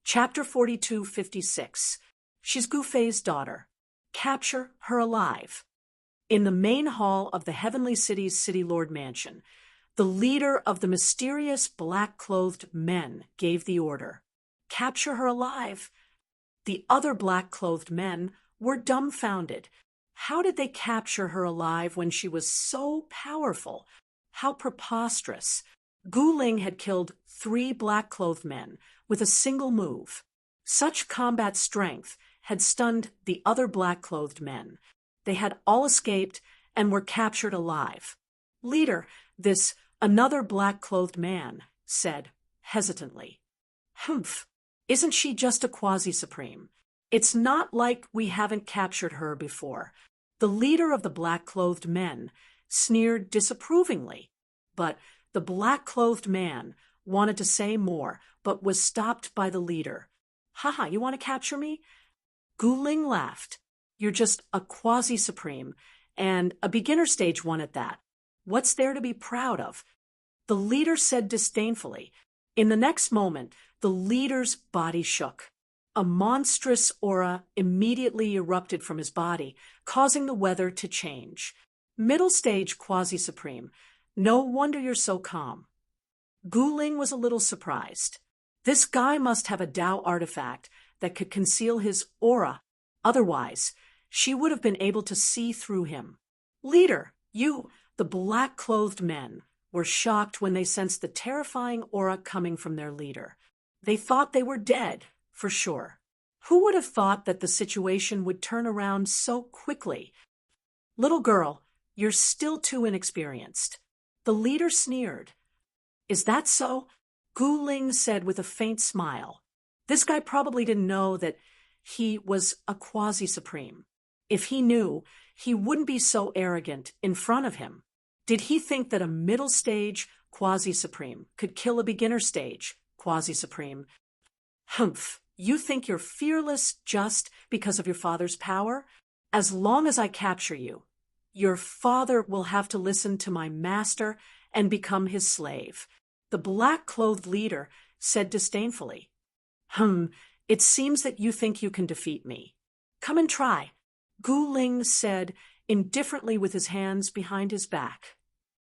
Chapter 4256. She's Gufei's daughter. Capture her alive. In the main hall of the Heavenly City's City Lord Mansion, the leader of the mysterious black-clothed men gave the order. Capture her alive. The other black-clothed men were dumbfounded. How did they capture her alive when she was so powerful? How preposterous. Gu Ling had killed 3 black-clothed men with a single move. Such combat strength had stunned the other black-clothed men. They had all escaped and were captured alive. Leader, this another black-clothed man, said hesitantly. Humph, isn't she just a quasi-supreme? It's not like we haven't captured her before. The leader of the black-clothed men sneered disapprovingly, but the black-clothed man wanted to say more, but was stopped by the leader. Haha, you want to capture me? Gu Ling laughed. You're just a quasi-supreme, and a beginner stage one at that. What's there to be proud of? The leader said disdainfully. In the next moment, the leader's body shook. A monstrous aura immediately erupted from his body, causing the weather to change. Middle stage quasi-supreme. No wonder you're so calm. Gu Ling was a little surprised. This guy must have a Tao artifact that could conceal his aura. Otherwise, she would have been able to see through him. Leader, you, the black-clothed men, were shocked when they sensed the terrifying aura coming from their leader. They thought they were dead, for sure. Who would have thought that the situation would turn around so quickly? Little girl, you're still too inexperienced. The leader sneered. Is that so? Gu Ling said with a faint smile. This guy probably didn't know that he was a quasi-supreme. If he knew, he wouldn't be so arrogant in front of him. Did he think that a middle stage quasi-supreme could kill a beginner stage quasi-supreme? Humph, you think you're fearless just because of your father's power? As long as I capture you, your father will have to listen to my master and become his slave. The black-clothed leader said disdainfully. It seems that you think you can defeat me. Come and try, Gu Ling said indifferently with his hands behind his back.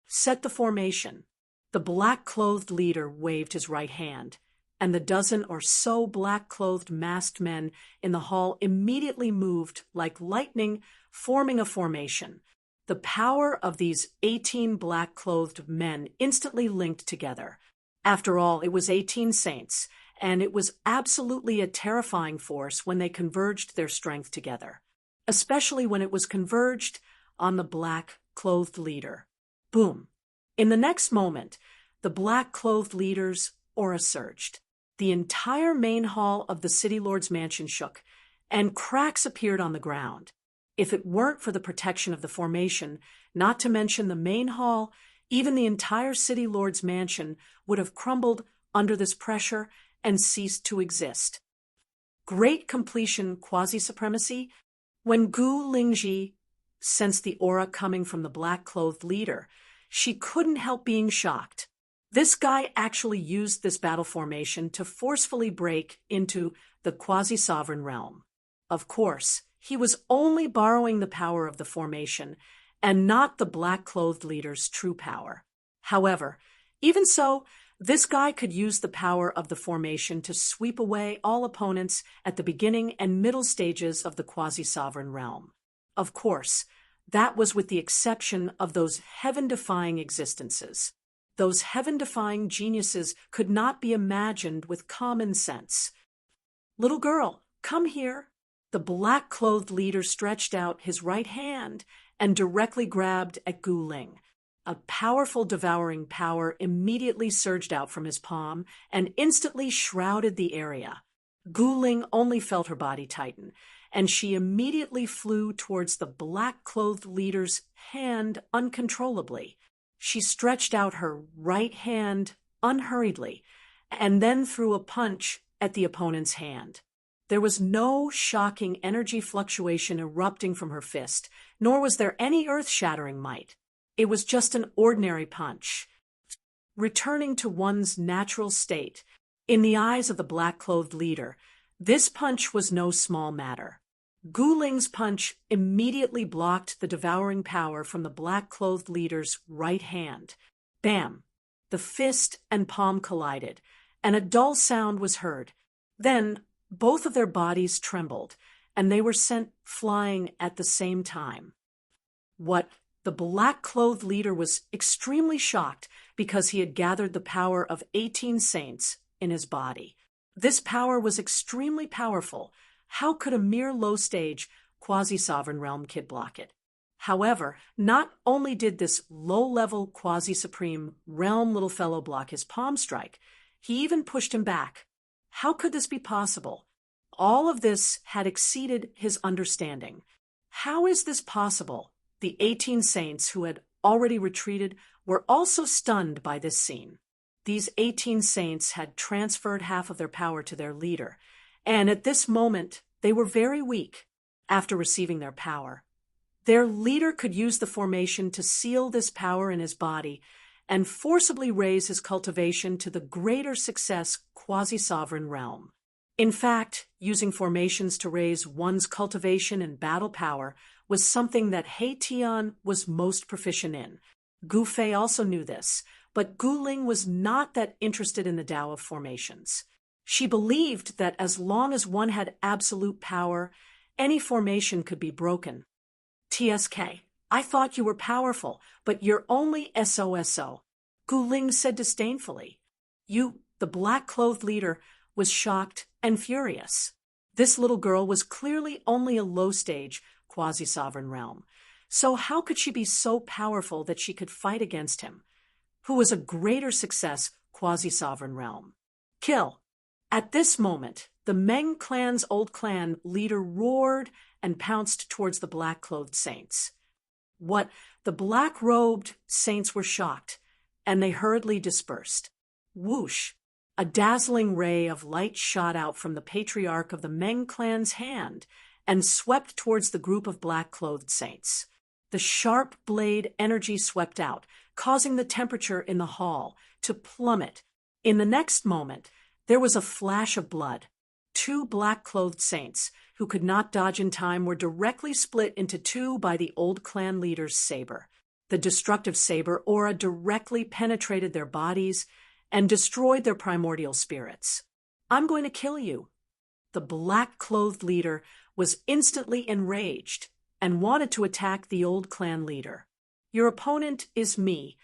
Set the formation. The black-clothed leader waved his right hand, and the dozen or so black-clothed masked men in the hall immediately moved like lightning, forming a formation. The power of these 18 black-clothed men instantly linked together. After all, it was 18 saints, and it was absolutely a terrifying force when they converged their strength together, especially when it was converged on the black-clothed leader. Boom! In the next moment, the black-clothed leader's aura surged. The entire main hall of the City Lord's mansion shook, and cracks appeared on the ground. If it weren't for the protection of the formation, not to mention the main hall, even the entire City Lord's mansion would have crumbled under this pressure and ceased to exist. Great completion quasi-supremacy? When Gu Lingji sensed the aura coming from the black-clothed leader, she couldn't help being shocked. This guy actually used this battle formation to forcefully break into the quasi-sovereign realm. Of course, he was only borrowing the power of the formation and not the black-clothed leader's true power. However, even so, this guy could use the power of the formation to sweep away all opponents at the beginning and middle stages of the quasi-sovereign realm. Of course, that was with the exception of those heaven-defying existences. Those heaven-defying geniuses could not be imagined with common sense. Little girl, come here. The black-clothed leader stretched out his right hand and directly grabbed at Gu Ling. A powerful devouring power immediately surged out from his palm and instantly shrouded the area. Gu Ling only felt her body tighten, and she immediately flew towards the black-clothed leader's hand uncontrollably. She stretched out her right hand unhurriedly, and then threw a punch at the opponent's hand. There was no shocking energy fluctuation erupting from her fist, nor was there any earth-shattering might. It was just an ordinary punch. Returning to one's natural state, In the eyes of the black-clothed leader, this punch was no small matter. Gu Ling's punch immediately blocked the devouring power from the black-clothed leader's right hand. Bam! The fist and palm collided, and a dull sound was heard. Then, both of their bodies trembled, and they were sent flying at the same time. What? The black-clothed leader was extremely shocked because he had gathered the power of 18 saints in his body. This power was extremely powerful. How could a mere low-stage, quasi-sovereign realm kid block it? However, not only did this low-level, quasi-supreme realm little fellow block his palm strike, he even pushed him back. How could this be possible? All of this had exceeded his understanding. How is this possible? The 18 saints who had already retreated were also stunned by this scene. These 18 saints had transferred half of their power to their leader, and at this moment they were very weak after receiving their power. Their leader could use the formation to seal this power in his body and forcibly raise his cultivation to the greater success quasi-sovereign realm. In fact, using formations to raise one's cultivation and battle power was something that He Tian was most proficient in. Gu Fei also knew this, but Gu Ling was not that interested in the Tao of formations. She believed that as long as one had absolute power, any formation could be broken. TSK, I thought you were powerful, but you're only SOSO, Gu Ling said disdainfully. You, the black-clothed leader, was shocked and furious. This little girl was clearly only a low-stage, quasi-sovereign realm. So how could she be so powerful that she could fight against him, who was a greater success quasi-sovereign realm? Kill! At this moment, the Meng clan's old clan leader roared and pounced towards the black-clothed saints. What? The black-robed saints were shocked, and they hurriedly dispersed. Whoosh! A dazzling ray of light shot out from the patriarch of the Meng clan's hand and swept towards the group of black-clothed saints. The sharp blade energy swept out, causing the temperature in the hall to plummet. In the next moment, there was a flash of blood. Two black-clothed saints, who could not dodge in time, were directly split into two by the old clan leader's saber. The destructive saber aura directly penetrated their bodies and destroyed their primordial spirits. I'm going to kill you. The black-clothed leader was instantly enraged and wanted to attack the old clan leader. Your opponent is me.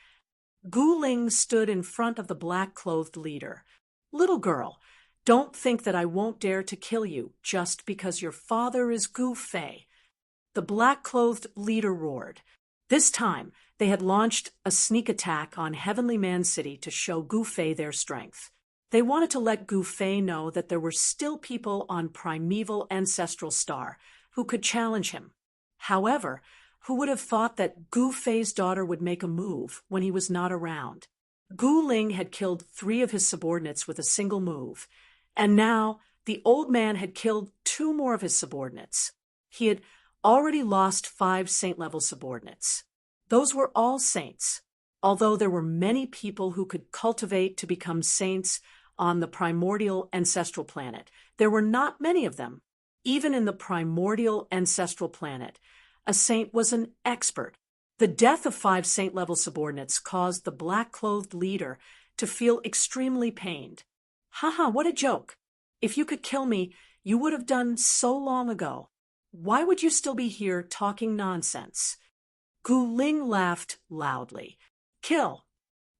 Gu Ling stood in front of the black-clothed leader. Little girl, don't think that I won't dare to kill you just because your father is Gu Fei. The black-clothed leader roared. This time, they had launched a sneak attack on Heavenly Man City to show Gu Fei their strength. They wanted to let Gu Fei know that there were still people on Primeval Ancestral Star who could challenge him. However, who would have thought that Gu Fei's daughter would make a move when he was not around? Gu Ling had killed 3 of his subordinates with a single move, and now the old man had killed 2 more of his subordinates. He had already lost 5 saint-level subordinates. Those were all saints. Although there were many people who could cultivate to become saints on the primordial ancestral planet, there were not many of them. Even in the primordial ancestral planet, a saint was an expert. The death of 5 saint-level subordinates caused the black-clothed leader to feel extremely pained. Haha, what a joke. If you could kill me, you would have done so long ago. Why would you still be here talking nonsense? Gu Ling laughed loudly. Kill!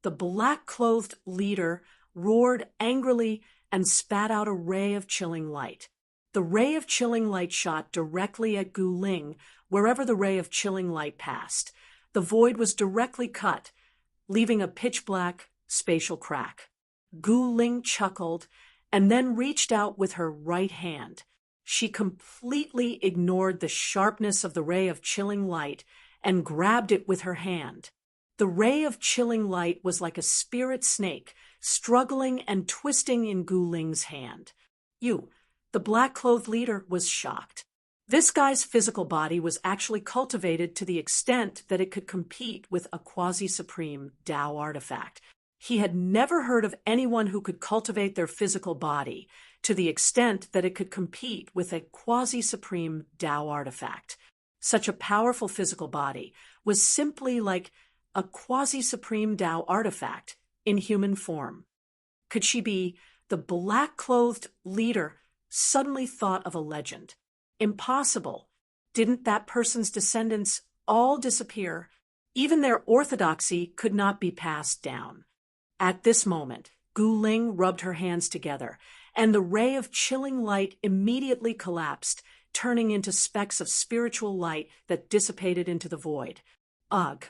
The black-clothed leader roared angrily and spat out a ray of chilling light. The ray of chilling light shot directly at Gu Ling wherever the ray of chilling light passed. The void was directly cut, leaving a pitch-black spatial crack. Gu Ling chuckled and then reached out with her right hand. She completely ignored the sharpness of the ray of chilling light and grabbed it with her hand. The ray of chilling light was like a spirit snake, struggling and twisting in Gu Ling's hand. The black-clothed leader was shocked. This guy's physical body was actually cultivated to the extent that it could compete with a quasi-supreme Tao artifact. He had never heard of anyone who could cultivate their physical body to the extent that it could compete with a quasi-supreme Tao artifact. Such a powerful physical body was simply like a quasi-supreme Tao artifact in human form. Could she be the black-clothed leader? Suddenly thought of a legend. Impossible. Didn't that person's descendants all disappear? Even their orthodoxy could not be passed down. At this moment, Gu Ling rubbed her hands together, and the ray of chilling light immediately collapsed, turning into specks of spiritual light that dissipated into the void. Ugh!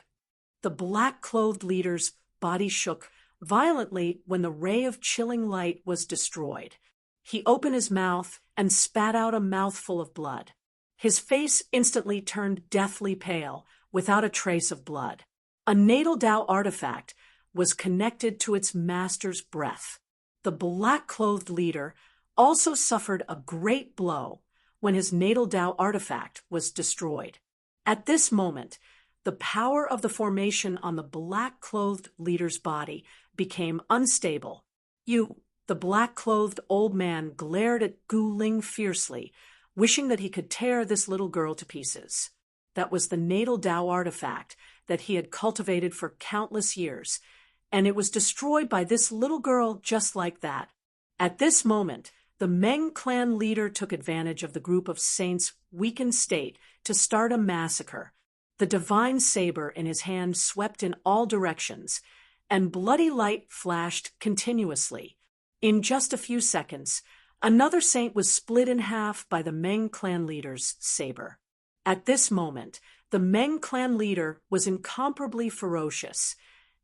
The black-clothed leader's body shook violently when the ray of chilling light was destroyed. He opened his mouth and spat out a mouthful of blood. His face instantly turned deathly pale, without a trace of blood. A natal Tao artifact was connected to its master's breath. The black-clothed leader also suffered a great blow when his natal Tao artifact was destroyed. At this moment, the power of the formation on the black-clothed leader's body became unstable. The black-clothed old man glared at Gu Ling fiercely, wishing that he could tear this little girl to pieces. That was the natal Tao artifact that he had cultivated for countless years, and it was destroyed by this little girl just like that. At this moment, the Meng clan leader took advantage of the group of saints' weakened state to start a massacre. The divine saber in his hand swept in all directions, and bloody light flashed continuously. In just a few seconds, another saint was split in half by the Meng clan leader's saber. At this moment, the Meng clan leader was incomparably ferocious,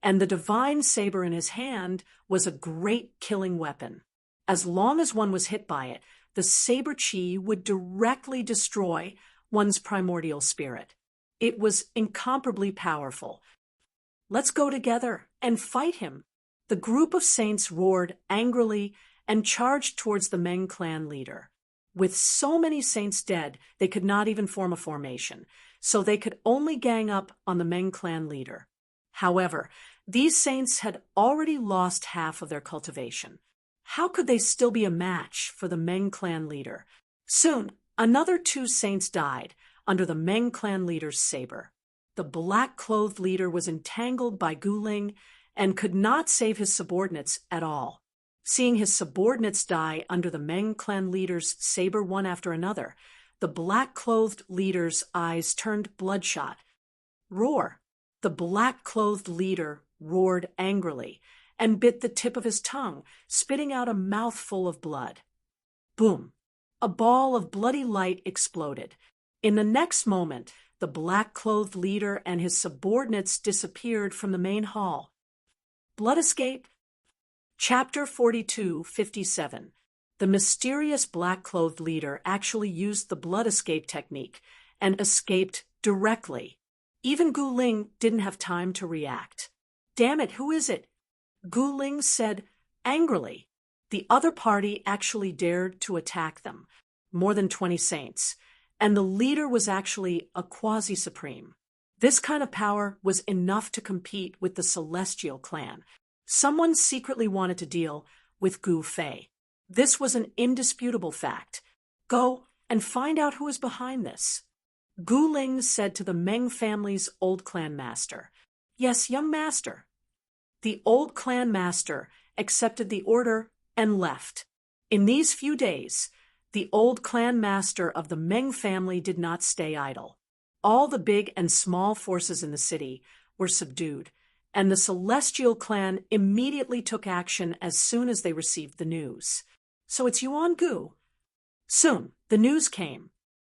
and the divine saber in his hand was a great killing weapon. As long as one was hit by it, the saber chi would directly destroy one's primordial spirit. It was incomparably powerful. "Let's go together and fight him." The group of saints roared angrily and charged towards the Meng clan leader. With so many saints dead, they could not even form a formation, so they could only gang up on the Meng clan leader. However, these saints had already lost half of their cultivation. How could they still be a match for the Meng clan leader? Soon, another 2 saints died under the Meng clan leader's saber. The black-clothed leader was entangled by Gu Ling and could not save his subordinates at all. Seeing his subordinates die under the Meng clan leader's saber one after another, the black-clothed leader's eyes turned bloodshot. Roar! The black-clothed leader roared angrily and bit the tip of his tongue, spitting out a mouthful of blood. Boom! A ball of bloody light exploded. In the next moment, the black-clothed leader and his subordinates disappeared from the main hall. Blood escape? Chapter 42:57. The mysterious black-clothed leader actually used the blood escape technique and escaped directly. Even Gu Ling didn't have time to react. "Damn it, who is it?" Gu Ling said angrily. The other party actually dared to attack them, more than 20 saints, and the leader was actually a quasi-supreme. This kind of power was enough to compete with the Celestial clan. Someone secretly wanted to deal with Gu Fei. This was an indisputable fact. "Go and find out who is behind this." Gu Ling said to the Meng family's old clan master. "Yes, young master." The old clan master accepted the order and left. In these few days, the old clan master of the Meng family did not stay idle. All the big and small forces in the city were subdued, and the Celestial clan immediately took action as soon as they received the news. "So it's Yuan Gu." Soon, the news came.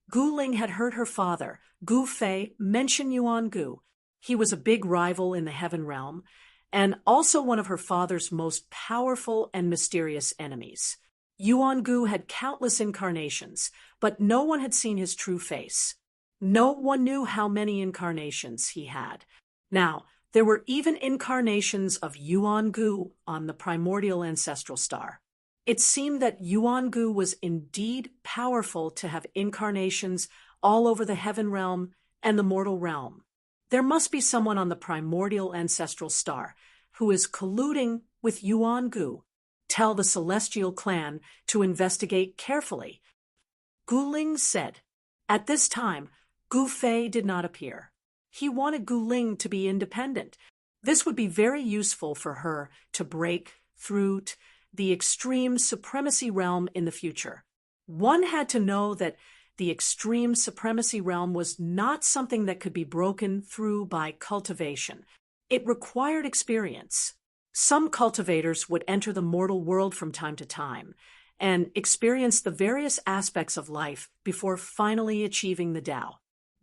Gu Ling had heard her father, Gu Fei, mention Yuan Gu. He was a big rival in the heaven realm, and also one of her father's most powerful and mysterious enemies. Yuan Gu had countless incarnations, but no one had seen his true face. No one knew how many incarnations he had. Now, there were even incarnations of Yuan Gu on the primordial ancestral star. It seemed that Yuan Gu was indeed powerful to have incarnations all over the heaven realm and the mortal realm. There must be someone on the primordial ancestral star who is colluding with Yuan-gu. Tell the Celestial Clan to investigate carefully." Gu Ling said. At this time, Gu Fei did not appear. He wanted Gu Ling to be independent. This would be very useful for her to break through the extreme supremacy realm in the future. One had to know that the extreme supremacy realm was not something that could be broken through by cultivation. It required experience. Some cultivators would enter the mortal world from time to time and experience the various aspects of life before finally achieving the Tao.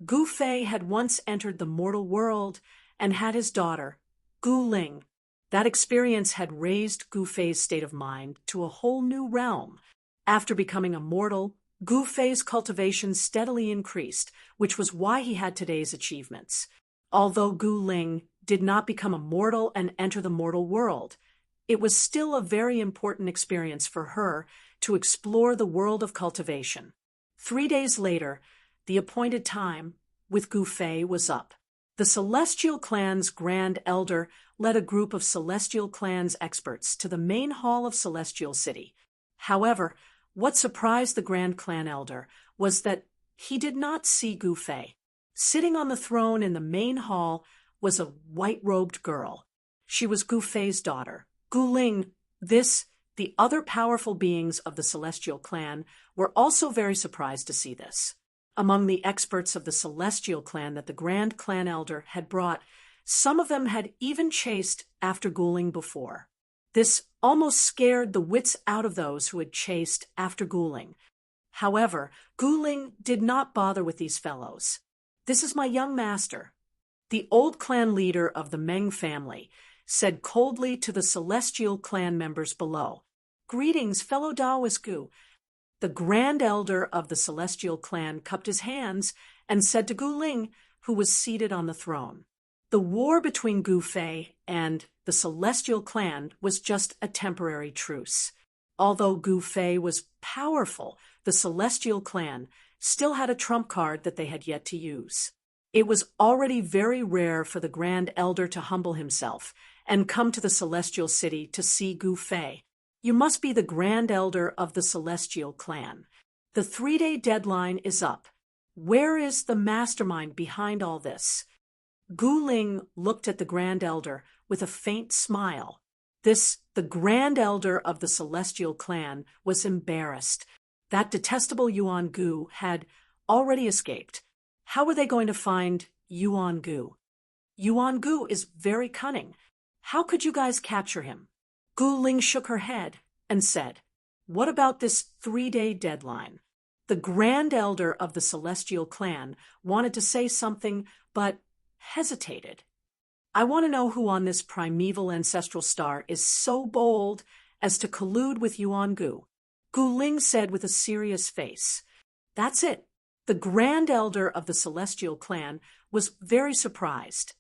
Gu Fei had once entered the mortal world and had his daughter, Gu Ling. That experience had raised Gu Fei's state of mind to a whole new realm. After becoming a mortal, Gu Fei's cultivation steadily increased, which was why he had today's achievements. Although Gu Ling did not become a mortal and enter the mortal world, it was still a very important experience for her to explore the world of cultivation. 3 days later, the appointed time with Gu Fei was up. The Celestial Clan's Grand Elder led a group of Celestial Clan's experts to the main hall of Celestial City. However, what surprised the Grand Clan Elder was that he did not see Gu Fei. Sitting on the throne in the main hall was a white-robed girl. She was Gu Fei's daughter, Gu Ling. The other powerful beings of the Celestial Clan were also very surprised to see this. Among the experts of the Celestial Clan that the Grand Clan Elder had brought, some of them had even chased after Gu Ling before. This almost scared the wits out of those who had chased after Gu Ling. However, Gu Ling did not bother with these fellows. "This is my young master," the old clan leader of the Meng family said coldly to the Celestial Clan members below. "Greetings, fellow Taoist Gu." The Grand Elder of the Celestial Clan cupped his hands and said to Gu Ling, who was seated on the throne. The war between Gu Fei and the Celestial Clan was just a temporary truce. Although Gu Fei was powerful, the Celestial Clan still had a trump card that they had yet to use. It was already very rare for the Grand Elder to humble himself and come to the Celestial City to see Gu Fei. "You must be the Grand Elder of the Celestial Clan. The 3-day deadline is up. Where is the mastermind behind all this?" Gu Ling looked at the Grand Elder with a faint smile. The Grand Elder of the Celestial Clan was embarrassed. That detestable Yuan-gu had already escaped. How were they going to find Yuan-gu? Yuan-gu is very cunning. How could you guys capture him? Gu Ling shook her head and said, "What about this 3-day deadline?" The Grand Elder of the Celestial Clan wanted to say something, but hesitated. "I want to know who on this primeval ancestral star is so bold as to collude with Yuan-gu," Gu Ling said with a serious face. That's it. The Grand Elder of the Celestial Clan was very surprised.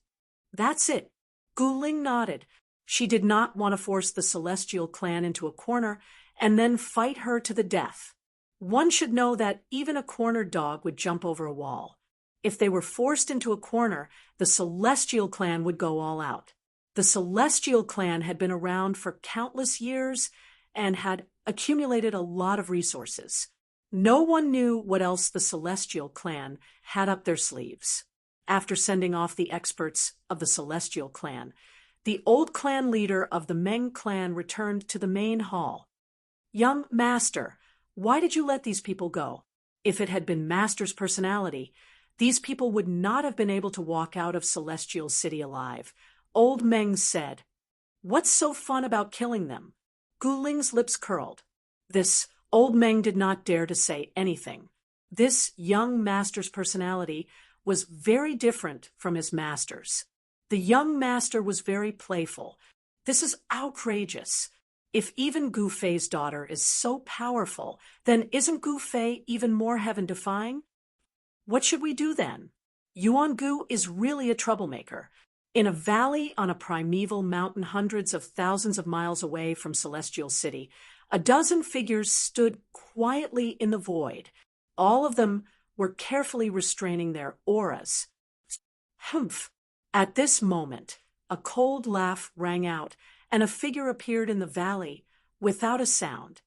"That's it." Gu Ling nodded. She did not want to force the Celestial Clan into a corner and then fight her to the death. One should know that even a cornered dog would jump over a wall. If they were forced into a corner, the Celestial Clan would go all out. The Celestial Clan had been around for countless years and had accumulated a lot of resources. No one knew what else the Celestial Clan had up their sleeves. After sending off the experts of the Celestial Clan, the old clan leader of the Meng clan returned to the main hall. "Young Master, why did you let these people go? If it had been Master's personality, these people would not have been able to walk out of Celestial City alive," Old Meng said. "What's so fun about killing them?" Gu Ling's lips curled. Old Meng did not dare to say anything. This young master's personality was very different from his master's. The young master was very playful. "This is outrageous. If even Gu Fei's daughter is so powerful, then isn't Gu Fei even more heaven-defying? What should we do then? Yuan-gu is really a troublemaker. In a valley on a primeval mountain hundreds of thousands of miles away from Celestial City, a dozen figures stood quietly in the void. All of them were carefully restraining their auras. Humph! At this moment, a cold laugh rang out, and a figure appeared in the valley without a sound.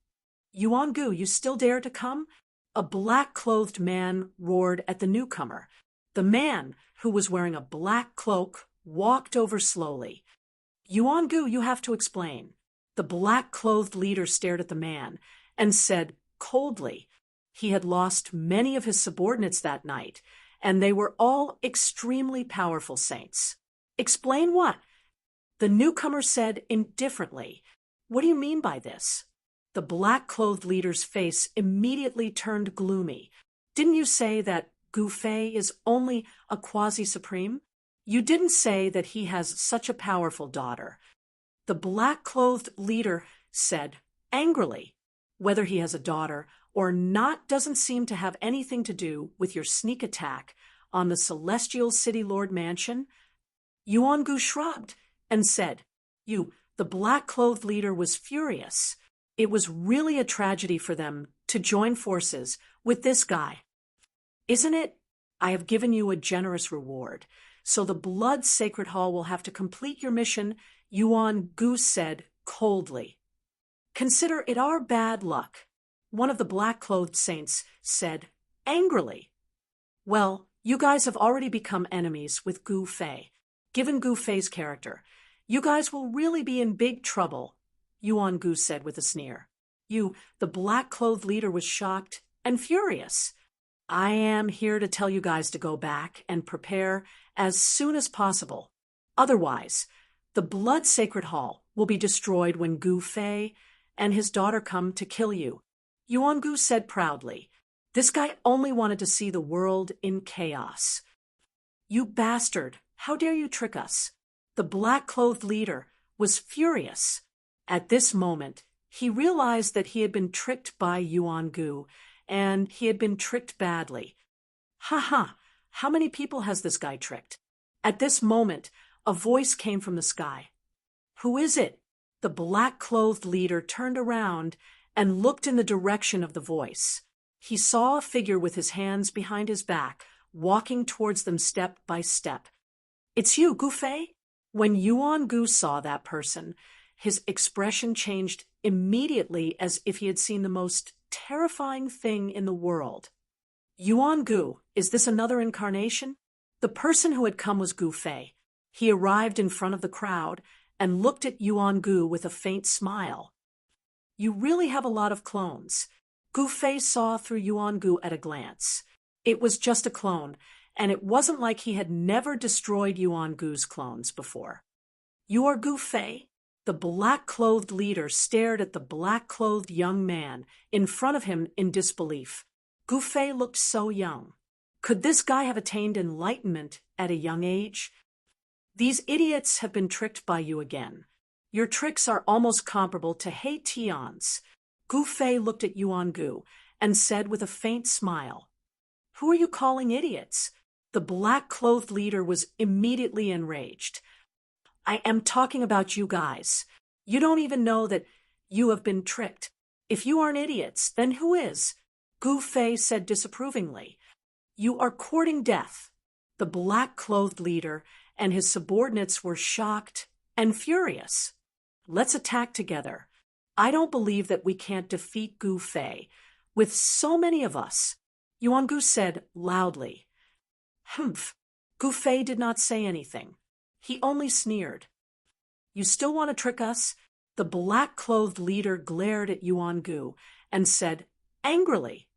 Yuan-gu, you still dare to come? A black-clothed man roared at the newcomer. The man, who was wearing a black cloak, walked over slowly. Yuan-gu, you have to explain. The black-clothed leader stared at the man and said coldly he had lost many of his subordinates that night, and they were all extremely powerful saints. Explain what? The newcomer said indifferently. What do you mean by this? The black-clothed leader's face immediately turned gloomy. Didn't you say that Gu Fei is only a quasi-supreme? You didn't say that he has such a powerful daughter. The black-clothed leader said angrily, whether he has a daughter or not doesn't seem to have anything to do with your sneak attack on the Celestial City Lord Mansion. Yuan-gu shrugged and said, the black-clothed leader was furious. It was really a tragedy for them to join forces with this guy. Isn't it? I have given you a generous reward, so the Blood Sacred Hall will have to complete your mission, Yuan-gu said coldly. Consider it our bad luck, one of the black-clothed saints said angrily. Well, you guys have already become enemies with Gu Fei. Given Gu Fei's character, you guys will really be in big trouble, Yuan-gu said with a sneer. The black-clothed leader was shocked and furious. I am here to tell you guys to go back and prepare as soon as possible. Otherwise, the Blood Sacred Hall will be destroyed when Gu Fei and his daughter come to kill you. Yuan-gu said proudly. This guy only wanted to see the world in chaos. You bastard, how dare you trick us? The black-clothed leader was furious. At this moment, he realized that he had been tricked by Yuan-gu, and he had been tricked badly. Ha! How many people has this guy tricked? At this moment, a voice came from the sky. Who is it? The black-clothed leader turned around and looked in the direction of the voice. He saw a figure with his hands behind his back, walking towards them step by step. It's you, Gu Fei? When Yuan-gu saw that person, his expression changed immediately as if he had seen the most terrifying thing in the world. Yuan-gu, is this another incarnation? The person who had come was Gu Fei. He arrived in front of the crowd and looked at Yuan-gu with a faint smile. You really have a lot of clones. Gu Fei saw through Yuan-gu at a glance. It was just a clone, and it wasn't like he had never destroyed Yuan-gu's clones before. You are Gu Fei? The black-clothed leader stared at the black-clothed young man in front of him in disbelief. Gu Fei looked so young. Could this guy have attained enlightenment at a young age? These idiots have been tricked by you again. Your tricks are almost comparable to He Tian's. Gu Fei looked at Yuan-gu and said with a faint smile, Who are you calling idiots? The black-clothed leader was immediately enraged. I am talking about you guys. You don't even know that you have been tricked. If you aren't idiots, then who is? Gu Fei said disapprovingly. You are courting death. The black-clothed leader and his subordinates were shocked and furious. Let's attack together. I don't believe that we can't defeat Gu Fei with so many of us, Yuan-gu said loudly. Humph. Gu Fei did not say anything. He only sneered. You still want to trick us? The black-clothed leader glared at Yuan-gu and said angrily,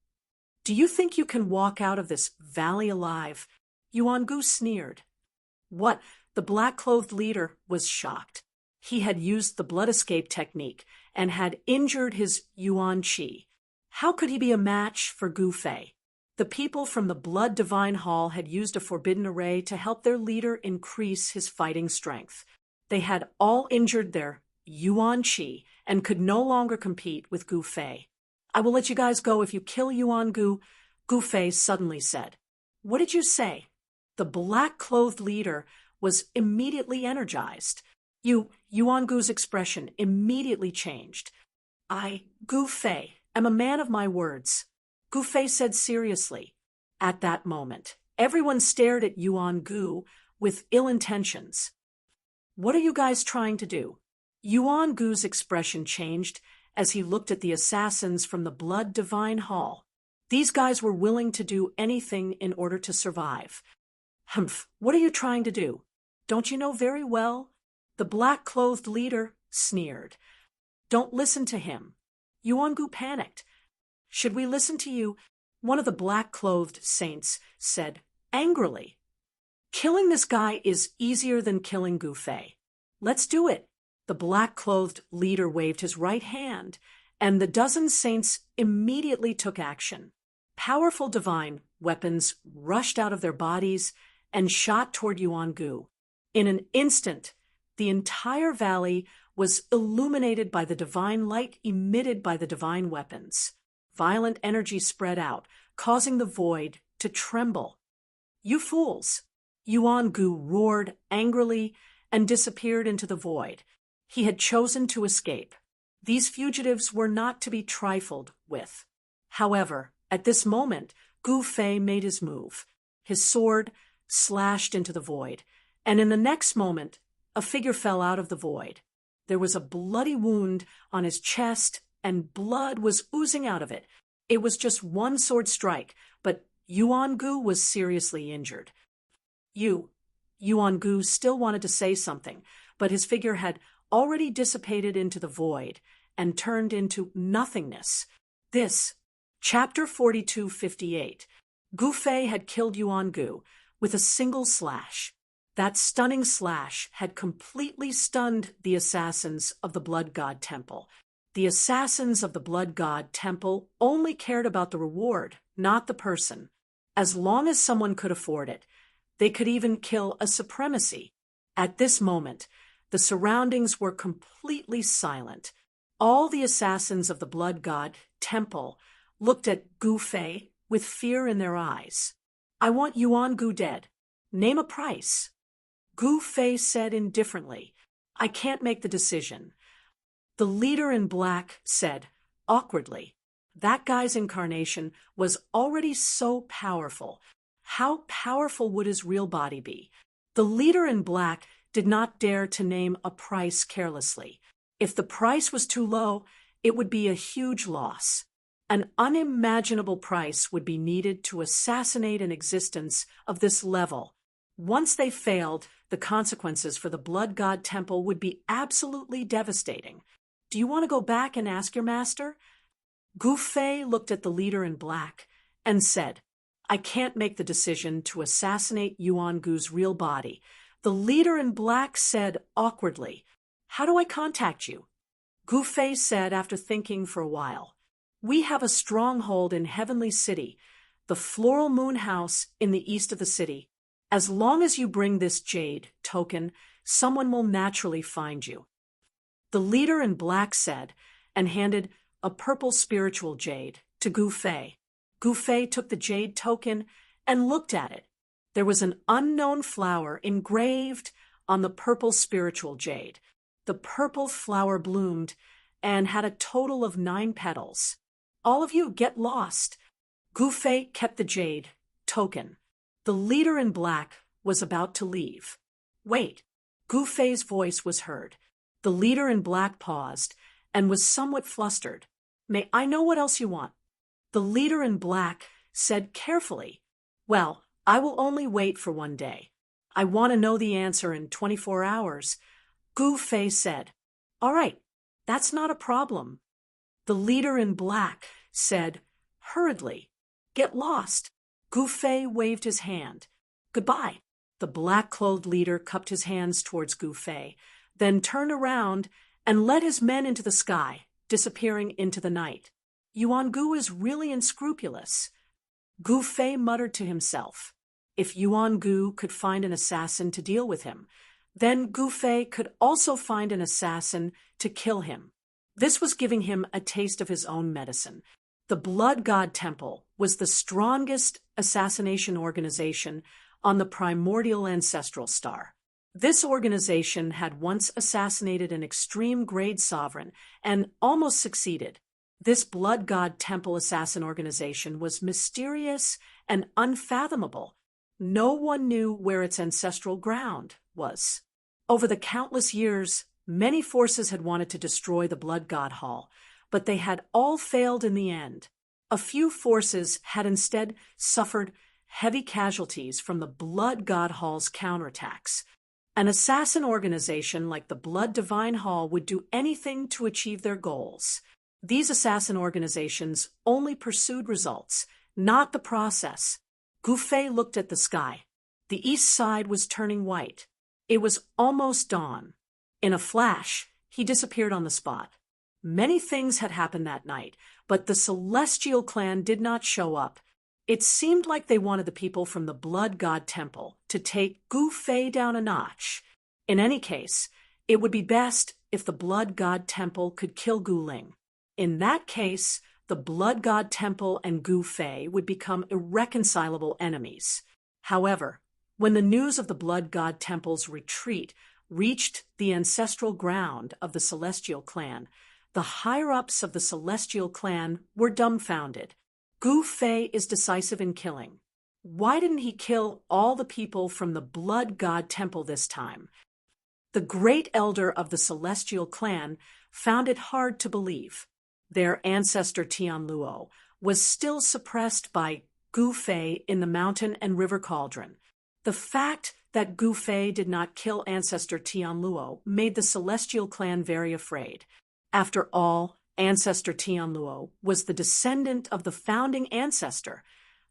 Do you think you can walk out of this valley alive? Yuan-gu sneered. What? The black-clothed leader was shocked. He had used the blood escape technique and had injured his Yuan Qi. How could he be a match for Gu Fei? The people from the Blood Divine Hall had used a forbidden array to help their leader increase his fighting strength. They had all injured their Yuan Qi and could no longer compete with Gu Fei. I will let you guys go if you kill Yuan-gu, Gu Fei suddenly said. What did you say? The black-clothed leader was immediately energized. Yuan-gu's expression immediately changed. Gu Fei, am a man of my words, Gu Fei said seriously. At that moment, everyone stared at Yuan-gu with ill intentions. What are you guys trying to do? Yuan Gu's expression changed as he looked at the assassins from the Blood Divine Hall. These guys were willing to do anything in order to survive. Humph, what are you trying to do? Don't you know very well? The black-clothed leader sneered. Don't listen to him. Yuan Gu panicked. Should we listen to you? One of the black-clothed saints said angrily. Killing this guy is easier than killing Gu Fei. Let's do it. The black-clothed leader waved his right hand, and the dozen saints immediately took action. Powerful divine weapons rushed out of their bodies and shot toward Yuan Gu. In an instant, the entire valley was illuminated by the divine light emitted by the divine weapons. Violent energy spread out, causing the void to tremble. You fools! Yuan Gu roared angrily and disappeared into the void. He had chosen to escape. These fugitives were not to be trifled with. However, at this moment, Gu Fei made his move. His sword slashed into the void, and in the next moment, a figure fell out of the void. There was a bloody wound on his chest, and blood was oozing out of it. It was just one sword strike, but Yuan Gu was seriously injured. Yuan Gu still wanted to say something, but his figure had already dissipated into the void and turned into nothingness. Chapter 42:58. Gu Fei had killed Yuan Gu with a single slash. That stunning slash had completely stunned the assassins of the Blood God Temple. The assassins of the Blood God Temple only cared about the reward, not the person. As long as someone could afford it, they could even kill a supremacy. At this moment, the surroundings were completely silent. All the assassins of the Blood God Temple looked at Gu Fei with fear in their eyes. I want Yuan Gu dead. Name a price. Gu Fei said indifferently, I can't make the decision. The leader in black said, awkwardly, that guy's incarnation was already so powerful. How powerful would his real body be? The leader in black did not dare to name a price carelessly. If the price was too low, it would be a huge loss. An unimaginable price would be needed to assassinate an existence of this level. Once they failed, the consequences for the Blood God Temple would be absolutely devastating. Do you want to go back and ask your master? Gu Fei looked at the leader in black and said, I can't make the decision to assassinate Yuan Gu's real body. The leader in black said awkwardly, How do I contact you? Gu Fei said after thinking for a while, We have a stronghold in Heavenly City, the Floral Moon House in the east of the city. As long as you bring this jade token, someone will naturally find you. The leader in black said, and handed a purple spiritual jade to Gu Fei. Gu Fei took the jade token and looked at it. There was an unknown flower engraved on the purple spiritual jade. The purple flower bloomed and had a total of 9 petals. All of you get lost. Gu Fei kept the jade token. The leader in black was about to leave. Wait. Gu Fei's voice was heard. The leader in black paused and was somewhat flustered. May I know what else you want? The leader in black said carefully, Well, I will only wait for 1 day. I want to know the answer in 24 hours. Gu Fei said, All right, that's not a problem. The leader in black said hurriedly, Get lost. Gu Fei waved his hand. Goodbye. The black-clothed leader cupped his hands towards Gu Fei, then turned around and led his men into the sky, disappearing into the night. Yuan Gu is really unscrupulous. Gu Fei muttered to himself. If Yuan Gu could find an assassin to deal with him, then Gu Fei could also find an assassin to kill him. This was giving him a taste of his own medicine. The Blood God Temple was the strongest assassination organization on the primordial ancestral star. This organization had once assassinated an extreme-grade sovereign and almost succeeded. This Blood God Temple assassin organization was mysterious and unfathomable. No one knew where its ancestral ground was. Over the countless years, many forces had wanted to destroy the Blood God Hall, but they had all failed in the end. A few forces had instead suffered heavy casualties from the Blood God Hall's counterattacks. An assassin organization like the Blood Divine Hall would do anything to achieve their goals. These assassin organizations only pursued results, not the process. Gu Fei looked at the sky. The east side was turning white. It was almost dawn. In a flash, he disappeared on the spot. Many things had happened that night, but the Celestial Clan did not show up. It seemed like they wanted the people from the Blood God Temple to take Gu Fei down a notch. In any case, it would be best if the Blood God Temple could kill Gu Ling. In that case, the Blood God Temple and Gu Fei would become irreconcilable enemies. However, when the news of the Blood God Temple's retreat reached the ancestral ground of the Celestial Clan, the higher-ups of the Celestial Clan were dumbfounded. Gu Fei is decisive in killing. Why didn't he kill all the people from the Blood God Temple this time? The great elder of the Celestial Clan found it hard to believe. Their ancestor Tianluo was still suppressed by Gu Fei in the mountain and river cauldron. The fact that Gu Fei did not kill ancestor Tianluo made the Celestial Clan very afraid. After all, ancestor Tianluo was the descendant of the founding ancestor,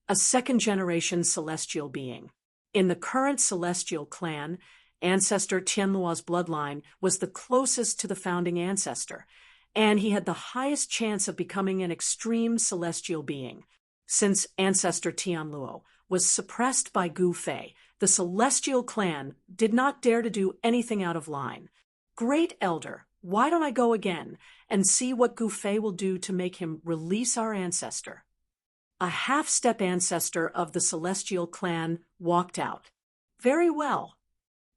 a second-generation celestial being. In the current Celestial Clan, ancestor Tianluo's bloodline was the closest to the founding ancestor, and he had the highest chance of becoming an extreme celestial being. Since ancestor Tianluo was suppressed by Gu Fei, the Celestial Clan did not dare to do anything out of line. Great Elder, why don't I go again and see what Gu Fei will do to make him release our ancestor? A half-step ancestor of the Celestial Clan walked out. Very well.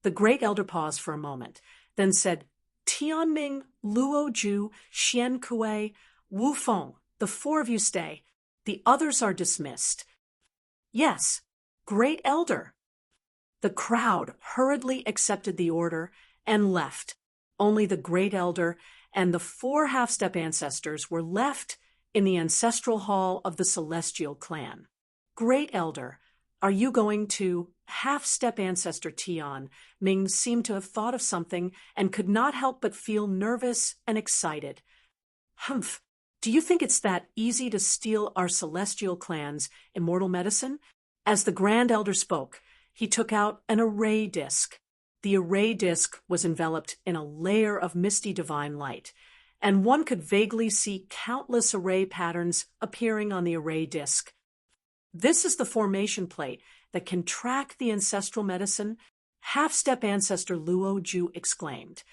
The Great Elder paused for a moment, then said, Tianming, Luo Ju, Xian Kuei, Wu Feng, the four of you stay. The others are dismissed. Yes, Great Elder. The crowd hurriedly accepted the order and left. Only the Great Elder and the four half-step ancestors were left in the ancestral hall of the Celestial Clan. Great Elder, are you going to? Half-step ancestor Tian Ming seemed to have thought of something and could not help but feel nervous and excited. Humph, do you think it's that easy to steal our Celestial Clan's immortal medicine? As the Grand Elder spoke, he took out an array disc. The array disc was enveloped in a layer of misty divine light, and one could vaguely see countless array patterns appearing on the array disc. This is the formation plate that can track the ancestral medicine, half-step ancestor Luo Ju exclaimed.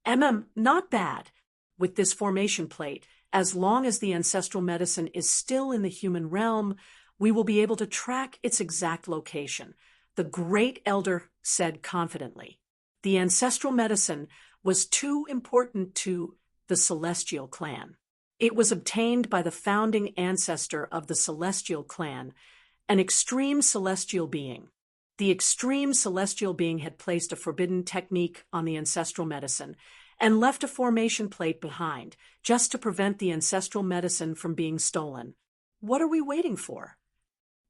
Not bad. With this formation plate, as long as the ancestral medicine is still in the human realm, we will be able to track its exact location, the Great Elder said confidently. The ancestral medicine was too important to the Celestial Clan. It was obtained by the founding ancestor of the Celestial Clan, an extreme celestial being. The extreme celestial being had placed a forbidden technique on the ancestral medicine and left a formation plate behind, just to prevent the ancestral medicine from being stolen. What are we waiting for?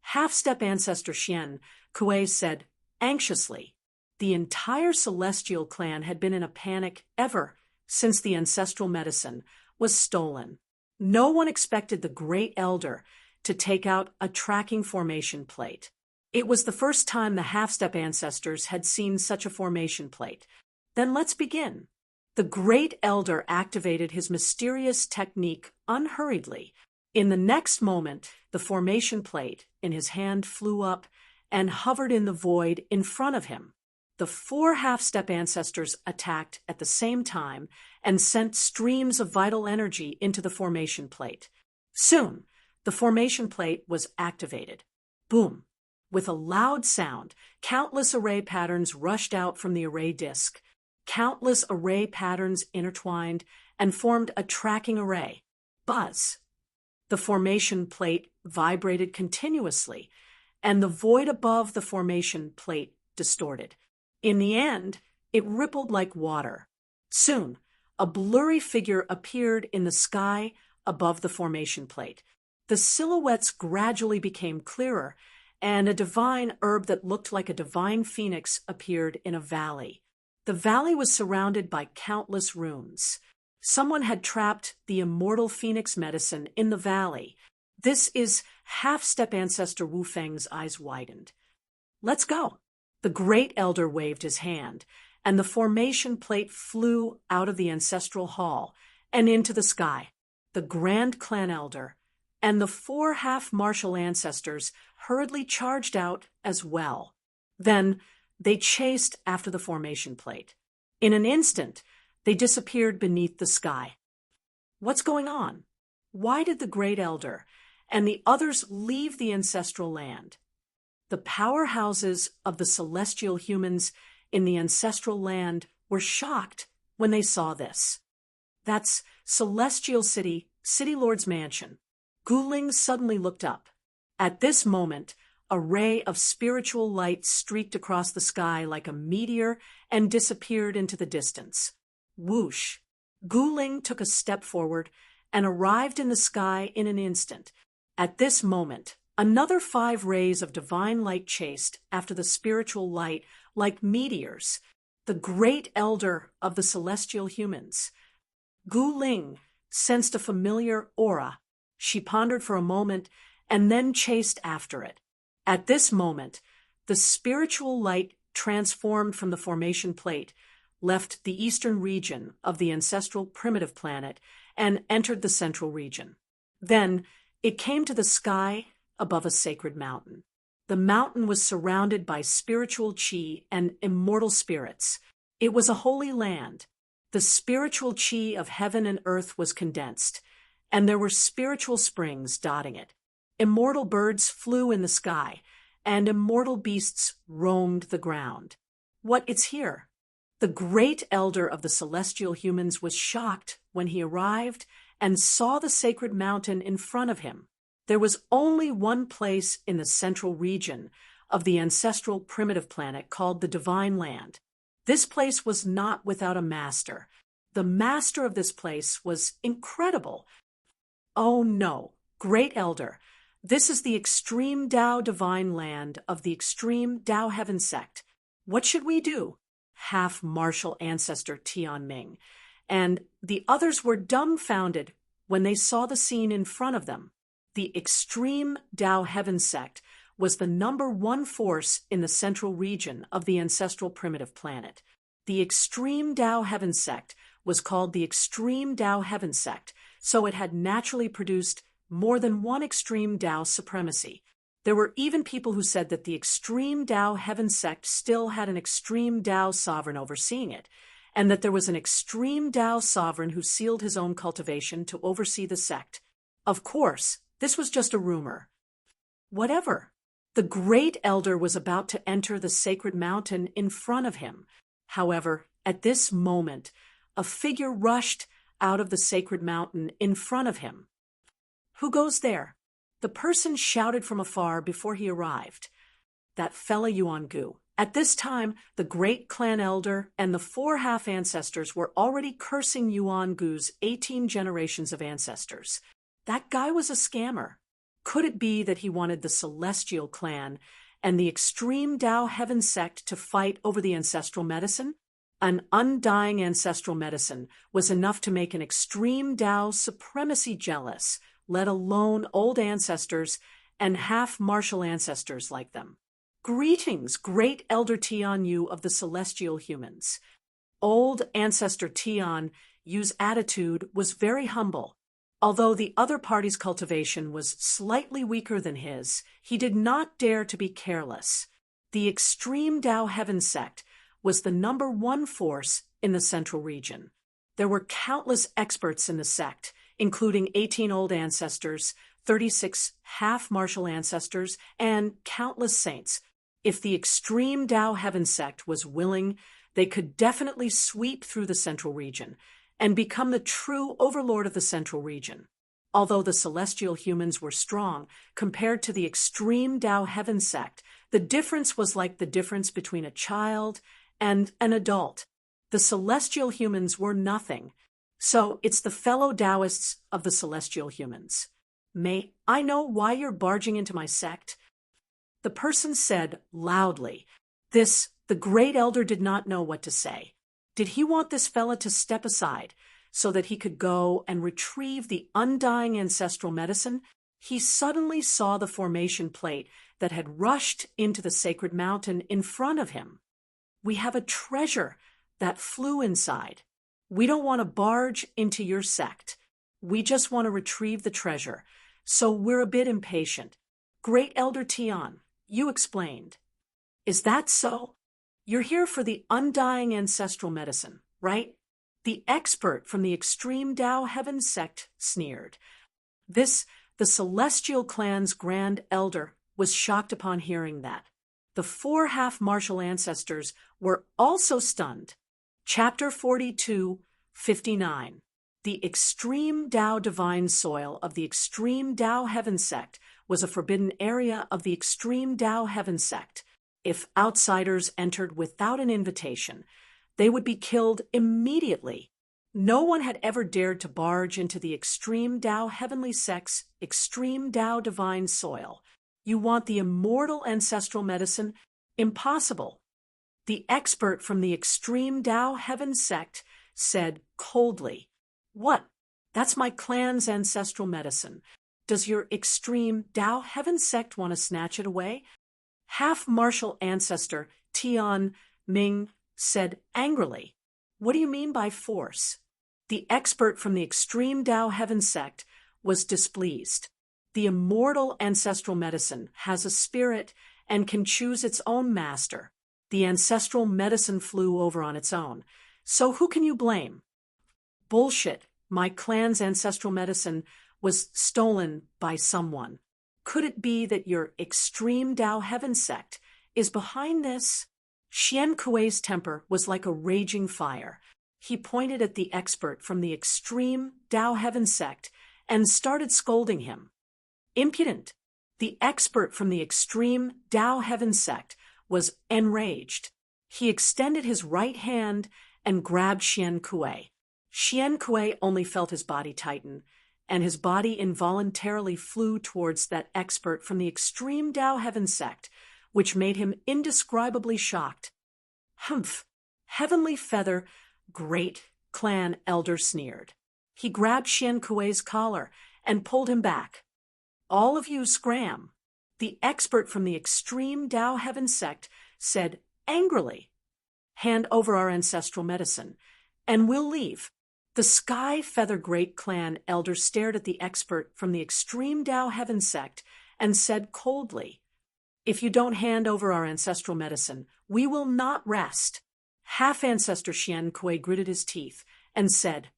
Half-step ancestor Xian Kuei said anxiously. The entire Celestial Clan had been in a panic ever since the ancestral medicine was stolen. No one expected the Great Elder to take out a tracking formation plate. It was the first time the half-step ancestors had seen such a formation plate. Then let's begin. The Great Elder activated his mysterious technique unhurriedly. In the next moment, the formation plate in his hand flew up and hovered in the void in front of him. The four half-step ancestors attacked at the same time and sent streams of vital energy into the formation plate. Soon, the formation plate was activated. Boom! With a loud sound, countless array patterns rushed out from the array disk. Countless array patterns intertwined and formed a tracking array. Buzz! The formation plate vibrated continuously, and the void above the formation plate distorted. In the end, It rippled like water. Soon, a blurry figure appeared in the sky above the formation plate. The silhouettes gradually became clearer, and a divine herb that looked like a divine phoenix appeared in a valley. The valley was surrounded by countless runes. Someone had trapped the immortal phoenix medicine in the valley. This is half-step ancestor Wu Feng's eyes widened. Let's go. The great elder waved his hand, and the formation plate flew out of the ancestral hall and into the sky. The grand clan elder and the 4 half-martial ancestors hurriedly charged out as well. Then they chased after the formation plate. In an instant, they disappeared beneath the sky. What's going on? Why did the great elder and the others leave the ancestral land? The powerhouses of the celestial humans in the ancestral land were shocked when they saw this. That's Celestial City, City Lord's mansion. Guling suddenly looked up. At this moment, a ray of spiritual light streaked across the sky like a meteor and disappeared into the distance. Whoosh! Guling took a step forward and arrived in the sky in an instant. At this moment, another 5 rays of divine light chased after the spiritual light like meteors, the great elder of the celestial humans. Guling sensed a familiar aura. She pondered for a moment and then chased after it. At this moment, the spiritual light transformed from the formation plate, left the eastern region of the ancestral primitive planet, and entered the central region. Then it came to the sky above a sacred mountain. The mountain was surrounded by spiritual chi and immortal spirits. It was a holy land. The spiritual chi of heaven and earth was condensed, and there were spiritual springs dotting it. Immortal birds flew in the sky, and immortal beasts roamed the ground. It's here. The great elder of the celestial humans was shocked when he arrived and saw the sacred mountain in front of him. There was only one place in the central region of the ancestral primitive planet called the Divine Land. This place was not without a master. The master of this place was incredible. Oh no, great elder, this is the extreme Tao Divine Land of the extreme Tao Heaven sect. What should we do? Half-martial ancestor Tianming, and the others were dumbfounded when they saw the scene in front of them. The extreme Tao Heaven sect was the #1 force in the central region of the ancestral primitive planet. The extreme Tao Heaven sect was called the extreme Tao Heaven sect, so it had naturally produced more than one extreme Tao supremacy. There were even people who said that the extreme Tao Heaven sect still had an extreme Tao sovereign overseeing it, and that there was an extreme Tao sovereign who sealed his own cultivation to oversee the sect. Of course, this was just a rumor. Whatever. The great elder was about to enter the sacred mountain in front of him. However, at this moment, a figure rushed out of the sacred mountain in front of him. Who goes there? The person shouted from afar before he arrived. That fella Yuan-gu. At this time, the great clan elder and the 4 half-ancestors were already cursing Yuan-gu's 18 generations of ancestors. That guy was a scammer. Could it be that he wanted the Celestial clan and the extreme Tao Heaven sect to fight over the ancestral medicine? An undying ancestral medicine was enough to make an extreme Tao supremacy jealous, let alone old ancestors and half-martial ancestors like them. Greetings, great Elder Tian Yu of the celestial humans. Old ancestor Tian Yu's attitude was very humble. Although the other party's cultivation was slightly weaker than his, he did not dare to be careless. The extreme Tao Heaven sect was the #1 force in the central region. There were countless experts in the sect, including 18 old ancestors, 36 half-martial ancestors, and countless saints. If the extreme Tao Heaven sect was willing, they could definitely sweep through the central region and become the true overlord of the central region. Although the celestial humans were strong compared to the extreme Tao Heaven sect, the difference was like the difference between a child and an adult. The celestial humans were nothing. So it's the fellow Taoists of the celestial humans. May I know why you're barging into my sect? The person said loudly. The great elder did not know what to say. Did he want this fella to step aside so that he could go and retrieve the undying ancestral medicine? He suddenly saw the formation plate that had rushed into the sacred mountain in front of him. We have a treasure that flew inside. We don't want to barge into your sect. We just want to retrieve the treasure. So we're a bit impatient. Great Elder Tian, you explained. Is that so? You're here for the undying ancestral medicine, right? The expert from the extreme Tao Heaven sect sneered. The celestial clan's grand elder was shocked upon hearing that. The 4 half-martial ancestors were also stunned. Chapter 42, 59. The extreme Tao divine soil of the extreme Tao Heaven sect was a forbidden area of the extreme Tao Heaven sect. If outsiders entered without an invitation, they would be killed immediately. No one had ever dared to barge into the extreme Tao Heavenly sect's extreme Tao divine soil. You want the immortal ancestral medicine? Impossible. The expert from the extreme Tao Heaven sect said coldly, "What? That's my clan's ancestral medicine. Does your extreme Tao Heaven sect want to snatch it away?" Half-martial ancestor Tian Ming said angrily, "What do you mean by force?" The expert from the extreme Tao Heaven sect was displeased. The immortal ancestral medicine has a spirit and can choose its own master. The ancestral medicine flew over on its own. So who can you blame? Bullshit. My clan's ancestral medicine was stolen by someone. Could it be that your extreme Tao Heaven sect is behind this? Xian Kuei's temper was like a raging fire. He pointed at the expert from the extreme Tao Heaven sect and started scolding him. Impudent! The expert from the extreme Tao Heaven sect was enraged. He extended his right hand and grabbed Xian Kuei. Xian Kuei only felt his body tighten, and his body involuntarily flew towards that expert from the extreme Tao Heaven sect, which made him indescribably shocked. Humph! Heavenly Feather, great clan elder sneered. He grabbed Xian Kuei's collar and pulled him back. All of you scram. The expert from the extreme Tao Heaven sect said angrily, "Hand over our ancestral medicine, and we'll leave." The Sky Feather Great Clan elder stared at the expert from the extreme Tao Heaven sect and said coldly, "If you don't hand over our ancestral medicine, we will not rest." Half-ancestor Xian Kuei gritted his teeth and said,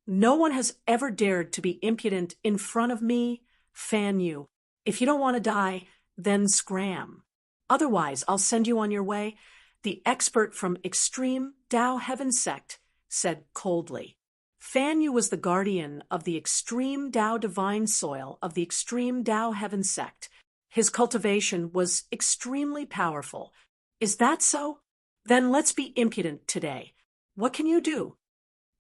"No one has ever dared to be impudent in front of me, Fan Yu. If you don't want to die, then scram. Otherwise, I'll send you on your way." The expert from extreme Tao Heaven sect said coldly. Fan Yu was the guardian of the extreme Tao divine soil of the extreme Tao Heaven sect. His cultivation was extremely powerful. Is that so? Then let's be impudent today. What can you do?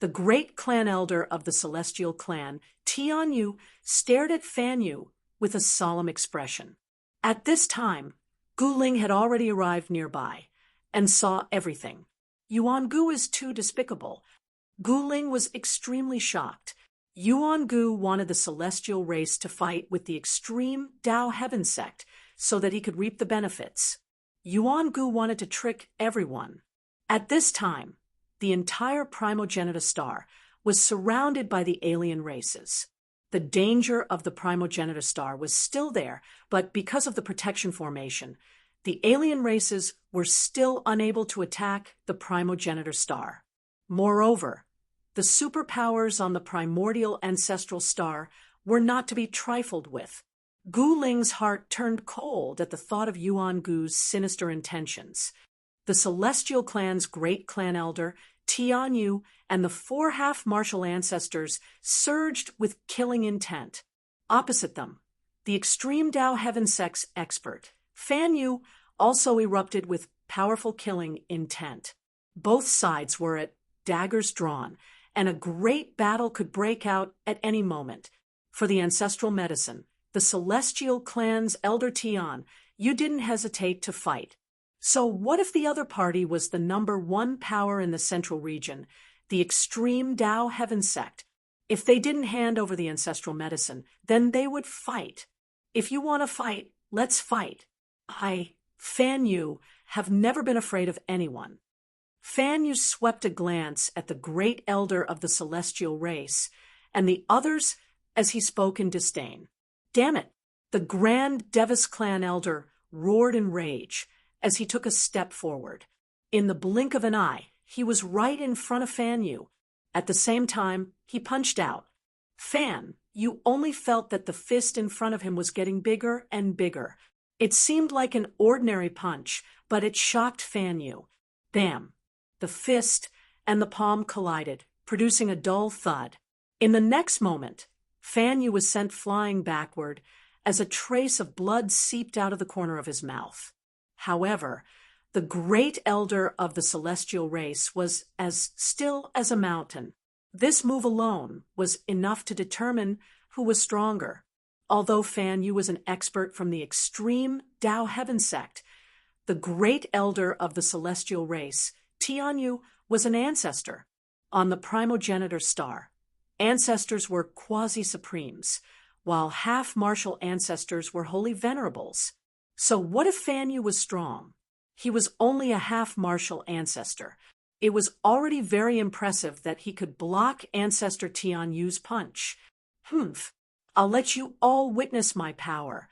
The great clan elder of the celestial clan, Tian Yu, stared at Fan Yu with a solemn expression. At this time, Gu Ling had already arrived nearby and saw everything. Yuan Gu is too despicable. Gu Ling was extremely shocked. Yuan Gu wanted the celestial race to fight with the extreme Tao Heaven sect so that he could reap the benefits. Yuan Gu wanted to trick everyone. At this time, the entire Primogenitor star was surrounded by the alien races. The danger of the Primogenitor star was still there, but because of the protection formation, the alien races were still unable to attack the Primogenitor star. Moreover, the superpowers on the primordial ancestral star were not to be trifled with. Gu Ling's heart turned cold at the thought of Yuan Gu's sinister intentions. The celestial clan's great clan elder, Tian Yu, and the 4 half-martial ancestors surged with killing intent. Opposite them, the extreme Tao Heaven sect's expert, Fan Yu, also erupted with powerful killing intent. Both sides were at daggers drawn, and a great battle could break out at any moment. For the ancestral medicine, the celestial clan's elder Tian, you didn't hesitate to fight. So what if the other party was the number one power in the central region, the extreme Tao Heaven sect? If they didn't hand over the ancestral medicine, then they would fight. If you want to fight, let's fight. I, Fan Yu, have never been afraid of anyone. Fan Yu swept a glance at the great elder of the celestial race, and the others as he spoke in disdain. Damn it! The grand Devis clan elder roared in rage as he took a step forward. In the blink of an eye, he was right in front of Fan Yu. At the same time, he punched out. Fan Yu only felt that the fist in front of him was getting bigger and bigger. It seemed like an ordinary punch, but it shocked Fan Yu. Bam! The fist and the palm collided, producing a dull thud. In the next moment, Fan Yu was sent flying backward as a trace of blood seeped out of the corner of his mouth. However, the great elder of the celestial race was as still as a mountain. This move alone was enough to determine who was stronger. Although Fan Yu was an expert from the extreme Tao Heaven sect, the great elder of the celestial race, Tian Yu, was an ancestor on the primogenitor star. Ancestors were quasi-supremes, while half-martial ancestors were holy venerables. So what if Fan Yu was strong? He was only a half-martial ancestor. It was already very impressive that he could block Ancestor Tian Yu's punch. Humph! I'll let you all witness my power.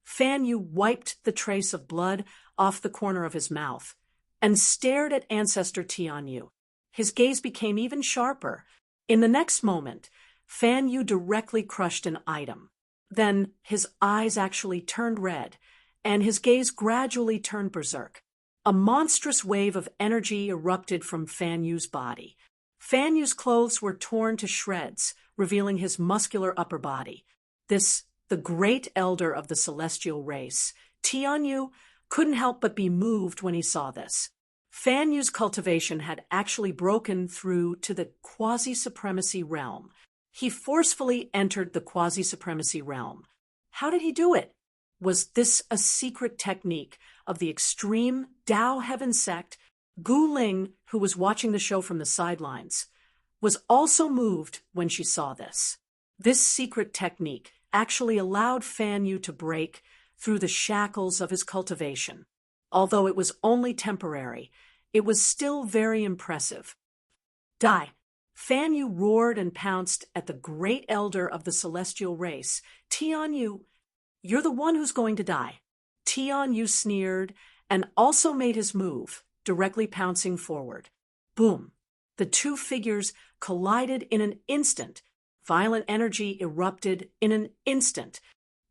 Fan Yu wiped the trace of blood off the corner of his mouth and stared at Ancestor Tian Yu. His gaze became even sharper. In the next moment, Fan Yu directly crushed an item. Then his eyes actually turned red, and his gaze gradually turned berserk. A monstrous wave of energy erupted from Fan Yu's body. Fan Yu's clothes were torn to shreds, revealing his muscular upper body. This, the great elder of the celestial race, Tian Yu, couldn't help but be moved when he saw this. Fan Yu's cultivation had actually broken through to the quasi-supremacy realm. He forcefully entered the quasi-supremacy realm. How did he do it? Was this a secret technique of the extreme Tao Heaven sect? Gu Ling, who was watching the show from the sidelines, was also moved when she saw this. This secret technique actually allowed Fan Yu to break through the shackles of his cultivation. Although it was only temporary, it was still very impressive. Die! Fan Yu roared and pounced at the great elder of the celestial race. Tian Yu, you're the one who's going to die. Tian Yu sneered and also made his move, directly pouncing forward. Boom! The two figures collided in an instant. Violent energy erupted in an instant.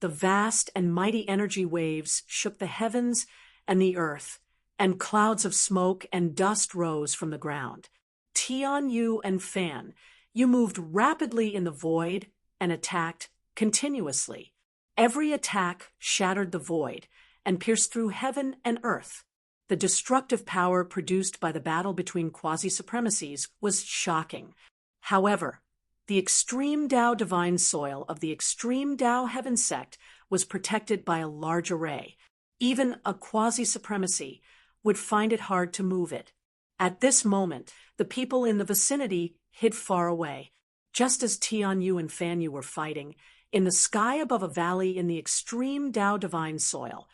The vast and mighty energy waves shook the heavens and the earth, and clouds of smoke and dust rose from the ground. Tian Yu and Fan Yu moved rapidly in the void and attacked continuously. Every attack shattered the void and pierced through heaven and earth. The destructive power produced by the battle between quasi-supremacies was shocking. However, the extreme Tao divine soil of the extreme Tao Heaven sect was protected by a large array. Even a quasi-supremacy would find it hard to move it. At this moment, the people in the vicinity hid far away. Just as Tian Yu and Fan Yu were fighting, in the sky above a valley in the extreme Tao divine soil,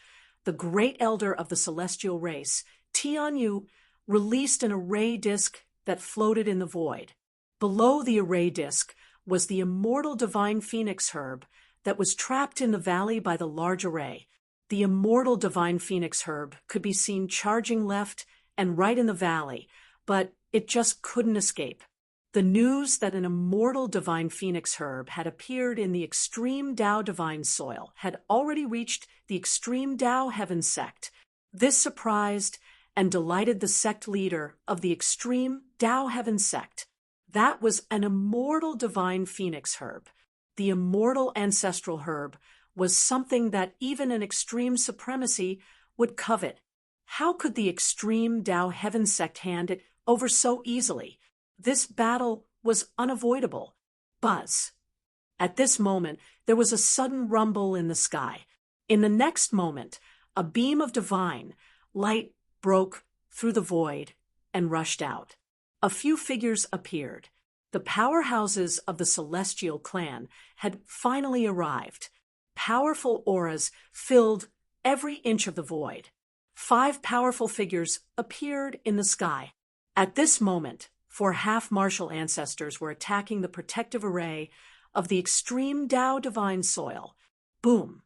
the great elder of the celestial race, Tian Yu, released an array disk that floated in the void. Below the array disk was the immortal divine phoenix herb that was trapped in the valley by the large array. The immortal divine phoenix herb could be seen charging left and right in the valley, but it just couldn't escape. The news that an immortal divine phoenix herb had appeared in the extreme Tao divine soil had already reached the extreme Tao Heaven sect. This surprised and delighted the sect leader of the extreme Tao Heaven sect. That was an immortal divine phoenix herb. The immortal ancestral herb was something that even an extreme supremacy would covet. How could the extreme Tao Heaven sect hand it over so easily? This battle was unavoidable. Buzz. At this moment, there was a sudden rumble in the sky. In the next moment, a beam of divine light broke through the void and rushed out. A few figures appeared. The powerhouses of the celestial clan had finally arrived. Powerful auras filled every inch of the void. 5 powerful figures appeared in the sky. At this moment, 4 half-martial ancestors were attacking the protective array of the extreme Tao divine soil. Boom!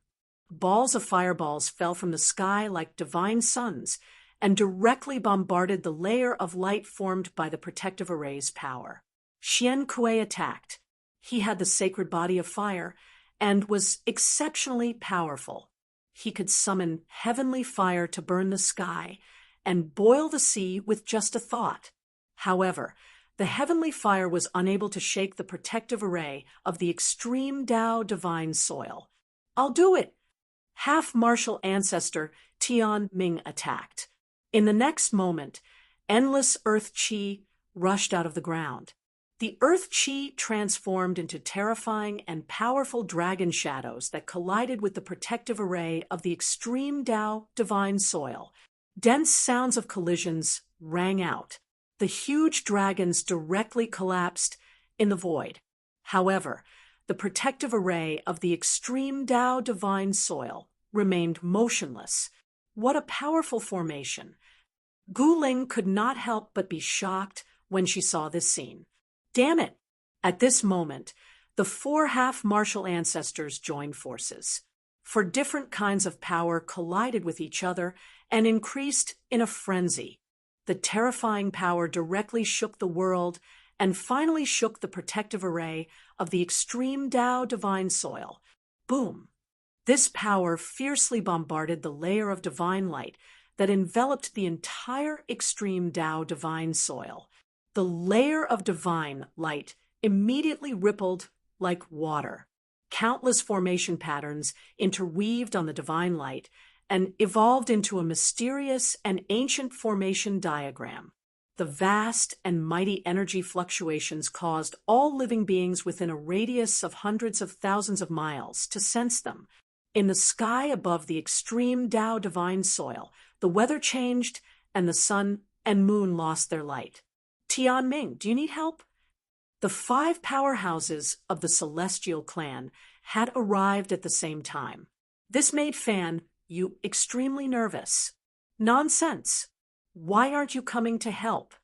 Balls of fireballs fell from the sky like divine suns and directly bombarded the layer of light formed by the protective array's power. Xian Kuei attacked. He had the sacred body of fire and was exceptionally powerful. He could summon heavenly fire to burn the sky and boil the sea with just a thought. However, the heavenly fire was unable to shake the protective array of the extreme Tao divine soil. "I'll do it!" Half-martial ancestor Tian Ming attacked. In the next moment, endless earth qi rushed out of the ground. The earth qi transformed into terrifying and powerful dragon shadows that collided with the protective array of the extreme Tao divine soil. Dense sounds of collisions rang out. The huge dragons directly collapsed in the void. However, the protective array of the extreme Tao divine soil remained motionless. What a powerful formation! Gu Ling could not help but be shocked when she saw this scene. Damn it! At this moment, the 4 half-martial ancestors joined forces. For different kinds of power collided with each other and increased in a frenzy. The terrifying power directly shook the world and finally shook the protective array of the extreme Tao divine soil. Boom! This power fiercely bombarded the layer of divine light that enveloped the entire extreme Tao divine soil. The layer of divine light immediately rippled like water. Countless formation patterns interweaved on the divine light and evolved into a mysterious and ancient formation diagram. The vast and mighty energy fluctuations caused all living beings within a radius of hundreds of thousands of miles to sense them. In the sky above the extreme Tao divine soil, the weather changed and the sun and moon lost their light. Tian Ming, do you need help? The 5 powerhouses of the celestial clan had arrived at the same time. This made Fan Yu extremely nervous. Nonsense! Why aren't you coming to help?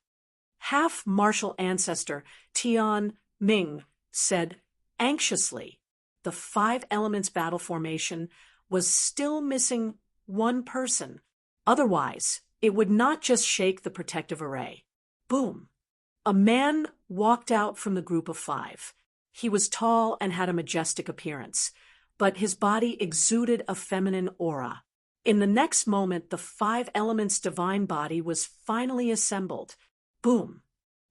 Half-martial ancestor Tian Ming said anxiously. The 5 elements battle formation was still missing one person. Otherwise, it would not just shake the protective array. Boom! A man walked out from the group of 5. He was tall and had a majestic appearance, but his body exuded a feminine aura. In the next moment, the 5 elements' divine body was finally assembled. Boom!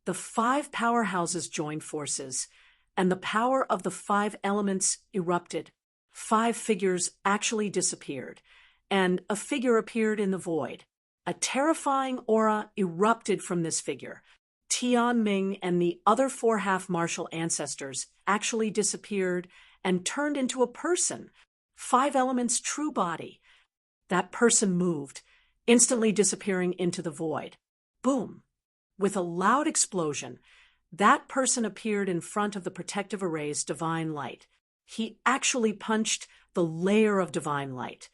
The 5 powerhouses joined forces, and the power of the 5 elements erupted. 5 figures actually disappeared, and a figure appeared in the void. A terrifying aura erupted from this figure. Tian Ming and the other 4 half-martial ancestors actually disappeared and turned into a person, 5 elements' true body. That person moved, instantly disappearing into the void. Boom! With a loud explosion, that person appeared in front of the protective array's divine light. He actually punched the layer of divine light.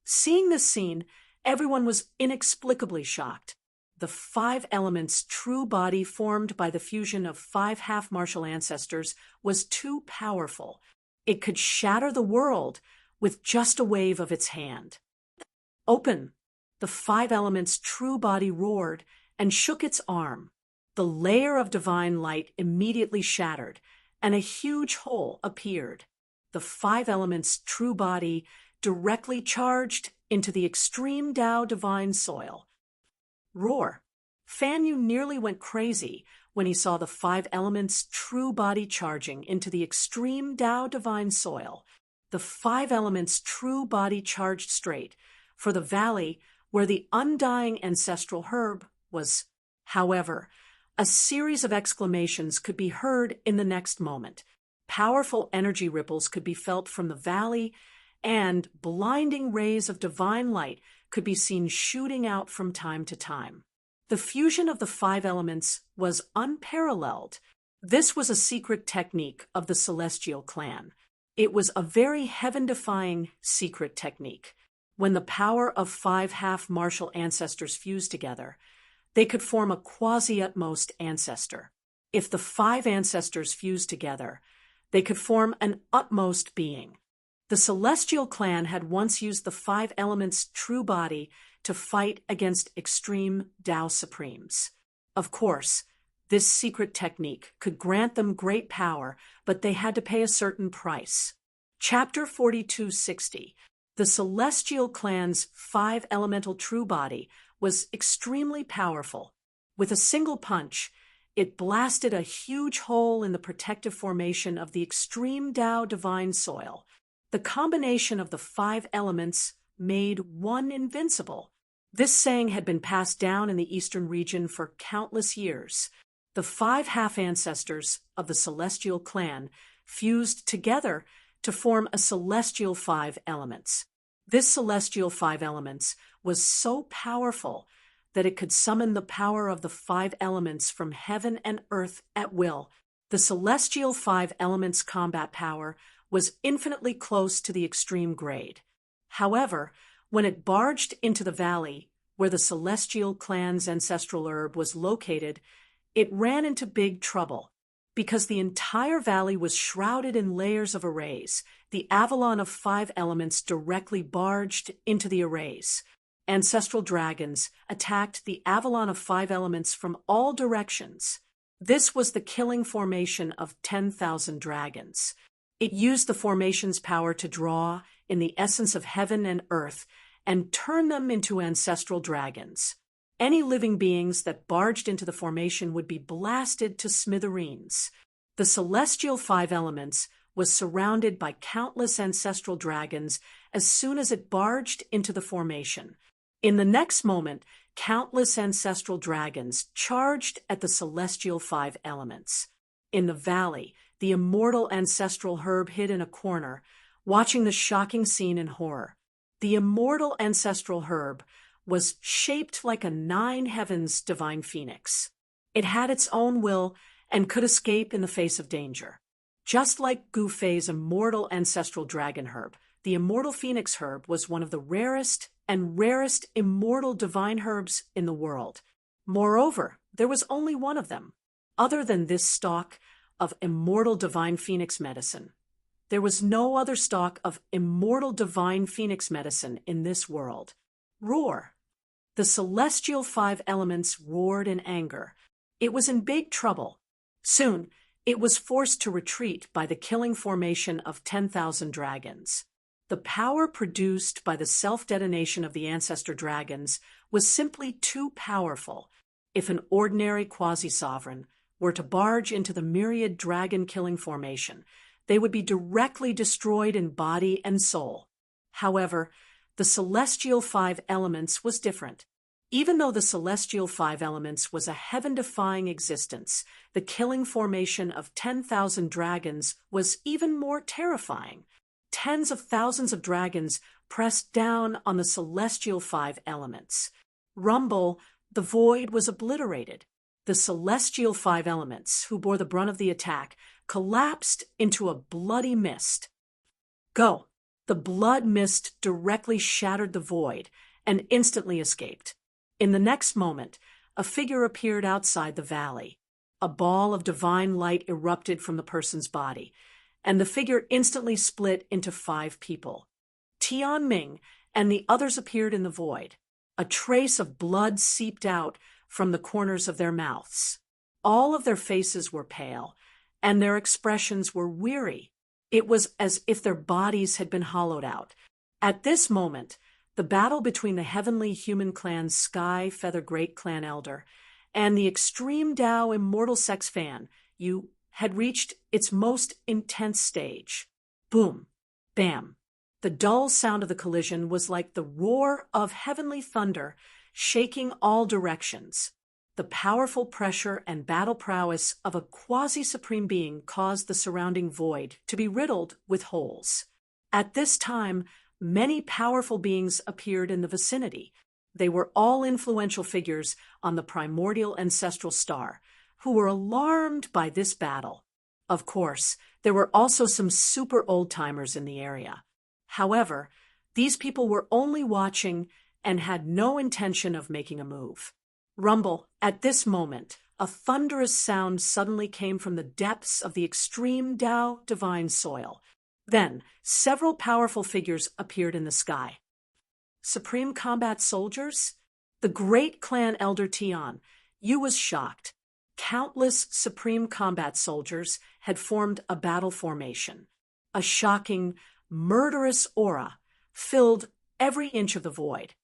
Seeing this scene, everyone was inexplicably shocked. The 5 elements' true body formed by the fusion of 5 half-martial ancestors was too powerful. It could shatter the world with just a wave of its hand. Open! The 5 elements' true body roared and shook its arm. The layer of divine light immediately shattered, and a huge hole appeared. The 5 elements' true body directly charged into the extreme Tao divine soil. Roar! Fan Yu nearly went crazy when he saw the 5 elements' true body charging into the extreme Tao divine soil. The 5 elements' true body charged straight for the valley where the undying ancestral herb was. However, a series of exclamations could be heard in the next moment. Powerful energy ripples could be felt from the valley, and blinding rays of divine light could be seen shooting out from time to time. The fusion of the 5 elements was unparalleled. This was a secret technique of the Celestial Clan. It was a very heaven-defying secret technique. When the power of 5 half-martial ancestors fused together, they could form a quasi-utmost ancestor. If the 5 ancestors fused together, they could form an utmost being. The Celestial Clan had once used the 5 elements' true body to fight against extreme Tao Supremes. Of course, this secret technique could grant them great power, but they had to pay a certain price. Chapter 4260. The Celestial Clan's 5 elemental true body was extremely powerful. With a single punch, it blasted a huge hole in the protective formation of the extreme Tao divine soil. The combination of the 5 elements made one invincible. This saying had been passed down in the eastern region for countless years. The 5 half-ancestors of the Celestial Clan fused together to form a celestial 5 elements. This celestial 5 elements was so powerful that it could summon the power of the 5 elements from heaven and earth at will. The celestial 5 elements combat power was infinitely close to the extreme grade. However, when it barged into the valley where the Celestial Clan's ancestral herb was located, it ran into big trouble. Because the entire valley was shrouded in layers of arrays, the avalon of 5 elements directly barged into the arrays. Ancestral dragons attacked the avalon of 5 elements from all directions. This was the killing formation of 10,000 dragons. It used the formation's power to draw in the essence of heaven and earth and turn them into ancestral dragons. Any living beings that barged into the formation would be blasted to smithereens. The celestial 5 elements was surrounded by countless ancestral dragons as soon as it barged into the formation. In the next moment, countless ancestral dragons charged at the celestial 5 elements. In the valley, the immortal ancestral herb hid in a corner, watching the shocking scene in horror. The immortal ancestral herb was shaped like a 9 heavens divine phoenix. It had its own will and could escape in the face of danger. Just like Gu Fei's immortal ancestral dragon herb, the immortal phoenix herb was one of the rarest immortal divine herbs in the world. Moreover, there was only one of them. Other than this stalk of immortal divine phoenix medicine, there was no other stalk of immortal divine phoenix medicine in this world. Roar. The celestial 5 elements roared in anger. It was in big trouble. Soon, it was forced to retreat by the killing formation of 10,000 dragons. The power produced by the self-detonation of the ancestor dragons was simply too powerful. If an ordinary quasi-sovereign were to barge into the myriad dragon-killing formation, they would be directly destroyed in body and soul. However, the celestial 5 elements was different. Even though the celestial 5 elements was a heaven-defying existence, the killing formation of 10,000 dragons was even more terrifying. Tens of thousands of dragons pressed down on the celestial 5 elements. Rumble, the void was obliterated. The celestial 5 elements, who bore the brunt of the attack, collapsed into a bloody mist. Go! The blood mist directly shattered the void and instantly escaped. In the next moment, a figure appeared outside the valley. A ball of divine light erupted from the person's body, and the figure instantly split into 5 people. Tian Ming and the others appeared in the void. A trace of blood seeped out from the corners of their mouths. All of their faces were pale, and their expressions were weary. It was as if their bodies had been hollowed out. At this moment, the battle between the heavenly human clan Sky Feather Great Clan Elder and the extreme Tao Immortal Sex Fan, you had reached its most intense stage. Boom. Bam. The The dull sound of the collision was like the roar of heavenly thunder, shaking all directions. The powerful pressure and battle prowess of a quasi-supreme being caused the surrounding void to be riddled with holes. At this time, many powerful beings appeared in the vicinity. They were all influential figures on the primordial ancestral star, who were alarmed by this battle. Of course, there were also some super old-timers in the area. However, these people were only watching and had no intention of making a move. Rumble, at this moment, a thunderous sound suddenly came from the depths of the extreme Tao divine soil. Then, several powerful figures appeared in the sky. Supreme combat soldiers? The great clan elder Tian Yu was shocked. Countless supreme combat soldiers had formed a battle formation. A shocking, murderous aura filled every inch of the void.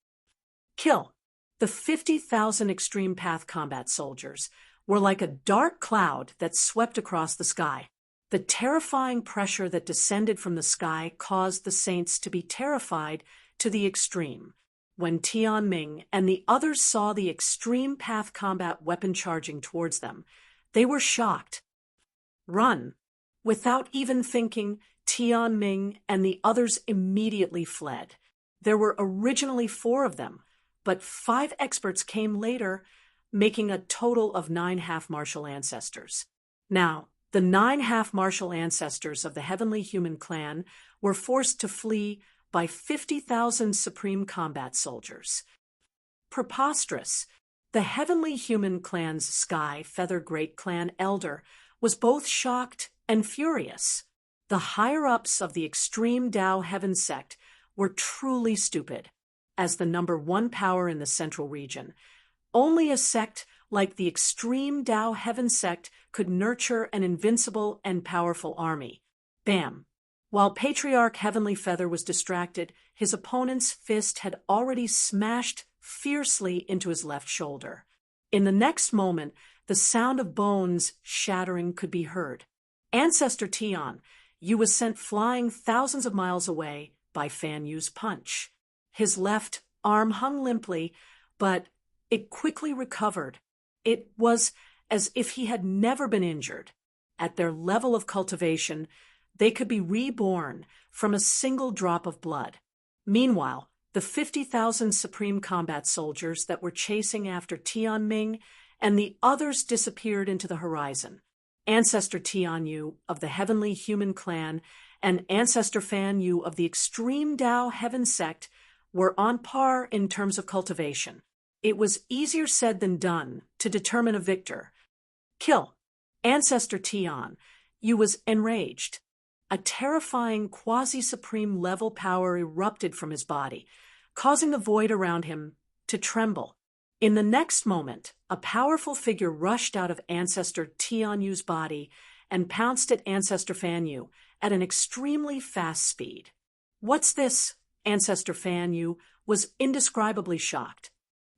Kill! The 50,000 extreme path combat soldiers were like a dark cloud that swept across the sky. The terrifying pressure that descended from the sky caused the saints to be terrified to the extreme. When Tianming and the others saw the extreme path combat weapon charging towards them, they were shocked. Run! Without even thinking, Tianming and the others immediately fled. There were originally 4 of them, but 5 experts came later, making a total of 9 half-martial ancestors. Now, the 9 half-martial ancestors of the Heavenly Human Clan were forced to flee by 50,000 supreme combat soldiers. Preposterous! The Heavenly Human Clan's Sky Feather Great Clan Elder was both shocked and furious. The higher-ups of the extreme Tao Heaven sect were truly stupid. As the number 1 power in the central region, only a sect like the extreme Tao Heaven sect could nurture an invincible and powerful army. Bam! While Patriarch Heavenly Feather was distracted, his opponent's fist had already smashed fiercely into his left shoulder. In the next moment, the sound of bones shattering could be heard. Ancestor Tian Yu was sent flying thousands of miles away by Fan Yu's punch. His left arm hung limply, but it quickly recovered. It was as if he had never been injured. At their level of cultivation, they could be reborn from a single drop of blood. Meanwhile, the 50,000 supreme combat soldiers that were chasing after Tianming and the others disappeared into the horizon. Ancestor Tian Yu of the Heavenly Human Clan and Ancestor Fan Yu of the Extreme Tao Heaven sect were on par in terms of cultivation. It was easier said than done to determine a victor. Kill! Ancestor Tian Yu was enraged. A terrifying quasi-supreme level power erupted from his body, causing the void around him to tremble. In the next moment, a powerful figure rushed out of Ancestor Tian Yu's body and pounced at Ancestor Fan Yu at an extremely fast speed. What's this? Ancestor Fan Yu was indescribably shocked.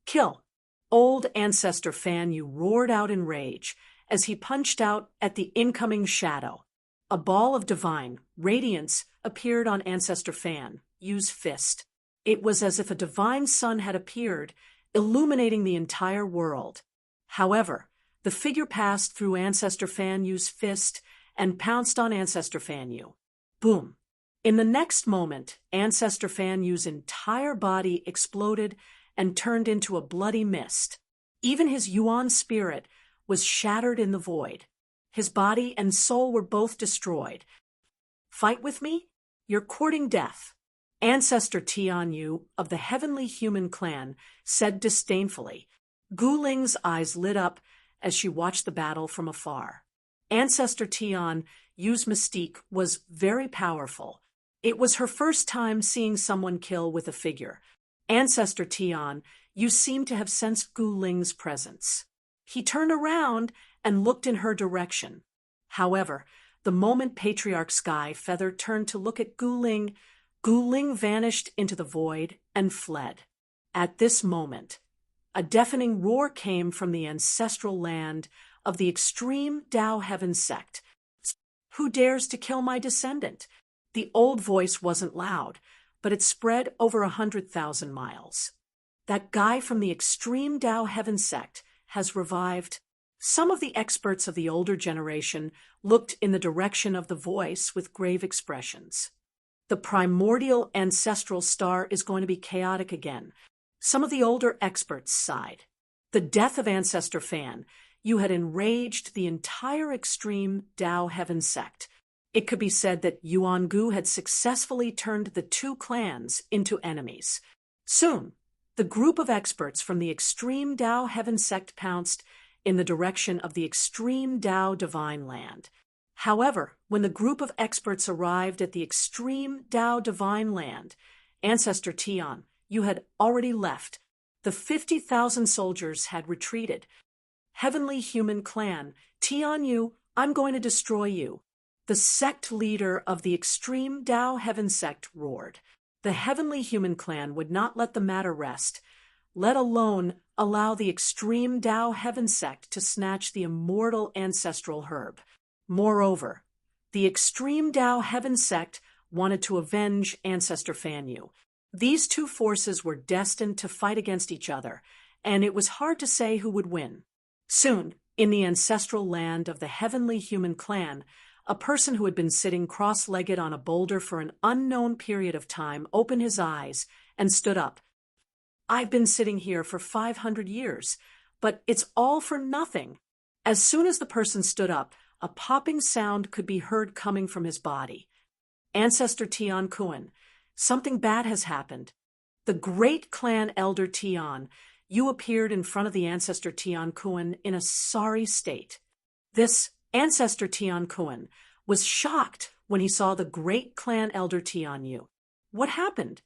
Kill! Old Ancestor Fan Yu roared out in rage as he punched out at the incoming shadow. A ball of divine radiance appeared on Ancestor Fan Yu's fist. It was as if a divine sun had appeared, illuminating the entire world. However, the figure passed through Ancestor Fan Yu's fist and pounced on Ancestor Fan Yu. Boom! In the next moment, Ancestor Fan Yu's entire body exploded and turned into a bloody mist. Even his Yuan spirit was shattered in the void. His body and soul were both destroyed. Fight with me? You're courting death. Ancestor Tian Yu of the Heavenly Human Clan said disdainfully. Gu Ling's eyes lit up as she watched the battle from afar. Ancestor Tian Yu's mystique was very powerful. It was her first time seeing someone kill with a figure. Ancestor Tian Yu seemed to have sensed Gu Ling's presence. He turned around and looked in her direction. However, the moment Patriarch Sky Feather turned to look at Gu Ling vanished into the void and fled. At this moment, a deafening roar came from the ancestral land of the extreme Tao Heaven sect. Who dares to kill my descendant? The old voice wasn't loud, but it spread over 100,000 miles. That guy from the extreme Tao Heaven sect has revived. Some of the experts of the older generation looked in the direction of the voice with grave expressions. The primordial ancestral star is going to be chaotic again. Some of the older experts sighed. The death of Ancestor Fan, you had enraged the entire extreme Tao Heaven sect. It could be said that Yuan Gu had successfully turned the two clans into enemies. Soon, the group of experts from the extreme Tao Heaven sect pounced in the direction of the extreme Tao Divine Land. However, when the group of experts arrived at the extreme Tao Divine Land, Ancestor Tian, you had already left. The 50,000 soldiers had retreated. Heavenly Human Clan, Tian Yu, I'm going to destroy you. The sect leader of the extreme Tao Heaven sect roared. The Heavenly Human Clan would not let the matter rest, let alone allow the extreme Tao Heaven sect to snatch the immortal ancestral herb. Moreover, the extreme Tao Heaven sect wanted to avenge Ancestor Fan Yu. These two forces were destined to fight against each other, and it was hard to say who would win. Soon, in the ancestral land of the Heavenly Human Clan, a person who had been sitting cross-legged on a boulder for an unknown period of time opened his eyes and stood up. I've been sitting here for 500 years, but it's all for nothing. As soon as the person stood up, a popping sound could be heard coming from his body. Ancestor Tian Kuan, something bad has happened. The great clan elder Tian, you appeared in front of the Ancestor Tian Kuan in a sorry state. This Ancestor Tian Kuan was shocked when he saw the great clan elder Tian Yu. What happened?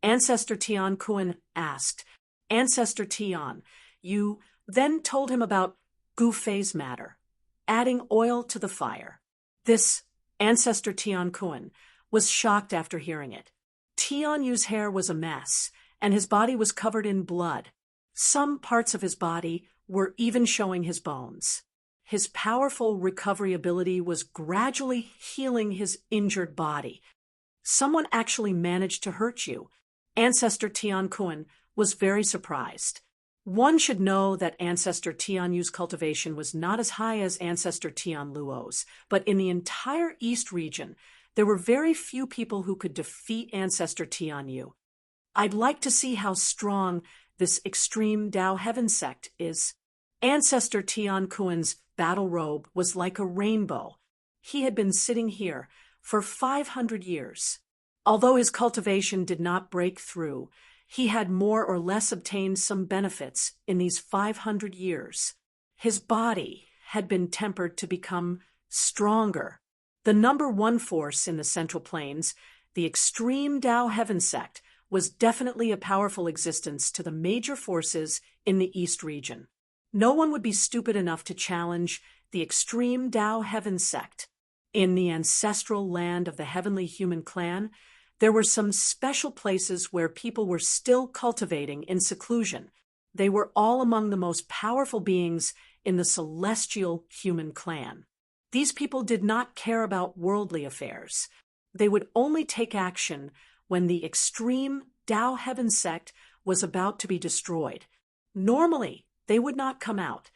Ancestor Tian Kuan asked. Ancestor Tian, you then told him about Gu Fei's matter, adding oil to the fire. This Ancestor Tian Kuan was shocked after hearing it. Tian Yu's hair was a mess, and his body was covered in blood. Some parts of his body were even showing his bones. His powerful recovery ability was gradually healing his injured body. Someone actually managed to hurt you. Ancestor Tian Kuan was very surprised. One should know that Ancestor Tian Yu's cultivation was not as high as Ancestor Tian Luo's, but in the entire East region, there were very few people who could defeat Ancestor Tian Yu. I'd like to see how strong this extreme Tao Heaven sect is. Ancestor Tian Kuan's battle robe was like a rainbow. He had been sitting here for 500 years. Although his cultivation did not break through, he had more or less obtained some benefits in these 500 years. His body had been tempered to become stronger. The number one force in the Central Plains, the extreme Tao Heaven sect, was definitely a powerful existence to the major forces in the East region. No one would be stupid enough to challenge the extreme Tao Heaven sect. In the ancestral land of the Heavenly Human Clan, there were some special places where people were still cultivating in seclusion. They were all among the most powerful beings in the celestial human clan. These people did not care about worldly affairs. They would only take action when the extreme Tao Heaven sect was about to be destroyed. Normally, they would not come out.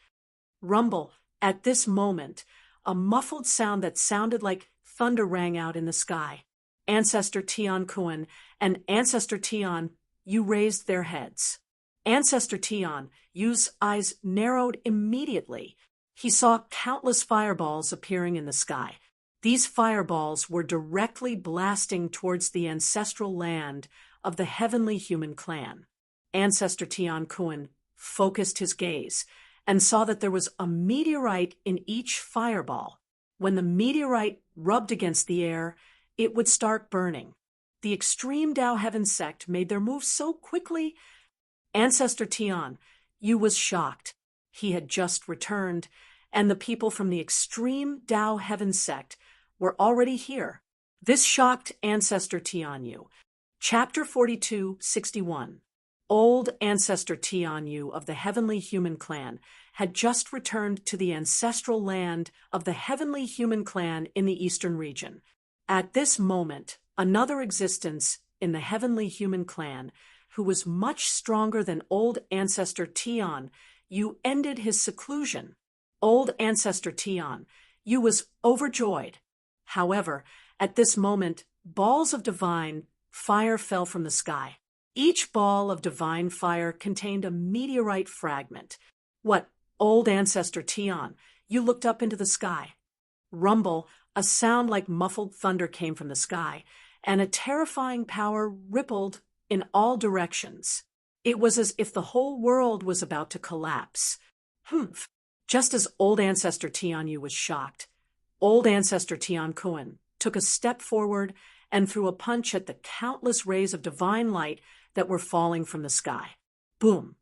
Rumble, at this moment, a muffled sound that sounded like thunder rang out in the sky. Ancestor Tian Kuan and Ancestor Tian Yu raised their heads. Ancestor Tian Yu's eyes narrowed immediately. He saw countless fireballs appearing in the sky. These fireballs were directly blasting towards the ancestral land of the Heavenly Human Clan. Ancestor Tian Kuan focused his gaze and saw that there was a meteorite in each fireball. When the meteorite rubbed against the air, it would start burning. The extreme Tao Heaven sect made their move so quickly. Ancestor Tian Yu was shocked. He had just returned, and the people from the extreme Tao Heaven sect were already here. This shocked Ancestor Tian Yu. Chapter 42:61. Old Ancestor Tian Yu of the Heavenly Human Clan had just returned to the ancestral land of the Heavenly Human Clan in the Eastern region. At this moment, another existence in the heavenly human clan, who was much stronger than old ancestor Tion, you ended his seclusion. Old ancestor Tion, you was overjoyed. However, at this moment, balls of divine fire fell from the sky. Each ball of divine fire contained a meteorite fragment. What, old ancestor Tion, you looked up into the sky. Rumble, a sound like muffled thunder came from the sky, and a terrifying power rippled in all directions. It was as if the whole world was about to collapse. Humph! Just as old ancestor Tianyu was shocked, old ancestor Tian Kuan took a step forward and threw a punch at the countless rays of divine light that were falling from the sky. Boom!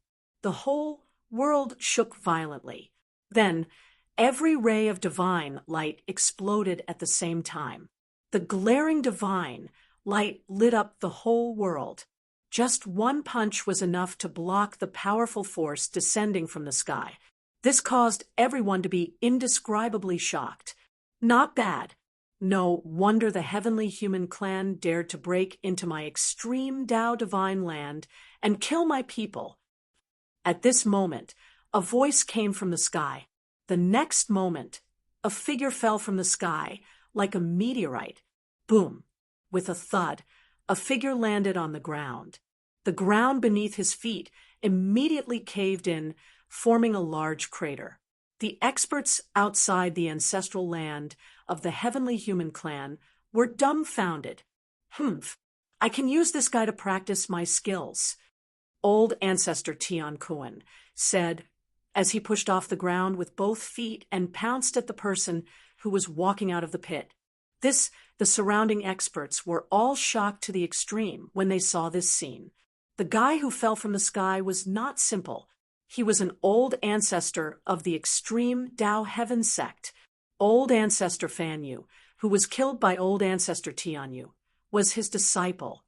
The whole world shook violently. Then, every ray of divine light exploded at the same time. The glaring divine light lit up the whole world. Just one punch was enough to block the powerful force descending from the sky. This caused everyone to be indescribably shocked. Not bad. No wonder the heavenly human clan dared to break into my extreme Tao divine land and kill my people. At this moment, a voice came from the sky. The next moment, a figure fell from the sky like a meteorite. Boom! With a thud, a figure landed on the ground. The ground beneath his feet immediately caved in, forming a large crater. The experts outside the ancestral land of the heavenly human clan were dumbfounded. Humph! I can use this guy to practice my skills. Old ancestor Tian Kuan said, as he pushed off the ground with both feet and pounced at the person who was walking out of the pit. The surrounding experts were all shocked to the extreme when they saw this scene. The guy who fell from the sky was not simple. He was an old ancestor of the extreme Tao Heaven sect. Old ancestor Fanyu, who was killed by old ancestor Tianyu, was his disciple.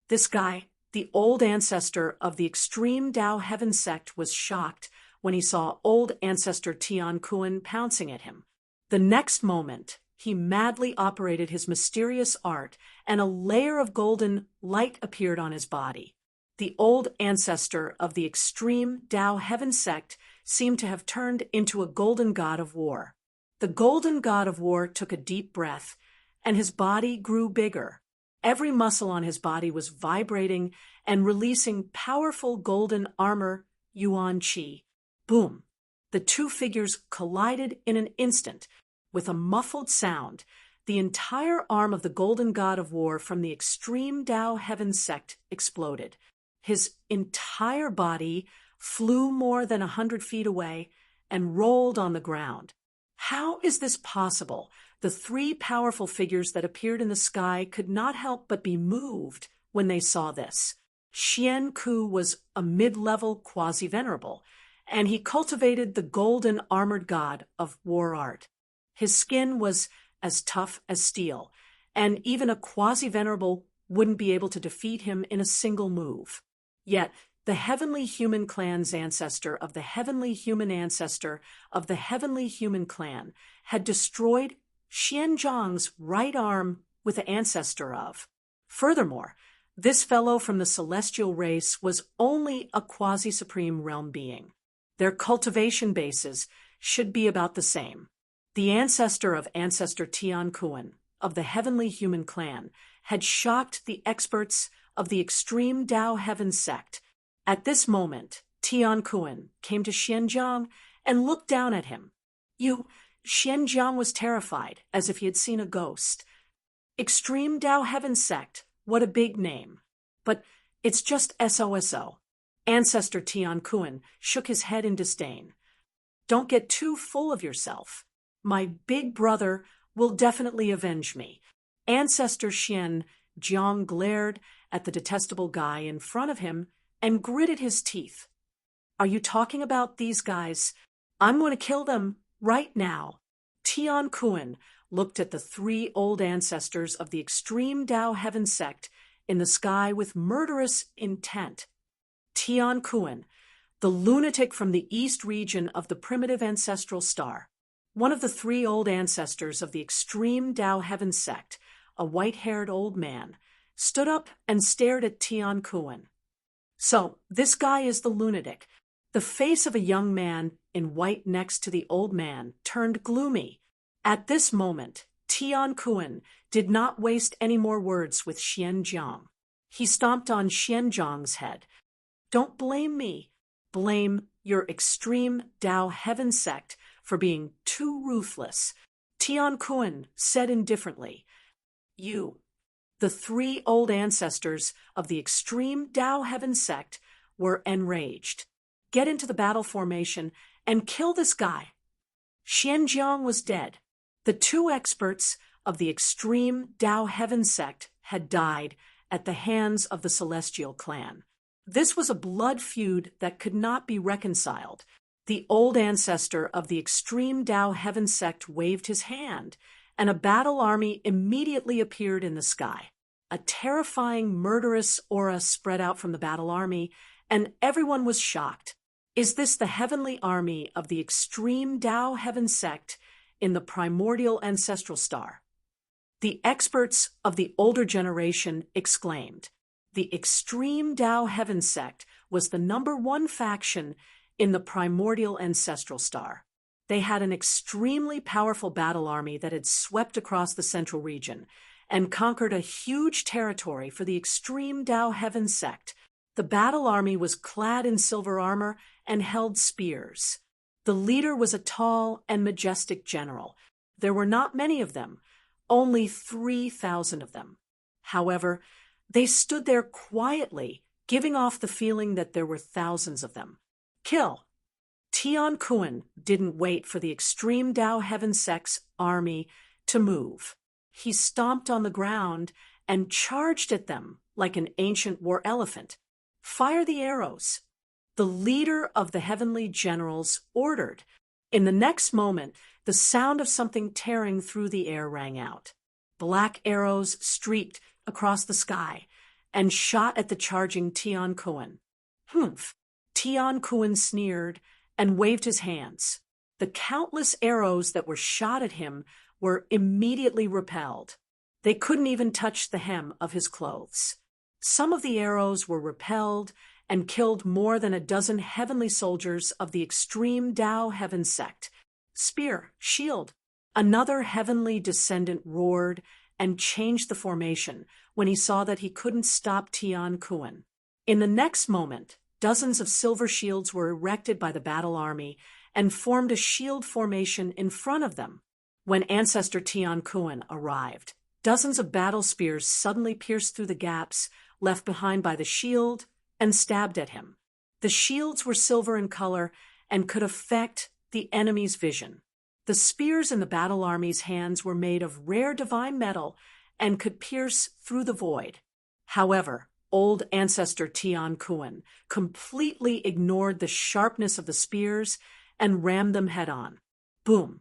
This guy, the old ancestor of the extreme Tao Heaven sect, was shocked when he saw old ancestor Tian Kuan pouncing at him. The next moment, he madly operated his mysterious art, and a layer of golden light appeared on his body. The old ancestor of the extreme Tao Heaven sect seemed to have turned into a golden god of war. The golden god of war took a deep breath, and his body grew bigger. Every muscle on his body was vibrating and releasing powerful golden armor, Yuan Qi. Boom! The two figures collided in an instant. With a muffled sound, the entire arm of the golden god of war from the extreme Tao Heaven sect exploded. His entire body flew more than 100 feet away and rolled on the ground. How is this possible? The three powerful figures that appeared in the sky could not help but be moved when they saw this. Xian Ku was a mid-level quasi-venerable, and he cultivated the golden armored god of war art. His skin was as tough as steel, and even a quasi-venerable wouldn't be able to defeat him in a single move. Yet, the heavenly human clan's ancestor of the heavenly human ancestor of the heavenly human clan had destroyed Xianzhang's right arm with the ancestor of. Furthermore, this fellow from the celestial race was only a quasi-supreme realm being. Their cultivation bases should be about the same. The ancestor of ancestor Tian Kuan of the heavenly human clan had shocked the experts of the extreme Tao Heaven sect. At this moment, Tian Kuan came to Xianzhang and looked down at him. Xianzhang was terrified, as if he had seen a ghost. Extreme Tao Heaven sect, what a big name. But it's just SOSO. Ancestor Tian Kuan shook his head in disdain. Don't get too full of yourself. My big brother will definitely avenge me. Ancestor Xian Jiang glared at the detestable guy in front of him and gritted his teeth. Are you talking about these guys? I'm going to kill them right now. Tian Kuan looked at the three old ancestors of the extreme Tao Heaven sect in the sky with murderous intent. Tian Kuan, the lunatic from the east region of the primitive ancestral star, one of the three old ancestors of the extreme Tao Heaven sect, a white-haired old man, stood up and stared at Tian Kuan. So, this guy is the lunatic. The face of a young man in white next to the old man turned gloomy. At this moment, Tian Kuan did not waste any more words with Xianjiang. He stomped on Xianjiang's head. Don't blame me. Blame your extreme Tao Heaven sect for being too ruthless. Tian Kuan said indifferently, You, the three old ancestors of the extreme Tao Heaven sect, were enraged. Get into the battle formation and kill this guy. Xianjiang was dead. The two experts of the extreme Tao Heaven sect had died at the hands of the Celestial clan. This was a blood feud that could not be reconciled. The old ancestor of the extreme Tao Heaven sect waved his hand, and a battle army immediately appeared in the sky. A terrifying, murderous aura spread out from the battle army, and everyone was shocked. Is this the heavenly army of the extreme Tao Heaven sect in the primordial ancestral star? The experts of the older generation exclaimed. The extreme Tao Heaven sect was the #1 faction in the primordial ancestral star. They had an extremely powerful battle army that had swept across the central region and conquered a huge territory for the extreme Tao Heaven sect. The battle army was clad in silver armor and held spears. The leader was a tall and majestic general. There were not many of them, only 3,000 of them. However, they stood there quietly, giving off the feeling that there were thousands of them. Kill! Tian Kuan didn't wait for the extreme Tao Heaven sect's army to move. He stomped on the ground and charged at them like an ancient war elephant. Fire the arrows! The leader of the heavenly generals ordered. In the next moment, the sound of something tearing through the air rang out. Black arrows streaked across the sky and shot at the charging Tian Kuan. Humph! Tian Kuan sneered and waved his hands. The countless arrows that were shot at him were immediately repelled. They couldn't even touch the hem of his clothes. Some of the arrows were repelled and killed more than a dozen heavenly soldiers of the extreme Tao Heaven sect. Spear, shield. Another heavenly descendant roared and changed the formation when he saw that he couldn't stop Tian Kuan. In the next moment, dozens of silver shields were erected by the battle army and formed a shield formation in front of them. When Ancestor Tian Kuan arrived, dozens of battle spears suddenly pierced through the gaps left behind by the shield and stabbed at him. The shields were silver in color and could affect the enemy's vision. The spears in the battle army's hands were made of rare divine metal and could pierce through the void. However, old Ancestor Tian Kuan completely ignored the sharpness of the spears and rammed them head-on. Boom!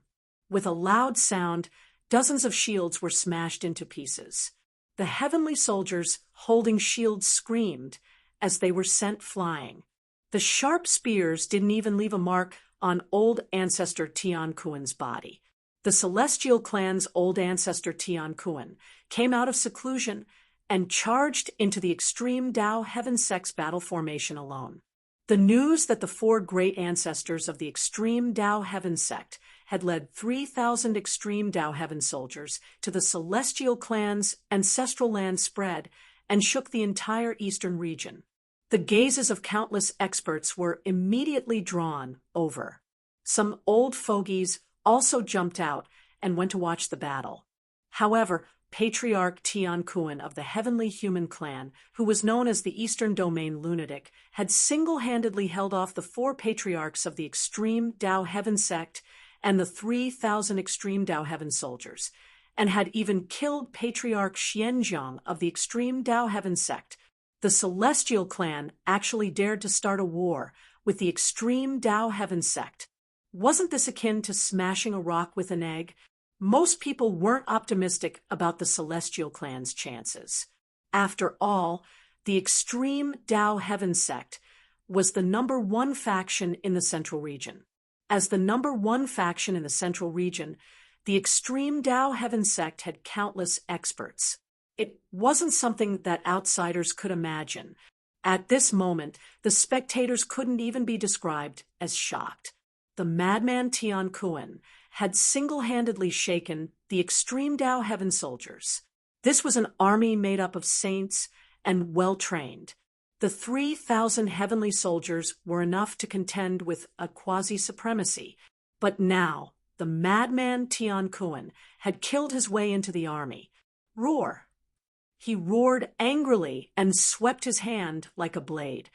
With a loud sound, dozens of shields were smashed into pieces. The heavenly soldiers holding shields screamed as they were sent flying. The sharp spears didn't even leave a mark on old Ancestor Tian Kuan's body. The Celestial clan's old Ancestor Tian Kuan came out of seclusion and charged into the extreme Tao Heaven sect's battle formation alone. The news that the 4 great ancestors of the extreme Tao Heaven sect had led 3,000 extreme Tao Heaven soldiers to the Celestial clan's ancestral land spread and shook the entire eastern region. The gazes of countless experts were immediately drawn over. Some old fogies also jumped out and went to watch the battle. However, Patriarch Tian Kuan of the Heavenly Human Clan, who was known as the Eastern Domain Lunatic, had single-handedly held off the 4 patriarchs of the extreme Tao Heaven sect and the 3,000 extreme Tao Heaven soldiers, and had even killed Patriarch Xianjiang of the extreme Tao Heaven sect. The Celestial clan actually dared to start a war with the extreme Tao Heaven sect. Wasn't this akin to smashing a rock with an egg? Most people weren't optimistic about the Celestial clan's chances. After all, the extreme Tao Heaven sect was the #1 faction in the Central region. As the #1 faction in the Central region, the extreme Tao Heaven sect had countless experts. It wasn't something that outsiders could imagine. At this moment, the spectators couldn't even be described as shocked. The madman Tian Kuan had single-handedly shaken the extreme Tao Heaven soldiers. This was an army made up of saints and well-trained. The 3,000 heavenly soldiers were enough to contend with a quasi-supremacy. But now, the madman Tian Kuan had killed his way into the army. Roar! He roared angrily and swept his hand like a blade.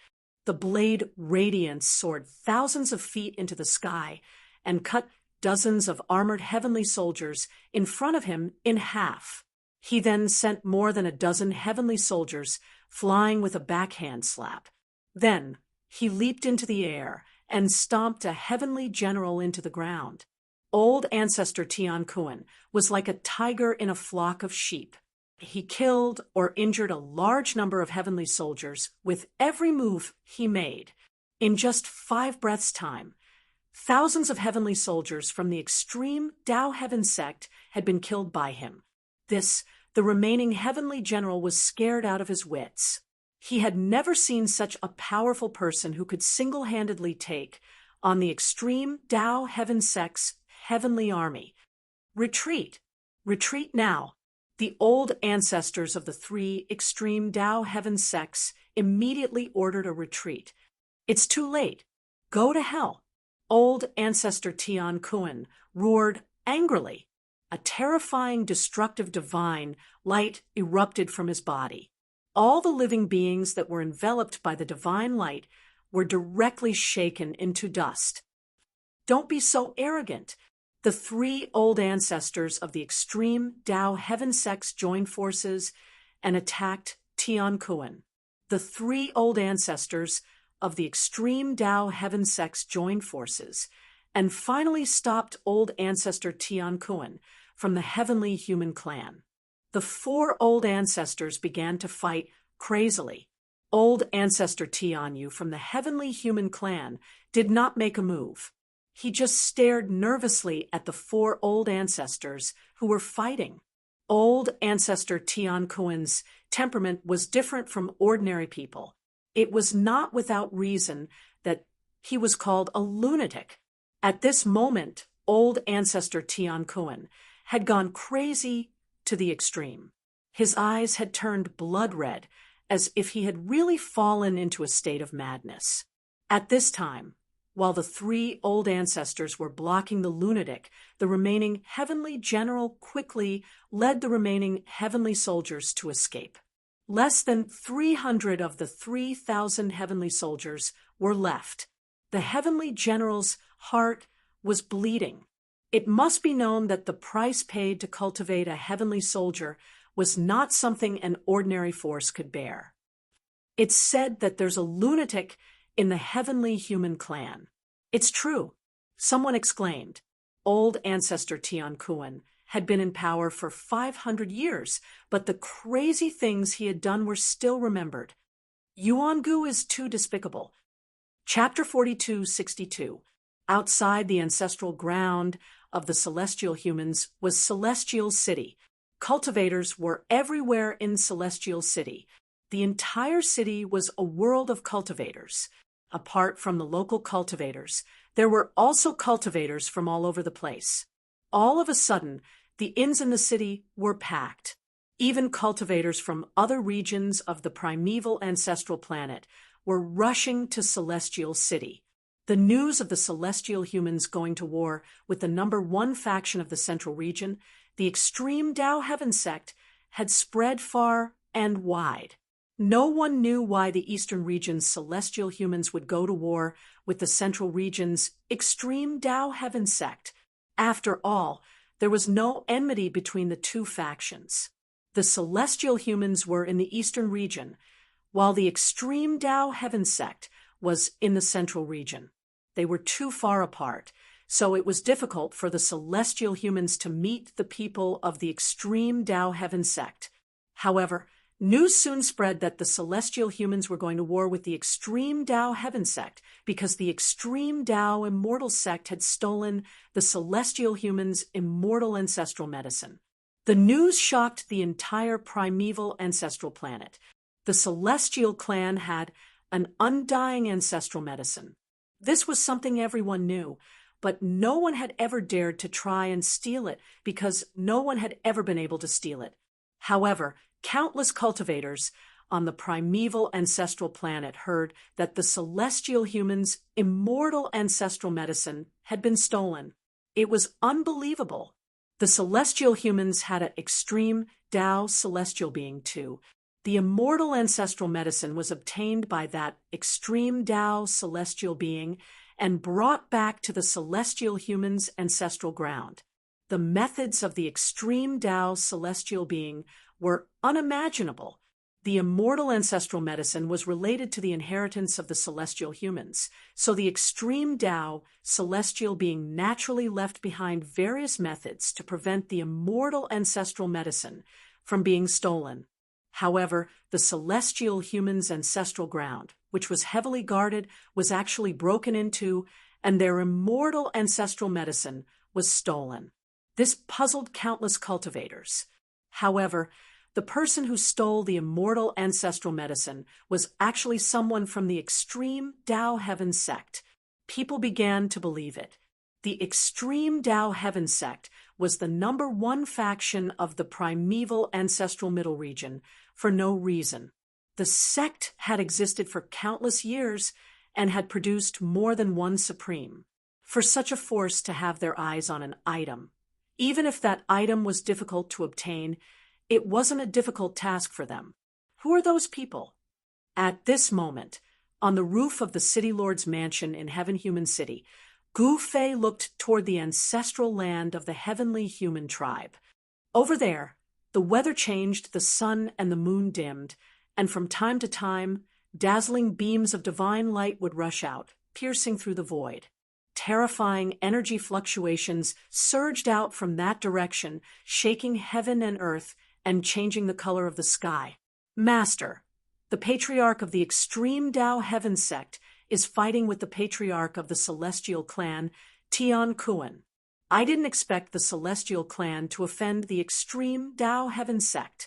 The blade radiance soared thousands of feet into the sky and cut dozens of armored heavenly soldiers in front of him in half. He then sent more than a dozen heavenly soldiers flying with a backhand slap. Then he leaped into the air and stomped a heavenly general into the ground. Old ancestor Tian Kuan was like a tiger in a flock of sheep. He killed or injured a large number of heavenly soldiers with every move he made. In just 5 breaths' time, thousands of heavenly soldiers from the extreme Tao Heaven sect had been killed by him. The remaining heavenly general was scared out of his wits. He had never seen such a powerful person who could single-handedly take on the extreme Tao Heaven sect's heavenly army. Retreat! Retreat now! The old ancestors of the 3 extreme Tao Heaven sects immediately ordered a retreat. It's too late. Go to hell! Old ancestor Tian Kuan roared angrily. A terrifying, destructive divine light erupted from his body. All the living beings that were enveloped by the divine light were directly shaken into dust. Don't be so arrogant. The 3 old ancestors of the extreme Tao Heaven sects joined forces and attacked Tian Kuan. The 3 old ancestors of the extreme Tao Heaven sects joined forces and finally stopped old ancestor Tian Kuan from the heavenly human clan. The 4 old ancestors began to fight crazily. Old ancestor Tian Yu from the heavenly human clan did not make a move. He just stared nervously at the 4 old ancestors who were fighting. Old ancestor Tian Kuan's temperament was different from ordinary people. It was not without reason that he was called a lunatic. At this moment, old ancestor Tian Kuan had gone crazy to the extreme. His eyes had turned blood red, as if he had really fallen into a state of madness. At this time, while the 3 old ancestors were blocking the lunatic, the remaining heavenly general quickly led the remaining heavenly soldiers to escape. Less than 300 of the 3,000 heavenly soldiers were left. The heavenly general's heart was bleeding. It must be known that the price paid to cultivate a heavenly soldier was not something an ordinary force could bear. It's said that there's a lunatic in the heavenly human clan. It's true, someone exclaimed. Old ancestor Tian Kuan had been in power for 500 years, but the crazy things he had done were still remembered. Yuangu is too despicable. Chapter 42:62. Outside the ancestral ground of the celestial humans was Celestial City. Cultivators were everywhere in Celestial City. The entire city was a world of cultivators. Apart from the local cultivators, there were also cultivators from all over the place. All of a sudden, the inns in the city were packed. Even cultivators from other regions of the primeval ancestral planet were rushing to Celestial City. The news of the celestial humans going to war with the #1 faction of the Central Region, the extreme Tao Heaven sect, had spread far and wide. No one knew why the Eastern Region's celestial humans would go to war with the Central Region's extreme Tao Heaven sect. After all, there was no enmity between the 2 factions. The celestial humans were in the Eastern Region, while the extreme Tao Heaven sect was in the Central Region. They were too far apart, so it was difficult for the celestial humans to meet the people of the extreme Tao Heaven sect. However, news soon spread that the celestial humans were going to war with the extreme Tao Heaven sect because the extreme Tao Immortal sect had stolen the celestial humans' immortal ancestral medicine. The news shocked the entire primeval ancestral planet. The celestial clan had an undying ancestral medicine. This was something everyone knew, but no one had ever dared to try and steal it because no one had ever been able to steal it. However, countless cultivators on the primeval ancestral planet heard that the celestial humans' immortal ancestral medicine had been stolen. It was unbelievable. The celestial humans had an extreme Tao celestial being too. The immortal ancestral medicine was obtained by that extreme Tao celestial being and brought back to the celestial humans' ancestral ground. The methods of the extreme Tao celestial being were unimaginable. The immortal ancestral medicine was related to the inheritance of the celestial humans, so the extreme Tao celestial being naturally left behind various methods to prevent the immortal ancestral medicine from being stolen. However, the celestial humans' ancestral ground, which was heavily guarded, was actually broken into, and their immortal ancestral medicine was stolen. This puzzled countless cultivators. However, the person who stole the immortal ancestral medicine was actually someone from the extreme Tao Heaven sect. People began to believe it. The extreme Tao Heaven sect was the #1 faction of the primeval ancestral middle region for no reason. The sect had existed for countless years and had produced more than one supreme. For such a force to have their eyes on an item, even if that item was difficult to obtain, it wasn't a difficult task for them. Who are those people? At this moment, on the roof of the City Lord's mansion in Heaven Human City, Gu Fei looked toward the ancestral land of the heavenly human tribe. Over there, the weather changed, the sun and the moon dimmed, and from time to time, dazzling beams of divine light would rush out, piercing through the void. Terrifying energy fluctuations surged out from that direction, shaking heaven and earth and changing the color of the sky. Master, the patriarch of the extreme Tao Heaven sect, is fighting with the patriarch of the celestial clan, Tian Kuan. I didn't expect the celestial clan to offend the extreme Tao Heaven sect.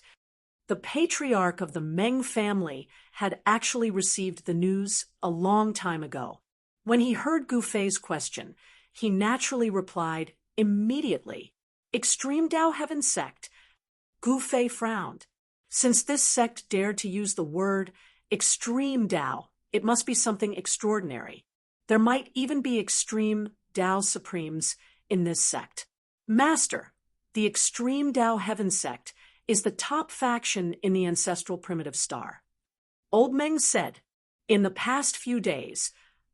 The patriarch of the Meng family had actually received the news a long time ago. When he heard Gu Fei's question, he naturally replied immediately, "Extreme Tao Heaven sect." Gu Fei frowned. Since this sect dared to use the word extreme Tao, it must be something extraordinary. There might even be extreme Tao supremes in this sect. Master, the extreme Tao Heaven sect is the top faction in the ancestral primitive star. Old Meng said, in the past few days,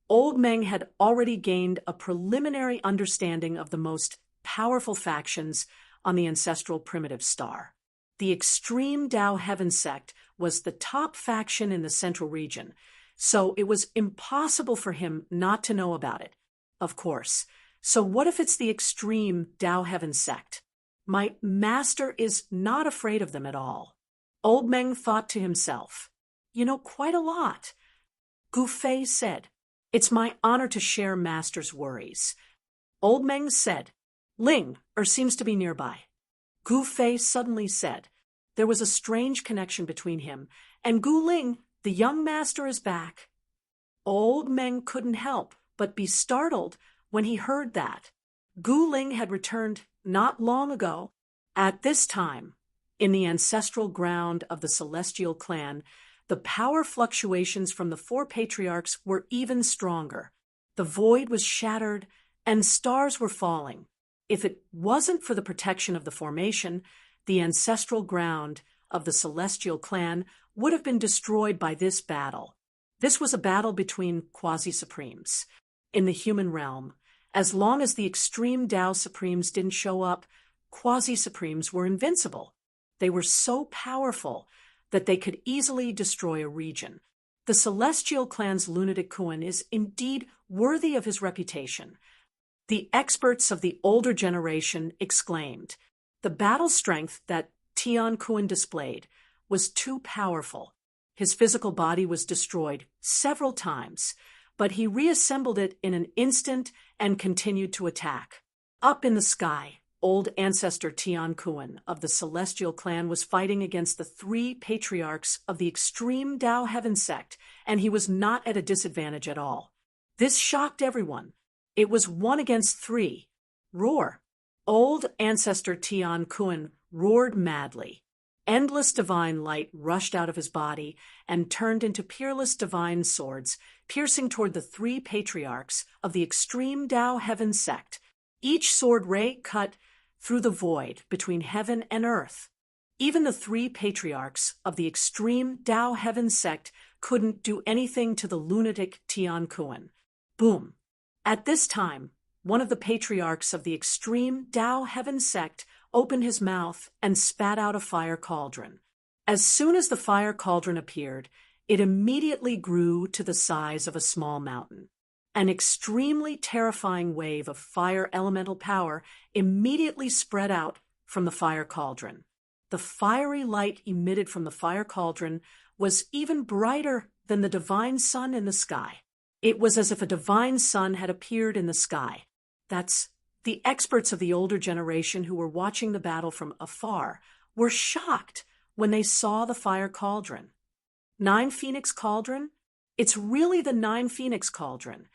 Old Meng had already gained a preliminary understanding of the most powerful factions on the ancestral primitive star. The extreme Tao Heaven sect was the top faction in the central region, so it was impossible for him not to know about it. Of course. So what if it's the extreme Tao Heaven sect? My master is not afraid of them at all. Old Meng thought to himself, "You know quite a lot." Gu Fei said, "It's my honor to share master's worries." Old Meng said, "Ling, seems to be nearby." Gu Fei suddenly said, there was a strange connection between him and Gu Ling, the young master is back. Old Meng couldn't help but be startled when he heard that. Gu Ling had returned not long ago. At this time, in the ancestral ground of the celestial clan, the power fluctuations from the 4 patriarchs were even stronger. The void was shattered and stars were falling. If it wasn't for the protection of the formation, the ancestral ground of the celestial clan would have been destroyed by this battle. This was a battle between quasi-supremes. In the human realm, as long as the extreme Tao supremes didn't show up, quasi-supremes were invincible. They were so powerful that they could easily destroy a region. The celestial clan's lunatic Kuan is indeed worthy of his reputation. The experts of the older generation exclaimed. The battle strength that Tian Kuan displayed was too powerful. His physical body was destroyed several times, but he reassembled it in an instant and continued to attack. Up in the sky, old ancestor Tian Kuan of the Celestial Clan was fighting against the 3 patriarchs of the extreme Tao Heaven sect, and he was not at a disadvantage at all. This shocked everyone. It was 1 against 3. Roar! Old ancestor Tian Kuan roared madly. Endless divine light rushed out of his body and turned into peerless divine swords, piercing toward the 3 patriarchs of the extreme Tao Heaven sect. Each sword ray cut through the void between heaven and earth. Even the 3 patriarchs of the extreme Tao Heaven sect couldn't do anything to the lunatic Tian Kuan. Boom! At this time, one of the patriarchs of the extreme Tao Heaven sect opened his mouth and spat out a fire cauldron. As soon as the fire cauldron appeared, it immediately grew to the size of a small mountain. An extremely terrifying wave of fire elemental power immediately spread out from the fire cauldron. The fiery light emitted from the fire cauldron was even brighter than the divine sun in the sky. It was as if a divine sun had appeared in the sky. The experts of the older generation who were watching the battle from afar were shocked when they saw the fire cauldron. 9 Phoenix Cauldron? It's really the 9 Phoenix Cauldron.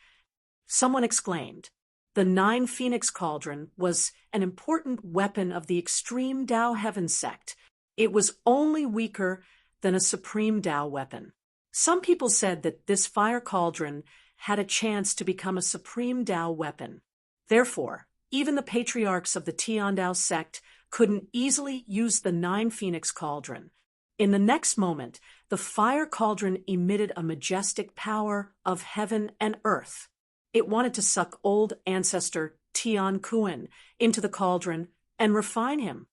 Someone exclaimed. The 9 Phoenix Cauldron was an important weapon of the extreme Tao Heaven sect. It was only weaker than a supreme Tao weapon. Some people said that this fire cauldron had a chance to become a supreme Tao weapon. Therefore, even the patriarchs of the Tian Tao sect couldn't easily use the 9 Phoenix Cauldron. In the next moment, the fire cauldron emitted a majestic power of heaven and earth. It wanted to suck old ancestor Tian Kuan into the cauldron and refine him.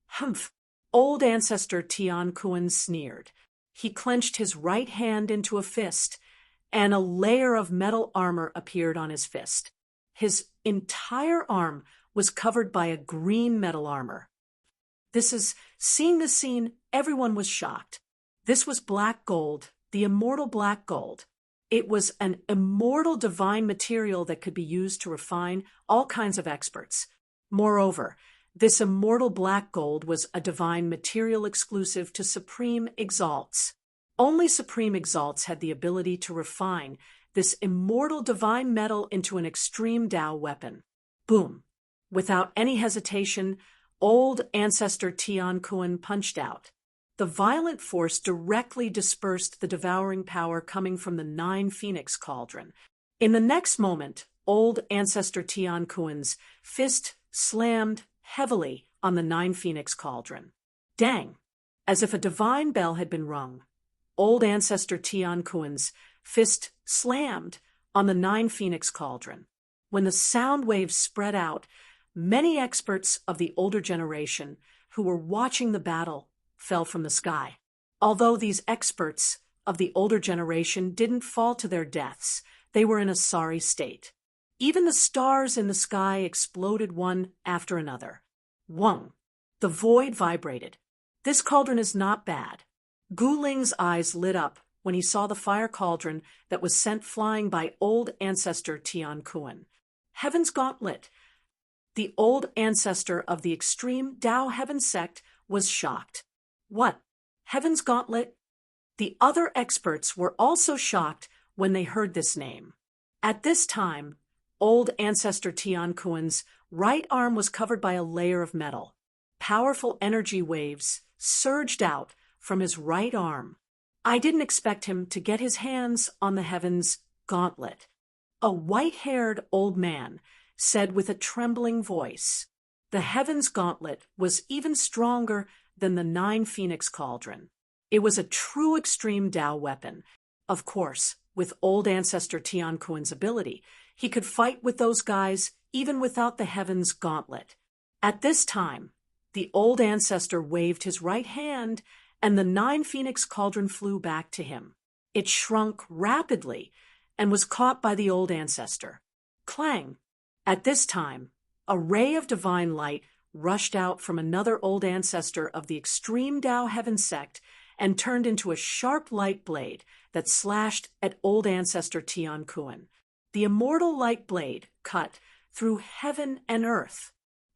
Humph! Old ancestor Tian Kuan sneered. He clenched his right hand into a fist, and a layer of metal armor appeared on his fist. His entire arm was covered by a green metal armor. Seeing this scene, everyone was shocked. This was black gold, the immortal black gold. It was an immortal divine material that could be used to refine all kinds of experts. Moreover, this immortal black gold was a divine material exclusive to Supreme Exalts. Only Supreme Exalts had the ability to refine this immortal divine metal into an extreme Tao weapon. Boom! Without any hesitation, old ancestor Tian Kuan punched out. The violent force directly dispersed the devouring power coming from the 9 Phoenix Cauldron. In the next moment, old ancestor Tian Kuan's fist slammed heavily on the 9 Phoenix Cauldron. Dang! As if a divine bell had been rung, old ancestor Tian Kuan's fist slammed on the 9 Phoenix Cauldron. When the sound waves spread out, many experts of the older generation who were watching the battle fell from the sky. Although these experts of the older generation didn't fall to their deaths, they were in a sorry state. Even the stars in the sky exploded one after another. Wong! The void vibrated. This cauldron is not bad. Gu Ling's eyes lit up when he saw the fire cauldron that was sent flying by old ancestor Tian Kuan. Heaven's Gauntlet. The old ancestor of the extreme Tao Heaven sect was shocked. What? Heaven's Gauntlet? The other experts were also shocked when they heard this name. At this time, old ancestor Tian Kuan's right arm was covered by a layer of metal. Powerful energy waves surged out from his right arm. I didn't expect him to get his hands on the Heaven's Gauntlet. A white-haired old man said with a trembling voice, the Heaven's Gauntlet was even stronger than the 9 Phoenix Cauldron. It was a true extreme Tao weapon. Of course, with old ancestor Tian Kuan's ability, he could fight with those guys even without the Heaven's Gauntlet. At this time, the old ancestor waved his right hand, and the 9 Phoenix Cauldron flew back to him. It shrunk rapidly and was caught by the old ancestor. Clang! At this time, a ray of divine light rushed out from another old ancestor of the extreme Tao Heaven sect and turned into a sharp light blade that slashed at old ancestor Tian Kuan. The immortal light blade cut through heaven and earth.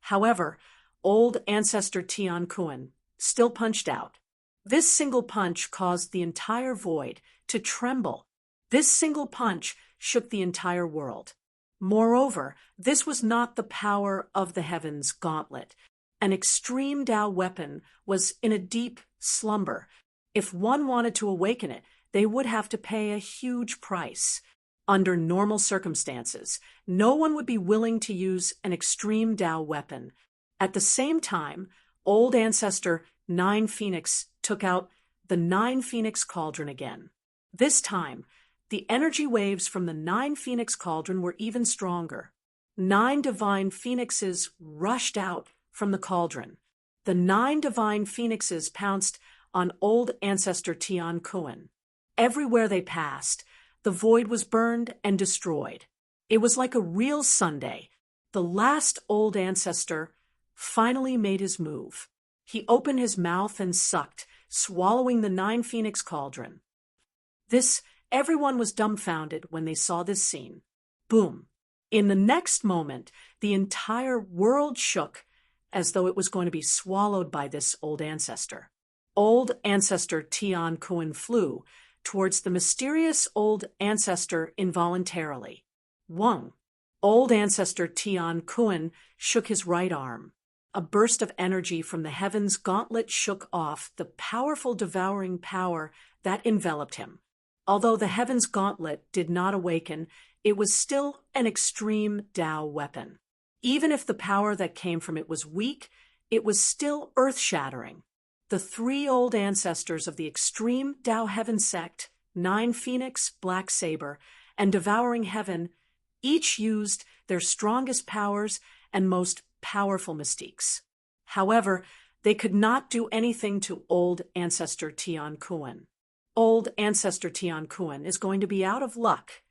However, old ancestor Tian Kun still punched out. This single punch caused the entire void to tremble. This single punch shook the entire world. Moreover, this was not the power of the heavens gauntlet. An extreme Tao weapon was in a deep slumber. If one wanted to awaken it, they would have to pay a huge price. Under normal circumstances, no one would be willing to use an extreme Tao weapon. At the same time, old ancestor Nine Phoenix took out the Nine Phoenix Cauldron again. This time, the energy waves from the Nine Phoenix Cauldron were even stronger. 9 divine phoenixes rushed out from the cauldron. The 9 divine phoenixes pounced on old ancestor Tian Kun. Everywhere they passed, the void was burned and destroyed. It was like a real Sunday. The last old ancestor finally made his move. He opened his mouth and sucked, swallowing the 9 Phoenix Cauldron. Everyone was dumbfounded when they saw this scene. Boom. In the next moment, the entire world shook as though it was going to be swallowed by this old ancestor. Old ancestor Tian Kun flew towards the mysterious old ancestor involuntarily. Wong. Old ancestor Tian Kun shook his right arm. A burst of energy from the heavens gauntlet shook off the powerful devouring power that enveloped him. Although the heavens gauntlet did not awaken, it was still an extreme Tao weapon. Even if the power that came from it was weak, it was still earth-shattering. The 3 old ancestors of the extreme Tao Heaven sect, 9 Phoenix, Black Saber, and Devouring Heaven, each used their strongest powers and most powerful mystiques. However, they could not do anything to old ancestor Tian Kun. Old ancestor Tian Kun is going to be out of luck.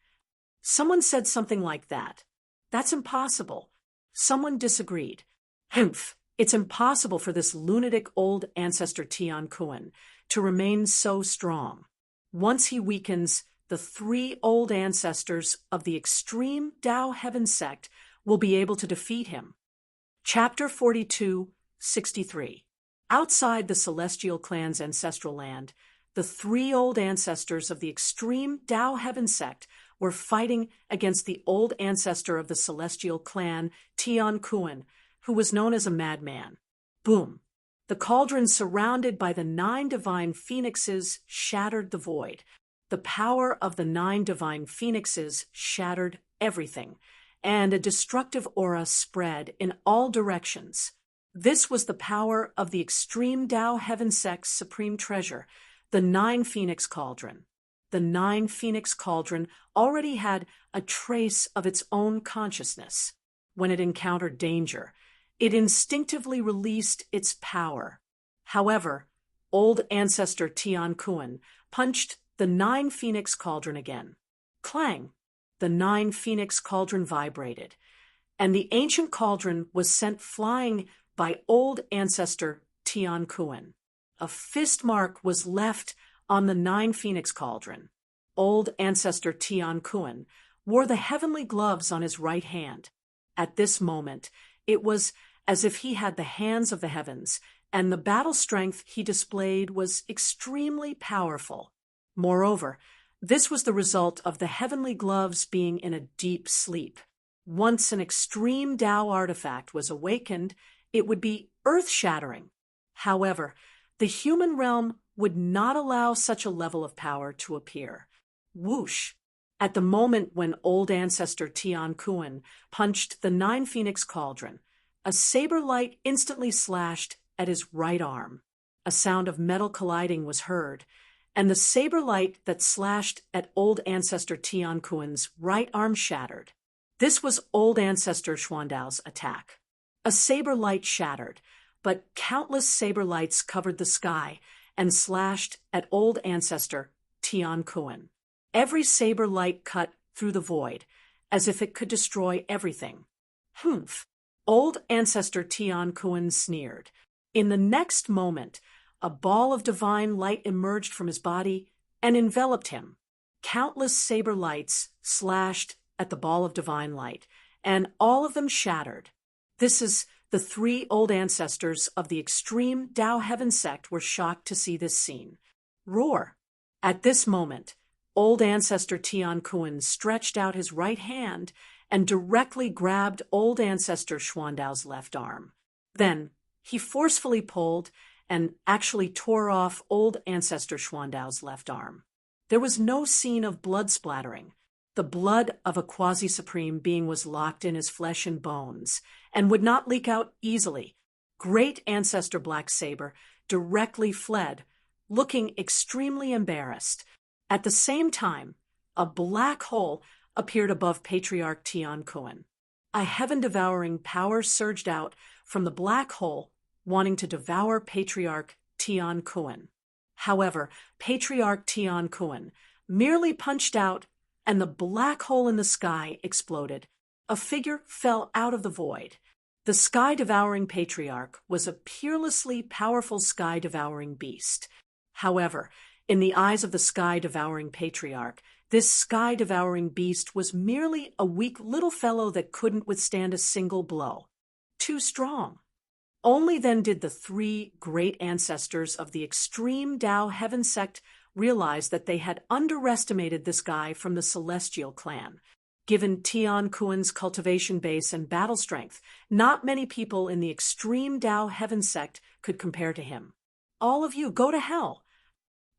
Someone said something like that. That's impossible. Someone disagreed. Humph. It's impossible for this lunatic old ancestor Tian Kun to remain so strong. Once he weakens, the 3 old ancestors of the extreme Tao Heaven sect will be able to defeat him. Chapter 42, 63. Outside the celestial clan's ancestral land, the 3 old ancestors of the extreme Tao Heaven sect were fighting against the old ancestor of the celestial clan, Tian Kun, who was known as a madman. Boom! The cauldron surrounded by the 9 divine phoenixes shattered the void. The power of the 9 divine phoenixes shattered everything, and a destructive aura spread in all directions. This was the power of the extreme Tao Heaven sect's supreme treasure, the 9 Phoenix Cauldron. The 9 Phoenix Cauldron already had a trace of its own consciousness. When it encountered danger, it instinctively released its power. However, old ancestor Tian Kun punched the 9 Phoenix Cauldron again. Clang! The 9 Phoenix Cauldron vibrated, and the ancient cauldron was sent flying by old ancestor Tian Kun. A fist mark was left on the 9 Phoenix Cauldron. Old ancestor Tian Kun wore the heavenly gloves on his right hand. At this moment, it was as if he had the hands of the heavens, and the battle strength he displayed was extremely powerful. Moreover, this was the result of the heavenly gloves being in a deep sleep. Once an extreme Tao artifact was awakened, it would be earth-shattering. However, the human realm would not allow such a level of power to appear. Whoosh! At the moment when old ancestor Tian Kun punched the 9 Phoenix Cauldron, a saber light instantly slashed at his right arm. A sound of metal colliding was heard, and the saber light that slashed at old ancestor Tian Kun's right arm shattered. This was old ancestor Xuandao's attack. A saber light shattered, but countless saber lights covered the sky and slashed at old ancestor Tian Kun. Every saber light cut through the void, as if it could destroy everything. Humph! Old ancestor Tian Kun sneered. In the next moment, a ball of divine light emerged from his body and enveloped him. Countless saber lights slashed at the ball of divine light, and all of them shattered. This is The three old ancestors of the extreme Tao Heaven sect were shocked to see this scene. Roar! At this moment, old ancestor Tian Kun stretched out his right hand and directly grabbed old ancestor Xuandao's left arm. Then, he forcefully pulled and actually tore off old ancestor Xuandao's left arm. There was no scene of blood splattering. The blood of a quasi-supreme being was locked in his flesh and bones and would not leak out easily. Great ancestor Black Saber directly fled, looking extremely embarrassed. At the same time, a black hole appeared above Patriarch Tian Kun. A heaven-devouring power surged out from the black hole, wanting to devour Patriarch Tian Kun. However, Patriarch Tian Kun merely punched out, and the black hole in the sky exploded. A figure fell out of the void. The sky-devouring Patriarch was a peerlessly powerful sky-devouring beast. However, in the eyes of the sky-devouring Patriarch, this sky-devouring beast was merely a weak little fellow that couldn't withstand a single blow. Too strong. Only then did the three great ancestors of the extreme Tao Heaven sect realize that they had underestimated this guy from the Celestial clan. Given Tian Kun's cultivation base and battle strength, not many people in the extreme Tao Heaven sect could compare to him. All of you, go to hell!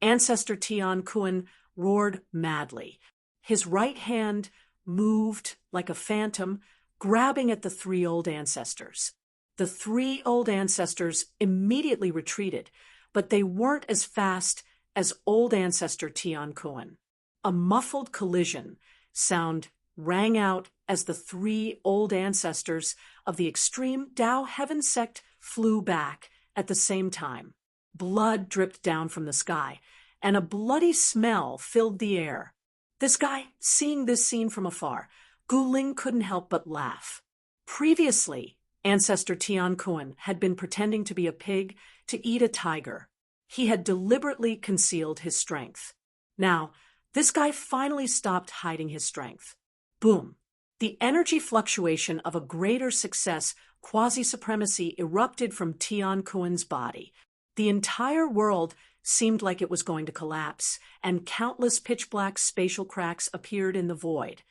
Ancestor Tian Kun roared madly. His right hand moved like a phantom, grabbing at the three old ancestors. The three old ancestors immediately retreated, but they weren't as fast as old ancestor Tian Kun. A muffled collision sound rang out as the three old ancestors of the extreme Tao Heaven sect flew back at the same time. Blood dripped down from the sky, and a bloody smell filled the air. This guy, seeing this scene from afar, Guling couldn't help but laugh. Previously, ancestor Tian Kun had been pretending to be a pig to eat a tiger. He had deliberately concealed his strength. Now, this guy finally stopped hiding his strength. Boom! The energy fluctuation of a greater success, quasi-supremacy, erupted from Tian Kun's body. The entire world seemed like it was going to collapse, and countless pitch-black spatial cracks appeared in the void.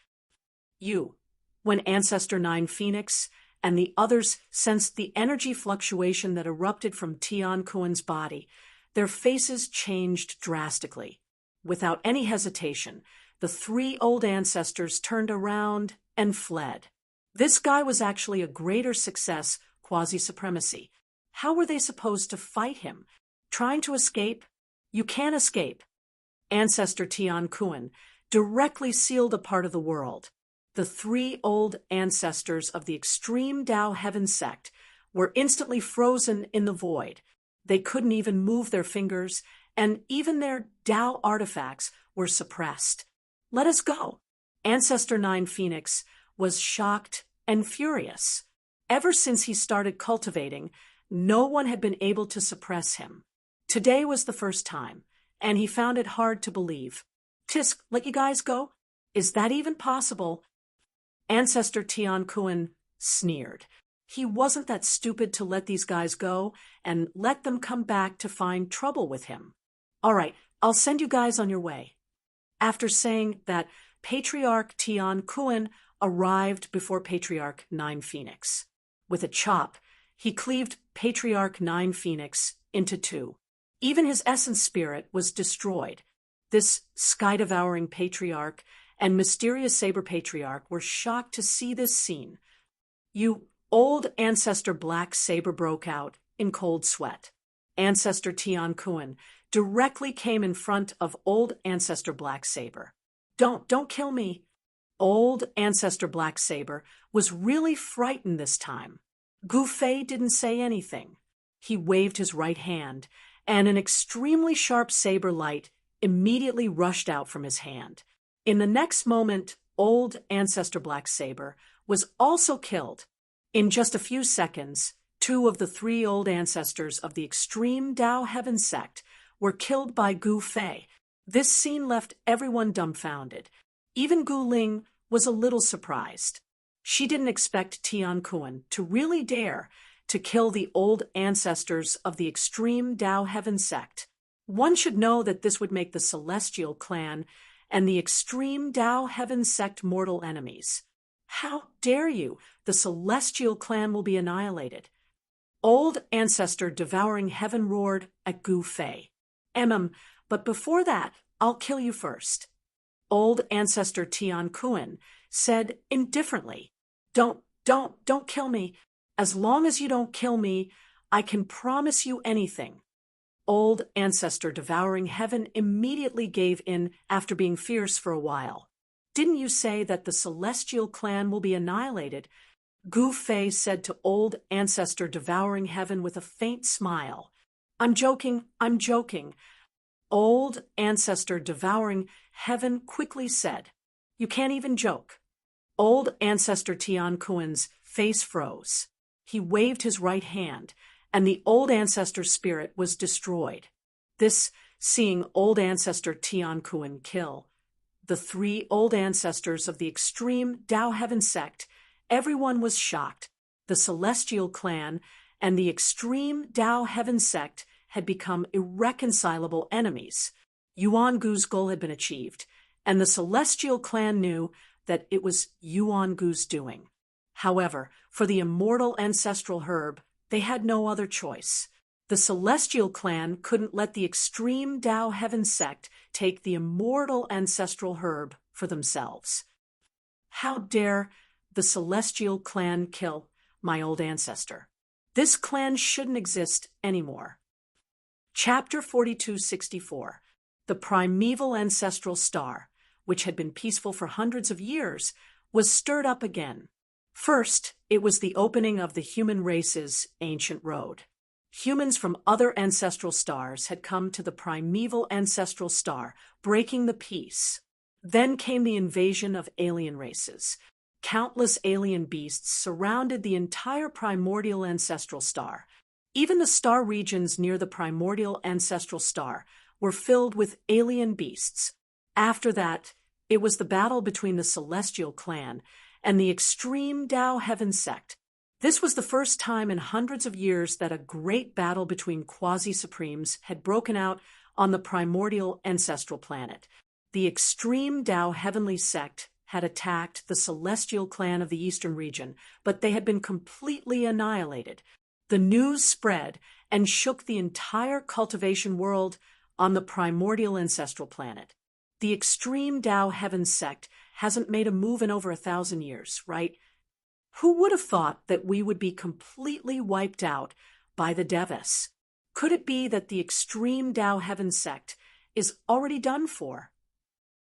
When Ancestor 9 Phoenix and the others sensed the energy fluctuation that erupted from Tian Kun's body, their faces changed drastically. Without any hesitation, the three old ancestors turned around and fled. This guy was actually a greater success, quasi-supremacy. How were they supposed to fight him? Trying to escape? You can't escape. Ancestor Tian Kun directly sealed a part of the world. The three old ancestors of the extreme Tao Heaven sect were instantly frozen in the void. They couldn't even move their fingers, and even their Tao artifacts were suppressed. Let us go. Ancestor 9 Phoenix was shocked and furious. Ever since he started cultivating, no one had been able to suppress him. Today was the first time, and he found it hard to believe. Tisk, let you guys go? Is that even possible? Ancestor Tian Kun sneered. He wasn't that stupid to let these guys go and let them come back to find trouble with him. All right, I'll send you guys on your way. After saying that, Patriarch Tian Kun arrived before Patriarch 9 Phoenix. With a chop, he cleaved Patriarch 9 Phoenix into two. Even his essence spirit was destroyed. This sky-devouring Patriarch and mysterious Saber Patriarch were shocked to see this scene. Old Ancestor Black Saber broke out in cold sweat. Ancestor Tian Kun directly came in front of Old Ancestor Black Saber. Don't kill me. Old Ancestor Black Saber was really frightened this time. Gu Fei didn't say anything. He waved his right hand, and an extremely sharp saber light immediately rushed out from his hand. In the next moment, Old Ancestor Black Saber was also killed. In just a few seconds, two of the three old ancestors of the extreme Tao Heaven sect were killed by Gu Fei. This scene left everyone dumbfounded. Even Gu Ling was a little surprised. She didn't expect Tian Kuan to really dare to kill the old ancestors of the extreme Tao Heaven sect. One should know that this would make the Celestial clan and the extreme Tao Heaven sect mortal enemies. How dare you? The Celestial clan will be annihilated. Old ancestor devouring heaven roared at Gu Fei. But before that, I'll kill you first. Old ancestor Tian Kuan said indifferently, Don't kill me. As long as you don't kill me, I can promise you anything. Old ancestor devouring heaven immediately gave in after being fierce for a while. Didn't you say that the Celestial clan will be annihilated? Gu Fei said to old ancestor devouring heaven with a faint smile. I'm joking. Old ancestor devouring heaven quickly said, You can't even joke. Old ancestor Tian Kuan's face froze. He waved his right hand, and the old ancestor's spirit was destroyed. This, seeing old ancestor Tian Kuan kill the 3 old ancestors of the extreme Tao Heaven sect, everyone was shocked. The Celestial clan and the extreme Tao Heaven sect had become irreconcilable enemies. Yuan Gu's goal had been achieved, and the Celestial clan knew that it was Yuan Gu's doing. However, for the immortal ancestral herb, they had no other choice. The Celestial clan couldn't let the extreme Tao Heaven sect take the immortal ancestral herb for themselves. How dare the Celestial clan kill my old ancestor? This clan shouldn't exist anymore. Chapter 4264. The primeval ancestral star, which had been peaceful for hundreds of years, was stirred up again. First, it was the opening of the human race's ancient road. Humans from other ancestral stars had come to the primeval ancestral star, breaking the peace. Then came the invasion of alien races. Countless alien beasts surrounded the entire primordial ancestral star. Even the star regions near the primordial ancestral star were filled with alien beasts. After that, it was the battle between the Celestial clan and the extreme Tao Heaven sect. This was the first time in hundreds of years that a great battle between quasi-supremes had broken out on the primordial ancestral planet. The extreme Tao Heavenly sect had attacked the Celestial clan of the Eastern region, but they had been completely annihilated. The news spread and shook the entire cultivation world on the primordial ancestral planet. The extreme Tao Heaven sect hasn't made a move in over 1,000 years, right? Who would have thought that we would be completely wiped out by the Devas? Could it be that the extreme Tao Heaven sect is already done for?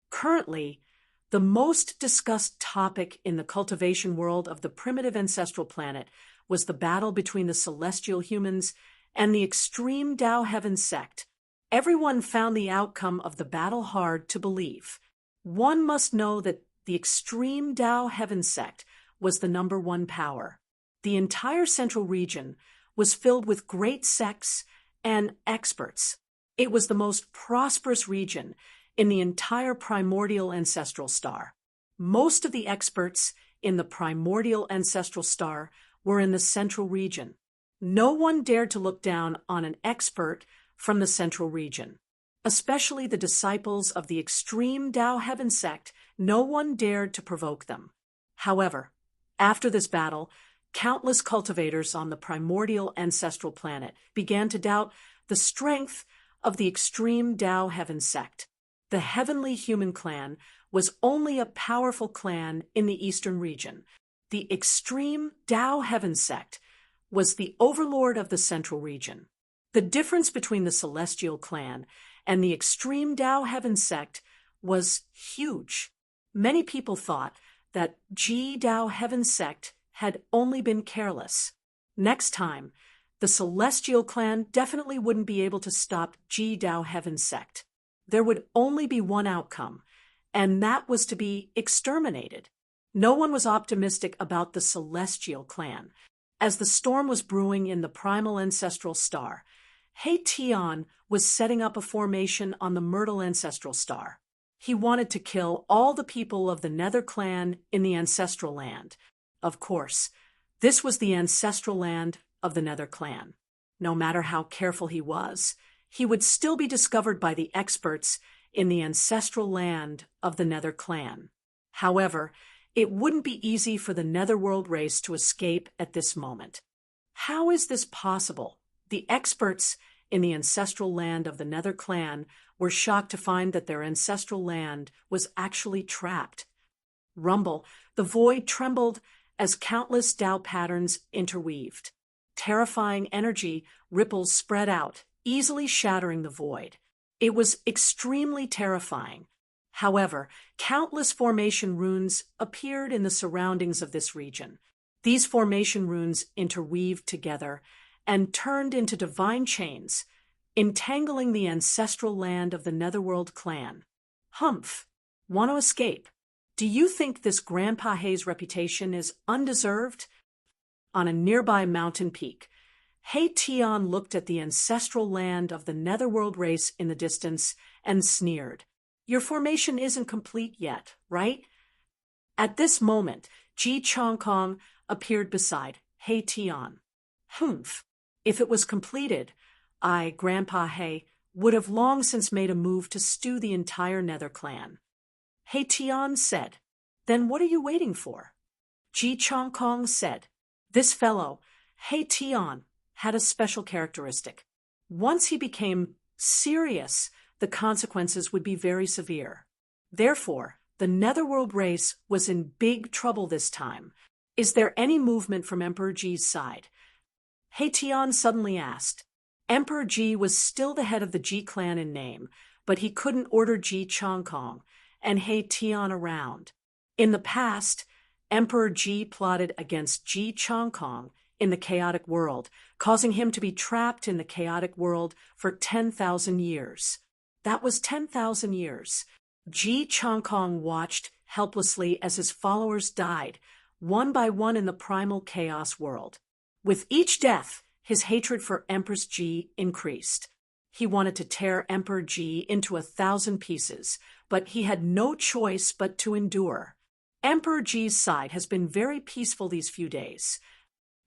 Currently, the most discussed topic in the cultivation world of the primitive ancestral planet was the battle between the celestial humans and the extreme Tao Heaven sect. Everyone found the outcome of the battle hard to believe. One must know that the extreme Tao Heaven sect was the #1 power. The entire central region was filled with great sects and experts. It was the most prosperous region in the entire primordial ancestral star. Most of the experts in the primordial ancestral star were in the central region. No one dared to look down on an expert from the central region. Especially the disciples of the extreme Tao Heaven sect, no one dared to provoke them. However, after this battle, countless cultivators on the primordial ancestral planet began to doubt the strength of the extreme Tao Heaven sect. The heavenly human clan was only a powerful clan in the eastern region. The extreme Tao Heaven sect was the overlord of the central region. The difference between the celestial clan and the extreme Tao Heaven sect was huge. Many people thought that Tao Heaven sect had only been careless. Next time, the celestial clan definitely wouldn't be able to stop Tao Heaven sect. There would only be one outcome, and that was to be exterminated. No one was optimistic about the celestial clan. As the storm was brewing in the primal ancestral star, He Tian was setting up a formation on the Myrtle ancestral star. He wanted to kill all the people of the Nether clan in the ancestral land. Of course, this was the ancestral land of the Nether clan. No matter how careful he was, he would still be discovered by the experts in the ancestral land of the Nether clan. However, it wouldn't be easy for the Netherworld race to escape at this moment. How is this possible? The experts in the ancestral land of the Nether clan were shocked to find that their ancestral land was actually trapped. Rumble, the void trembled as countless Tao patterns interweaved. Terrifying energy ripples spread out, easily shattering the void. It was extremely terrifying. However, countless formation runes appeared in the surroundings of this region. These formation runes interweaved together and turned into divine chains, entangling the ancestral land of the Netherworld clan. Humph! Want to escape? Do you think this Grandpa Hay's reputation is undeserved? On a nearby mountain peak, Hey Tion looked at the ancestral land of the Netherworld race in the distance and sneered. Your formation isn't complete yet, right? At this moment, Ji Chongkong appeared beside Hey Tion. Humph! If it was completed, Grandpa Hey, would have long since made a move to stew the entire Nether clan. Hey Tion said, Then what are you waiting for? Ji Chongkong said, This fellow, Hey Tion, had a special characteristic. Once he became serious, the consequences would be very severe. Therefore, the Netherworld race was in big trouble this time. Is there any movement from Emperor Ji's side? Hey Tion suddenly asked. Emperor Ji was still the head of the Ji clan in name, but he couldn't order Ji Chongkong and Hey Tion around. In the past, Emperor Ji plotted against Ji Chongkong in the chaotic world, causing him to be trapped in the chaotic world for 10,000 years. That was 10,000 years. Ji Chongkong watched helplessly as his followers died, one by one in the primal chaos world. With each death, his hatred for Empress Ji increased. He wanted to tear Emperor Ji into 1,000 pieces, but he had no choice but to endure. Emperor Ji's side has been very peaceful these few days.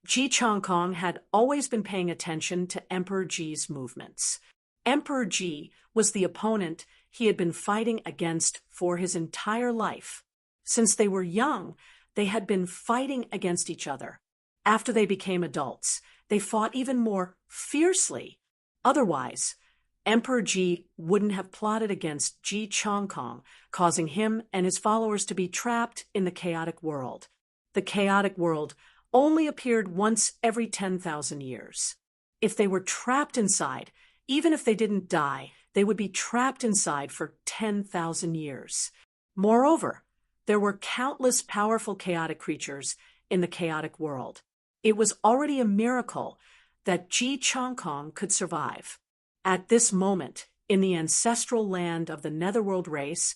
Ji Chongkong had always been paying attention to Emperor Ji's movements. Emperor Ji was the opponent he had been fighting against for his entire life. Since they were young, they had been fighting against each other. After they became adults, they fought even more fiercely. Otherwise, Emperor Ji wouldn't have plotted against Ji Chongkong, causing him and his followers to be trapped in the chaotic world. The chaotic world only appeared once every 10,000 years. If they were trapped inside, even if they didn't die, they would be trapped inside for 10,000 years. Moreover, there were countless powerful chaotic creatures in the chaotic world. It was already a miracle that Ji Chongkong could survive. At this moment, in the ancestral land of the Netherworld race,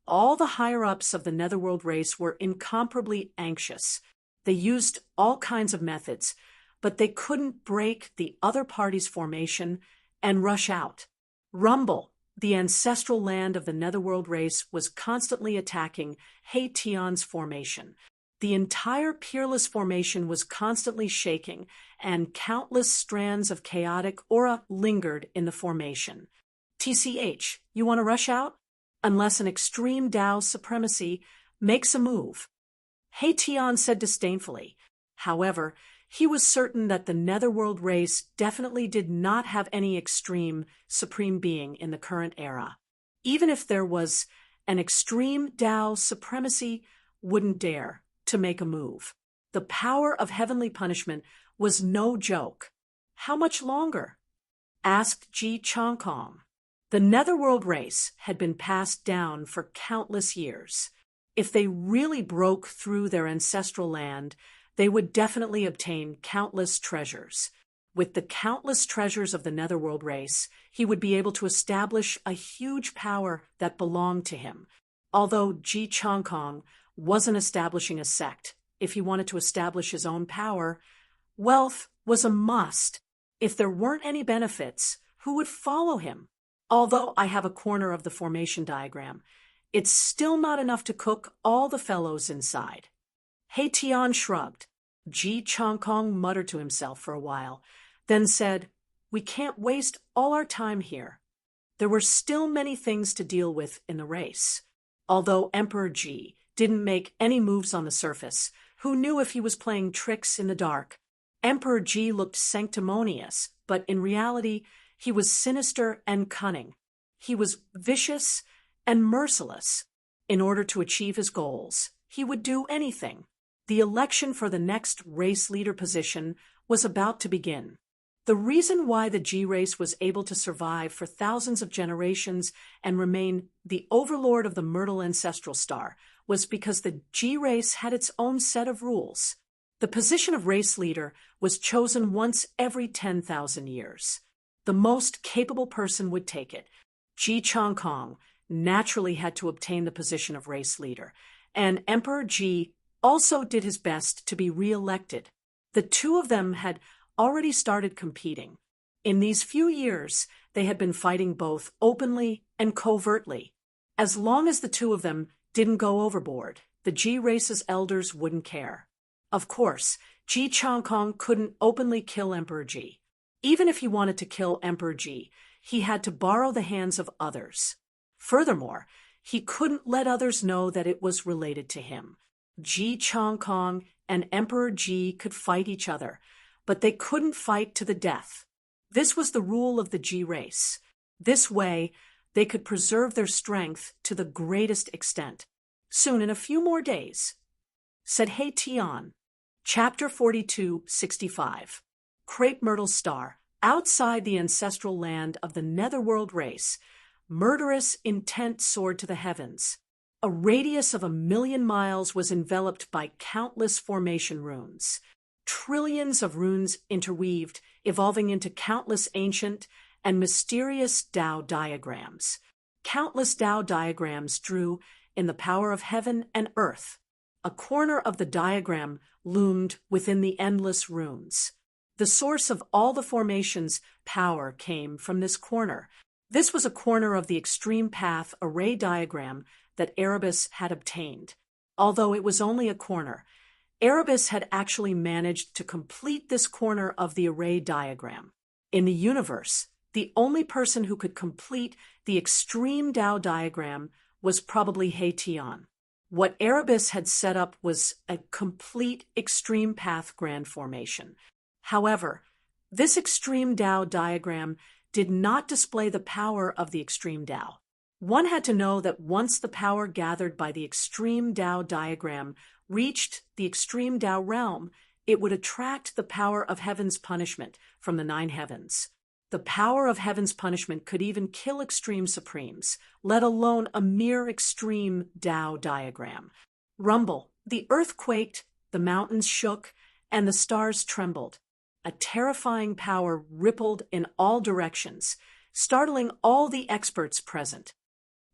all the higher-ups of the Netherworld race were incomparably anxious. They used all kinds of methods, but they couldn't break the other party's formation and rush out. Rumble, the ancestral land of the Netherworld race, was constantly attacking Hey Tion's formation. The entire peerless formation was constantly shaking, and countless strands of chaotic aura lingered in the formation. TCH, you want to rush out? Unless an extreme Tao supremacy makes a move. Hey Tion said disdainfully. However, he was certain that the Netherworld race definitely did not have any extreme supreme being in the current era. Even if there was, an extreme Tao supremacy wouldn't dare to make a move. The power of heavenly punishment was no joke. How much longer? Asked Ji Chongkong. The Netherworld race had been passed down for countless years. If they really broke through their ancestral land, they would definitely obtain countless treasures. With the countless treasures of the Netherworld race, he would be able to establish a huge power that belonged to him. Although Ji Chongkong wasn't establishing a sect, if he wanted to establish his own power, wealth was a must. If there weren't any benefits, who would follow him? Although I have a corner of the formation diagram, it's still not enough to cook all the fellows inside. He Tian shrugged. Ji Changkong muttered to himself for a while, then said, "We can't waste all our time here." There were still many things to deal with in the race. Although Emperor Ji didn't make any moves on the surface, who knew if he was playing tricks in the dark? Emperor Ji looked sanctimonious, but in reality, he was sinister and cunning. He was vicious and merciless. In order to achieve his goals, he would do anything. The election for the next race leader position was about to begin. The reason why the G race was able to survive for thousands of generations and remain the overlord of the Myrtle ancestral star was because the G race had its own set of rules. The position of race leader was chosen once every 10,000 years. The most capable person would take it. Ji Changkong naturally had to obtain the position of race leader, and Emperor Ji also did his best to be re-elected. The two of them had already started competing. In these few years, they had been fighting both openly and covertly. As long as the two of them didn't go overboard, the G race's elders wouldn't care. Of course, Ji Changkong couldn't openly kill Emperor Ji. Even if he wanted to kill Emperor Ji, he had to borrow the hands of others. Furthermore, he couldn't let others know that it was related to him. Ji Changkong and Emperor Ji could fight each other, but they couldn't fight to the death. This was the rule of the G race. This way, they could preserve their strength to the greatest extent. Soon, in a few more days, said He Tian. Chapter 42-65. Crepe Myrtle Star. Outside the ancestral land of the Netherworld race, murderous intent soared to the heavens. A radius of 1,000,000 miles was enveloped by countless formation runes. Trillions of runes interweaved, evolving into countless ancient and mysterious Tao diagrams. Countless Tao diagrams drew in the power of heaven and earth. A corner of the diagram loomed within the endless runes. The source of all the formation's power came from this corner. This was a corner of the extreme path array diagram that Erebus had obtained. Although it was only a corner, Erebus had actually managed to complete this corner of the array diagram. In the universe, the only person who could complete the extreme Tao diagram was probably He Tian. What Erebus had set up was a complete extreme path grand formation. However, this extreme Tao diagram did not display the power of the extreme Tao. One had to know that once the power gathered by the extreme Tao diagram reached the extreme Tao realm, it would attract the power of heaven's punishment from the 9 heavens. The power of heaven's punishment could even kill extreme supremes, let alone a mere extreme Tao diagram. Rumble, the earth quaked, the mountains shook, and the stars trembled. A terrifying power rippled in all directions, startling all the experts present.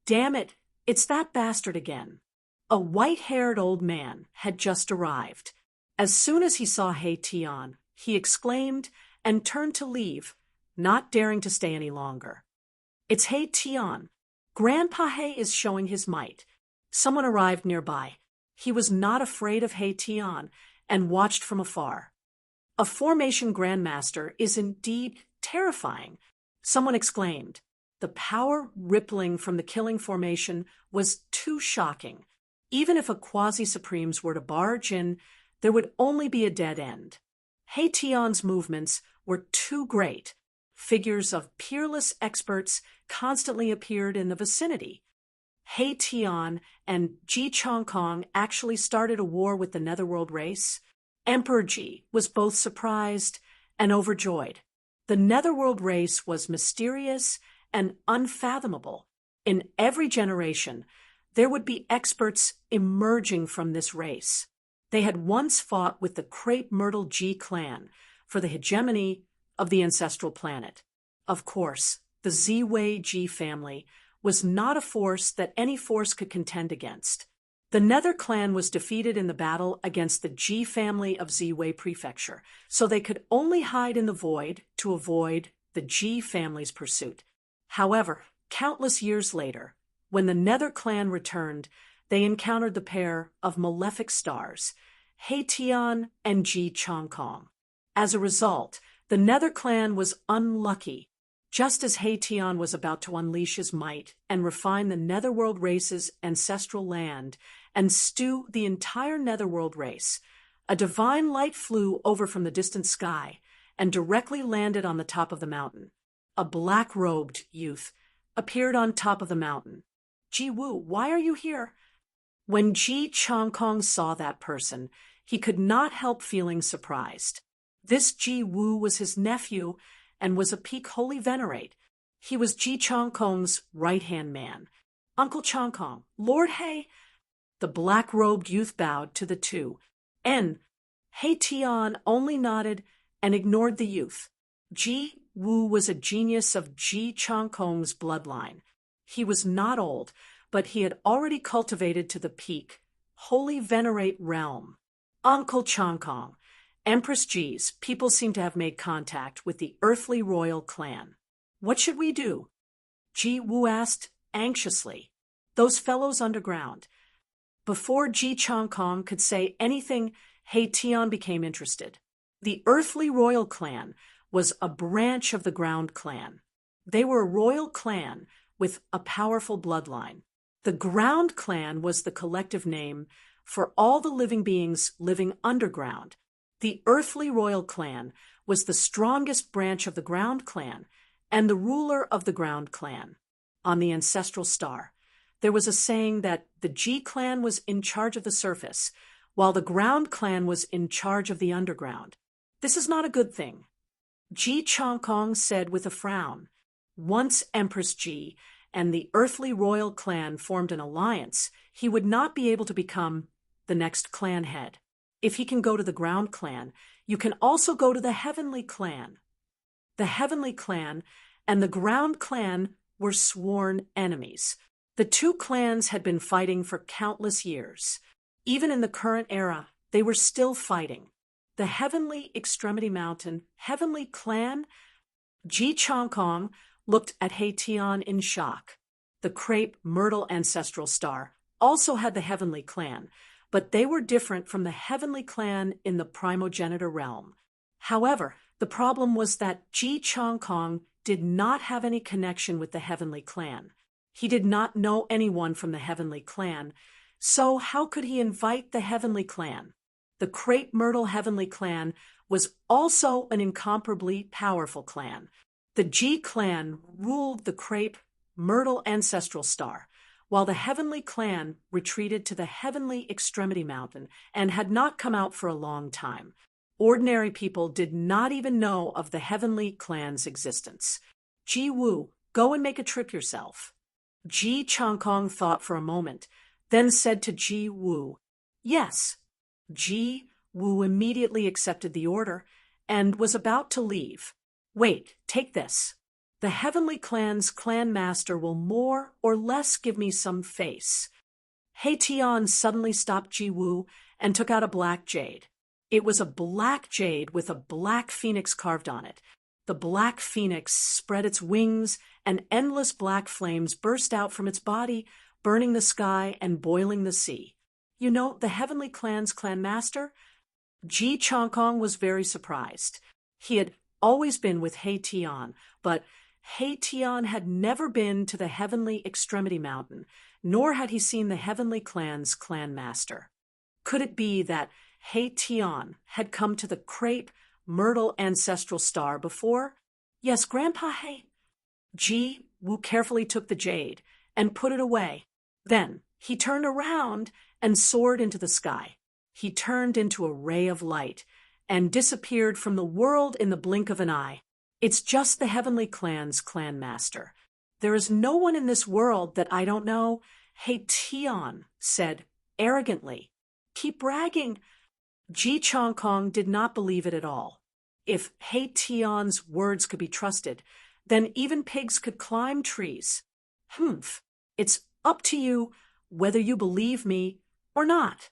Damn it, it's that bastard again. A white-haired old man had just arrived. As soon as he saw He Tian, he exclaimed and turned to leave, not daring to stay any longer. It's He Tian. Grandpa He is showing his might. Someone arrived nearby. He was not afraid of He Tian and watched from afar. A formation grandmaster is indeed terrifying, someone exclaimed. The power rippling from the killing formation was too shocking. Even if a quasi-supremes were to barge in, there would only be a dead end. He Tian's movements were too great. Figures of peerless experts constantly appeared in the vicinity. He Tian and Ji Changkong actually started a war with the Netherworld race. Emperor Ji was both surprised and overjoyed. The Netherworld race was mysterious and unfathomable. In every generation, there would be experts emerging from this race. They had once fought with the Crepe Myrtle G clan for the hegemony of the ancestral planet. Of course, the Ziwei G family was not a force that any force could contend against. The Nether clan was defeated in the battle against the G family of Ziwei Prefecture, so they could only hide in the void to avoid the G family's pursuit. However, countless years later, when the Nether clan returned, they encountered the pair of malefic stars, He Tian and Ji Chongkong. As a result, the Nether clan was unlucky. Just as He Tian was about to unleash his might and refine the Netherworld race's ancestral land and stew the entire Netherworld race, a divine light flew over from the distant sky and directly landed on the top of the mountain. A black-robed youth appeared on top of the mountain. Ji Wu, why are you here? When Ji Chongkong saw that person, he could not help feeling surprised. This Ji Wu was his nephew and was a peak holy venerate. He was Ji Chongkong's right-hand man. Uncle Chongkong, Lord He. The black-robed youth bowed to the two, and He Tian only nodded and ignored the youth. Ji Wu was a genius of Ji Chongkong's bloodline. He was not old, but he had already cultivated to the peak, holy venerate realm. Uncle Chongkong, Empress Ji's people seem to have made contact with the earthly royal clan. What should we do? Ji Wu asked anxiously. Those fellows underground. Before Ji Chongkong could say anything, He Tian became interested. The earthly royal clan was a branch of the ground clan. They were a royal clan with a powerful bloodline. The ground clan was the collective name for all the living beings living underground. The earthly royal clan was the strongest branch of the ground clan and the ruler of the ground clan. On the ancestral star, there was a saying that the Ji clan was in charge of the surface, while the ground clan was in charge of the underground. This is not a good thing. Ji Chongkong said with a frown. Once Empress Ji and the earthly royal clan formed an alliance, he would not be able to become the next clan head. If he can go to the ground clan, you can also go to the heavenly clan. The heavenly clan and the ground clan were sworn enemies. The two clans had been fighting for countless years. Even in the current era, they were still fighting. The Heavenly Extremity Mountain, Heavenly Clan? Ji Chongkong looked at He Tian in shock. The crepe myrtle ancestral star also had the Heavenly Clan, but they were different from the Heavenly Clan in the primogenitor realm. However, the problem was that Ji Chongkong did not have any connection with the Heavenly Clan. He did not know anyone from the Heavenly Clan, so how could he invite the Heavenly Clan? The Crepe Myrtle Heavenly Clan was also an incomparably powerful clan. The Ji clan ruled the Crepe Myrtle ancestral star, while the Heavenly Clan retreated to the Heavenly Extremity Mountain and had not come out for a long time. Ordinary people did not even know of the Heavenly Clan's existence. Ji Wu, go and make a trip yourself. Ji Chongkong thought for a moment, then said to Ji Wu, yes. Ji Wu immediately accepted the order and was about to leave. Wait, take this. The Heavenly Clan's clan master will more or less give me some face. He Tian suddenly stopped Ji Wu and took out a black jade. It was a black jade with a black phoenix carved on it. The black phoenix spread its wings and endless black flames burst out from its body, burning the sky and boiling the sea. You know, the Heavenly Clan's clan master? Ji Chongkong was very surprised. He had always been with He Tian, but He Tian had never been to the Heavenly Extremity Mountain, nor had he seen the Heavenly Clan's clan master. Could it be that He Tian had come to the Crepe Myrtle ancestral star before? Yes, Grandpa He. Ji Wu carefully took the jade and put it away. Then he turned around and soared into the sky. He turned into a ray of light and disappeared from the world in the blink of an eye. It's just the Heavenly Clan's clan master. There is no one in this world that I don't know, He Tian said arrogantly. Keep bragging. Ji Chongkong did not believe it at all. If He Tian's words could be trusted, then even pigs could climb trees. Humph, it's up to you whether you believe me or not.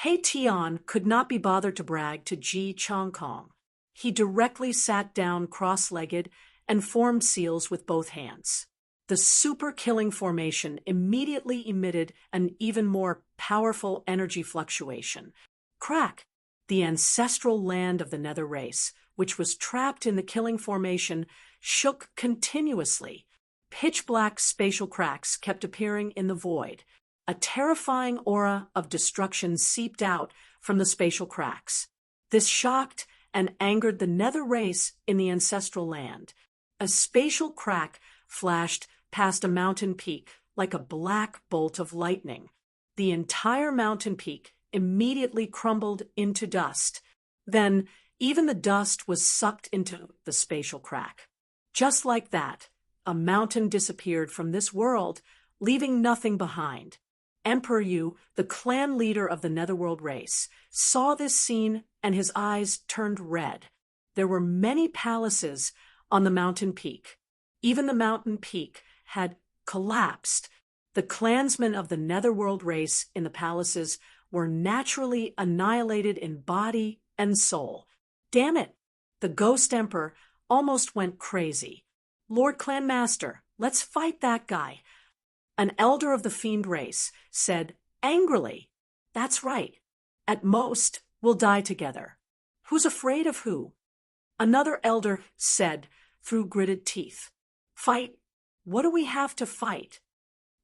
He Tian could not be bothered to brag to Ji Chongkong. He directly sat down cross-legged and formed seals with both hands. The super-killing formation immediately emitted an even more powerful energy fluctuation. Crack! The ancestral land of the Nether race, which was trapped in the killing formation, shook continuously. Pitch-black spatial cracks kept appearing in the void. A terrifying aura of destruction seeped out from the spatial cracks. This shocked and angered the Nether race in the ancestral land. A spatial crack flashed past a mountain peak like a black bolt of lightning. The entire mountain peak immediately crumbled into dust. Then, even the dust was sucked into the spatial crack. Just like that, a mountain disappeared from this world, leaving nothing behind. Emperor Yu, the clan leader of the Netherworld race, saw this scene and his eyes turned red. There were many palaces on the mountain peak. Even the mountain peak had collapsed. The clansmen of the Netherworld race in the palaces were naturally annihilated in body and soul. Damn it! The Ghost Emperor almost went crazy. Lord Clanmaster, let's fight that guy. An elder of the fiend race said angrily, "That's right. At most, we'll die together." Who's afraid of who? Another elder said through gritted teeth, "Fight? What do we have to fight?"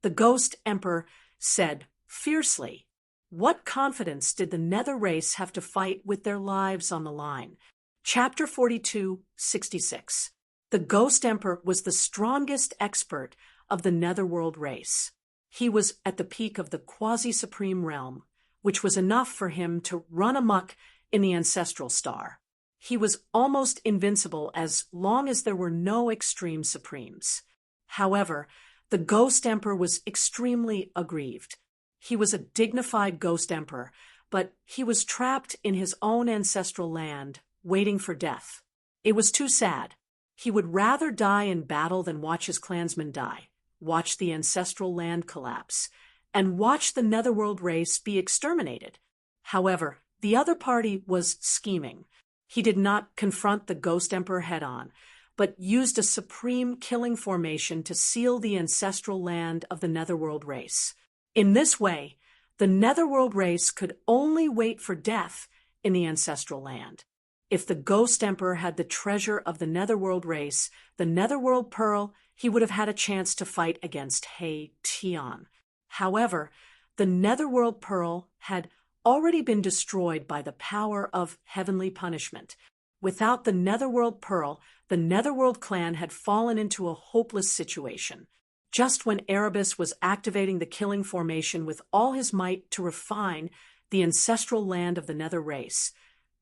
The Ghost Emperor said fiercely, "What confidence did the Nether race have to fight with their lives on the line?" Chapter 42:66. The Ghost Emperor was the strongest expert of the Netherworld race. He was at the peak of the quasi-supreme realm, which was enough for him to run amok in the ancestral star. He was almost invincible as long as there were no extreme supremes. However, the Ghost Emperor was extremely aggrieved. He was a dignified Ghost Emperor, but he was trapped in his own ancestral land, waiting for death. It was too sad. He would rather die in battle than watch his clansmen die, watch the ancestral land collapse, and watch the Netherworld race be exterminated. However, the other party was scheming. He did not confront the Ghost Emperor head-on, but used a supreme killing formation to seal the ancestral land of the Netherworld race. In this way, the Netherworld race could only wait for death in the ancestral land. If the Ghost Emperor had the treasure of the Netherworld race, the Netherworld Pearl, he would have had a chance to fight against He-Tion. However, the Netherworld Pearl had already been destroyed by the power of heavenly punishment. Without the Netherworld Pearl, the Netherworld clan had fallen into a hopeless situation. Just when Erebus was activating the killing formation with all his might to refine the ancestral land of the Nether race,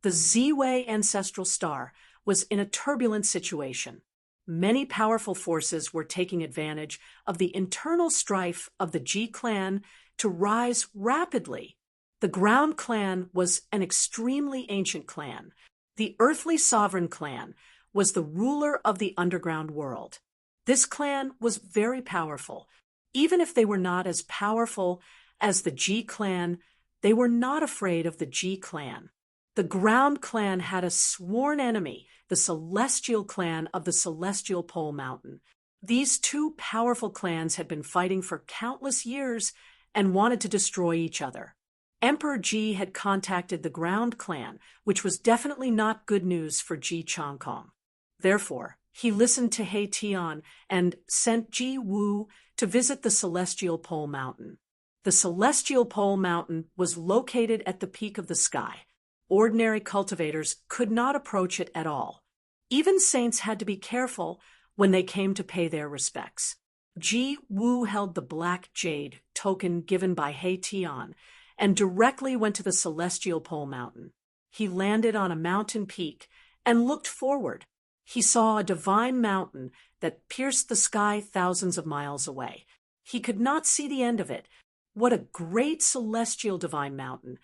the Z-Way ancestral star was in a turbulent situation. Many powerful forces were taking advantage of the internal strife of the G clan to rise rapidly. The Ground clan was an extremely ancient clan. The Earthly Sovereign clan was the ruler of the underground world. This clan was very powerful. Even if they were not as powerful as the G clan, they were not afraid of the G clan. The Ground clan had a sworn enemy, the Celestial clan of the Celestial Pole Mountain. These two powerful clans had been fighting for countless years and wanted to destroy each other. Emperor Ji had contacted the Ground clan, which was definitely not good news for Ji Changkong. Therefore, he listened to He-Tion and sent Ji Wu to visit the Celestial Pole Mountain. The Celestial Pole Mountain was located at the peak of the sky. Ordinary cultivators could not approach it at all. Even saints had to be careful when they came to pay their respects. Ji Wu held the black jade token given by He-Tion and directly went to the Celestial Pole Mountain. He landed on a mountain peak and looked forward. He saw a divine mountain that pierced the sky thousands of miles away. He could not see the end of it. What a great celestial divine mountain!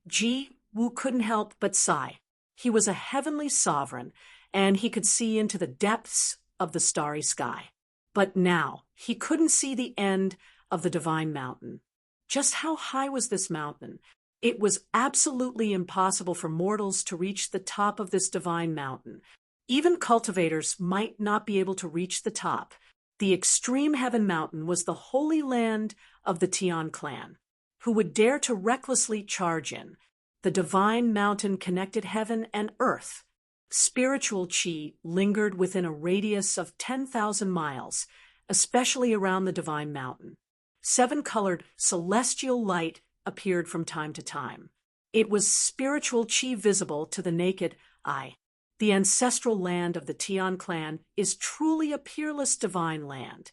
Ji Wu couldn't help but sigh. He was a heavenly sovereign, and he could see into the depths of the starry sky. But now, he couldn't see the end of the divine mountain. Just how high was this mountain? It was absolutely impossible for mortals to reach the top of this divine mountain. Even cultivators might not be able to reach the top. The extreme heaven mountain was the holy land of the Tian clan. Who would dare to recklessly charge in? The divine mountain connected heaven and earth. Spiritual chi lingered within a radius of 10,000 miles, especially around the divine mountain. 7-colored celestial light appeared from time to time. It was spiritual chi visible to the naked eye. The ancestral land of the Tian clan is truly a peerless divine land.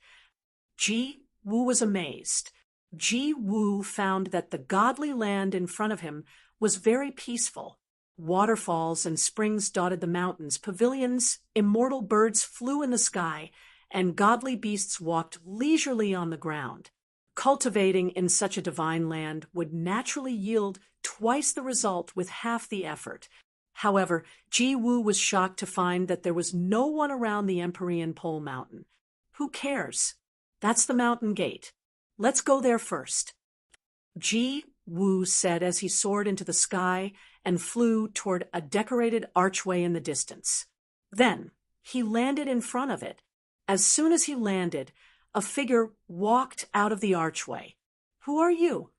Ji Wu was amazed. Ji Wu found that the godly land in front of him was very peaceful. Waterfalls and springs dotted the mountains, pavilions, immortal birds flew in the sky, and godly beasts walked leisurely on the ground. Cultivating in such a divine land would naturally yield twice the result with half the effort. However, Ji Wu was shocked to find that there was no one around the Empyrean Pole Mountain. Who cares? That's the mountain gate. Let's go there first. Ji Wu said as he soared into the sky and flew toward a decorated archway in the distance. Then he landed in front of it. As soon as he landed, a figure walked out of the archway. Who are you?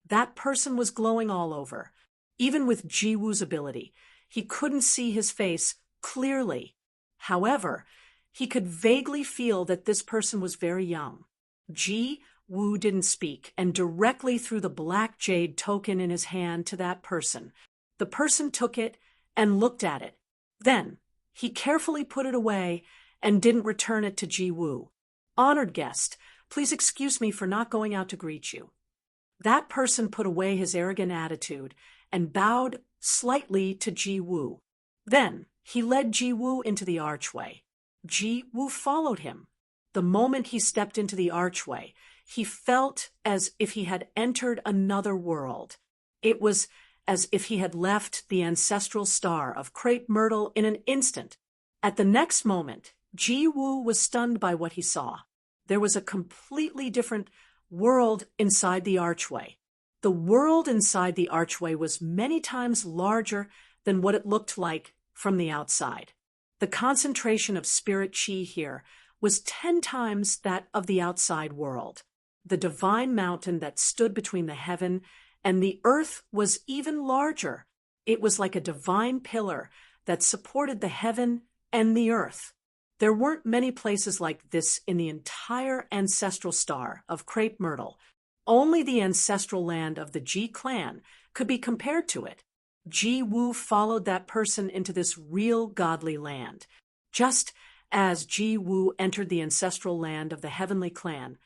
That person was glowing all over. Even with Ji Wu's ability, he couldn't see his face clearly. However, he could vaguely feel that this person was very young. Ji Wu didn't speak and directly threw the black jade token in his hand to that person. The person took it and looked at it. Then he carefully put it away and didn't return it to Ji Wu. Honored guest, please excuse me for not going out to greet you. That person put away his arrogant attitude and bowed slightly to Ji Wu. Then he led Ji Wu into the archway. Ji Wu followed him. The moment he stepped into the archway, he felt as if he had entered another world. It was as if he had left the ancestral star of crepe myrtle in an instant. At the next moment, Ji Wu was stunned by what he saw. There was a completely different world inside the archway. The world inside the archway was many times larger than what it looked like from the outside. The concentration of spirit chi here was 10 times that of the outside world. The divine mountain that stood between the heaven and the earth was even larger. It was like a divine pillar that supported the heaven and the earth. There weren't many places like this in the entire ancestral star of crepe myrtle. Only the ancestral land of the Ji clan could be compared to it. Ji Wu followed that person into this real godly land. Just as Ji Wu entered the ancestral land of the heavenly clan,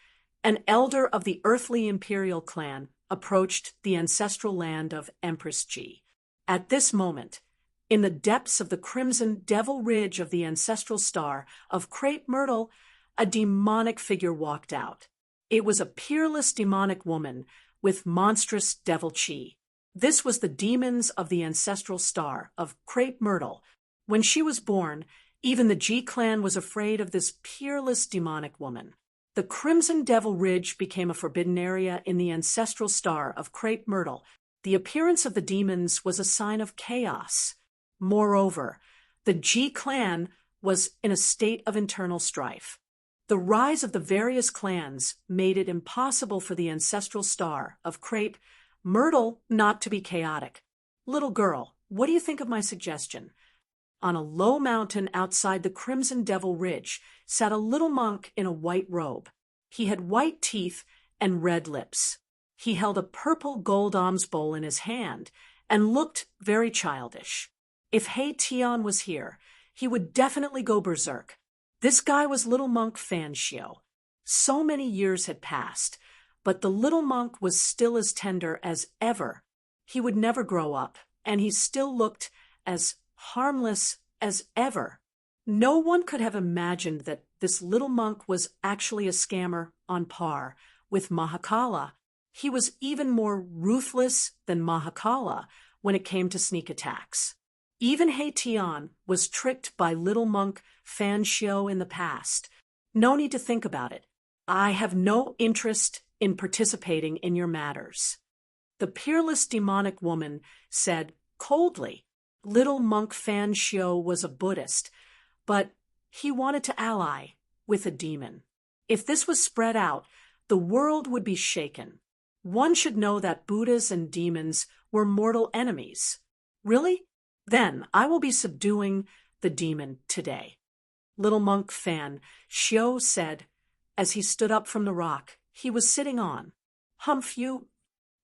an elder of the earthly imperial clan approached the ancestral land of Empress Ji. At this moment, in the depths of the crimson devil ridge of the ancestral star of crepe myrtle, a demonic figure walked out. It was a peerless demonic woman with monstrous devil chi. This was the demons of the ancestral star of crepe myrtle. When she was born, even the Ji clan was afraid of this peerless demonic woman. The crimson devil ridge became a forbidden area in the ancestral star of crepe myrtle. The appearance of the demons was a sign of chaos. Moreover, the Ji clan was in a state of internal strife. The rise of the various clans made it impossible for the ancestral star of crepe myrtle not to be chaotic. Little girl, what do you think of my suggestion? On a low mountain outside the crimson devil ridge sat a little monk in a white robe. He had white teeth and red lips. He held a purple gold alms bowl in his hand and looked very childish. If He Tian was here, he would definitely go berserk. This guy was little monk Fan Xiao. So many years had passed, but the little monk was still as tender as ever. He would never grow up, and he still looked as harmless as ever. No one could have imagined that this little monk was actually a scammer on par with Mahakala. He was even more ruthless than Mahakala when it came to sneak attacks. Even He Tian was tricked by little monk Fan Xiao in the past. No need to think about it. I have no interest in participating in your matters. The peerless demonic woman said coldly. Little monk Fan Xiao was a Buddhist, but he wanted to ally with a demon. If this was spread out, the world would be shaken. One should know that Buddhas and demons were mortal enemies. Really? Then I will be subduing the demon today. Little monk Fan Xiao said as he stood up from the rock he was sitting on. Humph you.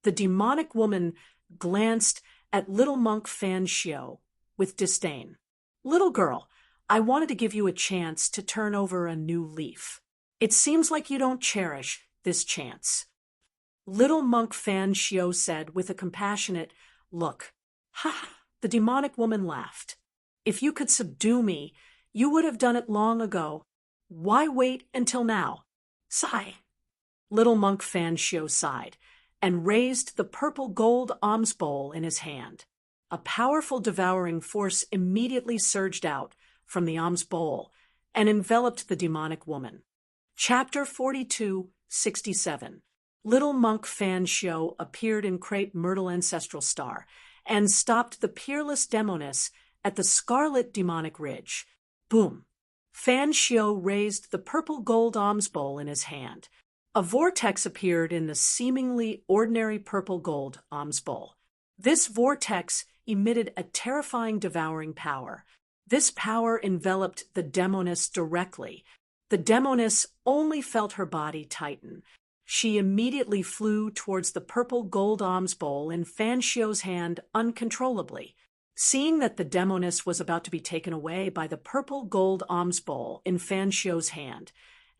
The demonic woman glanced at little monk Fan Xiao with disdain. Little girl, I wanted to give you a chance to turn over a new leaf. It seems like you don't cherish this chance. Little monk Fan Xiao said with a compassionate look. Ha ha! The demonic woman laughed. If you could subdue me, you would have done it long ago. Why wait until now? Sigh. Little monk Fan Xiao sighed and raised the purple gold alms bowl in his hand. A powerful devouring force immediately surged out from the alms bowl and enveloped the demonic woman. Chapter 42:67. Little monk Fan Xiao appeared in crepe myrtle ancestral star and stopped the peerless demoness at the scarlet demonic ridge. Boom! Fan Xiao raised the purple gold alms bowl in his hand. A vortex appeared in the seemingly ordinary purple gold alms bowl. This vortex emitted a terrifying devouring power. This power enveloped the demoness directly. The demoness only felt her body tighten. She immediately flew towards the purple gold alms bowl in Fan Xiao's hand uncontrollably. Seeing that the demoness was about to be taken away by the purple gold alms bowl in Fan Xiao's hand,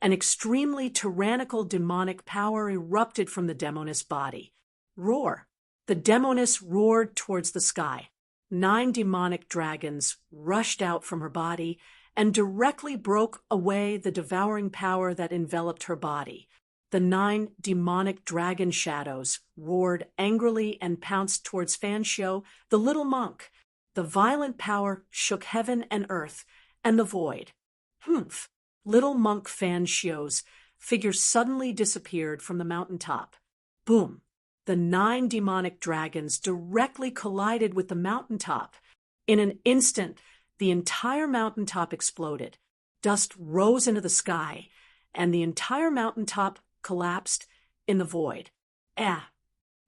an extremely tyrannical demonic power erupted from the demoness body. Roar! The demoness roared towards the sky. 9 demonic dragons rushed out from her body and directly broke away the devouring power that enveloped her body. The 9 demonic dragon shadows roared angrily and pounced towards Fan Xiao, the little monk. The violent power shook heaven and earth and the void. Humph! Little monk Fan Xiao's figure suddenly disappeared from the mountaintop. Boom! The 9 demonic dragons directly collided with the mountaintop. In an instant, the entire mountaintop exploded. Dust rose into the sky, and the entire mountaintop collapsed in the void. Ah!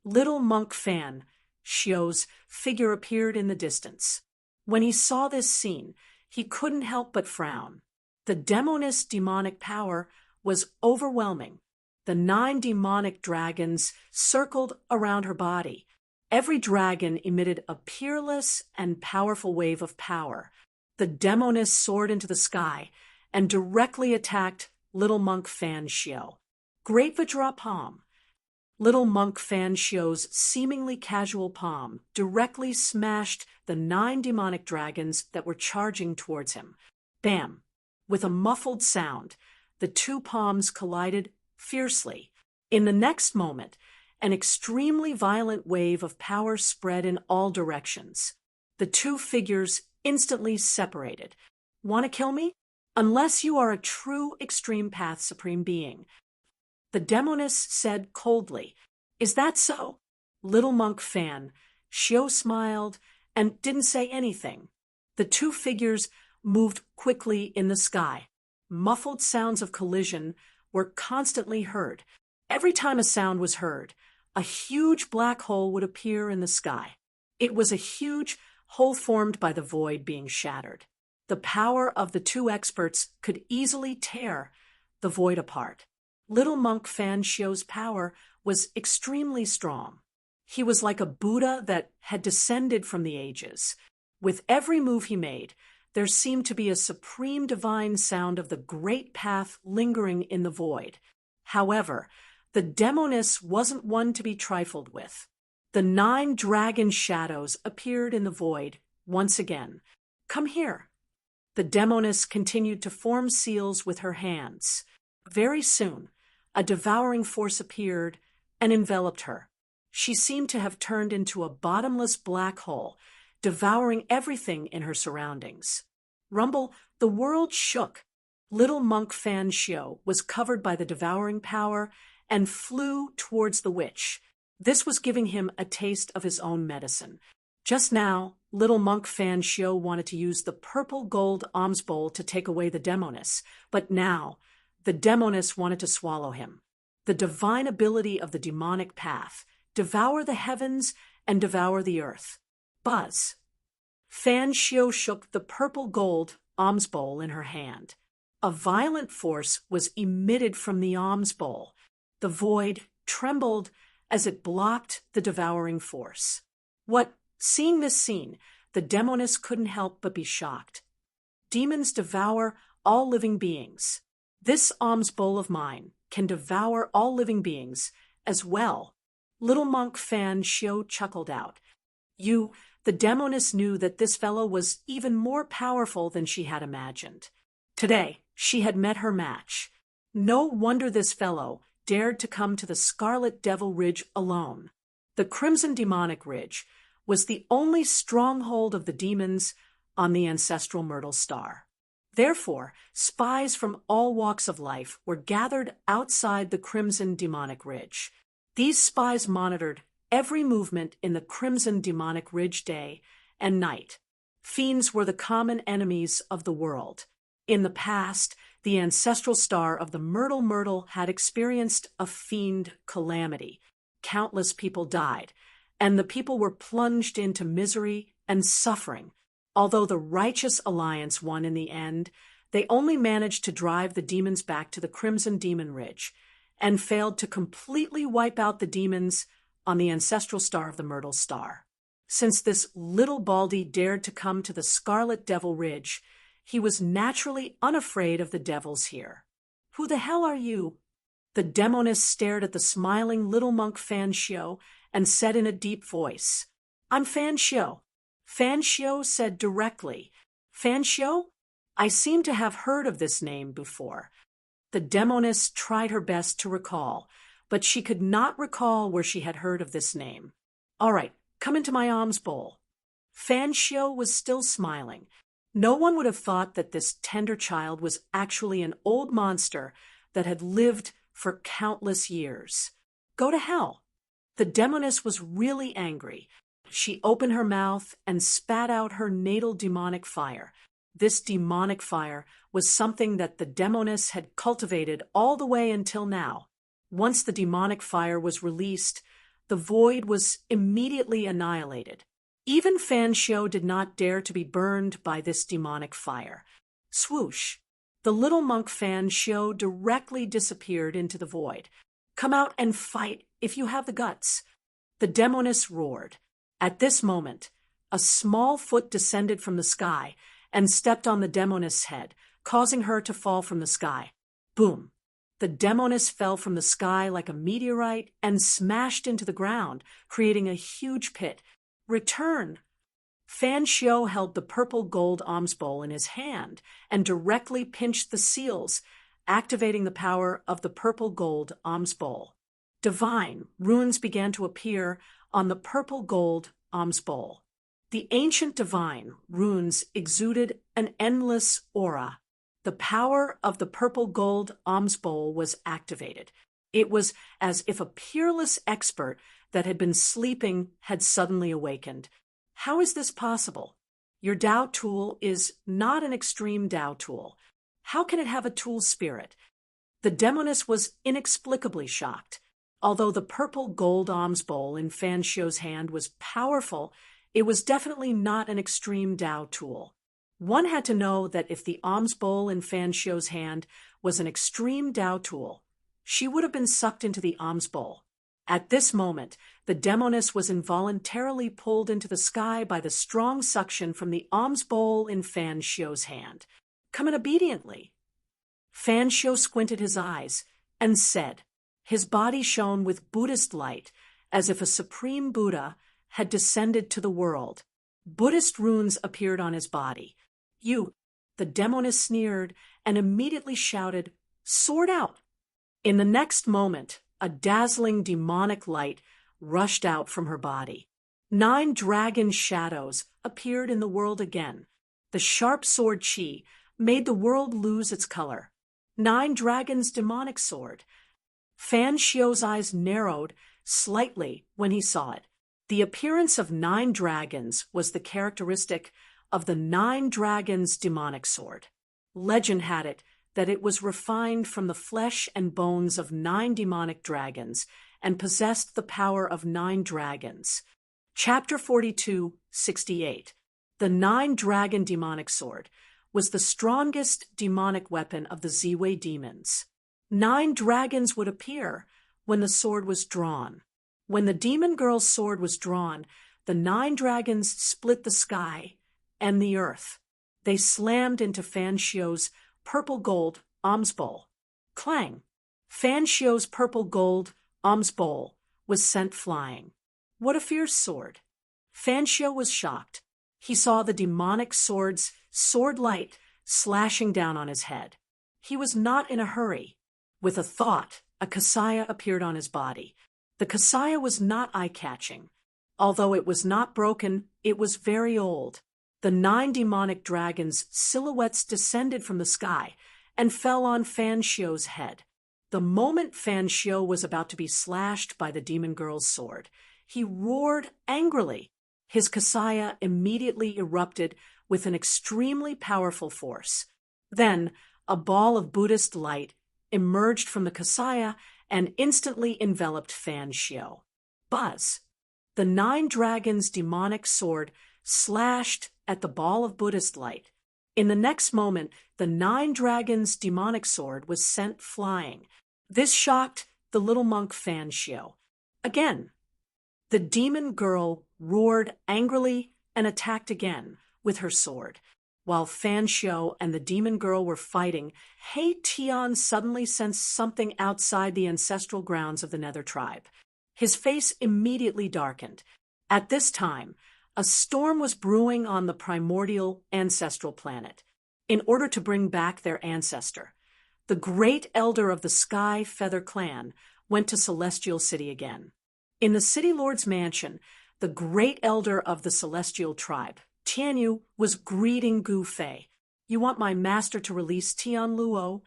Little monk Fan Xiao's figure appeared in the distance. When he saw this scene, he couldn't help but frown. The demoness' demonic power was overwhelming. The 9 demonic dragons circled around her body. Every dragon emitted a peerless and powerful wave of power. The demoness soared into the sky and directly attacked little monk Fan Xiao. Great Vajra palm. Little monk Fan Xiao's seemingly casual palm directly smashed the 9 demonic dragons that were charging towards him. Bam! With a muffled sound, the 2 palms collided fiercely. In the next moment, an extremely violent wave of power spread in all directions. The 2 figures instantly separated. Want to kill me? Unless you are a true extreme path supreme being. The demoness said coldly. Is that so? Little monk Fan Xiao smiled and didn't say anything. The 2 figures moved quickly in the sky. Muffled sounds of collision were constantly heard. Every time a sound was heard, a huge black hole would appear in the sky. It was a huge hole formed by the void being shattered. The power of the 2 experts could easily tear the void apart. Little monk Fan Xiao's power was extremely strong. He was like a Buddha that had descended from the ages. With every move he made, there seemed to be a supreme divine sound of the great path lingering in the void. However, the demoness wasn't one to be trifled with. The 9 dragon shadows appeared in the void once again. Come here. The demoness continued to form seals with her hands. Very soon, a devouring force appeared and enveloped her. She seemed to have turned into a bottomless black hole, devouring everything in her surroundings. Rumble, the world shook. Little monk Fan Xiao was covered by the devouring power and flew towards the witch. This was giving him a taste of his own medicine. Just now, little monk Fan Xiao wanted to use the purple gold alms bowl to take away the demoness, but now the demoness wanted to swallow him. the divine ability of the demonic path, devour the heavens and devour the earth. Buzz. Fan Xiu shook the purple gold alms bowl in her hand. A violent force was emitted from the alms bowl. The void trembled as it blocked the devouring force. Seeing this scene, the demoness couldn't help but be shocked. Demons devour all living beings. This alms bowl of mine can devour all living beings as well. Little monk Fan Xiu chuckled out. The demoness knew that this fellow was even more powerful than she had imagined. Today, she had met her match. No wonder this fellow dared to come to the Scarlet Devil Ridge alone. The Crimson Demonic Ridge was the only stronghold of the demons on the ancestral Myrtle Star. Therefore, spies from all walks of life were gathered outside the Crimson Demonic Ridge. These spies monitored every movement in the Crimson Demonic Ridge day and night. Fiends were the common enemies of the world. In the past, the ancestral star of the Myrtle had experienced a fiend calamity. Countless people died, and the people were plunged into misery and suffering. Although the Righteous Alliance won in the end, they only managed to drive the demons back to the Crimson Demon Ridge and failed to completely wipe out the demons on the ancestral star of the Myrtle Star. Since this little Baldy dared to come to the Scarlet Devil Ridge, he was naturally unafraid of the devils here. Who the hell are you? The demoness stared at the smiling little monk Fan Xiu and said in a deep voice, I'm Fan Xiu. Fan Xiu said directly, Fan Xiu? I seem to have heard of this name before. The demoness tried her best to recall, but she could not recall where she had heard of this name. All right, come into my alms bowl. Fan Xiu was still smiling. No one would have thought that this tender child was actually an old monster that had lived for countless years. Go to hell. The demoness was really angry. She opened her mouth and spat out her natal demonic fire. This demonic fire was something that the demoness had cultivated all the way until now. Once the demonic fire was released, the void was immediately annihilated. Even Fan Xiu did not dare to be burned by this demonic fire. Swoosh! The little monk Fan Xiu directly disappeared into the void. Come out and fight if you have the guts. The demoness roared. At this moment, a small foot descended from the sky and stepped on the demoness' head, causing her to fall from the sky. Boom! The demoness fell from the sky like a meteorite and smashed into the ground, creating a huge pit. Return! Fan Xiu held the purple gold alms bowl in his hand and directly pinched the seals, activating the power of the purple gold alms bowl. Divine runes began to appear on the purple gold alms bowl. The ancient divine runes exuded an endless aura. The power of the purple gold alms bowl was activated. It was as if a peerless expert that had been sleeping had suddenly awakened. How is this possible? Your Tao tool is not an extreme Tao tool. How can it have a tool spirit? The demoness was inexplicably shocked. Although the purple gold alms bowl in Fan Xiu's hand was powerful, it was definitely not an extreme Tao tool. One had to know that if the alms bowl in Fan Xiu's hand was an extreme Tao tool, she would have been sucked into the alms bowl. At this moment, the demoness was involuntarily pulled into the sky by the strong suction from the alms bowl in Fan Xiu's hand. Come in obediently. Fan Xiu squinted his eyes and said, his body shone with Buddhist light, as if a supreme Buddha had descended to the world. Buddhist runes appeared on his body. The demoness sneered and immediately shouted, sword out! In the next moment, a dazzling demonic light rushed out from her body. 9 dragon shadows appeared in the world again. The sharp sword Qi made the world lose its color. 9 dragons' demonic sword. Fan Xiu's eyes narrowed slightly when he saw it. The appearance of 9 dragons was the characteristic of the 9 dragons' demonic sword. Legend had it that it was refined from the flesh and bones of 9 demonic dragons and possessed the power of 9 dragons. Chapter 42:68. The 9-dragon demonic sword was the strongest demonic weapon of the Ziwei demons. 9 dragons would appear when the sword was drawn. When the demon girl's sword was drawn, the 9 dragons split the sky and the earth. They slammed into Fan Xiu's purple-gold alms bowl. Clang! Fan Xiu's purple-gold alms bowl was sent flying. What a fierce sword! Fan Xiu was shocked. He saw the demonic sword's sword light slashing down on his head. He was not in a hurry. With a thought, a kasaya appeared on his body. The kasaya was not eye-catching. Although it was not broken, it was very old. The 9 demonic dragons' silhouettes descended from the sky and fell on Fan Xiu's head. The moment Fan Xiu was about to be slashed by the demon girl's sword, he roared angrily. His kasaya immediately erupted with an extremely powerful force. Then, a ball of Buddhist light emerged from the kasaya and instantly enveloped Fan Xiu. Buzz! The 9 dragons' demonic sword slashed at the ball of Buddhist light. In the next moment, the 9 dragons' demonic sword was sent flying. This shocked the little monk Fan Xiu. Again, the demon girl roared angrily and attacked again with her sword. While Fan Xiu and the demon girl were fighting, He Tian suddenly sensed something outside the ancestral grounds of the Nether tribe. His face immediately darkened. At this time, a storm was brewing on the primordial ancestral planet. In order to bring back their ancestor, the great elder of the Sky Feather clan went to Celestial City again. In the City Lord's mansion, the great elder of the Celestial tribe, Tianyu, was greeting Gu Fei. "You want my master to release Tian Luo?"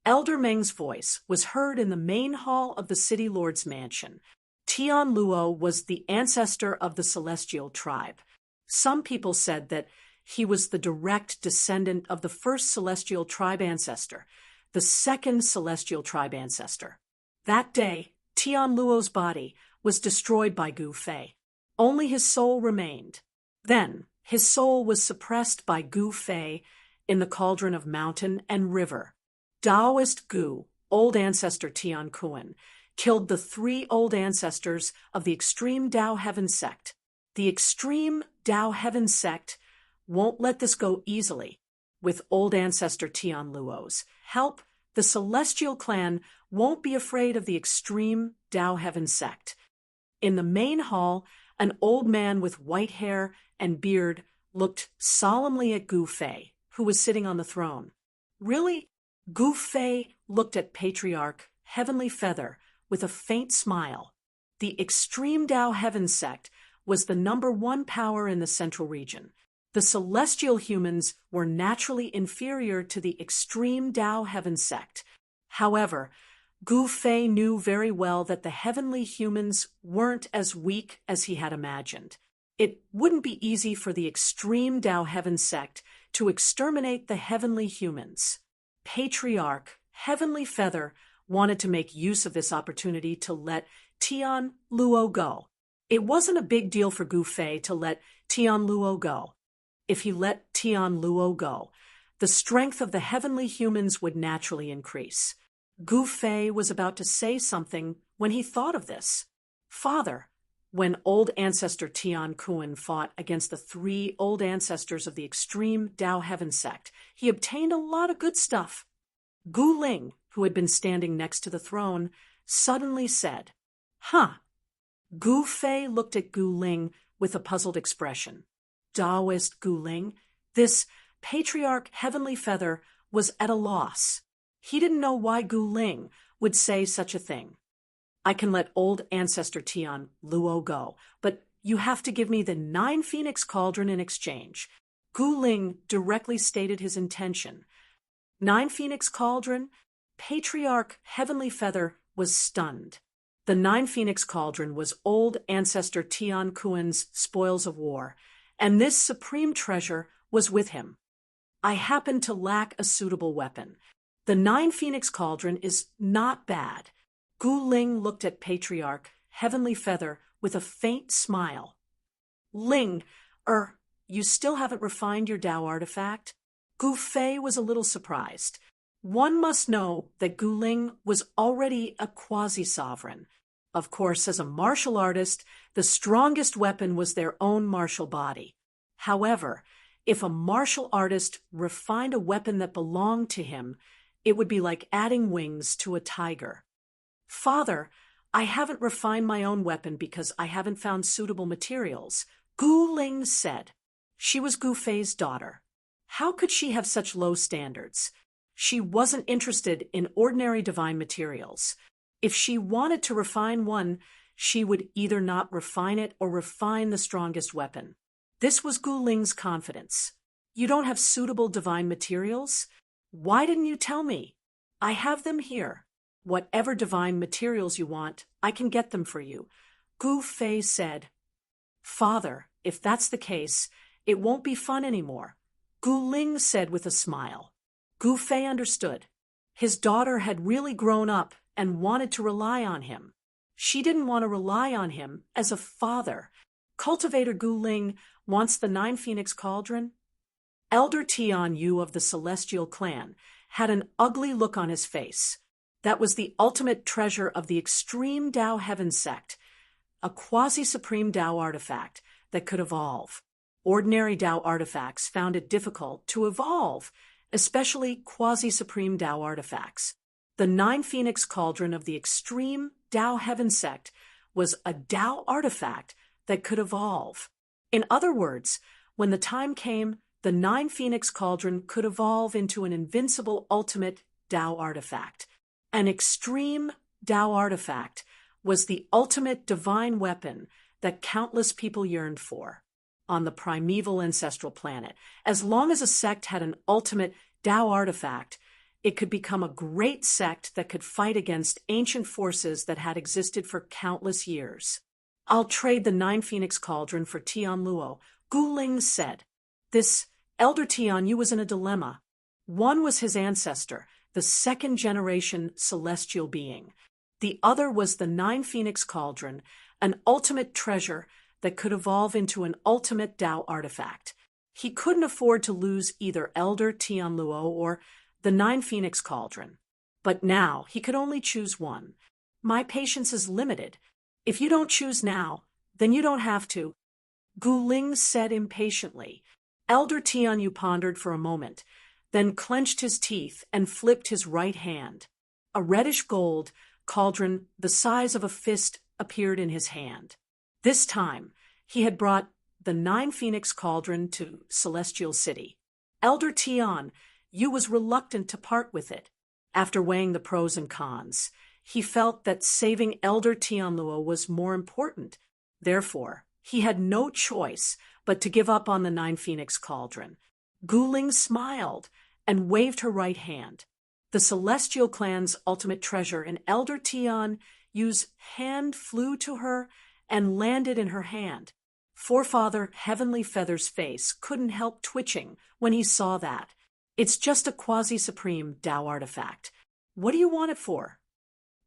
Elder Meng's voice was heard in the main hall of the City Lord's mansion. Tian Luo was the ancestor of the Celestial tribe. Some people said that he was the direct descendant of the first Celestial tribe ancestor, the second Celestial tribe ancestor. That day, Tian Luo's body was destroyed by Gu Fei. Only his soul remained. Then, his soul was suppressed by Gu Fei in the cauldron of mountain and river. Taoist Gu, old ancestor Tian Kuan, killed the 3 old ancestors of the extreme Tao Heaven sect. The extreme Tao Heaven sect won't let this go easily. With old ancestor Tian Luo's help, the Celestial clan won't be afraid of the extreme Tao Heaven sect. In the main hall, an old man with white hair and beard looked solemnly at Gu Fei, who was sitting on the throne. "Really?" Gu Fei looked at Patriarch Heavenly Feather with a faint smile. The extreme Tao Heaven sect was the #1 power in the central region. The celestial humans were naturally inferior to the extreme Tao Heaven sect. However, Gu Fei knew very well that the heavenly humans weren't as weak as he had imagined. It wouldn't be easy for the extreme Tao Heaven sect to exterminate the heavenly humans. Patriarch Heavenly Feather wanted to make use of this opportunity to let Tian Luo go. It wasn't a big deal for Gu Fei to let Tian Luo go. If he let Tian Luo go, the strength of the heavenly humans would naturally increase. Gu Fei was about to say something when he thought of this. "Father, when old ancestor Tian Kuan fought against the 3 old ancestors of the extreme Tao Heaven sect, he obtained a lot of good stuff." Gu Ling, who had been standing next to the throne, suddenly said, "Huh." Gu Fei looked at Gu Ling with a puzzled expression. Taoist Gu Ling, this Patriarch Heavenly Feather, was at a loss. He didn't know why Gu Ling would say such a thing. "I can let old ancestor Tian Luo go, but you have to give me the 9 Phoenix Cauldron in exchange." Gu Ling directly stated his intention. 9 Phoenix Cauldron? Patriarch Heavenly Feather was stunned. The 9 Phoenix Cauldron was old ancestor Tian Kuan's spoils of war, and this supreme treasure was with him. "I happen to lack a suitable weapon. The Nine Phoenix Cauldron is not bad. Gu Ling looked at Patriarch Heavenly Feather with a faint smile. Ling, you still haven't refined your Tao artifact? Gu Fei was a little surprised. One must know that Gu Ling was already a quasi-sovereign. Of course, as a martial artist, the strongest weapon was their own martial body. However, if a martial artist refined a weapon that belonged to him, it would be like adding wings to a tiger. Father, I haven't refined my own weapon because I haven't found suitable materials, Gu Ling said. She was Gu Fei's daughter. How could she have such low standards? She wasn't interested in ordinary divine materials. If she wanted to refine one, she would either not refine it or refine the strongest weapon. This was Gu Ling's confidence. You don't have suitable divine materials? Why didn't you tell me? I have them here. Whatever divine materials you want, I can get them for you. Gu Fei said. Father, if that's the case, it won't be fun anymore, Gu Ling said with a smile. Gu Fei understood. His daughter had really grown up and wanted to rely on him. She didn't want to rely on him as a father. Cultivator Gu Ling wants the Nine Phoenix Cauldron. Elder Tian Yu of the Celestial Clan had an ugly look on his face. That was the ultimate treasure of the extreme Tao Heaven sect, a quasi-supreme Tao artifact that could evolve. Ordinary Tao artifacts found it difficult to evolve, especially quasi-supreme Tao artifacts. The Nine Phoenix Cauldron of the extreme Tao Heaven sect was a Tao artifact that could evolve. In other words, when the time came, the Nine Phoenix Cauldron could evolve into an invincible ultimate Tao artifact. An extreme Tao artifact was the ultimate divine weapon that countless people yearned for on the primeval ancestral planet. As long as a sect had an ultimate Tao artifact, it could become a great sect that could fight against ancient forces that had existed for countless years. I'll trade the Nine Phoenix Cauldron for Tian Luo, Gu Ling said. This Elder Tian Yu was in a dilemma. One was his ancestor, the second-generation celestial being. The other was the Nine Phoenix Cauldron, an ultimate treasure that could evolve into an ultimate Tao artifact. He couldn't afford to lose either Elder Tian Luo or the Nine Phoenix Cauldron. But now he could only choose one. My patience is limited. If you don't choose now, then you don't have to, Gu Ling said impatiently. Elder Tian Yu pondered for a moment, then clenched his teeth and flipped his right hand. A reddish gold cauldron the size of a fist appeared in his hand. This time, he had brought the Nine Phoenix Cauldron to Celestial City. Elder Tian Yu was reluctant to part with it. After weighing the pros and cons, he felt that saving Elder Tian Luo was more important. Therefore, he had no choice but to give up on the Nine Phoenix Cauldron. Gu Ling smiled and waved her right hand. The Celestial Clan's ultimate treasure in Elder Tian Yu's hand flew to her and landed in her hand. Forefather Heavenly Feather's face couldn't help twitching when he saw that. It's just a quasi-supreme Tao artifact. What do you want it for?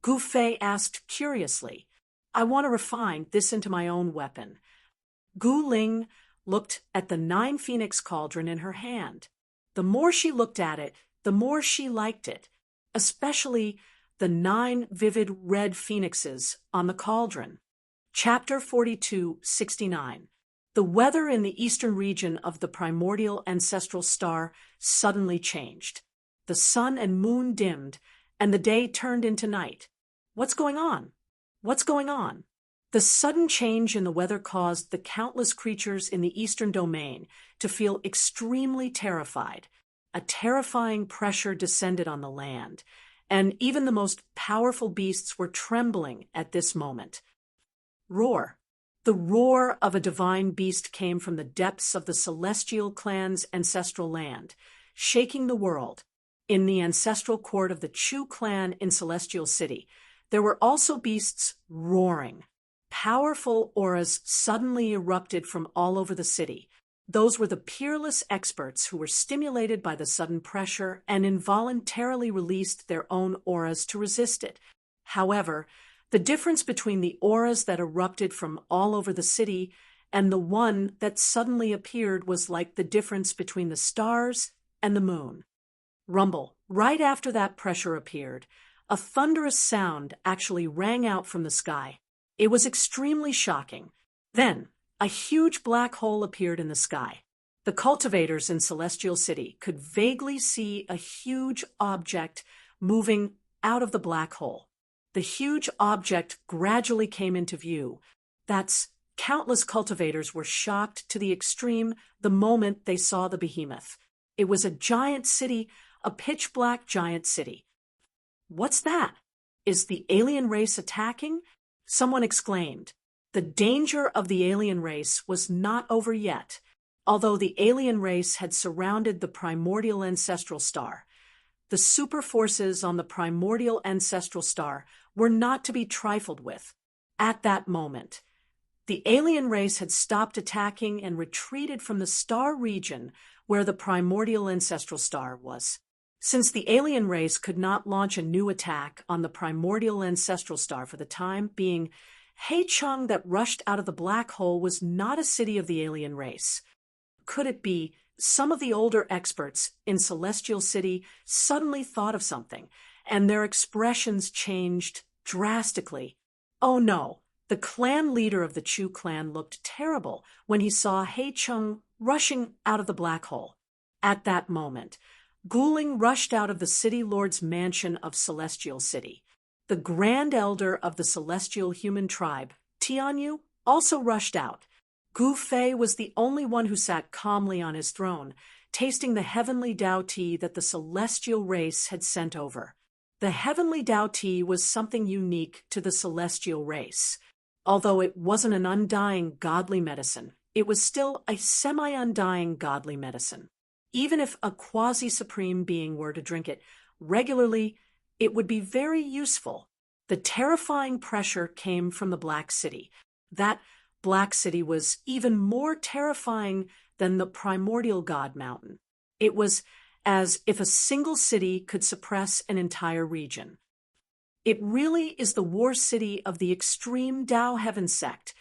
Gu Fei asked curiously. I want to refine this into my own weapon. Gu Ling looked at the Nine Phoenix Cauldron in her hand. The more she looked at it, the more she liked it, especially the 9 vivid red phoenixes on the cauldron. Chapter 42:69. The weather in the eastern region of the primordial ancestral star suddenly changed. The sun and moon dimmed, and the day turned into night. What's going on? What's going on? The sudden change in the weather caused the countless creatures in the eastern domain to feel extremely terrified. A terrifying pressure descended on the land, and even the most powerful beasts were trembling at this moment. Roar. The roar of a divine beast came from the depths of the Celestial Clan's ancestral land, shaking the world. In the ancestral court of the Chu clan in Celestial City, there were also beasts roaring. Powerful auras suddenly erupted from all over the city. Those were the peerless experts who were stimulated by the sudden pressure and involuntarily released their own auras to resist it. However, the difference between the auras that erupted from all over the city and the one that suddenly appeared was like the difference between the stars and the moon. Rumble. Right after that pressure appeared, a thunderous sound actually rang out from the sky. It was extremely shocking. Then, a huge black hole appeared in the sky. The cultivators in Celestial City could vaguely see a huge object moving out of the black hole. The huge object gradually came into view. Countless cultivators were shocked to the extreme the moment they saw the behemoth. It was a giant city, a pitch-black giant city. "What's that? Is the alien race attacking?" someone exclaimed. The danger of the alien race was not over yet. Although the alien race had surrounded the primordial ancestral star, the super forces on the primordial ancestral star were not to be trifled with. At that moment, the alien race had stopped attacking and retreated from the star region where the primordial ancestral star was. Since the alien race could not launch a new attack on the primordial ancestral star for the time being, Hei-chung that rushed out of the black hole was not a city of the alien race. Could it be some of the older experts in Celestial City suddenly thought of something, and their expressions changed drastically? Oh no, the clan leader of the Chu clan looked terrible when he saw Hei-chung rushing out of the black hole. At that moment, Guling rushed out of the city lord's mansion of Celestial City. The grand elder of the celestial human tribe, Tianyu, also rushed out. Gu Fei was the only one who sat calmly on his throne, tasting the heavenly Dao tea that the celestial race had sent over. The heavenly Dao tea was something unique to the celestial race. Although it wasn't an undying godly medicine, it was still a semi-undying godly medicine. Even if a quasi-supreme being were to drink it regularly, it would be very useful. The terrifying pressure came from the Black City. That Black City was even more terrifying than the primordial God Mountain. It was as if a single city could suppress an entire region. It really is the war city of the extreme Dao Heaven sect.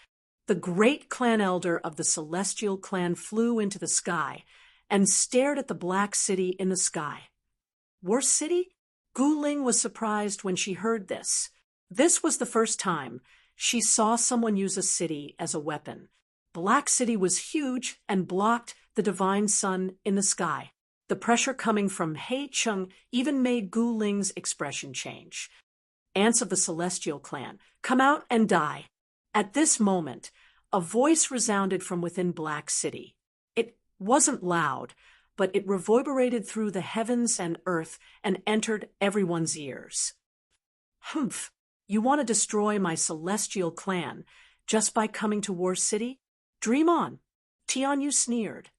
The great clan elder of the celestial clan flew into the sky and stared at the Black City in the sky. War city? Guling was surprised when she heard this. This was the first time she saw someone use a city as a weapon. Black City was huge and blocked the divine sun in the sky. The pressure coming from Hei-chung even made Guling's expression change. "Ants of the Celestial Clan, come out and die." At this moment, a voice resounded from within Black City. It wasn't loud, but it reverberated through the heavens and earth and entered everyone's ears. "Humph, you want to destroy my celestial clan just by coming to War City? Dream on." Tianyu sneered.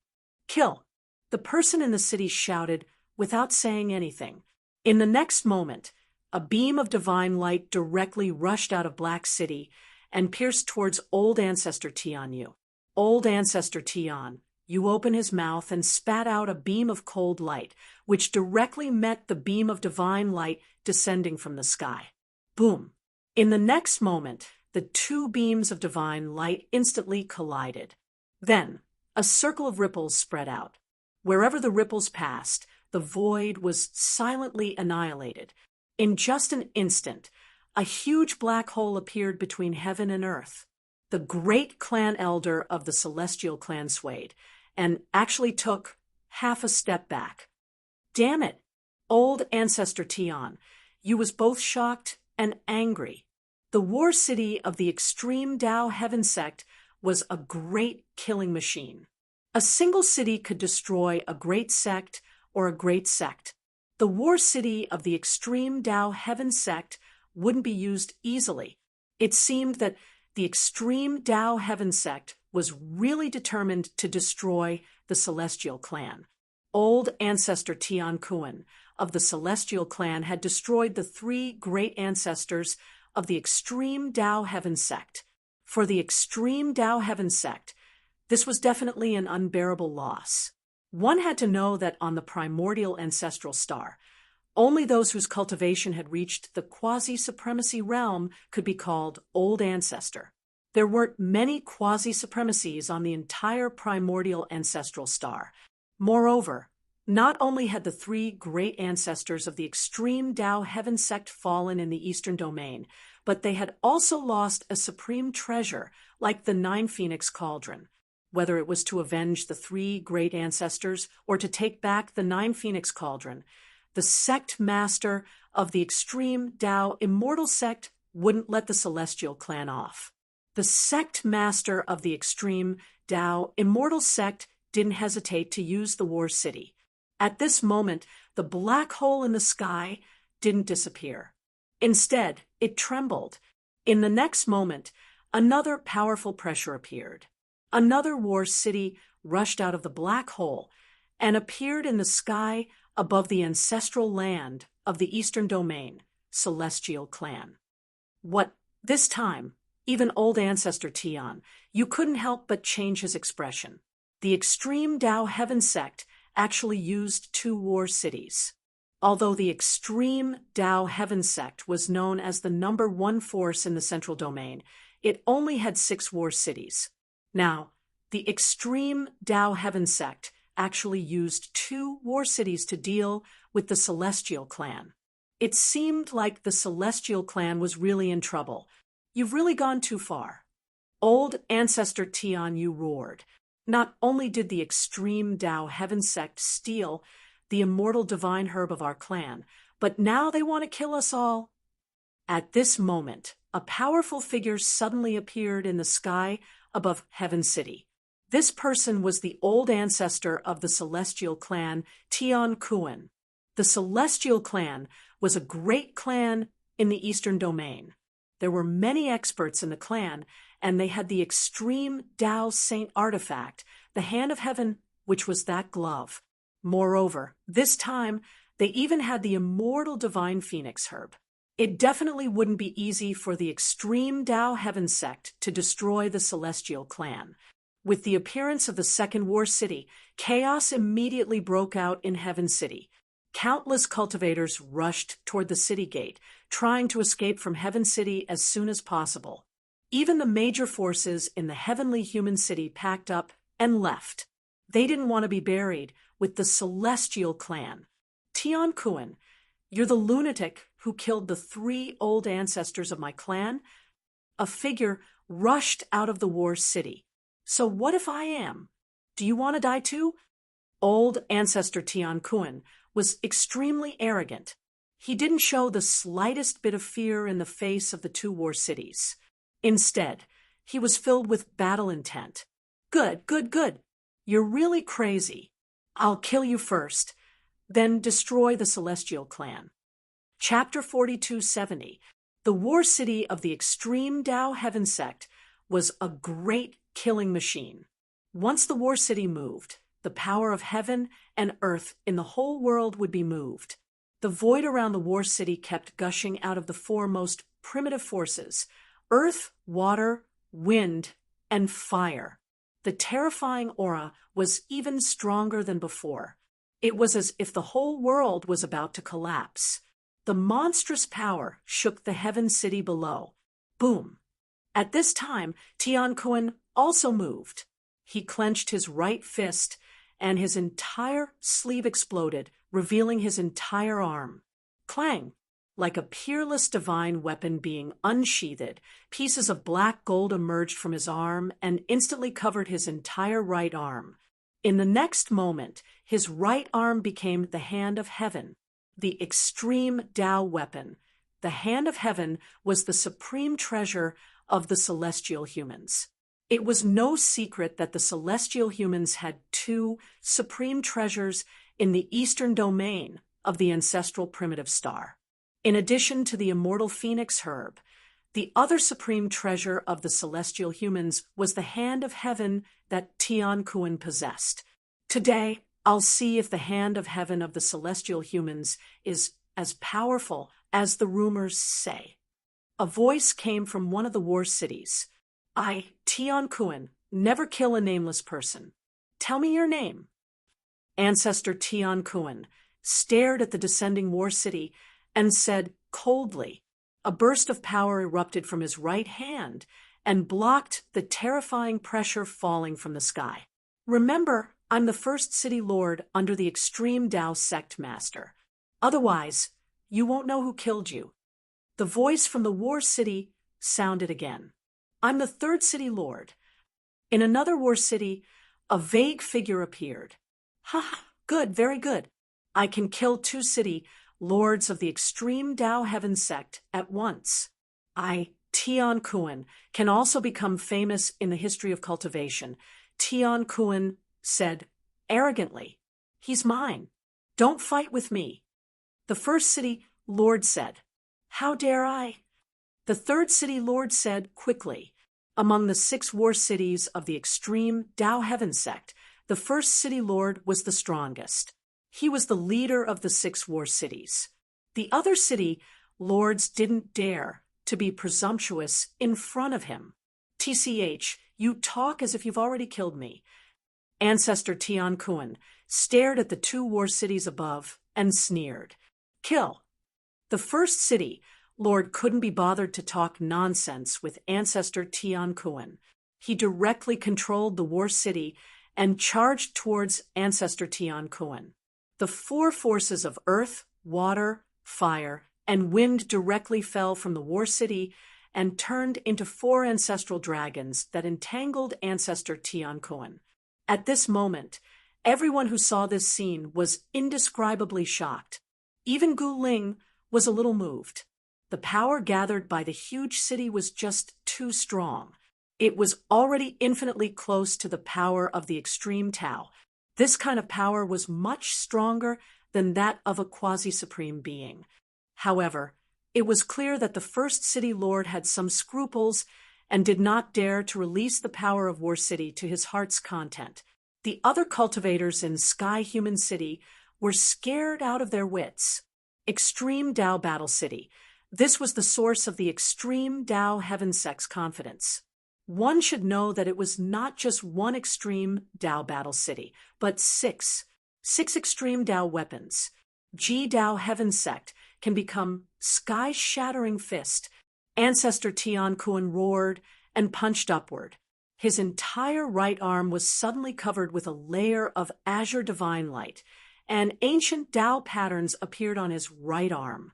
"Kill." The person in the city shouted without saying anything. In the next moment, a beam of divine light directly rushed out of Black City and pierced towards Old Ancestor Tianyu. Old Ancestor Tian, you opened his mouth and spat out a beam of cold light, which directly met the beam of divine light descending from the sky. Boom! In the next moment, the two beams of divine light instantly collided. Then, a circle of ripples spread out. Wherever the ripples passed, the void was silently annihilated. In just an instant, a huge black hole appeared between heaven and earth. The great clan elder of the celestial clan swayed, and actually took half a step back. "Damn it, Old Ancestor Tian, you was both shocked and angry." The war city of the extreme Dao Heaven sect was a great killing machine. A single city could destroy a great sect or a great sect. The war city of the extreme Dao Heaven sect wouldn't be used easily. It seemed that the extreme Dao Heaven sect was really determined to destroy the Celestial Clan. Old Ancestor Tian Kuan of the Celestial Clan had destroyed the three great ancestors of the extreme Dao Heaven sect. For the extreme Dao Heaven sect, This was definitely an unbearable loss. One had to know that on the primordial ancestral star, only those whose cultivation had reached the quasi-supremacy realm could be called Old Ancestor. There weren't many quasi-supremacies on the entire primordial ancestral star. Moreover, not only had the three great ancestors of the extreme Tao Heaven sect fallen in the Eastern Domain, but they had also lost a supreme treasure like the Nine Phoenix Cauldron. Whether it was to avenge the three great ancestors or to take back the Nine Phoenix Cauldron, the sect master of the extreme Tao immortal sect wouldn't let the celestial clan off. The sect master of the extreme Tao immortal sect didn't hesitate to use the War City. At this moment, the black hole in the sky didn't disappear. Instead, it trembled. In the next moment, another powerful pressure appeared. Another War City rushed out of the black hole and appeared in the sky above the ancestral land of the Eastern Domain, Celestial Clan. What, this time, even Old Ancestor Tian, you couldn't help but change his expression. The extreme Tao Heaven sect actually used 2 War Cities. Although the extreme Tao Heaven sect was known as the #1 force in the Central Domain, it only had 6 War Cities. Now, the extreme Tao Heaven sect actually used 2 War Cities to deal with the Celestial Clan. It seemed like the Celestial Clan was really in trouble. You've really gone too far. Old Ancestor Tian Yu roared. Not only did the extreme Tao Heaven sect steal the immortal divine herb of our clan, but now they want to kill us all. At this moment, a powerful figure suddenly appeared in the sky above Heaven City. This person was the old ancestor of the Celestial Clan, Tian Kuan. The Celestial Clan was a great clan in the Eastern Domain. There were many experts in the clan, and they had the extreme Tao Saint artifact, the Hand of Heaven, which was that glove. Moreover, this time, they even had the immortal divine phoenix herb. It definitely wouldn't be easy for the extreme Tao Heaven sect to destroy the Celestial Clan. With the appearance of the Second War City, chaos immediately broke out in Heaven City. Countless cultivators rushed toward the city gate, trying to escape from Heaven City as soon as possible. Even the major forces in the heavenly human city packed up and left. They didn't want to be buried with the Celestial Clan. Tian Kuan, you're the lunatic who killed the 3 old ancestors of my clan? A figure rushed out of the War City. So what if I am? Do you want to die too? Old Ancestor Tian Kuan was extremely arrogant. He didn't show the slightest bit of fear in the face of the 2 War Cities. Instead, he was filled with battle intent. Good, good, good. You're really crazy. I'll kill you first, then destroy the Celestial Clan. Chapter 4270. The War City of the extreme Tao Heaven sect was a great killing machine. Once the War City moved, the power of heaven and earth in the whole world would be moved. The void around the War City kept gushing out of the 4 most primitive forces: earth, water, wind, and fire. The terrifying aura was even stronger than before. It was as if the whole world was about to collapse. The monstrous power shook the Heaven City below. Boom! At this time, Tian Kuan also moved. He clenched his right fist, and his entire sleeve exploded, revealing his entire arm. Clang! Like a peerless divine weapon being unsheathed, pieces of black gold emerged from his arm and instantly covered his entire right arm. In the next moment, his right arm became the Hand of Heaven, the extreme Tao weapon. The Hand of Heaven was the supreme treasure of the celestial humans. It was no secret that the celestial humans had 2 supreme treasures in the Eastern Domain of the ancestral primitive star. In addition to the immortal phoenix herb, the other supreme treasure of the celestial humans was the Hand of Heaven that Tian Kuan possessed. Today, I'll see if the Hand of Heaven of the celestial humans is as powerful as the rumors say. A voice came from one of the War Cities. I, Tian Kuan, Never kill a nameless person. Tell me your name." Ancestor Tian Kuan stared at the descending war city and said coldly. A burst of power erupted from his right hand and blocked the terrifying pressure falling from the sky. "Remember, I'm the first city lord under the extreme Tao sect master. Otherwise, you won't know who killed you." The voice from the war city sounded again. "I'm the third city lord." In another war city, a vague figure appeared. "Ha ha, good, very good. I can kill 2 city lords of the extreme Tao heaven sect at once. I, Tian Kuan, can also become famous in the history of cultivation." Tian Kuan said arrogantly. "He's mine. Don't fight with me." The first city lord said, "How dare I?" The third city lord said quickly, "Among the 6 war cities of the extreme Tao heaven sect, the first city lord was the strongest. He was the leader of the 6 war cities. The other city lords didn't dare to be presumptuous in front of him." "TCH, you talk as if you've already killed me." Ancestor Tian Kuan stared at the 2 war cities above and sneered. "Kill." The first city lord couldn't be bothered to talk nonsense with Ancestor Tian Kuan. He directly controlled the war city and charged towards Ancestor Tian Kuan. The 4 forces of earth, water, fire, and wind directly fell from the war city and turned into 4 ancestral dragons that entangled Ancestor Tian Kuan. At this moment, everyone who saw this scene was indescribably shocked. Even Gu Ling was a little moved. The power gathered by the huge city was just too strong. It was already infinitely close to the power of the extreme Tao. This kind of power was much stronger than that of a quasi-supreme being. However, it was clear that the first city lord had some scruples and did not dare to release the power of War City to his heart's content. The other cultivators in Sky Human City were scared out of their wits. Extreme Tao Battle City. This was the source of the extreme Tao Heaven Sect's confidence. One should know that it was not just one extreme Tao Battle City, but 6 extreme Tao weapons. G Tao Heaven Sect can become sky-shattering fist. Ancestor Tian Kuan roared and punched upward. His entire right arm was suddenly covered with a layer of azure divine light, and ancient Tao patterns appeared on his right arm.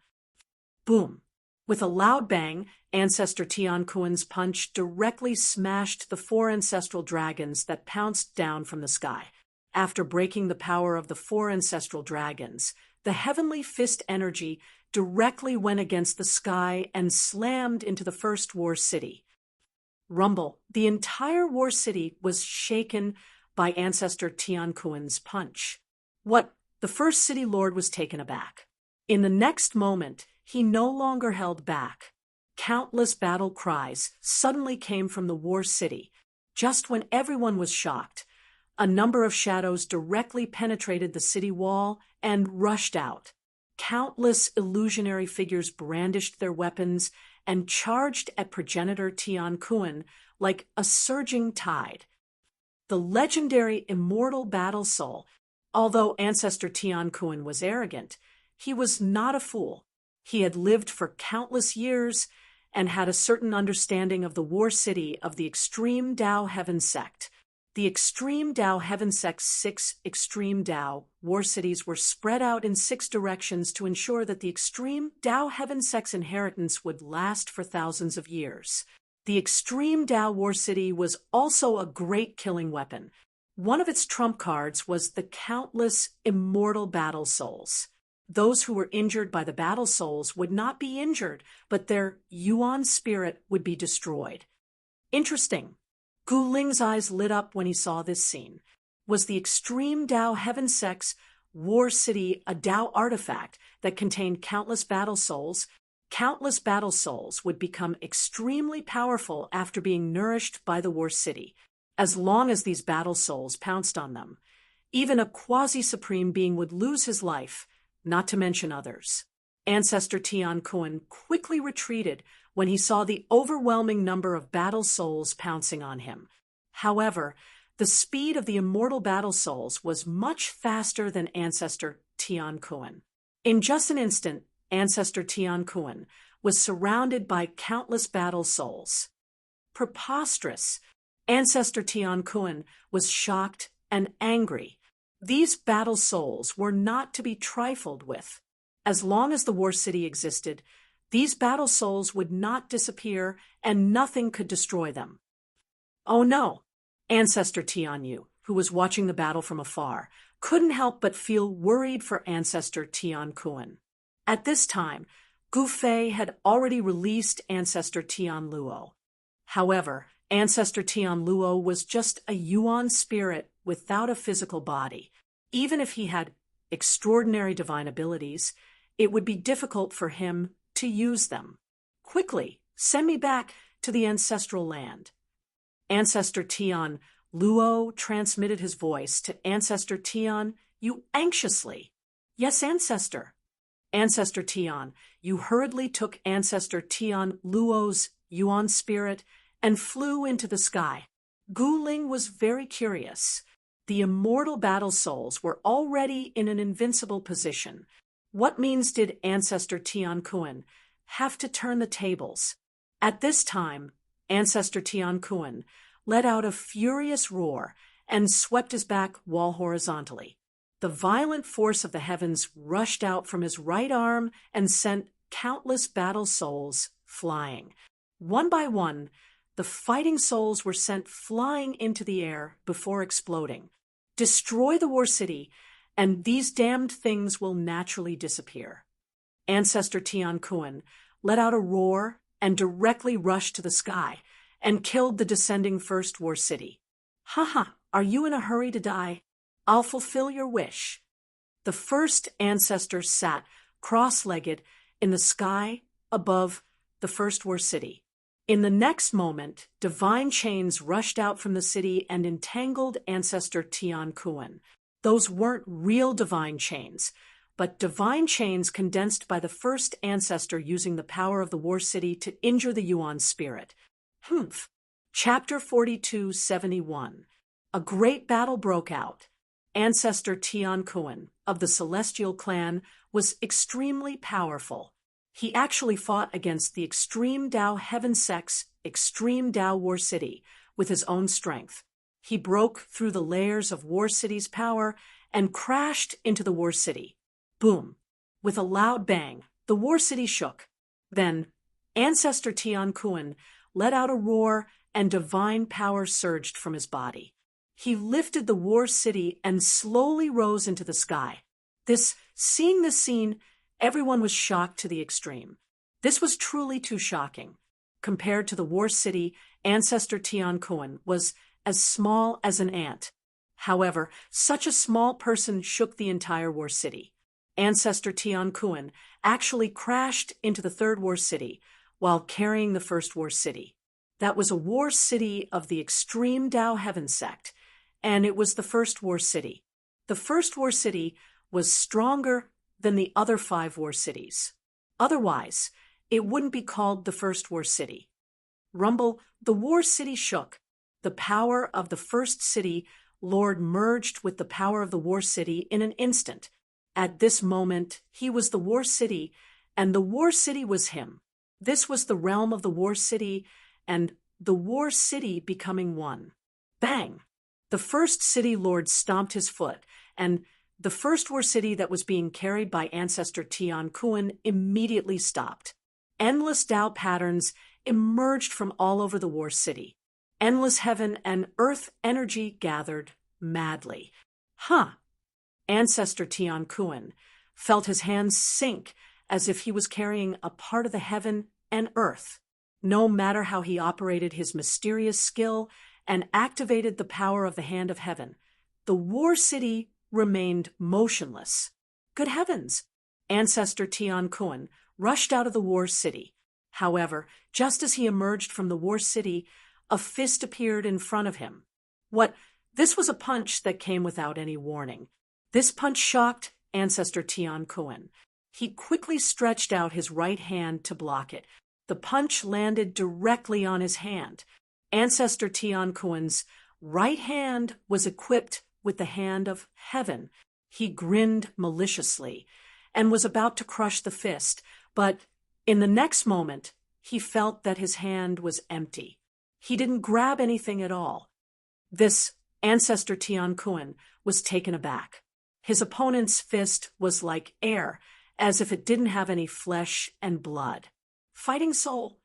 Boom! With a loud bang, Ancestor Tian Kuan's punch directly smashed the 4 ancestral dragons that pounced down from the sky. After breaking the power of the 4 ancestral dragons, the heavenly fist energy directly went against the sky and slammed into the first war city. Rumble. The entire war city was shaken by Ancestor Tian Kuan's punch. What? The first city lord was taken aback. In the next moment, he no longer held back. Countless battle cries suddenly came from the war city. Just when everyone was shocked, a number of shadows directly penetrated the city wall and rushed out. Countless illusionary figures brandished their weapons and charged at progenitor Tian Kuan like a surging tide. The legendary immortal battle soul, although Ancestor Tian Kuan was arrogant, he was not a fool. He had lived for countless years and had a certain understanding of the war city of the extreme Tao Heaven Sect. The extreme Tao Heaven Sect's 6 extreme Tao war cities were spread out in 6 directions to ensure that the extreme Tao Heaven Sect's inheritance would last for thousands of years. The extreme Tao war city was also a great killing weapon. One of its trump cards was the countless immortal battle souls. Those who were injured by the battle souls would not be injured, but their Yuan spirit would be destroyed. Interesting. Gu Ling's eyes lit up when he saw this scene. Was the extreme Tao Heaven Sect's war city a Tao artifact that contained countless battle souls? Countless battle souls would become extremely powerful after being nourished by the war city, as long as these battle souls pounced on them. Even a quasi-supreme being would lose his life, not to mention others. Ancestor Tian Kuan quickly retreated when he saw the overwhelming number of battle souls pouncing on him. However, the speed of the immortal battle souls was much faster than Ancestor Tian Kuan. In just an instant, Ancestor Tian Kuan was surrounded by countless battle souls. Preposterous! Ancestor Tian Kuan was shocked and angry. These battle souls were not to be trifled with. As long as the War City existed, these battle souls would not disappear and nothing could destroy them. Oh no! Ancestor Tianyu, who was watching the battle from afar, couldn't help but feel worried for Ancestor Tian Kuan. At this time, Gu Fei had already released Ancestor Tian Luo. However, Ancestor Tian Luo was just a Yuan spirit without a physical body. Even if he had extraordinary divine abilities, it would be difficult for him to use them. Quickly, send me back to the ancestral land. Ancestor Tian Luo transmitted his voice to Ancestor Tian Yu anxiously. Yes, Ancestor. Ancestor Tian Yu hurriedly took Ancestor Tian Luo's Yuan spirit and flew into the sky. Gu Ling was very curious. The immortal battle souls were already in an invincible position. What means did Ancestor Tian Kuan have to turn the tables? At this time, Ancestor Tian Kuan let out a furious roar and swept his back wall horizontally. The violent force of the heavens rushed out from his right arm and sent countless battle souls flying. One by one, the fighting souls were sent flying into the air before exploding. Destroy the War City, and these damned things will naturally disappear. Ancestor Tian Kuan let out a roar and directly rushed to the sky and killed the descending First War City. Haha, are you in a hurry to die? I'll fulfill your wish. The first ancestor sat cross-legged in the sky above the First War City. In the next moment, divine chains rushed out from the city and entangled Ancestor Tian Kuan. Those weren't real divine chains, but divine chains condensed by the first ancestor using the power of the War City to injure the Yuan spirit. Chapter 4271. A great battle broke out. Ancestor Tian Kuan of the Celestial Clan was extremely powerful. He actually fought against the Extreme Tao Heaven Sect's Extreme Tao War City with his own strength. He broke through the layers of War City's power and crashed into the War City. Boom! With a loud bang, the War City shook. Then, Ancestor Tian Kuan let out a roar and divine power surged from his body. He lifted the War City and slowly rose into the sky. Seeing this scene, everyone was shocked to the extreme. This was truly too shocking. Compared to the War City, Ancestor Tian Kuan was as small as an ant. However, such a small person shook the entire War City. Ancestor Tian Kuan actually crashed into the Third War City while carrying the First War City. That was a War City of the Extreme Tao Heaven Sect, and it was the First War City. The First War City was stronger than the other 5 War Cities. Otherwise, it wouldn't be called the First War City. Rumble, the War City shook. The power of the First City Lord merged with the power of the War City in an instant. At this moment, he was the War City, and the War City was him. This was the realm of the War City, and the War City becoming one. Bang! The First City Lord stomped his foot, and the First War City that was being carried by Ancestor Tian Kuan immediately stopped. Endless Tao patterns emerged from all over the War City. Endless heaven and earth energy gathered madly. Ancestor Tian Kuan felt his hands sink as if he was carrying a part of the heaven and earth. No matter how he operated his mysterious skill and activated the power of the Hand of Heaven, the War City remained motionless. Good heavens! Ancestor Tian Kuan rushed out of the War City. However, just as he emerged from the War City, a fist appeared in front of him. This was a punch that came without any warning. This punch shocked Ancestor Tian Kuan. He quickly stretched out his right hand to block it. The punch landed directly on his hand. Ancestor Tian Kuan's right hand was equipped with the hand of heaven. He grinned maliciously and was about to crush the fist, but in the next moment, he felt that his hand was empty. He didn't grab anything at all. This ancestor Tian Kun was taken aback. His opponent's fist was like air, as if it didn't have any flesh and blood. Fighting soul.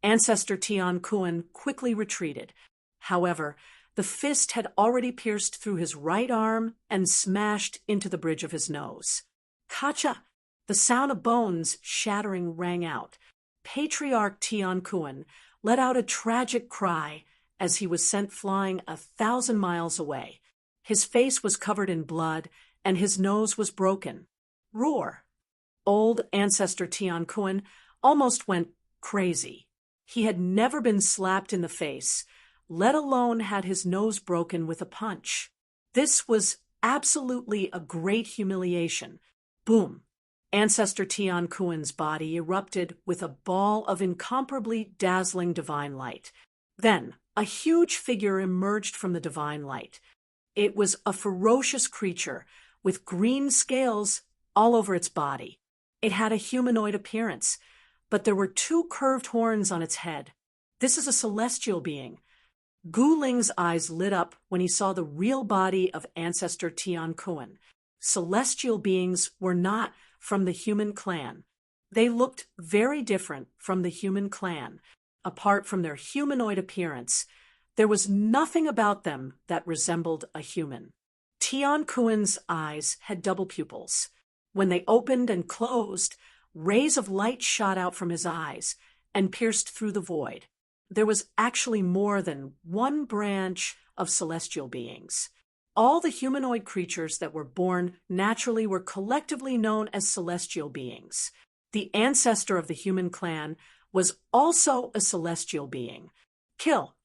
Ancestor Tian Kun quickly retreated. However, the fist had already pierced through his right arm and smashed into the bridge of his nose. Kacha! The sound of bones shattering rang out. Patriarch Tian Kun let out a tragic cry as he was sent flying 1,000 miles away. His face was covered in blood, and his nose was broken. Roar! Old ancestor Tian Kun almost went crazy. He had never been slapped in the face, let alone had his nose broken with a punch. This was absolutely a great humiliation. Boom! Ancestor Tian Kun's body erupted with a ball of incomparably dazzling divine light. Then, a huge figure emerged from the divine light. It was a ferocious creature with green scales all over its body. It had a humanoid appearance, but there were 2 curved horns on its head. This is a celestial being. Gu Ling's eyes lit up when he saw the real body of ancestor Tian Kun. Celestial beings were not from the human clan. They looked very different from the human clan. Apart from their humanoid appearance, there was nothing about them that resembled a human. Tian Kun's eyes had double pupils. When they opened and closed, rays of light shot out from his eyes and pierced through the void. There was actually more than one branch of celestial beings. All the humanoid creatures that were born naturally were collectively known as celestial beings. The ancestor of the human clan was also a celestial being. Kill!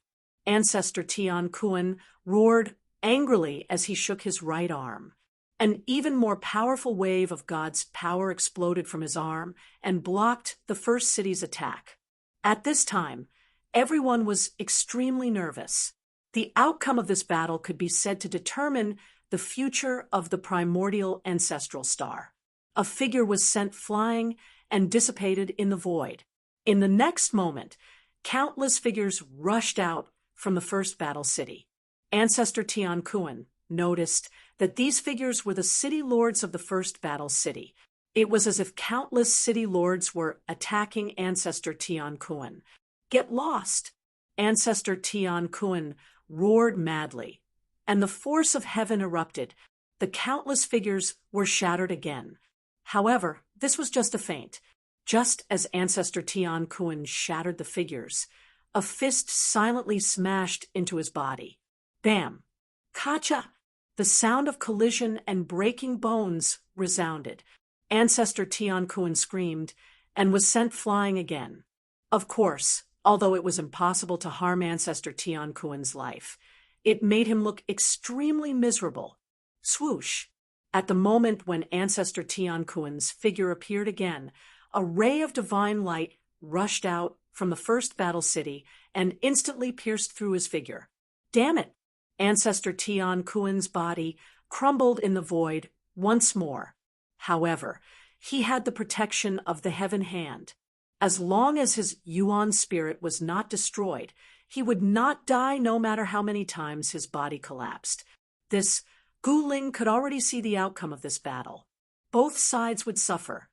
Ancestor Tian Kun roared angrily as he shook his right arm. An even more powerful wave of God's power exploded from his arm and blocked the first city's attack. At this time, everyone was extremely nervous. The outcome of this battle could be said to determine the future of the primordial ancestral star. A figure was sent flying and dissipated in the void. In the next moment, countless figures rushed out from the first battle city. Ancestor Tian Kun noticed that these figures were the city lords of the first battle city. It was as if countless city lords were attacking Ancestor Tian Kun. Get lost! Ancestor Tian Kun roared madly, and the force of heaven erupted. The countless figures were shattered again. However, this was just a feint. Just as Ancestor Tian Kun shattered the figures, a fist silently smashed into his body. Bam! Kacha! The sound of collision and breaking bones resounded. Ancestor Tian Kun screamed and was sent flying again. Of course, although it was impossible to harm Ancestor Tian Kun's life, it made him look extremely miserable. Swoosh! At the moment when Ancestor Tian Kun's figure appeared again, a ray of divine light rushed out from the first battle city and instantly pierced through his figure. Damn it! Ancestor Tian Kun's body crumbled in the void once more. However, he had the protection of the heaven hand. As long as his Yuan spirit was not destroyed, he would not die no matter how many times his body collapsed. This Gu Ling could already see the outcome of this battle. Both sides would suffer.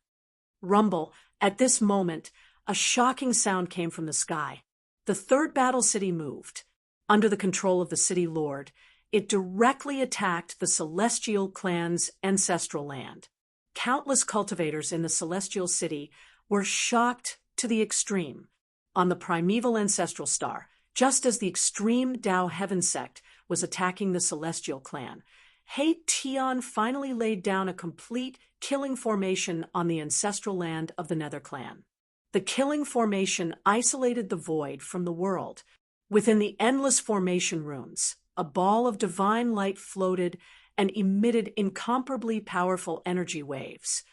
Rumble! At this moment, a shocking sound came from the sky. The third battle city moved. Under the control of the city lord, it directly attacked the celestial clan's ancestral land. Countless cultivators in the celestial city were shocked to the extreme. On the primeval ancestral star, just as the extreme Dao Heaven sect was attacking the celestial clan, He Tian finally laid down a complete killing formation on the ancestral land of the Nether clan. The killing formation isolated the void from the world. Within the endless formation runes, a ball of divine light floated and emitted incomparably powerful energy waves.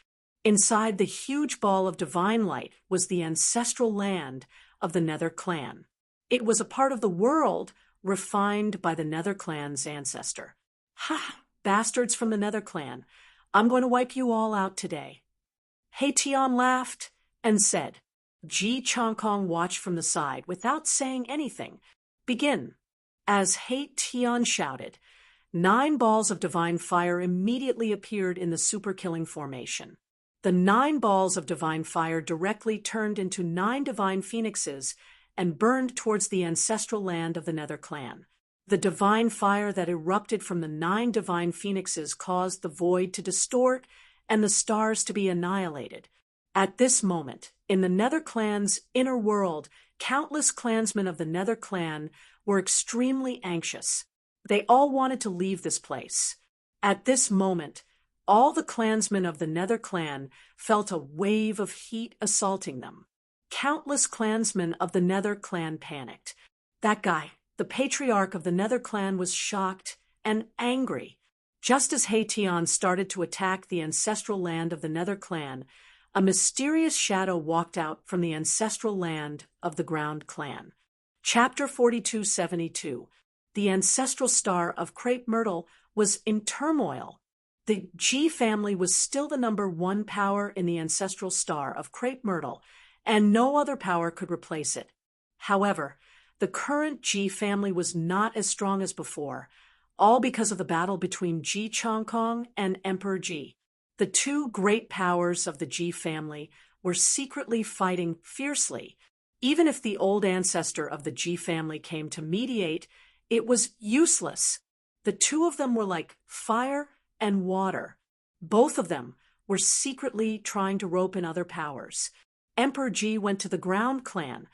Inside the huge ball of divine light was the ancestral land of the Nether clan. It was a part of the world refined by the Nether clan's ancestor. Ha! Bastards from the Nether clan. I'm going to wipe you all out today. Haetian laughed and said. Ji Chongkong watched from the side without saying anything. Begin. As Haetian shouted, 9 balls of divine fire immediately appeared in the super-killing formation. The 9 balls of divine fire directly turned into 9 divine phoenixes and burned towards the ancestral land of the Nether clan. The divine fire that erupted from the 9 divine phoenixes caused the void to distort and the stars to be annihilated. At this moment, in the Nether clan's inner world, countless clansmen of the Nether clan were extremely anxious. They all wanted to leave this place. At this moment, all the clansmen of the Nether clan felt a wave of heat assaulting them. Countless clansmen of the Nether clan panicked. That guy, the patriarch of the Nether clan, was shocked and angry. Just as Haetian started to attack the ancestral land of the Nether clan, a mysterious shadow walked out from the ancestral land of the Ground clan. Chapter 4272. The ancestral star of Crepe Myrtle was in turmoil. The G family was still the number 1 power in the ancestral star of Crepe Myrtle, and no other power could replace it. However, the current G family was not as strong as before, all because of the battle between Ji Chongkong and Emperor Ji. The 2 great powers of the Ji family were secretly fighting fiercely. Even if the old ancestor of the Ji family came to mediate, it was useless. The 2 of them were like fire and water. Both of them were secretly trying to rope in other powers. Emperor Ji went to the Ground clan,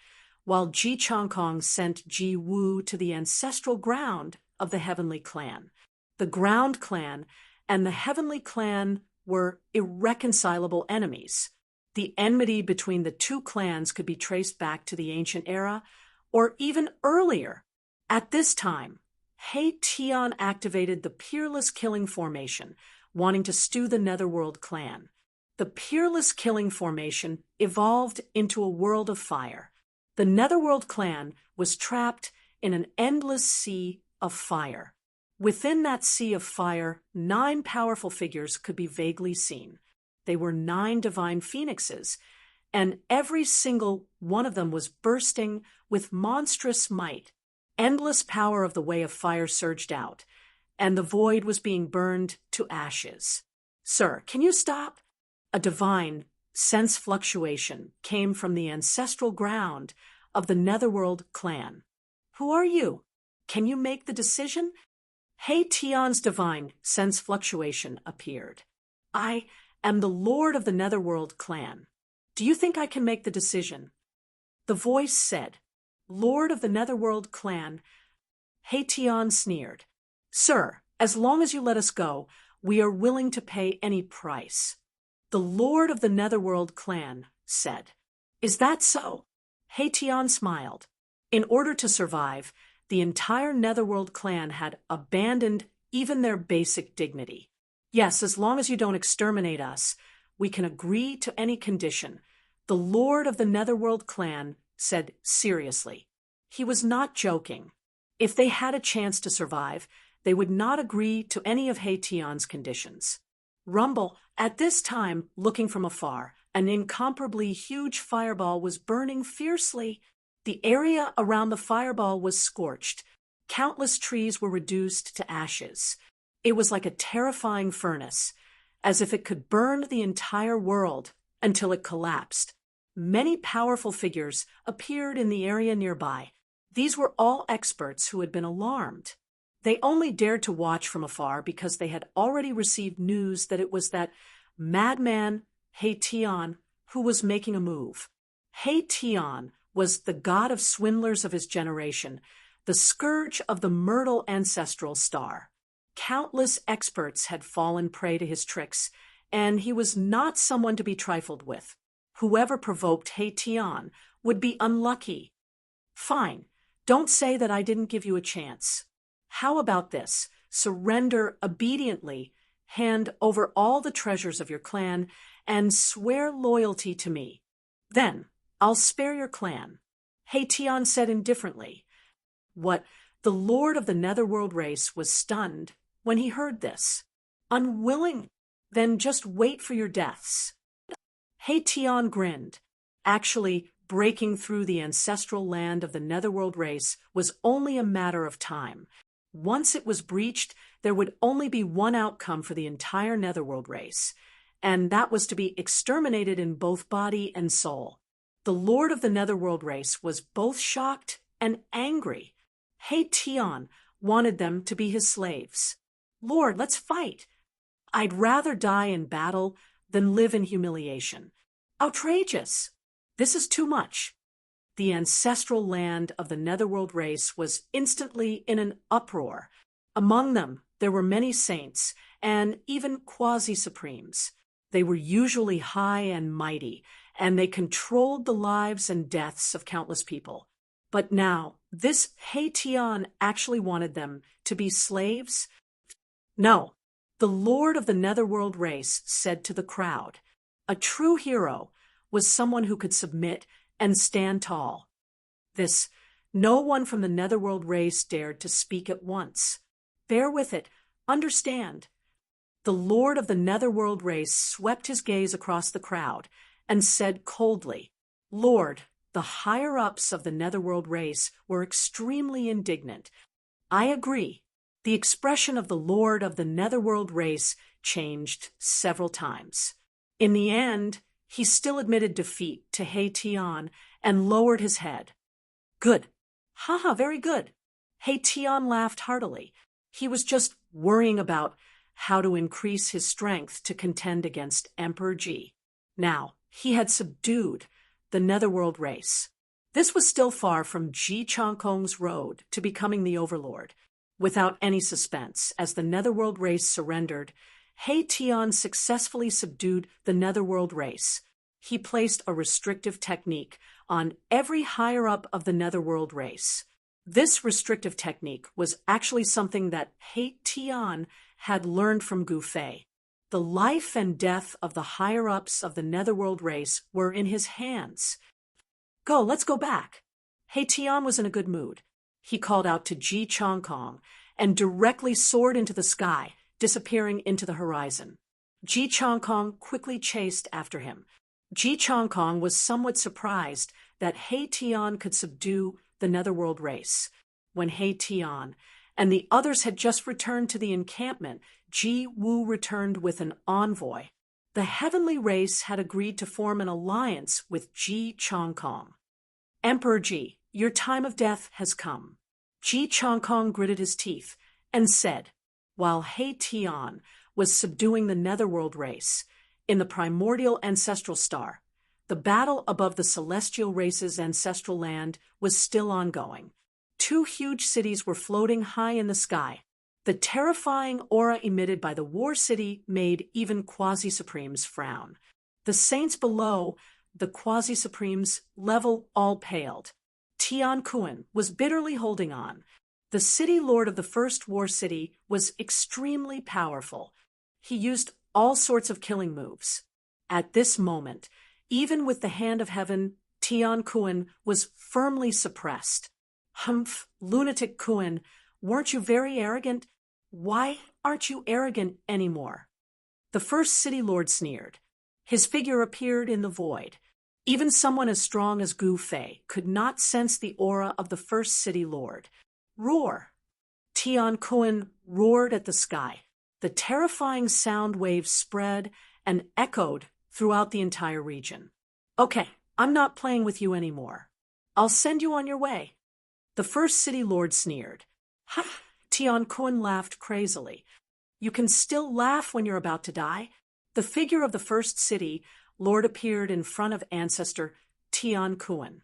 while Ji Chongkong sent Ji Wu to the ancestral ground of the Heavenly clan. The Ground clan and the Heavenly clan were irreconcilable enemies. The enmity between the 2 clans could be traced back to the ancient era, or even earlier. At this time, Haetian activated the Peerless Killing Formation, wanting to stew the Netherworld clan. The Peerless Killing Formation evolved into a world of fire. The Netherworld clan was trapped in an endless sea of fire. Within that sea of fire, 9 powerful figures could be vaguely seen. They were 9 divine phoenixes, and every single one of them was bursting with monstrous might. Endless power of the way of fire surged out, and the void was being burned to ashes. Sir, can you stop? A divine sense fluctuation came from the ancestral ground of the Netherworld clan. Who are you? Can you make the decision? Haetian's divine sense fluctuation appeared. I am the Lord of the Netherworld clan. Do you think I can make the decision? The voice said, Lord of the Netherworld clan. Haetian sneered. Sir, as long as you let us go, we are willing to pay any price. The Lord of the Netherworld clan said. Is that so? Haetian smiled. In order to survive, the entire Netherworld clan had abandoned even their basic dignity. Yes, as long as you don't exterminate us, we can agree to any condition, the Lord of the Netherworld clan said seriously. He was not joking. If they had a chance to survive, they would not agree to any of Haetian's conditions. Rumble, at this time, looking from afar, an incomparably huge fireball was burning fiercely. The area around the fireball was scorched. Countless trees were reduced to ashes. It was like a terrifying furnace, as if it could burn the entire world until it collapsed. Many powerful figures appeared in the area nearby. These were all experts who had been alarmed. They only dared to watch from afar because they had already received news that it was that madman Haetian who was making a move. Haetian was the god of swindlers of his generation, the scourge of the Myrtle ancestral star. Countless experts had fallen prey to his tricks, and he was not someone to be trifled with. Whoever provoked Haetian would be unlucky. Fine, don't say that I didn't give you a chance. How about this? Surrender obediently, hand over all the treasures of your clan, and swear loyalty to me. Then I'll spare your clan. Haetian said indifferently. What The lord of the netherworld race was stunned when he heard this. Unwilling, then just wait for your deaths. Haetion grinned. Actually, breaking through the ancestral land of the netherworld race was only a matter of time. Once it was breached, there would only be one outcome for the entire netherworld race, and that was to be exterminated in both body and soul. The lord of the netherworld race was both shocked and angry. Haetion wanted them to be his slaves. Lord, let's fight. I'd rather die in battle than live in humiliation. Outrageous. This is too much. The ancestral land of the netherworld race was instantly in an uproar. Among them, there were many saints and even quasi-supremes. They were usually high and mighty, and they controlled the lives and deaths of countless people. But now, this Haetion actually wanted them to be slaves? No. The lord of the netherworld race said to the crowd, a true hero was someone who could submit and stand tall. No one from the netherworld race dared to speak at once. Bear with it. Understand. The lord of the netherworld race swept his gaze across the crowd and said coldly, Lord, the higher-ups of the netherworld race were extremely indignant. I agree. The expression of the lord of the netherworld race changed several times. In the end, he still admitted defeat to Haetion and lowered his head. Good. Haha, very good. Haetion laughed heartily. He was just worrying about how to increase his strength to contend against Emperor Ji. Now, he had subdued the netherworld race. This was still far from Ji Changkong's road to becoming the overlord. Without any suspense, as the netherworld race surrendered, Haetion successfully subdued the netherworld race. He placed a restrictive technique on every higher-up of the netherworld race. This restrictive technique was actually something that Haetion had learned from Gu Fei. The life and death of the higher-ups of the netherworld race were in his hands. Let's go back. Haetion was in a good mood. He called out to Ji Changkong and directly soared into the sky, disappearing into the horizon. Ji Changkong quickly chased after him. Ji Changkong was somewhat surprised that Haetion could subdue the netherworld race. When Haetion and the others had just returned to the encampment, Ji Wu returned with an envoy. The heavenly race had agreed to form an alliance with Ji Changkong. Emperor Ji, your time of death has come. Ji Changkong gritted his teeth and said, while Haetion was subduing the netherworld race, in the primordial ancestral star, the battle above the celestial race's ancestral land was still ongoing. Two huge cities were floating high in the sky. The terrifying aura emitted by the war city made even quasi-supremes frown. The saints below the quasi-supremes level all paled. Tian Kun was bitterly holding on. The city lord of the first war city was extremely powerful. He used all sorts of killing moves. At this moment, even with the hand of heaven, Tian Kun was firmly suppressed. Humph, lunatic Kun, weren't you very arrogant? Why aren't you arrogant anymore? The first city lord sneered. His figure appeared in the void. Even someone as strong as Gu Fei could not sense the aura of the first city lord. Roar! Tian Kun roared at the sky. The terrifying sound waves spread and echoed throughout the entire region. Okay, I'm not playing with you anymore. I'll send you on your way. The first city lord sneered. Ha! Tian Kun laughed crazily. You can still laugh when you're about to die. The figure of the first city lord appeared in front of ancestor Tian Kun.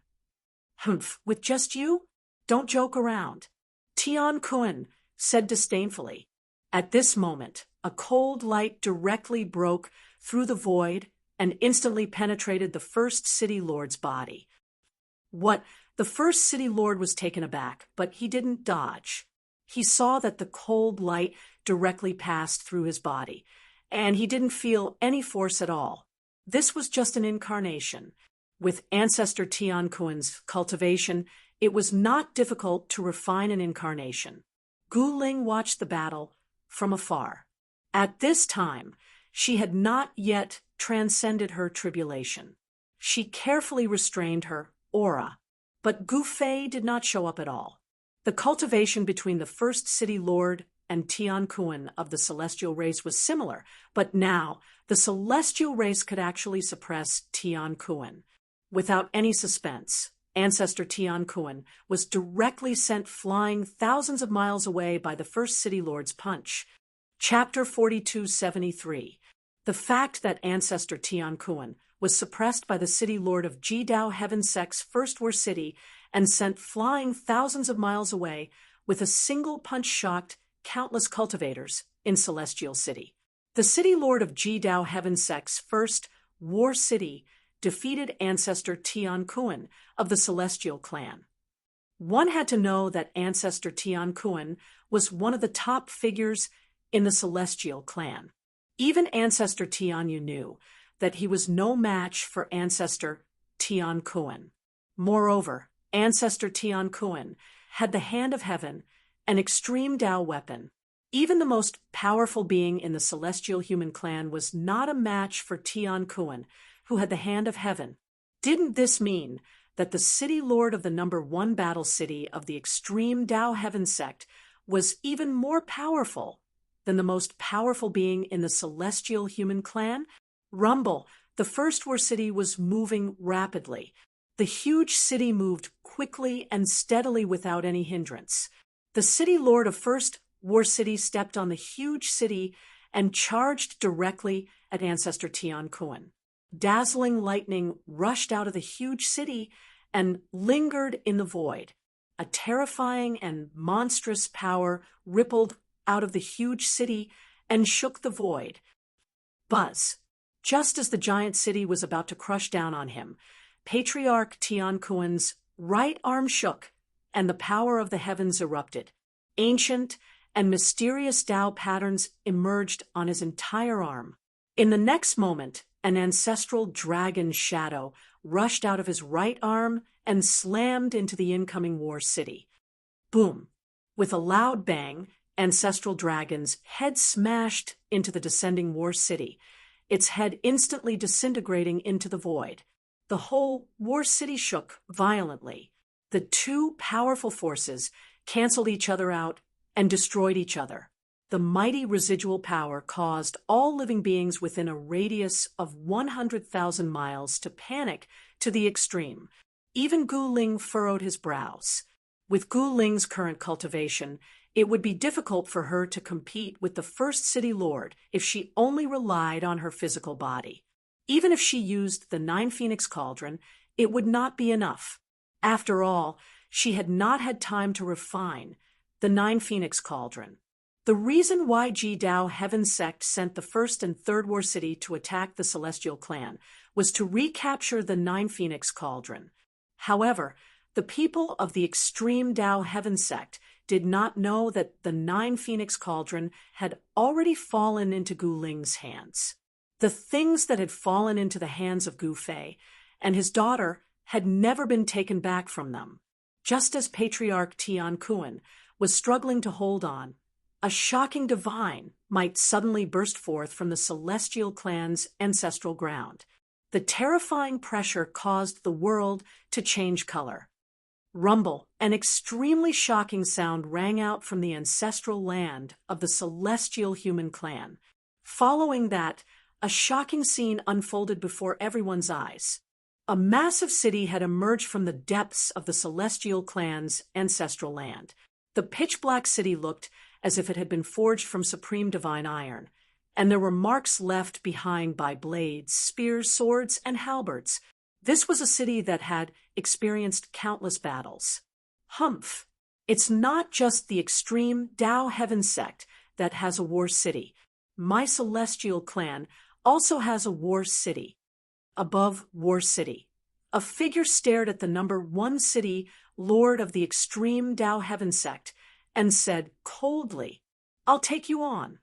Humph, with just you? Don't joke around. Tian Kun said disdainfully. At this moment, a cold light directly broke through the void and instantly penetrated the first city lord's body. The first city lord was taken aback, but he didn't dodge. He saw that the cold light directly passed through his body, and he didn't feel any force at all. This was just an incarnation. With ancestor Tian Kun's cultivation, It was not difficult to refine an incarnation. Gu Ling watched the battle from afar. At this time, she had not yet transcended her tribulation. She carefully restrained her aura, but Gu Fei did not show up at all. The cultivation between the first city lord and Tian Kuan of the celestial race was similar, but now the celestial race could actually suppress Tian Kuan. Without any suspense, ancestor Tian Kuan was directly sent flying thousands of miles away by the first city lord's punch. Chapter 4273. The fact that ancestor Tian Kuan was suppressed by the city lord of Jidao Heaven Sect's First War City and sent flying thousands of miles away with a single punch shocked countless cultivators in Celestial City. The city lord of Jidao Heaven Sect's First War City defeated ancestor Tian Kuan of the Celestial Clan. One had to know that ancestor Tian Kuan was one of the top figures in the Celestial Clan. Even ancestor Tian Yu knew that he was no match for ancestor Tian Kuan. Moreover, ancestor Tian Kuan had the Hand of Heaven, an extreme Dao weapon. Even the most powerful being in the Celestial Human Clan was not a match for Tian Kuan, who had the Hand of Heaven. Didn't this mean that the city lord of the #1 battle city of the extreme Dao Heaven sect was even more powerful than the most powerful being in the Celestial Human Clan? Rumble, the First War City was moving rapidly. The huge city moved quickly and steadily without any hindrance. The city lord of First War City stepped on the huge city and charged directly at ancestor Tian Kuan. Dazzling lightning rushed out of the huge city and lingered in the void. A terrifying and monstrous power rippled out of the huge city and shook the void. Buzz! Just as the giant city was about to crush down on him, Patriarch Tian Kuan's right arm shook, and the power of the heavens erupted. Ancient and mysterious Tao patterns emerged on his entire arm. In the next moment, an ancestral dragon shadow rushed out of his right arm and slammed into the incoming war city. Boom! With a loud bang, ancestral dragon's head smashed into the descending war city, its head instantly disintegrating into the void. The whole war city shook violently. The two powerful forces canceled each other out and destroyed each other. The mighty residual power caused all living beings within a radius of 100,000 miles to panic to the extreme. Even Gu Ling furrowed his brows. With Gu Ling's current cultivation, it would be difficult for her to compete with the first city lord if she only relied on her physical body. Even if she used the 9 Phoenix Cauldron, it would not be enough. After all, she had not had time to refine the 9 Phoenix Cauldron. The reason why Jidao Heaven Sect sent the First and Third War City to attack the Celestial Clan was to recapture the 9 Phoenix Cauldron. However, the people of the extreme Dao Heaven Sect did not know that the 9 Phoenix Cauldron had already fallen into Gu Ling's hands. The things that had fallen into the hands of Gu Fei and his daughter had never been taken back from them. Just as Patriarch Tian Kuan was struggling to hold on, a shocking divine might suddenly burst forth from the Celestial Clan's ancestral ground. The terrifying pressure caused the world to change color. Rumble, an extremely shocking sound rang out from the ancestral land of the Celestial Human Clan. Following that, a shocking scene unfolded before everyone's eyes. A massive city had emerged from the depths of the Celestial Clan's ancestral land. The pitch-black city looked as if it had been forged from supreme divine iron, and there were marks left behind by blades, spears, swords, and halberds. This was a city that had experienced countless battles. Humph! It's not just the extreme Dao Heaven Sect that has a war city. My Celestial Clan also has a war city. Above War City, a figure stared at the #1 city lord of the extreme Dao Heaven Sect and said coldly, "I'll take you on."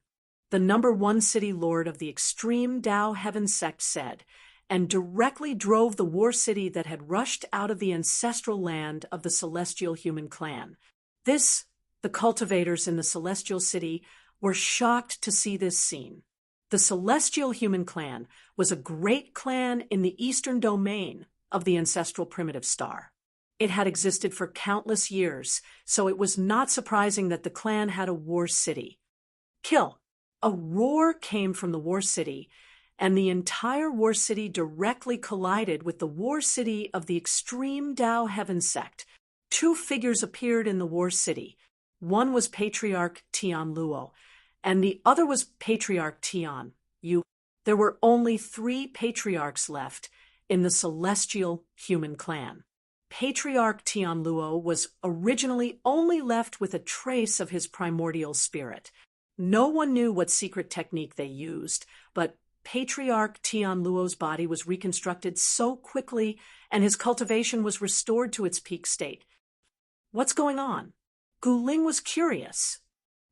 The #1 city lord of the extreme Dao Heaven Sect said, and directly drove the war city that had rushed out of the ancestral land of the celestial human clan. The cultivators in the celestial city were shocked to see this scene. The celestial human clan was a great clan in the eastern domain of the ancestral primitive star. It had existed for countless years, so it was not surprising that the clan had a war city. Kill! A roar came from the war city, and the entire war city directly collided with the war city of the extreme Tao Heaven sect. Two figures appeared in the war city. One was Patriarch Tian Luo, and the other was Patriarch Tian Yu. There were only 3 patriarchs left in the celestial human clan. Patriarch Tian Luo was originally only left with a trace of his primordial spirit. No one knew what secret technique they used, but Patriarch Tian Luo's body was reconstructed so quickly and his cultivation was restored to its peak state. What's going on? Gu Ling was curious.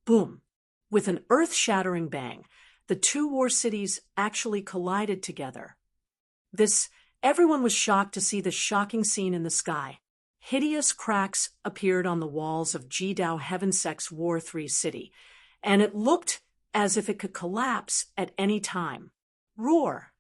Boom! With an earth-shattering bang, the 2 war cities actually collided together. Everyone was shocked to see the shocking scene in the sky. Hideous cracks appeared on the walls of Jidao Heaven Sect's War 3 city, and it looked as if it could collapse at any time. Roar!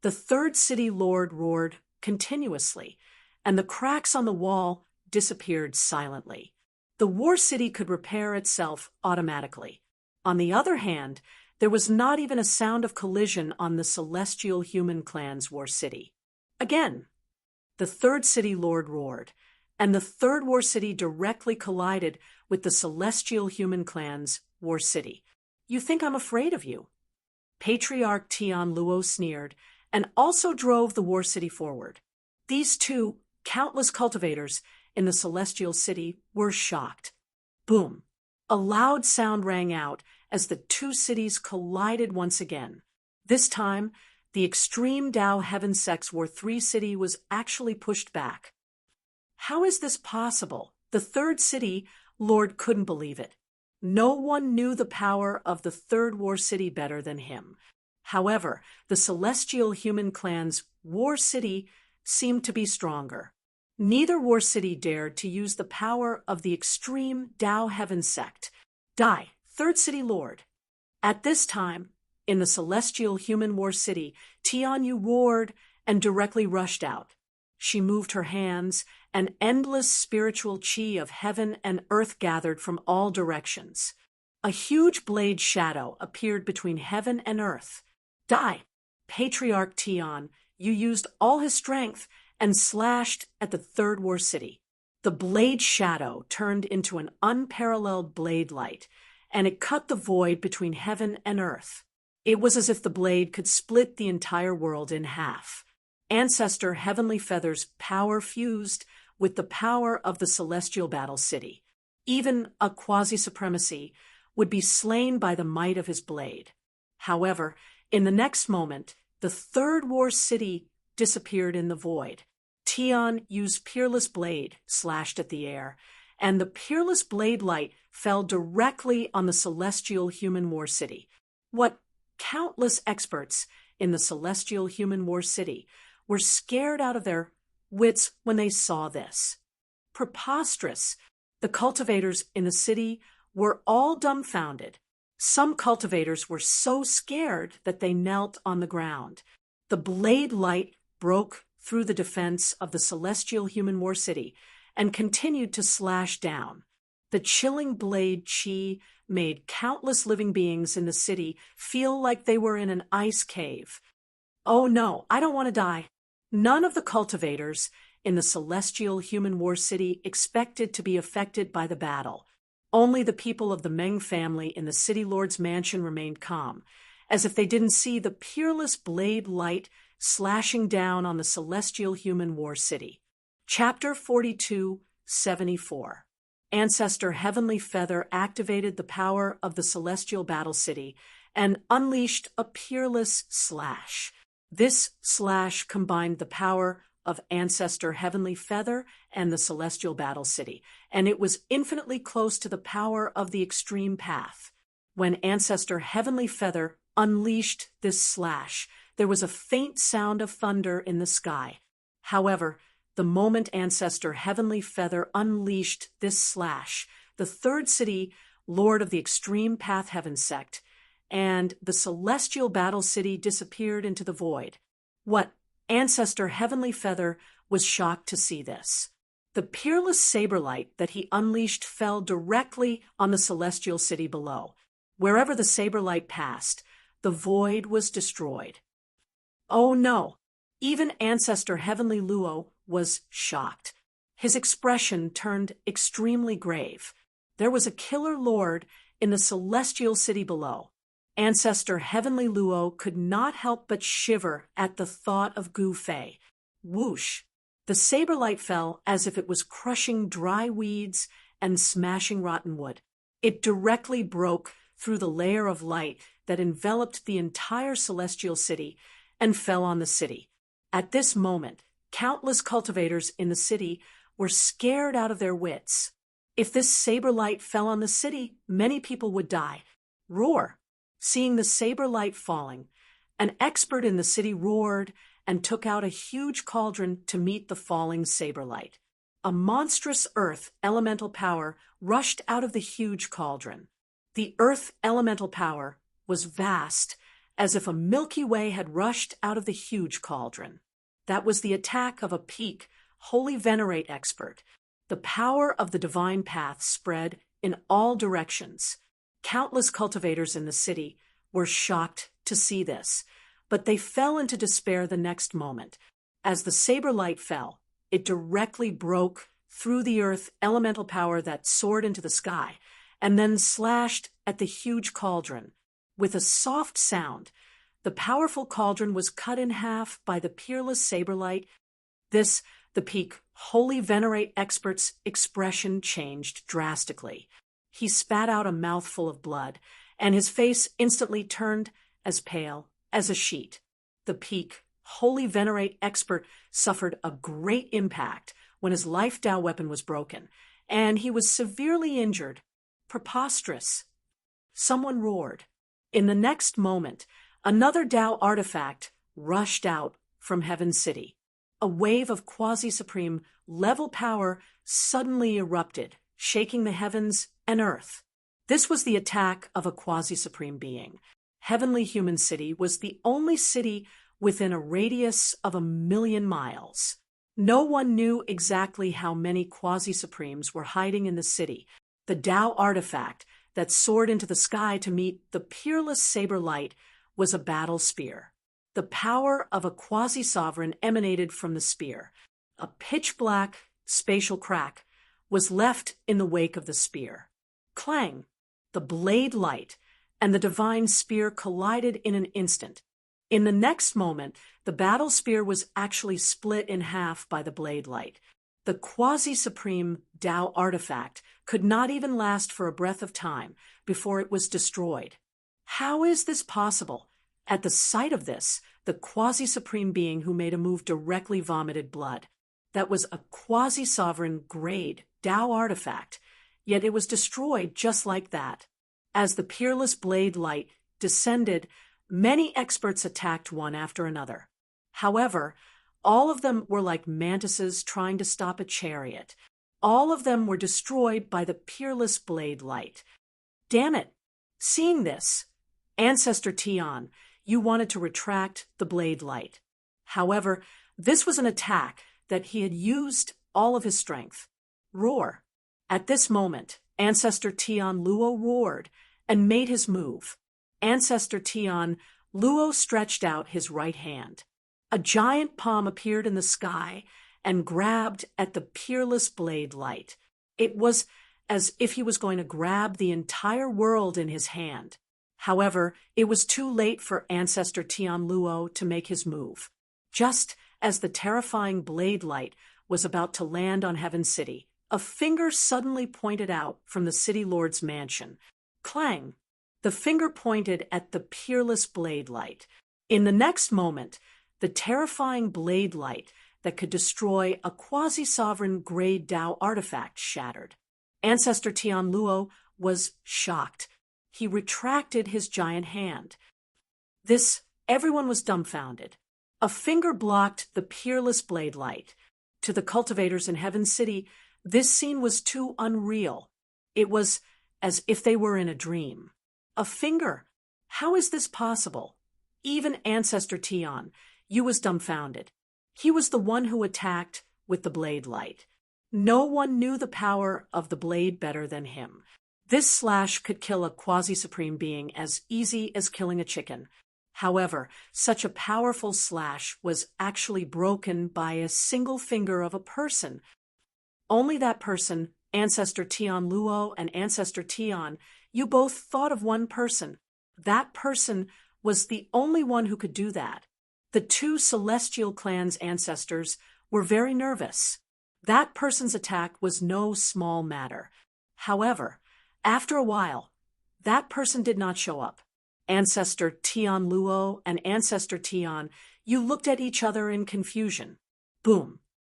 The 3rd city lord roared continuously, and the cracks on the wall disappeared silently. The war city could repair itself automatically. On the other hand, there was not even a sound of collision on the celestial human clan's war city. Again, the 3rd city lord roared, and the 3rd war city directly collided with the celestial human clan's war city. You think I'm afraid of you? Patriarch Tian Luo sneered, and also drove the war city forward. These 2 countless cultivators in the celestial city were shocked. Boom! A loud sound rang out as the 2 cities collided once again. This time, the extreme Tao Heaven Sect's War 3 city was actually pushed back. How is this possible? The 3rd city lord couldn't believe it. No one knew the power of the 3rd war city better than him. However, the celestial human clan's war city seemed to be stronger. Neither war city dared to use the power of the extreme Tao Heaven sect. Die, 3rd city lord. At this time, in the celestial human war city, Tian Yu roared and directly rushed out. She moved her hands, and endless spiritual chi of heaven and earth gathered from all directions. A huge blade shadow appeared between heaven and earth. Die! Patriarch Tian Yu used all his strength and slashed at the 3rd war city. The blade shadow turned into an unparalleled blade light, and it cut the void between heaven and earth. It was as if the blade could split the entire world in half. Ancestor Heavenly Feather's power fused with the power of the celestial battle city. Even a quasi-supremacy would be slain by the might of his blade. However, in the next moment, the 3rd war city disappeared in the void. Tian Yu's peerless blade slashed at the air, and the peerless blade light fell directly on the celestial human war city. What countless experts in the celestial human war city were scared out of their wits when they saw this. Preposterous! The cultivators in the city were all dumbfounded. Some cultivators were so scared that they knelt on the ground. The blade light broke through the defense of the celestial human war city and continued to slash down. The chilling blade chi made countless living beings in the city feel like they were in an ice cave. Oh no, I don't want to die. None of the cultivators in the celestial human war city expected to be affected by the battle. Only the people of the Meng family in the city lord's mansion remained calm, as if they didn't see the peerless blade light slashing down on the celestial human war city. Chapter 42:74. Ancestor Heavenly Feather activated the power of the celestial battle city and unleashed a peerless slash. This slash combined the power of Ancestor Heavenly Feather and the celestial battle city, and it was infinitely close to the power of the extreme path. When Ancestor Heavenly Feather unleashed this slash, there was a faint sound of thunder in the sky. However, the moment Ancestor Heavenly Feather unleashed this slash, the third city, Lord of the Extreme Path Heaven sect, and the celestial battle city disappeared into the void. What Ancestor Heavenly Feather was shocked to see this. The peerless saberlight that he unleashed fell directly on the celestial city below. Wherever the saberlight passed, the void was destroyed. Oh no! Even Ancestor Heavenly Luo was shocked. His expression turned extremely grave. There was a killer lord in the celestial city below. Ancestor Heavenly Luo could not help but shiver at the thought of Gu Fei. Whoosh! The saberlight fell as if it was crushing dry weeds and smashing rotten wood. It directly broke through the layer of light that enveloped the entire celestial city and fell on the city. At this moment, countless cultivators in the city were scared out of their wits. If this saber light fell on the city, many people would die. Roar! Seeing the saber light falling, an expert in the city roared and took out a huge cauldron to meet the falling saber light. A monstrous earth elemental power rushed out of the huge cauldron. The earth elemental power was vast, as if a Milky Way had rushed out of the huge cauldron. That was the attack of a peak, holy venerate expert. The power of the divine path spread in all directions. Countless cultivators in the city were shocked to see this, but they fell into despair the next moment. As the saber light fell, it directly broke through the earth elemental power that soared into the sky, and then slashed at the huge cauldron. With a soft sound, the powerful cauldron was cut in half by the peerless saber light. The peak holy venerate expert's expression changed drastically. He spat out a mouthful of blood, and his face instantly turned as pale as a sheet. The peak holy venerate expert suffered a great impact when his life Tao weapon was broken, and he was severely injured. Preposterous! Someone roared. In the next moment, another Tao artifact rushed out from Heaven City. A wave of quasi-supreme level power suddenly erupted, shaking the heavens and earth. This was the attack of a quasi-supreme being. Heavenly Human City was the only city within a radius of 1,000,000 miles. No one knew exactly how many quasi-supremes were hiding in the city. The Tao artifact that soared into the sky to meet the peerless saber light was a battle spear. The power of a quasi-sovereign emanated from the spear. A pitch-black spatial crack was left in the wake of the spear. Clang! The blade light and the divine spear collided in an instant. In the next moment, the battle spear was actually split in half by the blade light. The quasi-supreme Tao artifact could not even last for a breath of time before it was destroyed. How is this possible? At the sight of this, the quasi-supreme being who made a move directly vomited blood. That was a quasi-sovereign grade Tao artifact, yet it was destroyed just like that. As the peerless blade light descended, many experts attacked one after another. However, all of them were like mantises trying to stop a chariot. All of them were destroyed by the peerless blade light. Damn it! Seeing this, Ancestor Tian, you wanted to retract the blade light. However, this was an attack that he had used all of his strength. Roar! At this moment, Ancestor Tian Luo roared and made his move. Ancestor Tian Luo stretched out his right hand. A giant palm appeared in the sky and grabbed at the peerless blade light. It was as if he was going to grab the entire world in his hand. However, it was too late for Ancestor Tian Luo to make his move. Just as the terrifying blade light was about to land on Heaven City, a finger suddenly pointed out from the City Lord's mansion. Clang! The finger pointed at the peerless blade light. In the next moment, the terrifying blade light that could destroy a quasi-sovereign grade Tao artifact shattered. Ancestor Tian Luo was shocked. He retracted his giant hand. Everyone was dumbfounded. A finger blocked the peerless blade light. To the cultivators in Heaven City, this scene was too unreal. It was as if they were in a dream. A finger? How is this possible? Even Ancestor Tion, you was dumbfounded. He was the one who attacked with the blade light. No one knew the power of the blade better than him. This slash could kill a quasi-supreme being as easy as killing a chicken. However, such a powerful slash was actually broken by a single finger of a person. Only that person, Ancestor Tion Luo and Ancestor Tion, you both thought of one person. That person was the only one who could do that. The two celestial clan's ancestors were very nervous. That person's attack was no small matter. However, after a while, that person did not show up. Ancestor Tion Luo and Ancestor Tion, you looked at each other in confusion. Boom.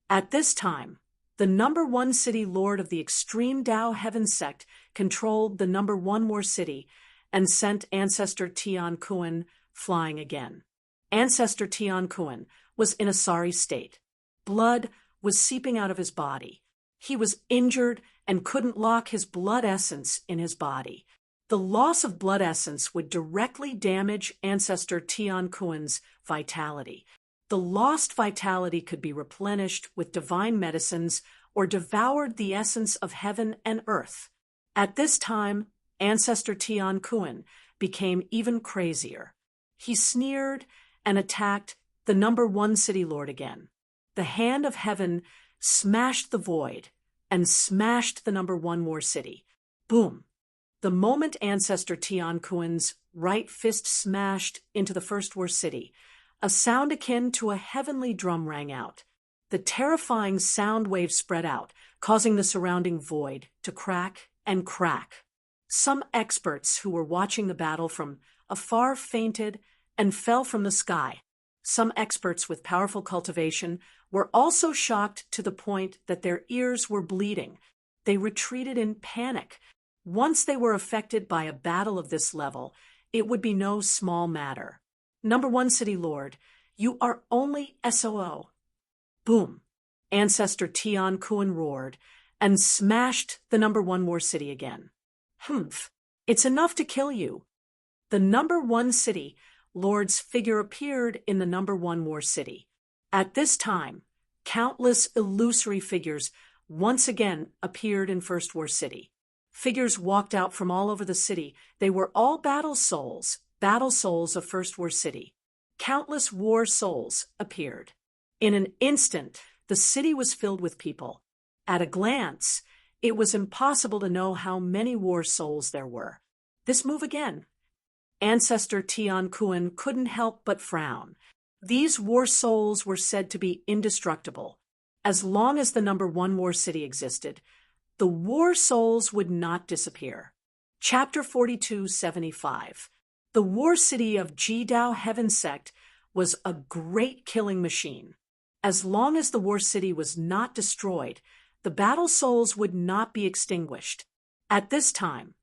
At this time, the number 1 city lord of the extreme Tao Heaven sect controlled the number 1 war city and sent Ancestor Tion Kuan flying again. Ancestor Tion Kuan was in a sorry state. Blood was seeping out of his body. He was injured and couldn't lock his blood essence in his body. The loss of blood essence would directly damage Ancestor Tion Kuan's vitality. The lost vitality could be replenished with divine medicines or devoured the essence of heaven and earth. At this time, Ancestor Tion Kuan became even crazier. He sneered and attacked the number 1 city lord again. The hand of heaven smashed the void and smashed the number 1 war city. Boom. The moment Ancestor Tion Kuan's right fist smashed into the first war city, a sound akin to a heavenly drum rang out. The terrifying sound wave spread out, causing the surrounding void to crack and crack. Some experts who were watching the battle from afar fainted and fell from the sky. Some experts with powerful cultivation were also shocked to the point that their ears were bleeding. They retreated in panic. Once they were affected by a battle of this level, it would be no small matter. Number 1 city lord, you are only SOO. Boom. Ancestor Tion Kuan roared and smashed the number 1 war city again. Humph. It's enough to kill you. The number 1 city lord's figure appeared in the number 1 war city. At this time, countless illusory figures once again appeared in First War City. Figures walked out from all over the city. They were all battle souls of First War City. Countless war souls appeared. In an instant, the city was filled with people. At a glance, it was impossible to know how many war souls there were. This move again. Ancestor Tion Kuan couldn't help but frown. These war souls were said to be indestructible. As long as the number 1 war city existed, the war souls would not disappear. Chapter 4275. The war city of Jidao Heaven Sect was a great killing machine. As long as the war city was not destroyed, the battle souls would not be extinguished. At this time,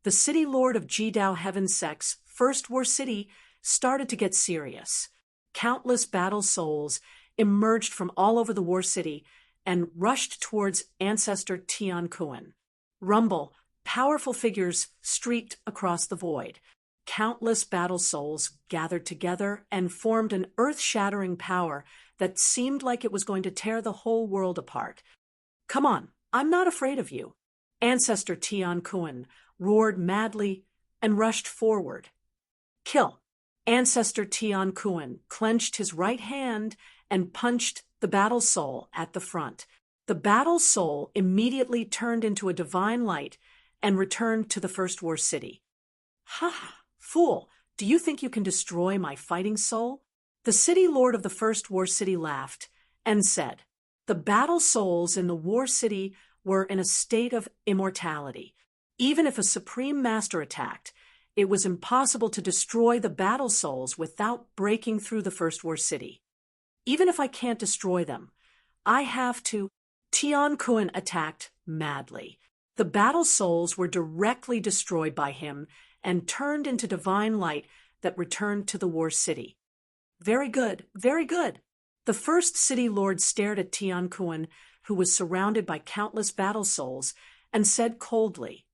the city lord of Jidao Heaven Sect's First War City started to get serious. Countless battle souls emerged from all over the war city and rushed towards Ancestor Tion Kuan. Rumble, powerful figures streaked across the void. Countless battle souls gathered together and formed an earth-shattering power that seemed like it was going to tear the whole world apart. Come on, I'm not afraid of you. Ancestor Tion Kuan roared madly and rushed forward. Kill. Ancestor Tion Kuan clenched his right hand and punched the battle soul at the front. The battle soul immediately turned into a divine light and returned to the First War City. Ha! Fool, do you think you can destroy my fighting soul? The city lord of the First War City laughed and said, the battle souls in the War City were in a state of immortality. Even if a supreme master attacked, it was impossible to destroy the battle souls without breaking through the First War City. Even if I can't destroy them, I have to. Tion Kuan attacked madly. The battle souls were directly destroyed by him, and turned into divine light that returned to the war city. Very good, very good. The first city lord stared at Tian Kun, who was surrounded by countless battle souls, and said coldly,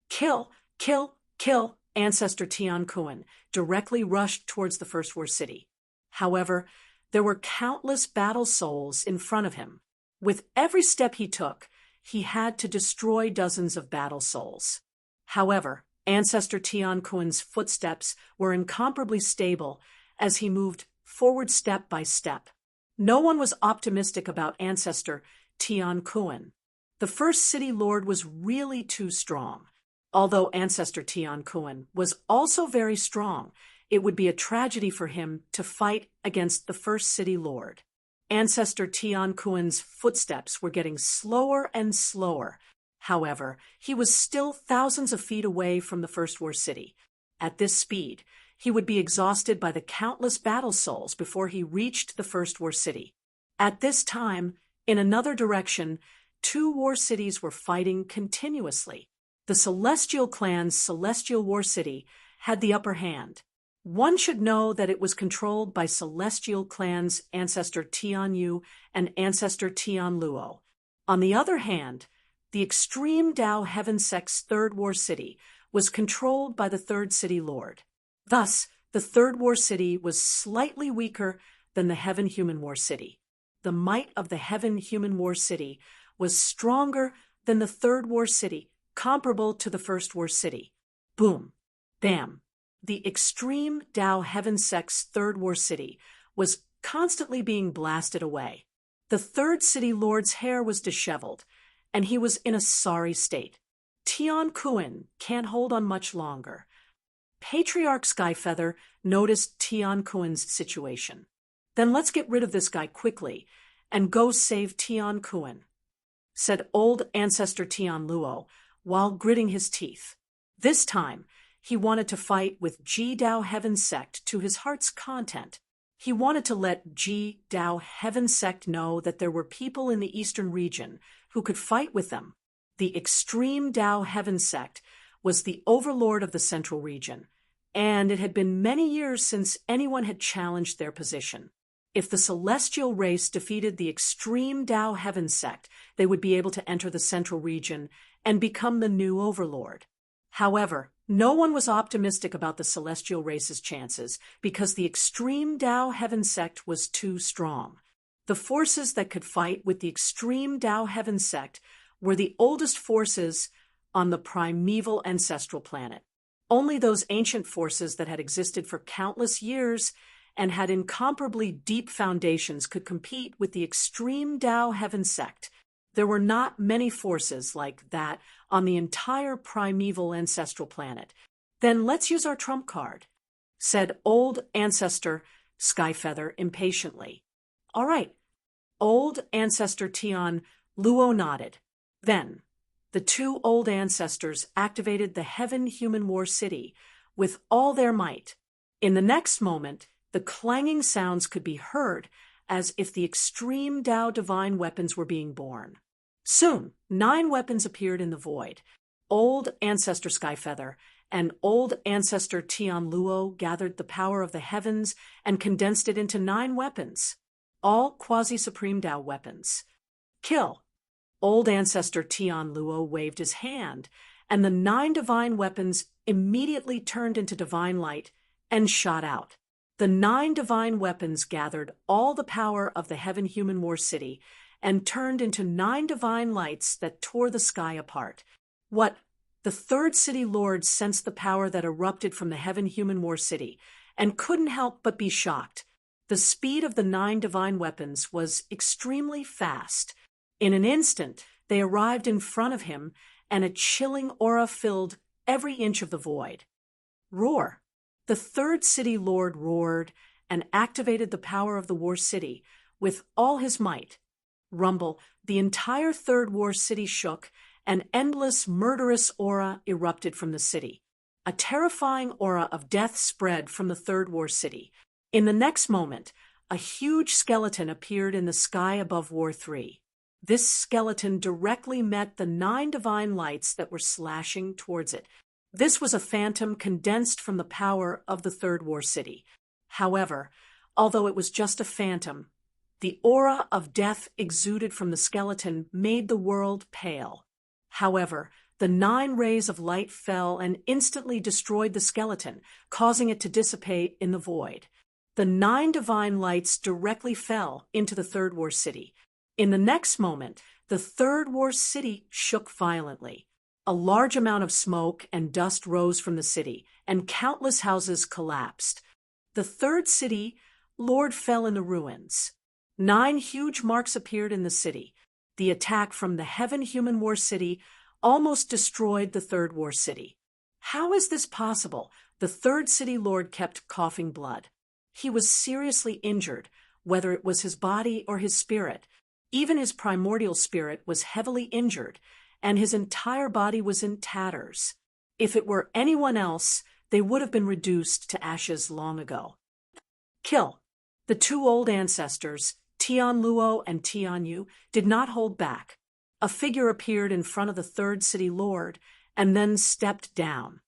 "Kill, kill, kill." Ancestor Tian Kun directly rushed towards the first war city. However, there were countless battle souls in front of him. With every step he took, he had to destroy dozens of battle souls. However, Ancestor Tian Kun's footsteps were incomparably stable as he moved forward step by step. No one was optimistic about Ancestor Tian Kun. The first city lord was really too strong. Although Ancestor Tian Kun was also very strong, it would be a tragedy for him to fight against the first city lord. Ancestor Tian Kun's footsteps were getting slower and slower. However, he was still thousands of feet away from the first war city. At this speed, he would be exhausted by the countless battle souls before he reached the first war city. At this time, in another direction, two war cities were fighting continuously. The Celestial Clan's Celestial War City had the upper hand. One should know that it was controlled by Celestial Clan's Ancestor Tian Yu and Ancestor Tian Luo. On the other hand, the Extreme Tao Heaven Sect's Third War City was controlled by the Third City Lord. Thus, the Third War City was slightly weaker than the Heaven Human War City. The might of the Heaven Human War City was stronger than the Third War City, comparable to the First War City. Boom. Bam. The Extreme Tao Heaven Sect's Third War City was constantly being blasted away. The Third City Lord's hair was disheveled, and he was in a sorry state. Tian Kun can't hold on much longer. Patriarch Skyfeather noticed Tian Kun's situation. "Then let's get rid of this guy quickly and go save Tian Kun," said old Ancestor Tian Luo while gritting his teeth. This time, he wanted to fight with Ji Dao Heaven Sect to his heart's content. He wanted to let Ji Dao Heaven Sect know that there were people in the eastern region who could fight with them. The Extreme Tao Heaven Sect was the overlord of the central region, and it had been many years since anyone had challenged their position. If the celestial race defeated the Extreme Tao Heaven Sect, they would be able to enter the central region and become the new overlord. However, no one was optimistic about the celestial race's chances because the Extreme Tao Heaven Sect was too strong. The forces that could fight with the Extreme Tao Heaven Sect were the oldest forces on the primeval ancestral planet. Only those ancient forces that had existed for countless years and had incomparably deep foundations could compete with the Extreme Tao Heaven Sect. There were not many forces like that on the entire primeval ancestral planet. "Then let's use our trump card," said old Ancestor Skyfeather impatiently. "All right." Old Ancestor Tian Luo nodded. Then, the two old ancestors activated the Heaven Human War City with all their might. In the next moment, the clanging sounds could be heard as if the Extreme Tao divine weapons were being born. Soon, 9 weapons appeared in the void. Old Ancestor Skyfeather and old Ancestor Tian Luo gathered the power of the heavens and condensed it into 9 weapons, all quasi-supreme Tao weapons. "Kill." Old Ancestor Tian Luo waved his hand, and the 9 divine weapons immediately turned into divine light and shot out. The 9 divine weapons gathered all the power of the Heaven Human War City and turned into 9 divine lights that tore the sky apart. What? The Third City Lord sensed the power that erupted from the Heaven Human War City and couldn't help but be shocked. The speed of the 9 divine weapons was extremely fast. In an instant, they arrived in front of him, and a chilling aura filled every inch of the void. Roar! The Third City Lord roared and activated the power of the War City with all his might. Rumble, the entire Third War City shook, an endless, murderous aura erupted from the city. A terrifying aura of death spread from the Third War City. In the next moment, a huge skeleton appeared in the sky above War 3. This skeleton directly met the 9 divine lights that were slashing towards it. This was a phantom condensed from the power of the Third War City. However, although it was just a phantom, the aura of death exuded from the skeleton made the world pale. However, the 9 rays of light fell and instantly destroyed the skeleton, causing it to dissipate in the void. The 9 divine lights directly fell into the Third War City. In the next moment, the Third War City shook violently. A large amount of smoke and dust rose from the city, and countless houses collapsed. The third city, Lord, fell in the ruins. 9 huge marks appeared in the city. The attack from the Heaven-Human War City almost destroyed the Third War City. How is this possible? The third city lord kept coughing blood. He was seriously injured, whether it was his body or his spirit. Even his primordial spirit was heavily injured, and his entire body was in tatters. If it were anyone else, they would have been reduced to ashes long ago. Kill. The 2 old ancestors, Tian Luo and Tian Yu, did not hold back. A figure appeared in front of the third city lord and then stepped down.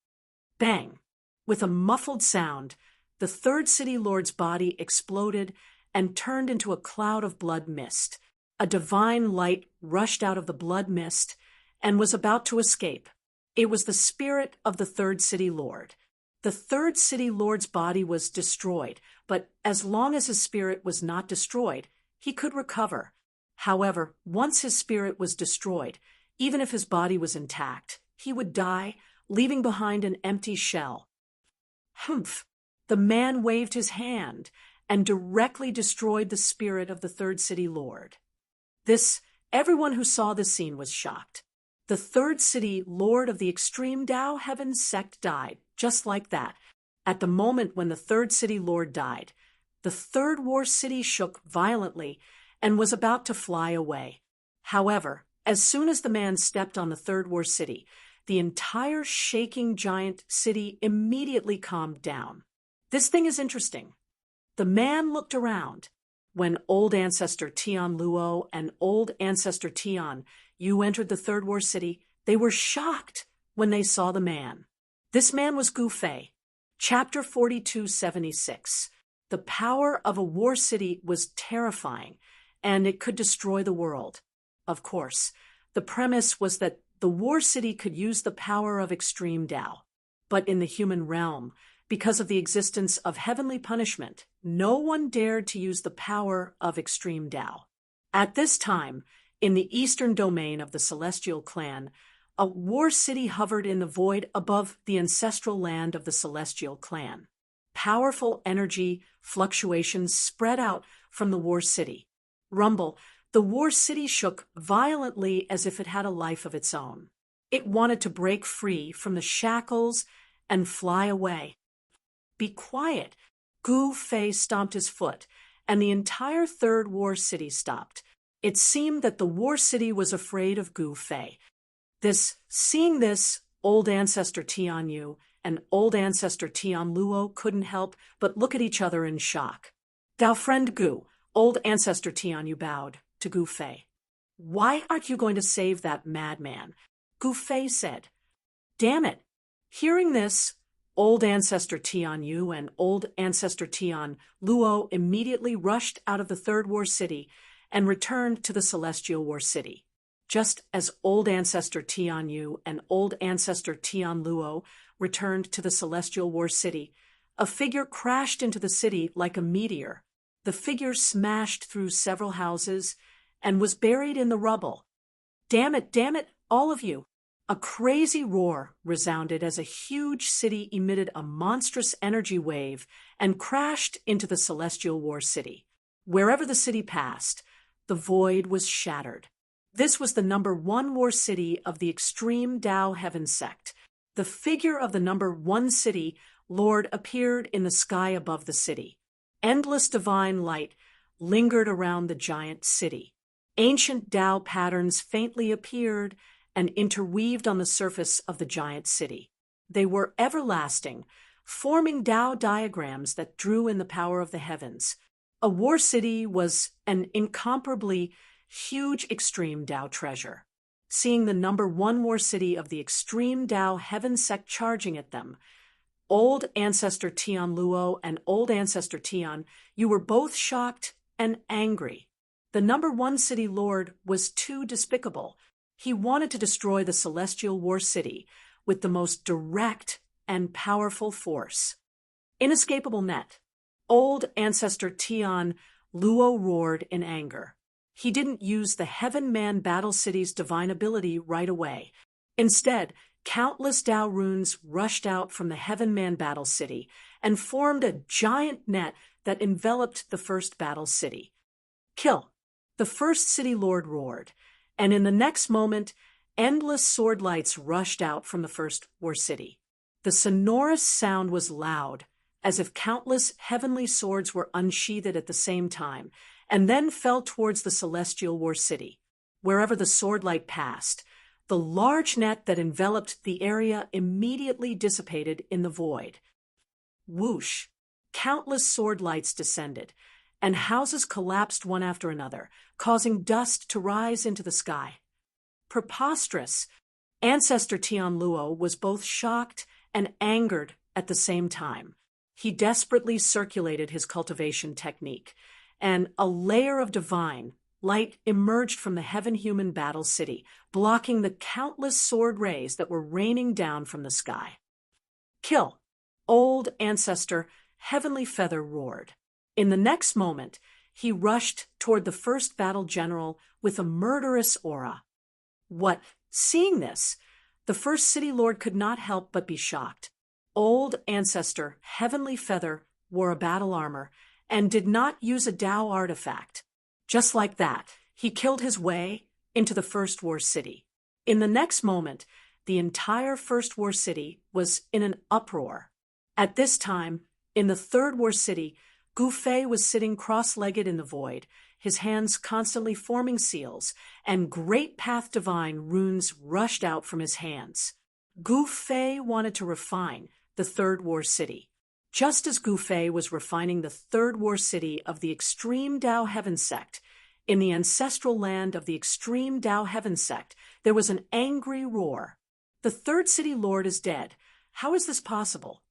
Bang! With a muffled sound, the third city lord's body exploded and turned into a cloud of blood mist. A divine light rushed out of the blood mist and was about to escape. It was the spirit of the third city lord. The third city lord's body was destroyed, but as long as his spirit was not destroyed, he could recover. However, once his spirit was destroyed, even if his body was intact, he would die, leaving behind an empty shell. Humph! The man waved his hand and directly destroyed the spirit of the third city lord. Everyone who saw this scene was shocked. The third city lord of the extreme Tao Heaven sect died, just like that. At the moment when the third city lord died, the Third War City shook violently and was about to fly away. However, as soon as the man stepped on the Third War City, the entire shaking giant city immediately calmed down. This thing is interesting. The man looked around. When old ancestor Tian Luo and old ancestor Tian Yu entered the Third War City, they were shocked when they saw the man. This man was Gu Fei. Chapter 4276. The power of a war city was terrifying, and it could destroy the world. Of course, the premise was that the war city could use the power of extreme Tao. But in the human realm, because of the existence of heavenly punishment, no one dared to use the power of extreme Tao. At this time, in the eastern domain of the Celestial Clan, a war city hovered in the void above the ancestral land of the Celestial Clan. Powerful energy fluctuations spread out from the war city. Rumble, the war city shook violently as if it had a life of its own. It wanted to break free from the shackles and fly away. Be quiet. Gu Fei stomped his foot, and the entire Third War City stopped. It seemed that the war city was afraid of Gu Fei. Seeing this, old ancestor Tian Yu and old ancestor Tian Luo couldn't help but look at each other in shock. Thou friend Gu, old ancestor Tian Yu bowed to Gu Fei. Why aren't you going to save that madman? Gu Fei said. Damn it. Hearing this, old ancestor Tian Yu and old ancestor Tian Luo immediately rushed out of the Third War City and returned to the Celestial War City. Just as old ancestor Tian Yu and old ancestor Tian Luo returned to the Celestial War City, a figure crashed into the city like a meteor. The figure smashed through several houses and was buried in the rubble. Damn it, all of you! A crazy roar resounded as a huge city emitted a monstrous energy wave and crashed into the Celestial War City. Wherever the city passed, the void was shattered. This was the number 1 war city of the extreme Tao Heaven sect. The figure of the number 1 city lord appeared in the sky above the city. Endless divine light lingered around the giant city. Ancient Tao patterns faintly appeared and interweaved on the surface of the giant city. They were everlasting, forming Tao diagrams that drew in the power of the heavens. A war city was an incomparably huge extreme Tao treasure. seeing the number one war city of the extreme Tao heaven sect charging at them. Old Ancestor Tian Luo and Old Ancestor Tian, you were both shocked and angry. The number one city lord was too despicable. He wanted to destroy the celestial war city with the most direct and powerful force. Inescapable net. Old Ancestor Tian Luo roared in anger. He didn't use the Heaven Man Battle City's divine ability right away. Instead, countless Tao runes rushed out from the Heaven Man Battle City and formed a giant net that enveloped the first battle city. Kill! The first city lord roared, and in the next moment, endless sword lights rushed out from the first war city. The sonorous sound was loud, as if countless heavenly swords were unsheathed at the same time, and then fell towards the celestial war city. Wherever the sword light passed, the large net that enveloped the area immediately dissipated in the void. Whoosh! Countless sword lights descended, and houses collapsed one after another, causing dust to rise into the sky. Preposterous! Ancestor Tian Luo was both shocked and angered at the same time. He desperately circulated his cultivation technique, and a layer of divine light emerged from the heaven-human battle city, blocking the countless sword rays that were raining down from the sky. Kill! Old Ancestor Heavenly Feather roared. In the next moment, he rushed toward the first battle general with a murderous aura. What? Seeing this, the first city lord could not help but be shocked. Old Ancestor Heavenly Feather wore a battle armor and did not use a Tao artifact. Just like that, he killed his way into the First War City. In the next moment, the entire First War City was in an uproar. At this time, in the Third War City, Gu Fei was sitting cross-legged in the void, his hands constantly forming seals, and great path divine runes rushed out from his hands. Gu Fei wanted to refine the Third War City. Just as Gu Fei was refining the Third War City of the Extreme Tao Heaven Sect, in the ancestral land of the Extreme Tao Heaven Sect, there was an angry roar. The third city lord is dead. How is this possible?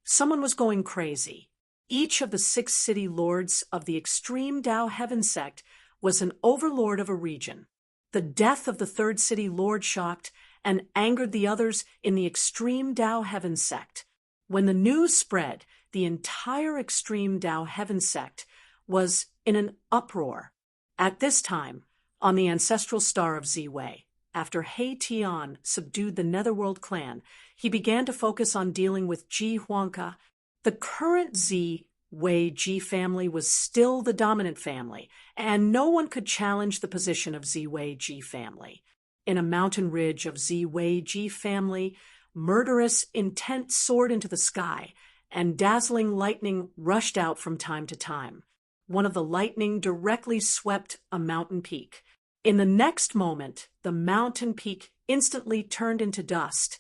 Someone was going crazy. Each of the 6 city lords of the Extreme Tao Heaven Sect was an overlord of a region. The death of the third city lord shocked and angered the others in the Extreme Tao Heaven Sect. When the news spread, the entire Extreme Tao Heaven Sect was in an uproar. At this time, on the ancestral star of Ziwei, after He Tian subdued the Netherworld clan, he began to focus on dealing with Ji Huangke. The current Ziwei Ji family was still the dominant family, and no one could challenge the position of Ziwei Ji family. In a mountain ridge of Ziwei Ji family, murderous intent soared into the sky, and dazzling lightning rushed out from time to time. One of the lightning directly swept a mountain peak. In the next moment, the mountain peak instantly turned into dust,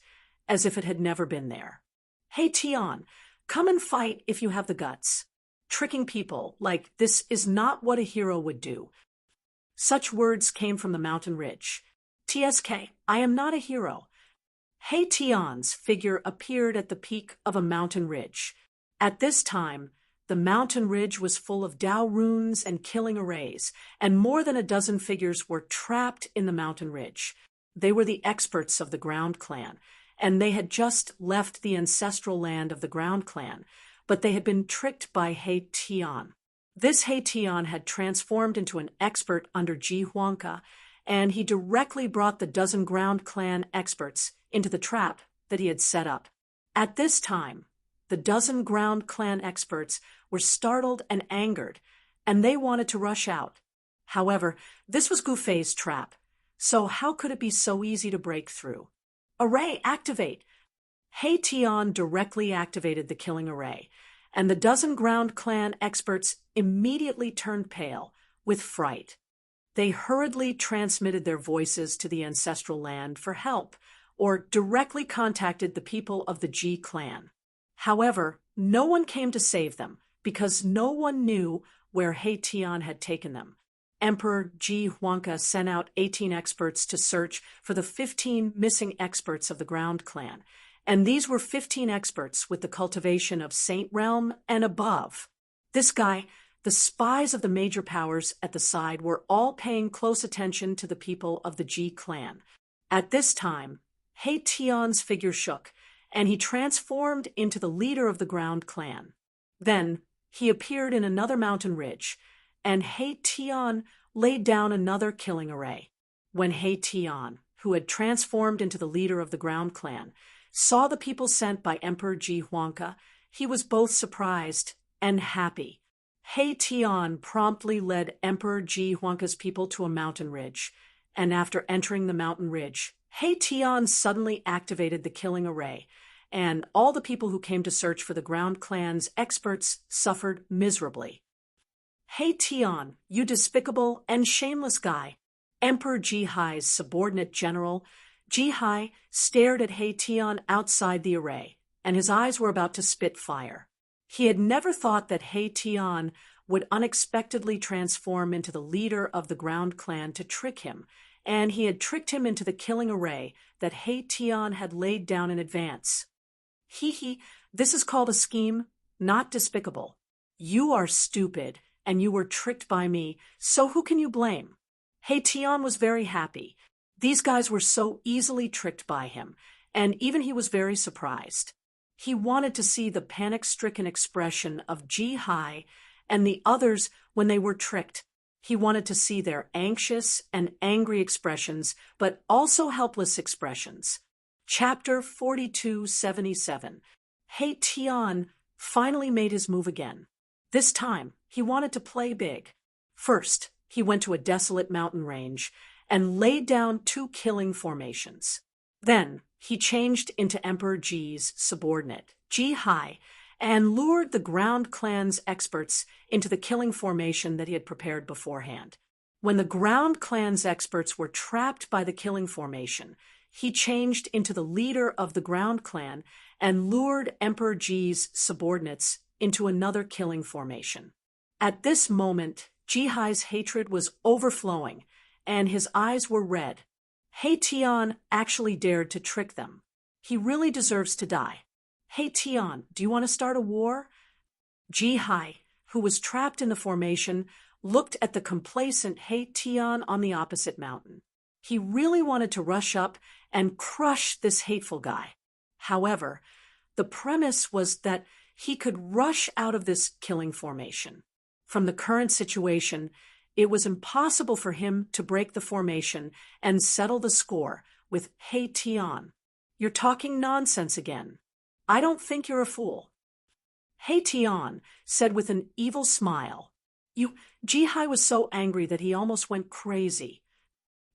as if it had never been there. Hey Tian, come and fight if you have the guts. Tricking people like this is not what a hero would do. Such words came from the mountain ridge. TSK, I am not a hero. He Tian's figure appeared at the peak of a mountain ridge. At this time, the mountain ridge was full of Tao runes and killing arrays, and more than a dozen figures were trapped in the mountain ridge. They were the experts of the Ground Clan, and they had just left the ancestral land of the Ground Clan, but they had been tricked by He Tian. This He Tian had transformed into an expert under Ji Huangke, and he directly brought the dozen Ground Clan experts into the trap that he had set up. At this time, the dozen Ground Clan experts were startled and angered, and they wanted to rush out. However, this was Gu Fei's trap, so how could it be so easy to break through? Array, activate! He Tian directly activated the killing array, and the dozen Ground Clan experts immediately turned pale with fright. They hurriedly transmitted their voices to the ancestral land for help, or directly contacted the people of the Ji clan. However, no one came to save them because no one knew where He Tian had taken them. Emperor Ji Huanca sent out 18 experts to search for the 15 missing experts of the Ground Clan, and these were 15 experts with the cultivation of Saint Realm and above. This guy, the spies of the major powers at the side, were all paying close attention to the people of the Ji clan. At this time, He Tian's figure shook, and he transformed into the leader of the Ground Clan. Then he appeared in another mountain ridge, and He Tian laid down another killing array. When He Tian, who had transformed into the leader of the Ground Clan, saw the people sent by Emperor Ji Huanca, he was both surprised and happy. He Tian promptly led Emperor Ji Huanca's people to a mountain ridge, and after entering the mountain ridge, He Tian suddenly activated the killing array, and all the people who came to search for the Ground Clan's experts suffered miserably. He Tian, you despicable and shameless guy! Emperor Ji Hai's subordinate general, Ji Hai, stared at He Tian outside the array, and his eyes were about to spit fire. He had never thought that He Tian would unexpectedly transform into the leader of the Ground Clan to trick him, and he had tricked him into the killing array that He Tian had laid down in advance. This is called a scheme, not despicable. You are stupid, and you were tricked by me, so who can you blame? He Tian was very happy. These guys were so easily tricked by him, and even he was very surprised. He wanted to see the panic-stricken expression of Ji Hai and the others when they were tricked. He wanted to see their anxious and angry expressions, but also helpless expressions. Chapter 4277. He Tian finally made his move again. This time, he wanted to play big. First, he went to a desolate mountain range and laid down 2 killing formations. Then, he changed into Emperor Ji's subordinate, Ji Hai, and lured the Ground Clan's experts into the killing formation that he had prepared beforehand. When the Ground Clan's experts were trapped by the killing formation, he changed into the leader of the Ground Clan and lured Emperor Ji's subordinates into another killing formation. At this moment, Ji Hai's hatred was overflowing, and his eyes were red. He Tian actually dared to trick them. He really deserves to die. He Tian, do you want to start a war? Ji Hai, who was trapped in the formation, looked at the complacent He Tian on the opposite mountain. He really wanted to rush up and crush this hateful guy. However, the premise was that he could rush out of this killing formation. From the current situation, it was impossible for him to break the formation and settle the score with He Tian. You're talking nonsense again. I don't think you're a fool. He Tian said with an evil smile. Ji Hai was so angry that he almost went crazy.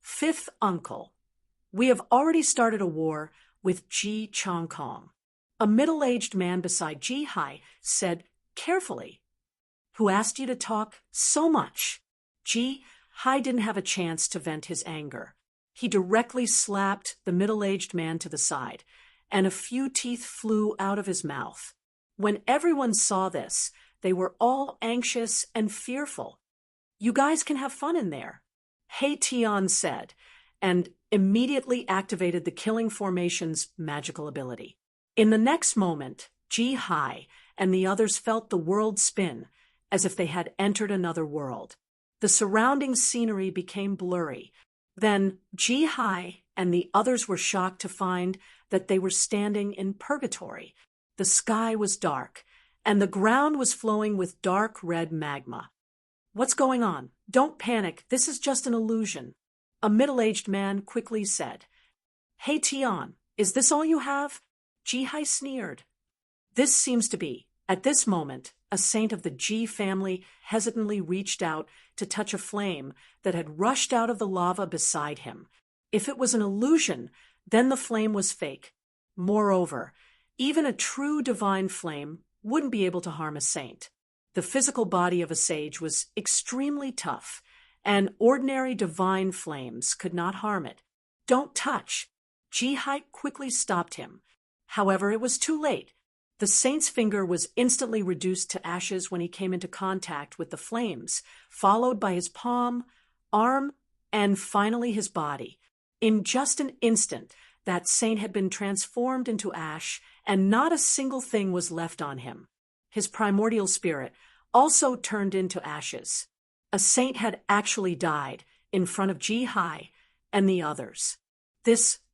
Fifth uncle, we have already started a war with Ji Chongkong. A middle-aged man beside Ji Hai said carefully, who asked you to talk so much? Ji Hai didn't have a chance to vent his anger. He directly slapped the middle-aged man to the side, and a few teeth flew out of his mouth. When everyone saw this, they were all anxious and fearful. You guys can have fun in there, He Tian said, and immediately activated the killing formation's magical ability. In the next moment, Ji Hai and the others felt the world spin, as if they had entered another world. The surrounding scenery became blurry. Then Ji Hai and the others were shocked to find that they were standing in purgatory. The sky was dark, and the ground was flowing with dark red magma. What's going on? Don't panic, this is just an illusion, a middle-aged man quickly said. He Tian, is this all you have? Ji Hai sneered. This seems to be, at this moment, a saint of the Ji family hesitantly reached out to touch a flame that had rushed out of the lava beside him. If it was an illusion, then the flame was fake. Moreover, even a true divine flame wouldn't be able to harm a saint. The physical body of a sage was extremely tough, and ordinary divine flames could not harm it. Don't touch! Ji Hai quickly stopped him. However, it was too late. The saint's finger was instantly reduced to ashes when he came into contact with the flames, followed by his palm, arm, and finally his body. In just an instant, that saint had been transformed into ash, and not a single thing was left on him. His primordial spirit also turned into ashes. A saint had actually died in front of Ji-hai and the others.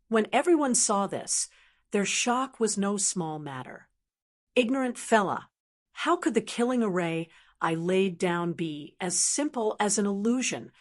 When everyone saw this, their shock was no small matter. Ignorant fella, how could the killing array I laid down be as simple as an illusion?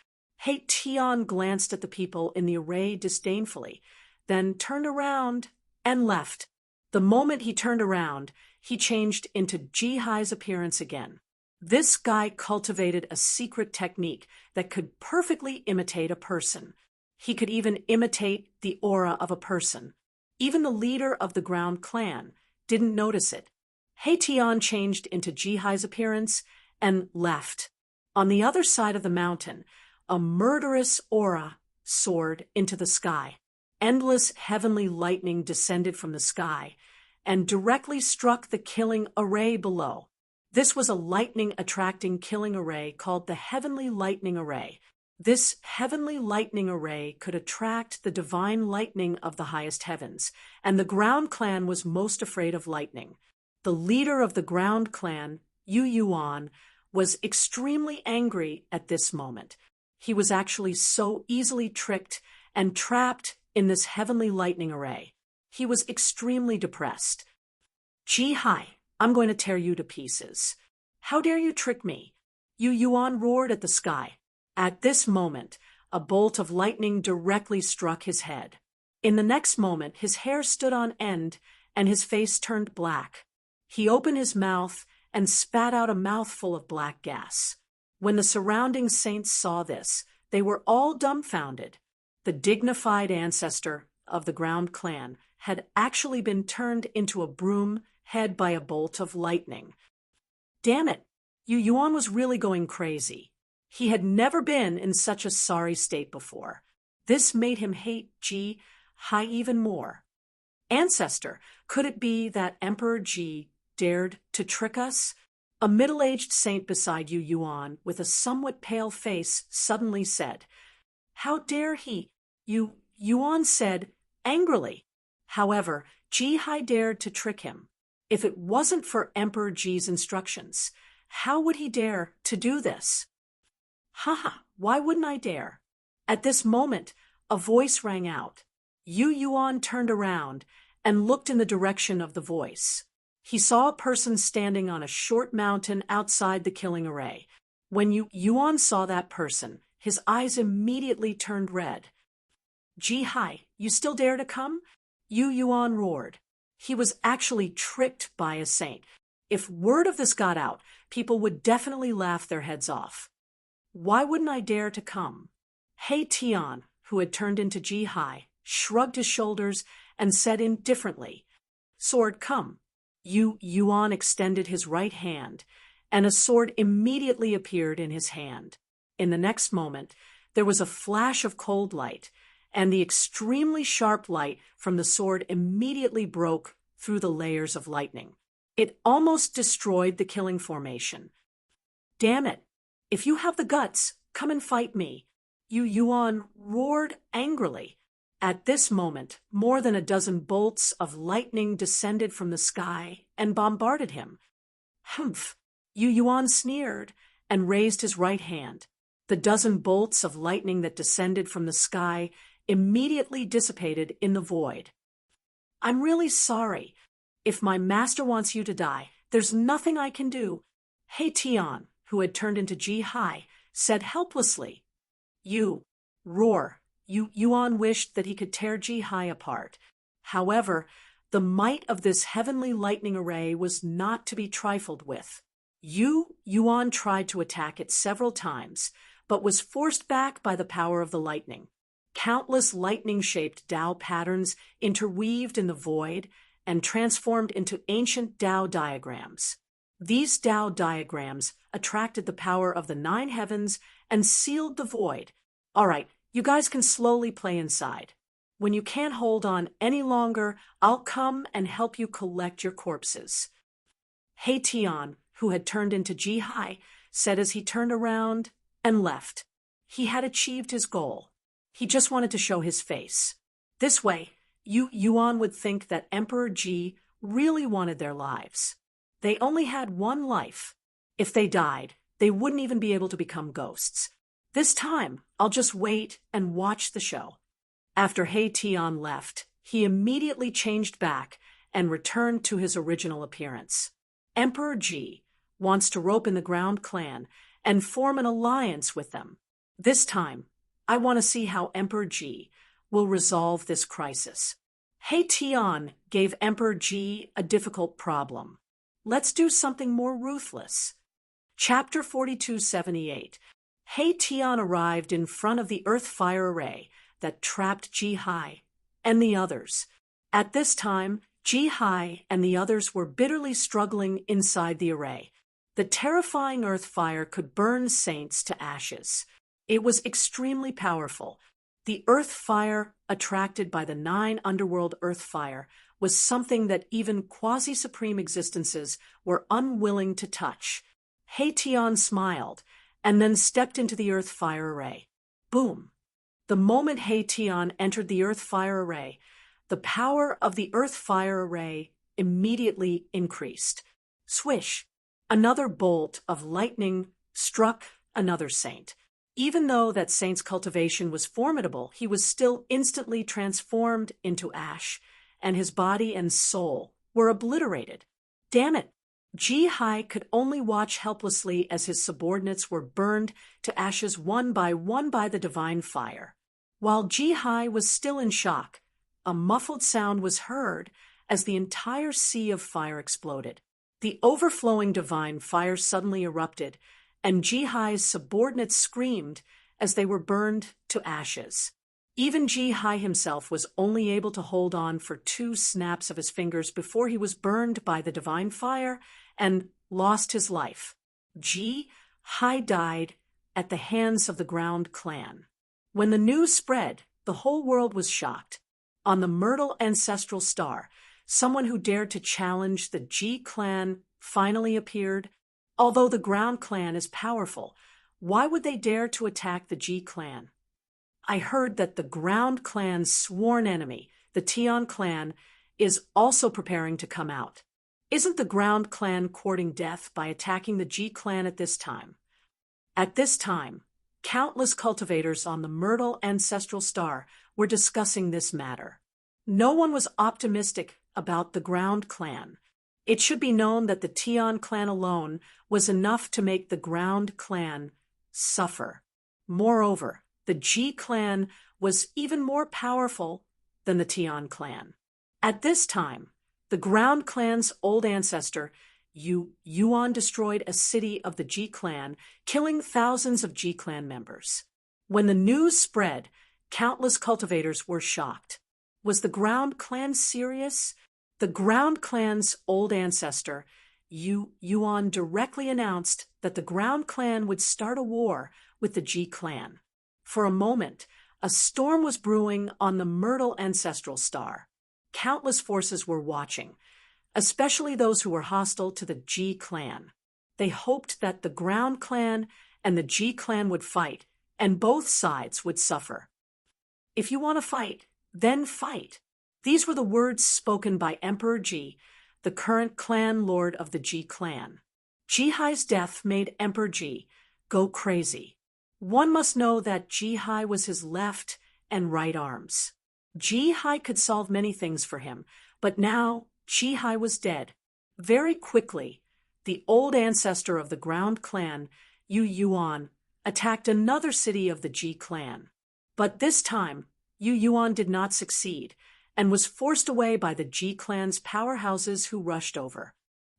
Tian glanced at the people in the array disdainfully, then turned around and left. The moment he turned around, he changed into Ji-hai's appearance again. This guy cultivated a secret technique that could perfectly imitate a person. He could even imitate the aura of a person. Even the leader of the ground clan didn't notice it. Tian changed into Ji-hai's appearance and left. On the other side of the mountain, a murderous aura soared into the sky. Endless heavenly lightning descended from the sky and directly struck the killing array below. This was a lightning-attracting killing array called the Heavenly Lightning Array. This heavenly lightning array could attract the divine lightning of the highest heavens, and the ground clan was most afraid of lightning. The leader of the ground clan, Yu Yuan, was extremely angry at this moment. He was actually so easily tricked and trapped in this heavenly lightning array. He was extremely depressed. Ji-hai, I'm going to tear you to pieces. How dare you trick me? Yu Yuan roared at the sky. At this moment, a bolt of lightning directly struck his head. In the next moment, his hair stood on end and his face turned black. He opened his mouth and spat out a mouthful of black gas. When the surrounding saints saw this, they were all dumbfounded. The dignified ancestor of the ground clan had actually been turned into a broom head by a bolt of lightning. Damn it, Yu Yuan was really going crazy. He had never been in such a sorry state before. This made him hate Ji-hai even more. Ancestor, could it be that Emperor Ji dared to trick us? A middle-aged saint beside Yu Yuan, with a somewhat pale face, suddenly said, How dare he? Yu Yuan said angrily. However, Ji-hai dared to trick him. If it wasn't for Emperor Ji's instructions, how would he dare to do this? Haha, why wouldn't I dare? At this moment, a voice rang out. Yu Yuan turned around and looked in the direction of the voice. He saw a person standing on a short mountain outside the killing array. When Yu Yuan saw that person, his eyes immediately turned red. Ji-hai, you still dare to come? Yu Yuan roared. He was actually tricked by a saint. If word of this got out, people would definitely laugh their heads off. Why wouldn't I dare to come? Tian, who had turned into Ji-hai, shrugged his shoulders and said indifferently, Sword, come. Yu Yuan extended his right hand, and a sword immediately appeared in his hand. In the next moment, there was a flash of cold light, and the extremely sharp light from the sword immediately broke through the layers of lightning. It almost destroyed the killing formation. Damn it! If you have the guts, come and fight me. Yu Yuan roared angrily. At this moment, more than a dozen bolts of lightning descended from the sky and bombarded him. Humph! Yu Yuan sneered and raised his right hand. The dozen bolts of lightning that descended from the sky immediately dissipated in the void. I'm really sorry. If my master wants you to die, there's nothing I can do. Tian, who had turned into Ji-hai, said helplessly. Roar. Yu Yuan wished that he could tear Ji-hai apart. However, the might of this heavenly lightning array was not to be trifled with. Yu Yuan tried to attack it several times, but was forced back by the power of the lightning. Countless lightning-shaped Tao patterns interweaved in the void and transformed into ancient Tao diagrams. These Tao diagrams attracted the power of the 9 heavens and sealed the void. All right, you guys can slowly play inside. When you can't hold on any longer, I'll come and help you collect your corpses. Hei-Tian, who had turned into Ji-Hai, said as he turned around and left. He had achieved his goal. He just wanted to show his face. This way, Yuan would think that Emperor Ji really wanted their lives. They only had one life. If they died, they wouldn't even be able to become ghosts. This time, I'll just wait and watch the show. After Hei-Tian left, he immediately changed back and returned to his original appearance. Emperor Ji wants to rope in the Ground Clan and form an alliance with them. This time, I want to see how Emperor Ji will resolve this crisis. Hei-Tian gave Emperor Ji a difficult problem. Let's do something more ruthless. Chapter 4278. Hei-Tian arrived in front of the Earth-Fire Array that trapped Ji-Hai and the others. At this time, Ji-Hai and the others were bitterly struggling inside the array. The terrifying earth fire could burn saints to ashes. It was extremely powerful. The earth fire, attracted by the 9 underworld earth fire, was something that even quasi-supreme existences were unwilling to touch. Hei-Tian smiled and then stepped into the earth fire array. Boom! The moment Hei-Tian entered the earth fire array, the power of the earth fire array immediately increased. Swish! Another bolt of lightning struck another saint. Even though that saint's cultivation was formidable, he was still instantly transformed into ash, and his body and soul were obliterated. Damn it! Ji-Hai could only watch helplessly as his subordinates were burned to ashes one by the divine fire. While Ji-Hai was still in shock, a muffled sound was heard as the entire sea of fire exploded. The overflowing divine fire suddenly erupted, and Ji-Hai's subordinates screamed as they were burned to ashes. Even Ji-Hai himself was only able to hold on for 2 snaps of his fingers before he was burned by the divine fire and lost his life. Ji-Hai died at the hands of the Ground Clan. When the news spread, the whole world was shocked. On the Myrtle ancestral star, someone who dared to challenge the Ji clan finally appeared. Although the Ground Clan is powerful, why would they dare to attack the Ji clan? I heard that the Ground Clan's sworn enemy, the Tian clan, is also preparing to come out. Isn't the Ground Clan courting death by attacking the Ji clan at this time? At this time, countless cultivators on the Myrtle ancestral star were discussing this matter. No one was optimistic about the Ground Clan. It should be known that the Tian clan alone was enough to make the Ground Clan suffer. Moreover, the Ji clan was even more powerful than the Tian clan. At this time, the Ground Clan's old ancestor, Yuan, destroyed a city of the Ji clan, killing thousands of Ji clan members. When the news spread, countless cultivators were shocked. Was the Ground Clan serious? The Ground Clan's old ancestor, Yuan, directly announced that the Ground Clan would start a war with the Ji clan. For a moment, a storm was brewing on the Myrtle ancestral star. Countless forces were watching, especially those who were hostile to the Ji clan. They hoped that the Ground Clan and the Ji clan would fight, and both sides would suffer. If you want to fight, then fight. These were the words spoken by Emperor Ji, the current clan lord of the Ji clan. Ji-Hai's death made Emperor Ji go crazy. One must know that Ji-Hai was his left and right arms. Ji-Hai could solve many things for him, but now Ji-Hai was dead. Very quickly, the old ancestor of the Ground Clan, Yuan, attacked another city of the Ji clan. But this time, Yuan did not succeed, and was forced away by the Ji clan's powerhouses who rushed over.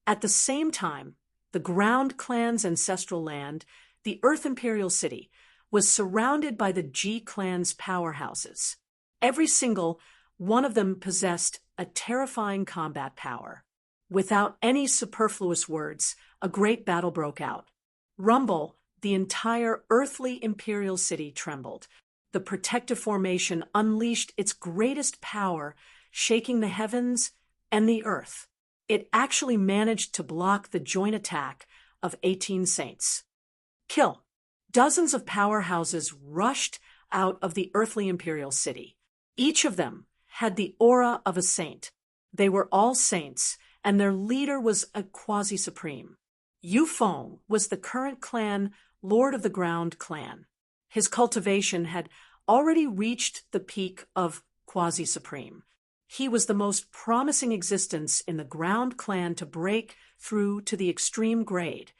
At the same time, the Ground Clan's ancestral land, the Earth Imperial City, was surrounded by the Ji clan's powerhouses. Every single one of them possessed a terrifying combat power. Without any superfluous words, a great battle broke out. Rumble, the entire earthly imperial city trembled. the protective formation unleashed its greatest power, shaking the heavens and the earth. It actually managed to block the joint attack of 18 saints. Kill. Dozens of powerhouses rushed out of the earthly imperial city. Each of them had the aura of a saint. They were all saints, and their leader was a quasi-supreme. Yufeng was the current clan Lord of the Ground clan. His cultivation had already reached the peak of quasi-supreme. He was the most promising existence in the Ground clan to break through to the extreme grade,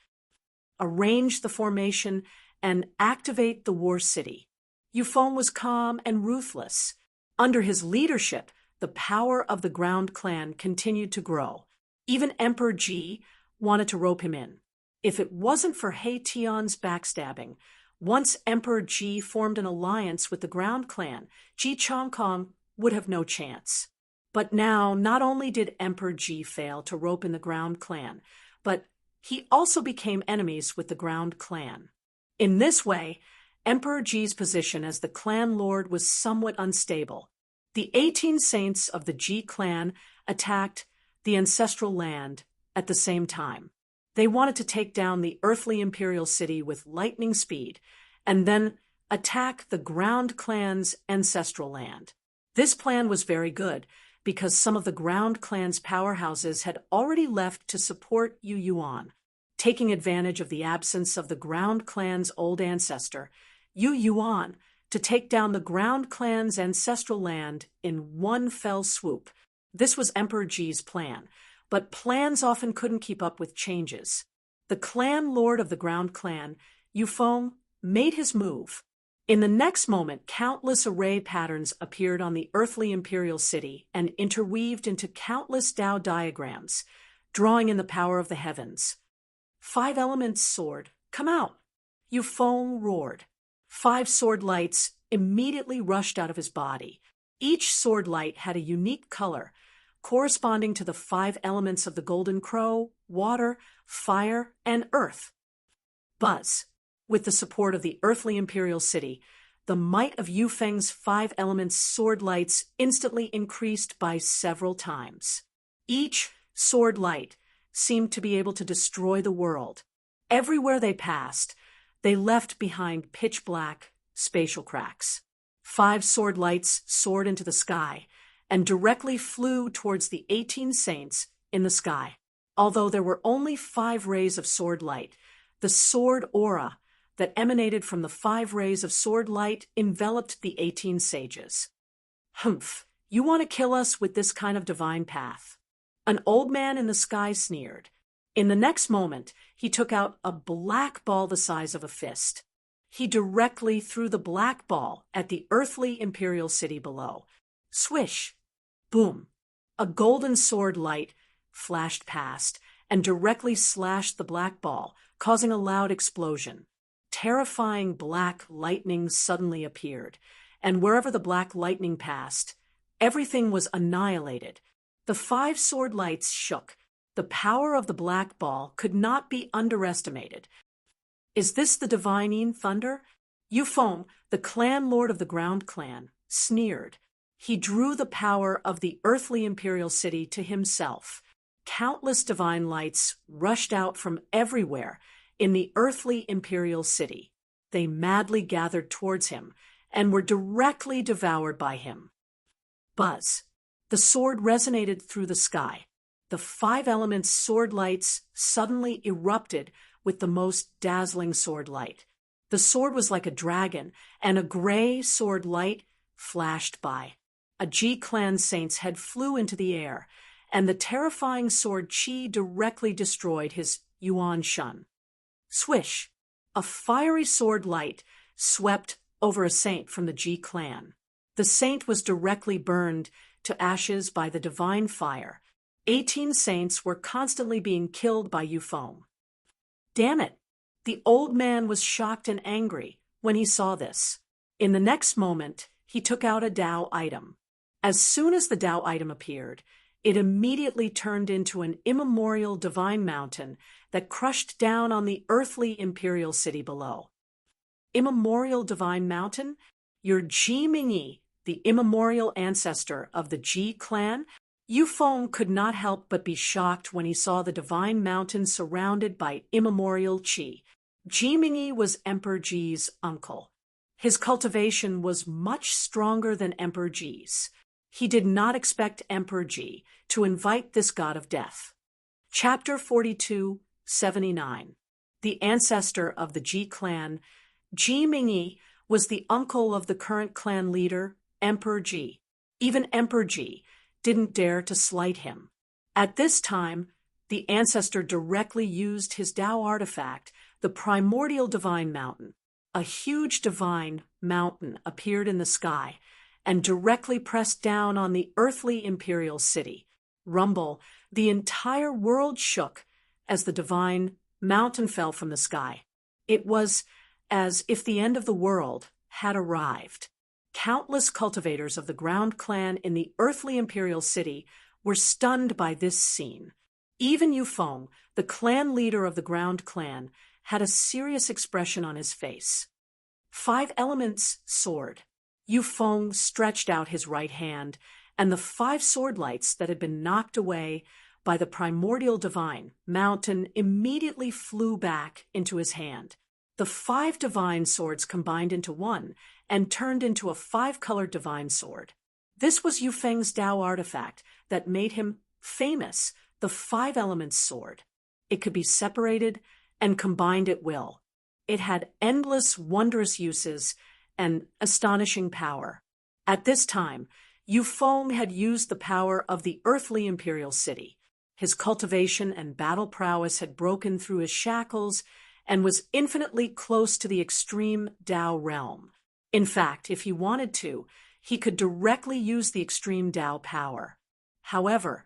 arrange the formation, and activate the war city. Yufeng was calm and ruthless. Under his leadership, the power of the Ground clan continued to grow. Even Emperor Ji wanted to rope him in. If it wasn't for He Tian's backstabbing, once Emperor Ji formed an alliance with the Ground clan, Ji Chongkong would have no chance. But now, not only did Emperor Ji fail to rope in the Ground clan, but he also became enemies with the Ground clan. In this way, Emperor Ji's position as the clan lord was somewhat unstable. The 18 saints of the Ji clan attacked the ancestral land at the same time. They wanted to take down the earthly imperial city with lightning speed and then attack the Ground clan's ancestral land. This plan was very good because some of the Ground clan's powerhouses had already left to support Yu Yuan. Taking advantage of the absence of the Ground clan's old ancestor, Yu Yuan, to take down the Ground clan's ancestral land in one fell swoop. This was Emperor Ji's plan, but plans often couldn't keep up with changes. The clan lord of the Ground clan, Yufeng, made his move. In the next moment, countless array patterns appeared on the earthly imperial city and interweaved into countless Tao diagrams, drawing in the power of the heavens. 5 elements sword, come out! Yufeng roared. 5 sword lights immediately rushed out of his body. Each sword light had a unique color, corresponding to the 5 elements of the golden crow, water, fire, and earth. Buzz. With the support of the earthly imperial city, the might of Yufeng's 5 elements sword lights instantly increased by several times. Each sword light seemed to be able to destroy the world. Everywhere they passed, they left behind pitch-black spatial cracks. 5 sword lights soared into the sky and directly flew towards the 18 saints in the sky. Although there were only 5 rays of sword light, the sword aura that emanated from the 5 rays of sword light enveloped the 18 sages. Humph, you want to kill us with this kind of divine path? An old man in the sky sneered. In the next moment, he took out a black ball the size of a fist. He directly threw the black ball at the earthly imperial city below. Swish! Boom! A golden sword light flashed past and directly slashed the black ball, causing a loud explosion. Terrifying black lightning suddenly appeared, and wherever the black lightning passed, everything was annihilated. The 5 sword lights shook. The power of the black ball could not be underestimated. Is this the divine thunder? Yufeng, the clan lord of the Ground clan, sneered. He drew the power of the earthly imperial city to himself. Countless divine lights rushed out from everywhere in the earthly imperial city. They madly gathered towards him and were directly devoured by him. Buzz. The sword resonated through the sky. The 5 elements sword lights suddenly erupted with the most dazzling sword light. The sword was like a dragon, and a gray sword light flashed by. A Ji clan saint's head flew into the air, and the terrifying sword Qi directly destroyed his Yuan Shun. Swish! A fiery sword light swept over a saint from the Ji clan. The saint was directly burned to ashes by the divine fire. 18 saints were constantly being killed by Yufeng. Damn it! The old man was shocked and angry when he saw this. In the next moment, he took out a Tao item. As soon as the Tao item appeared, it immediately turned into an immemorial divine mountain that crushed down on the earthly imperial city below. Immemorial divine mountain? Your Ji Mingyi, the immemorial ancestor of the Ji clan, Yu Feng could not help but be shocked when he saw the divine mountain surrounded by immemorial qi. Ji Mingyi was Emperor Ji's uncle. His cultivation was much stronger than Emperor Ji's. He did not expect Emperor Ji to invite this god of death. Chapter 42:79. The ancestor of the Ji clan, Ji Mingyi was the uncle of the current clan leader, Emperor Ji. Even Emperor Ji didn't dare to slight him. At this time, the ancestor directly used his Tao artifact, the primordial divine mountain. A huge divine mountain appeared in the sky and directly pressed down on the earthly imperial city. Rumble, the entire world shook as the divine mountain fell from the sky. It was as if the end of the world had arrived. Countless cultivators of the ground clan in the earthly imperial city were stunned by this scene. Even Yu Feng, the clan leader of the ground clan, had a serious expression on his face. 5 elements sword. Yu Feng stretched out his right hand, and the 5 sword lights that had been knocked away by the primordial divine mountain immediately flew back into his hand. The 5 divine swords combined into one and turned into a 5-colored divine sword. This was Yu Feng's Tao artifact that made him famous, the 5 elements sword. It could be separated and combined at will. It had endless, wondrous uses and astonishing power. At this time, Yu Feng had used the power of the earthly imperial city. His cultivation and battle prowess had broken through his shackles and was infinitely close to the extreme Tao realm. In fact, if he wanted to, he could directly use the extreme Tao power. However,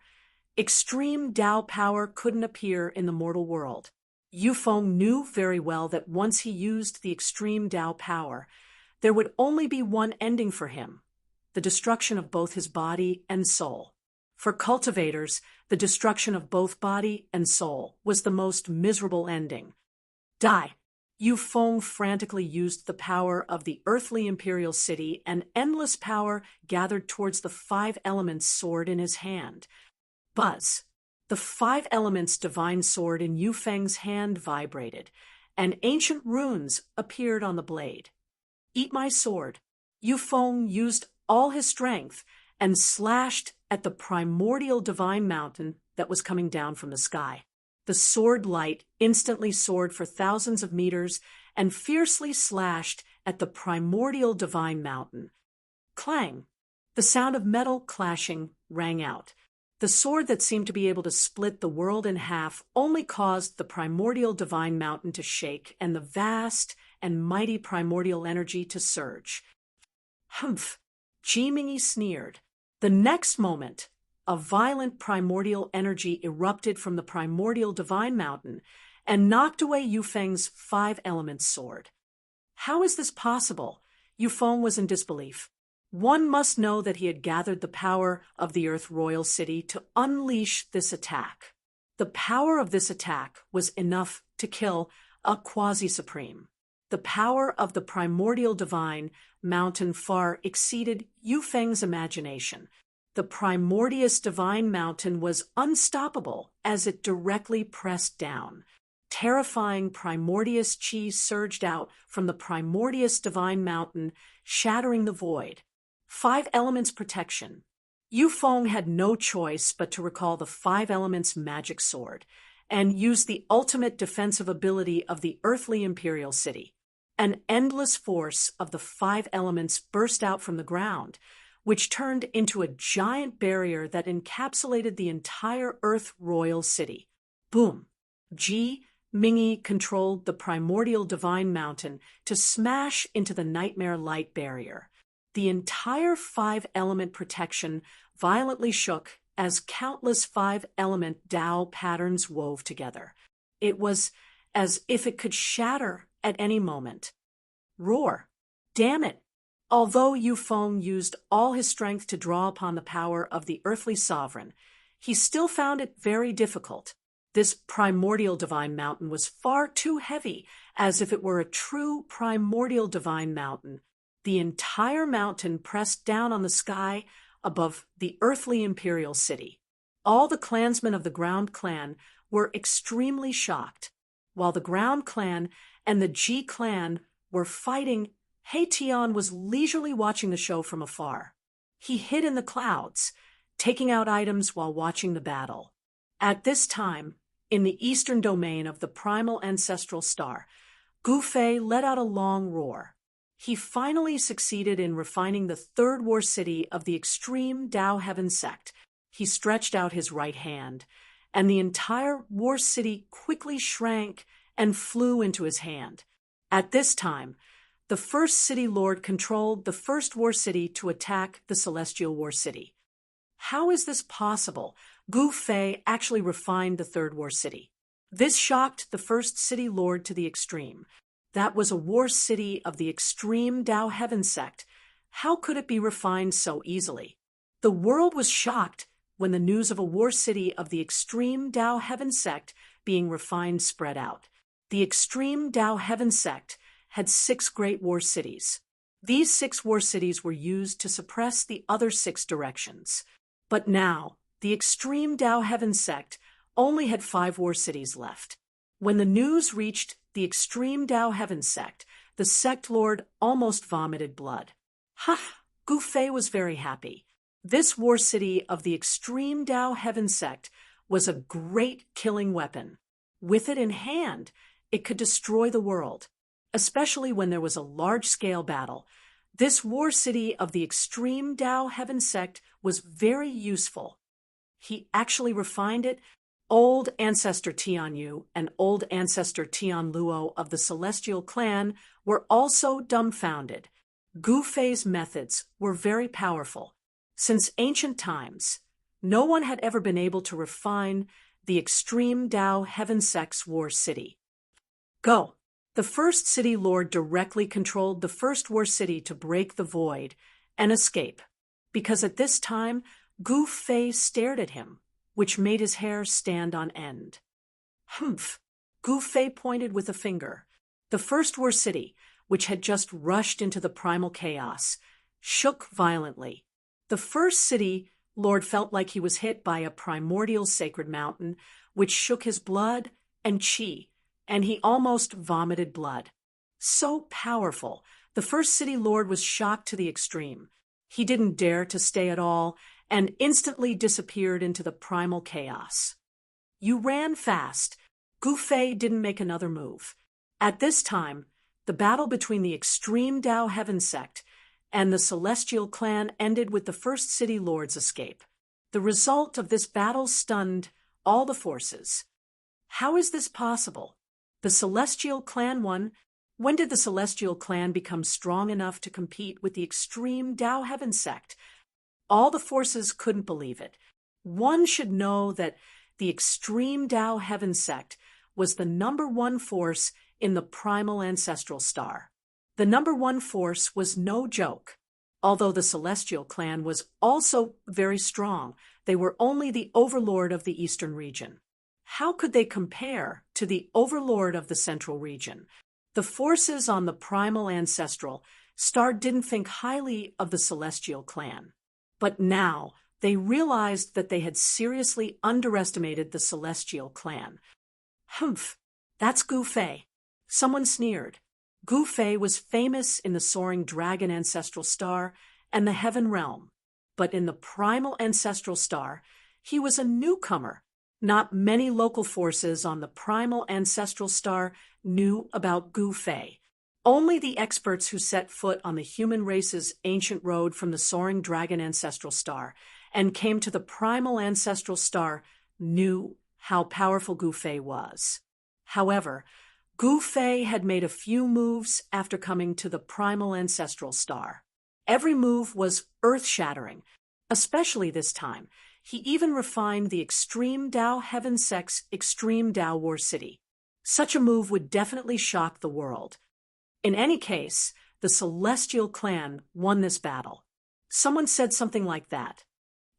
extreme Tao power couldn't appear in the mortal world. Yu Feng knew very well that once he used the extreme Tao power, there would only be one ending for him: the destruction of both his body and soul. For cultivators, the destruction of both body and soul was the most miserable ending. Die! Yu Feng frantically used the power of the earthly imperial city, and endless power gathered towards the 5 elements sword in his hand. Buzz! The 5 elements divine sword in Yu Feng's hand vibrated, and ancient runes appeared on the blade. Eat my sword! Yu Feng used all his strength and slashed at the primordial divine mountain that was coming down from the sky. The sword light instantly soared for thousands of meters and fiercely slashed at the primordial divine mountain. Clang! The sound of metal clashing rang out. The sword that seemed to be able to split the world in half only caused the primordial divine mountain to shake and the vast and mighty primordial energy to surge. Humph! Ji Mingyi sneered. The next moment, a violent primordial energy erupted from the primordial divine mountain and knocked away Yu Feng's 5 elements sword. How is this possible? Yu Feng was in disbelief. One must know that he had gathered the power of the Earth Royal City to unleash this attack. The power of this attack was enough to kill a quasi-supreme. The power of the primordial divine mountain far exceeded Yu Feng's imagination. The primordious divine mountain was unstoppable as it directly pressed down. Terrifying primordious chi surged out from the primordious divine mountain, shattering the void. 5 elements protection. Yu Feng had no choice but to recall the 5 elements magic sword and use the ultimate defensive ability of the earthly imperial city. An endless force of the 5 elements burst out from the ground, which turned into a giant barrier that encapsulated the entire Earth Royal City. Boom! Ji Mingyi controlled the primordial divine mountain to smash into the nightmare light barrier. The entire 5-element protection violently shook as countless 5-element Tao patterns wove together. It was as if it could shatter at any moment. Roar! Damn it! Although Yu Feng used all his strength to draw upon the power of the earthly sovereign, he still found it very difficult. This primordial divine mountain was far too heavy, as if it were a true primordial divine mountain. the entire mountain pressed down on the sky above the earthly imperial city. All the clansmen of the Ground Clan were extremely shocked. While the Ground Clan and the G Clan were fighting, Haetion was leisurely watching the show from afar. He hid in the clouds, taking out items while watching the battle. At this time, in the eastern domain of the primal ancestral star, Gu Fei let out a long roar. He finally succeeded in refining the third war city of the extreme Dao Heaven sect. He stretched out his right hand, and the entire war city quickly shrank and flew into his hand. At this time, the first city lord controlled the first war city to attack the celestial war city. How is this possible? Gu Fei actually refined the third war city. This shocked the first city lord to the extreme. That was a war city of the extreme Dao Heaven sect. How could it be refined so easily? The world was shocked when the news of a war city of the extreme Dao Heaven sect being refined spread out. The extreme Dao Heaven sect had 6 great war cities. These 6 war cities were used to suppress the other 6 directions. But now, the extreme Dao Heaven sect only had 5 war cities left. When the news reached the extreme Dao Heaven sect, the sect lord almost vomited blood. Ha! Gu Fei was very happy. This war city of the extreme Dao Heaven sect was a great killing weapon. With it in hand, it could destroy the world, especially when there was a large-scale battle. This war city of the extreme Dao Heaven sect was very useful. He actually refined it. Old Ancestor Tianyu and Old Ancestor Tianluo of the Celestial Clan were also dumbfounded. Gu Fei's methods were very powerful. Since ancient times, no one had ever been able to refine the extreme Dao Heaven sect's war city. Go! The first city lord directly controlled the first war city to break the void and escape, because at this time, Gu Fei stared at him, which made his hair stand on end. Humph! Gu Fei pointed with a finger. The first war city, which had just rushed into the primal chaos, shook violently. The first city lord felt like he was hit by a primordial sacred mountain, which shook his blood and chi, and he almost vomited blood. So powerful, the first city lord was shocked to the extreme. He didn't dare to stay at all, and instantly disappeared into the primal chaos. You ran fast. Gu Fei didn't make another move. At this time, the battle between the extreme Dao Heaven sect and the Celestial Clan ended with the first city lord's escape. The result of this battle stunned all the forces. How is this possible? The Celestial Clan won. When did the Celestial Clan become strong enough to compete with the extreme Dao Heaven sect? All the forces couldn't believe it. One should know that the extreme Dao Heaven sect was the #1 force in the primal ancestral star. The #1 force was no joke. Although the Celestial Clan was also very strong, they were only the overlord of the eastern region. How could they compare to the overlord of the central region? The forces on the primal ancestral star didn't think highly of the Celestial Clan. But now they realized that they had seriously underestimated the Celestial Clan. Humph, that's Gu Fei. Someone sneered. Gu Fei was famous in the soaring dragon ancestral star and the heaven realm. But in the primal ancestral star, he was a newcomer. Not many local forces on the primal ancestral star knew about Gu Fei. Only the experts who set foot on the human race's ancient road from the soaring dragon ancestral star and came to the primal ancestral star knew how powerful Gu Fei was. However, Gu Fei had made a few moves after coming to the primal ancestral star. Every move was earth-shattering, especially this time. He even refined the extreme Dao Heaven sect's extreme Dao War City. Such a move would definitely shock the world. In any case, the Celestial Clan won this battle. Someone said something like that.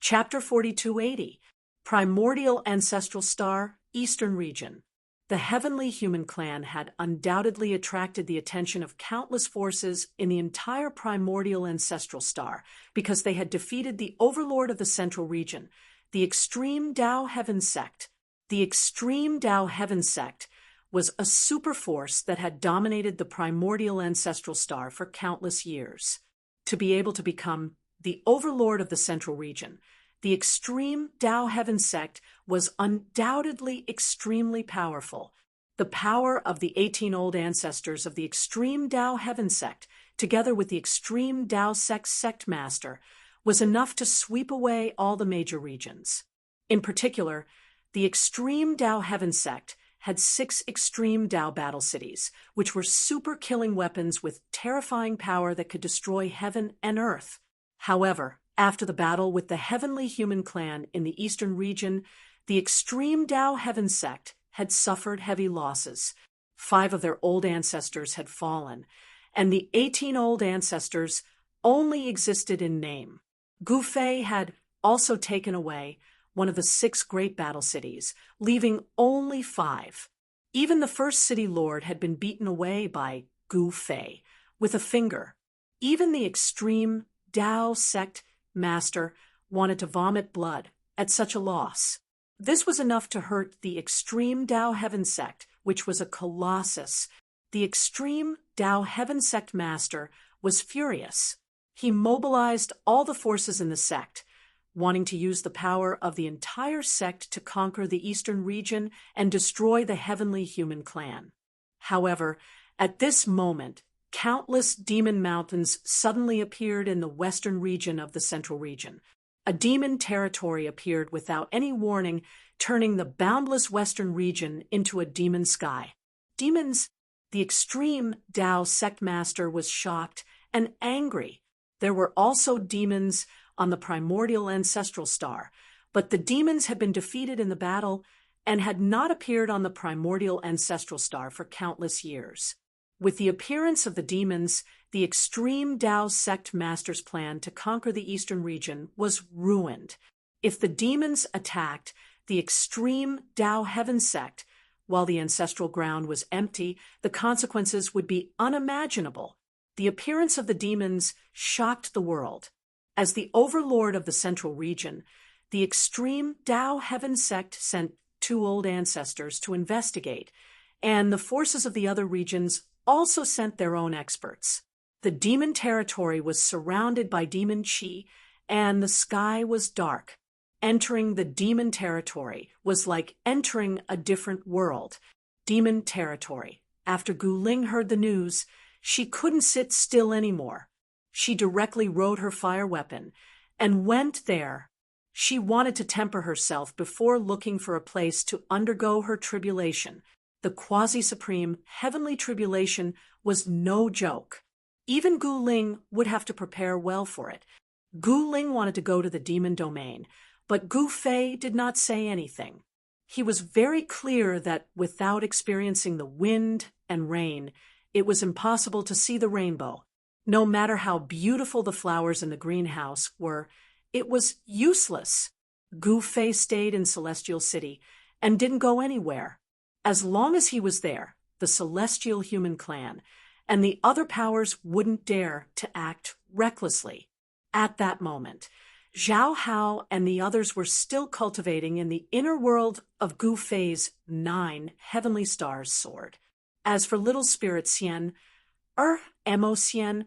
Chapter 4280, Primordial Ancestral Star, Eastern Region. The heavenly human clan had undoubtedly attracted the attention of countless forces in the entire primordial ancestral star because they had defeated the overlord of the central region, the extreme Tao Heaven sect. The extreme Tao Heaven sect was a superforce that had dominated the primordial ancestral star for countless years. To be able to become the overlord of the central region, the extreme Tao Heaven sect was undoubtedly extremely powerful. The power of the 18 old ancestors of the extreme Tao Heaven sect, together with the extreme Tao sect master, was enough to sweep away all the major regions. In particular, the extreme Tao Heaven sect had 6 extreme Tao battle cities, which were super-killing weapons with terrifying power that could destroy heaven and earth. However, after the battle with the heavenly human clan in the eastern region, the extreme Tao Heaven sect had suffered heavy losses. 5 of their old ancestors had fallen, and the 18 old ancestors only existed in name. Gu Fei had also taken away one of the 6 great battle cities, leaving only 5. Even the first city lord had been beaten away by Gu Fei with a finger. Even the extreme Tao sect master wanted to vomit blood at such a loss. This was enough to hurt the extreme Tao Heaven sect, which was a colossus. The extreme Tao Heaven sect master was furious. He mobilized all the forces in the sect, wanting to use the power of the entire sect to conquer the eastern region and destroy the heavenly human clan. However, at this moment, countless demon mountains suddenly appeared in the western region of the central region. A demon territory appeared without any warning, turning the boundless western region into a demon sky. Demons. The extreme Tao sect master was shocked and angry. There were also demons on the primordial ancestral star, but the demons had been defeated in the battle and had not appeared on the primordial ancestral star for countless years. With the appearance of the demons, the extreme Tao sect master's plan to conquer the eastern region was ruined. If the demons attacked the extreme Tao Heaven sect while the ancestral ground was empty, the consequences would be unimaginable. The appearance of the demons shocked the world. As the overlord of the central region, the extreme Tao Heaven sect sent 2 old ancestors to investigate, and the forces of the other regions also sent their own experts. The demon territory was surrounded by demon chi, and the sky was dark. Entering the demon territory was like entering a different world. Demon territory. After Gu Ling heard the news, she couldn't sit still anymore. She directly rode her fire weapon and went there. She wanted to temper herself before looking for a place to undergo her tribulation. The quasi-supreme heavenly tribulation was no joke. Even Gu Ling would have to prepare well for it. Gu Ling wanted to go to the demon domain, but Gu Fei did not say anything. He was very clear that without experiencing the wind and rain, it was impossible to see the rainbow. No matter how beautiful the flowers in the greenhouse were, it was useless. Gu Fei stayed in Celestial City and didn't go anywhere. As long as he was there, the celestial human clan and the other powers wouldn't dare to act recklessly. At that moment, Zhao Hao and the others were still cultivating in the inner world of Gu Fei's 9 heavenly stars sword. As for little spirit Xian, Mo Xian,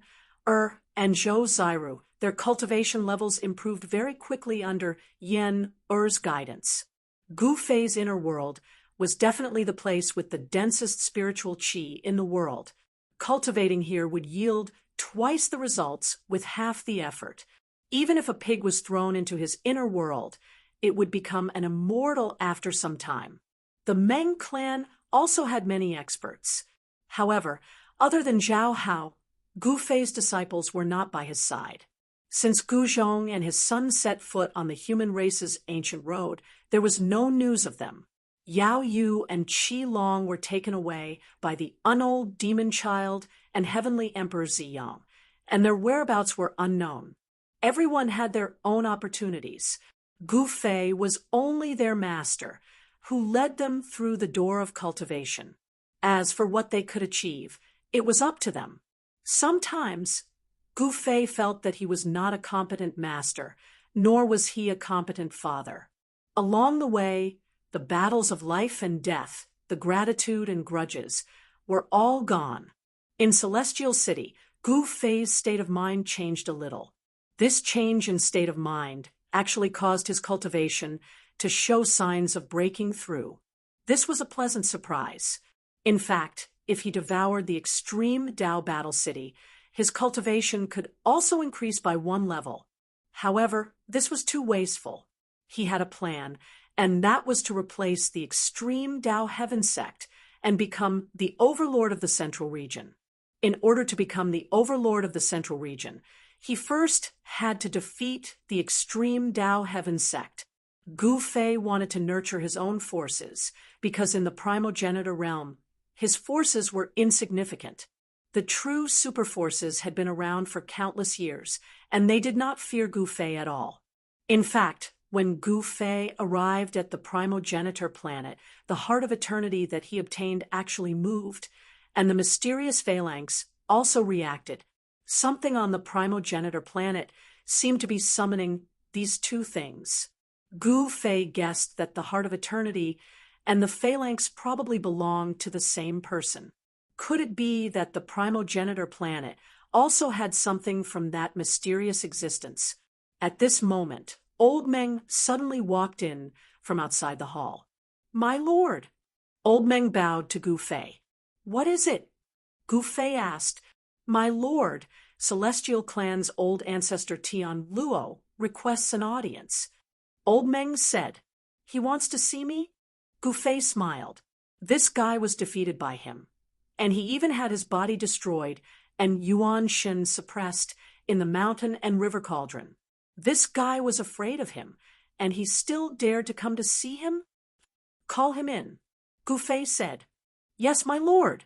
and Zhou Zairu, their cultivation levels improved very quickly under Yen Er's guidance. Gu Fei's inner world was definitely the place with the densest spiritual qi in the world. Cultivating here would yield twice the results with half the effort. Even if a pig was thrown into his inner world, it would become an immortal after some time. The Meng clan also had many experts. However, other than Zhao Hao, Gu Fei's disciples were not by his side. Since Gu Zhong and his son set foot on the human race's ancient road, there was no news of them. Yao Yu and Qi Long were taken away by the unold demon child and heavenly emperor Ziyang, and their whereabouts were unknown. Everyone had their own opportunities. Gu Fei was only their master, who led them through the door of cultivation. As for what they could achieve, it was up to them. Sometimes, Gu Fei felt that he was not a competent master, nor was he a competent father. Along the way, the battles of life and death, the gratitude and grudges, were all gone. In Celestial City, Gu Fei's state of mind changed a little. This change in state of mind actually caused his cultivation to show signs of breaking through. This was a pleasant surprise. In fact, if he devoured the extreme Dao Battle City, his cultivation could also increase by 1 level. However, this was too wasteful. He had a plan, and that was to replace the extreme Dao Heaven sect and become the overlord of the Central Region. In order to become the overlord of the Central Region, he first had to defeat the extreme Dao Heaven sect. Gu Fei wanted to nurture his own forces, because in the primogenitor realm, his forces were insignificant. The true superforces had been around for countless years, and they did not fear Gu Fei at all. In fact, when Gu Fei arrived at the primogenitor planet, the heart of eternity that he obtained actually moved, and the mysterious phalanx also reacted. Something on the primogenitor planet seemed to be summoning these two things. Gu Fei guessed that the heart of eternity and the phalanx probably belonged to the same person. Could it be that the primogenitor planet also had something from that mysterious existence? At this moment, Old Meng suddenly walked in from outside the hall. "My lord!" Old Meng bowed to Gu Fei. "What is it?" Gu Fei asked. "My lord, Celestial Clan's old ancestor Tian Luo requests an audience." Old Meng said, "He wants to see me?" Gu Fei smiled. This guy was defeated by him, and he even had his body destroyed and Yuan Shen suppressed in the mountain and river cauldron. This guy was afraid of him, and he still dared to come to see him? "Call him in," Gu Fei said. "Yes, my lord."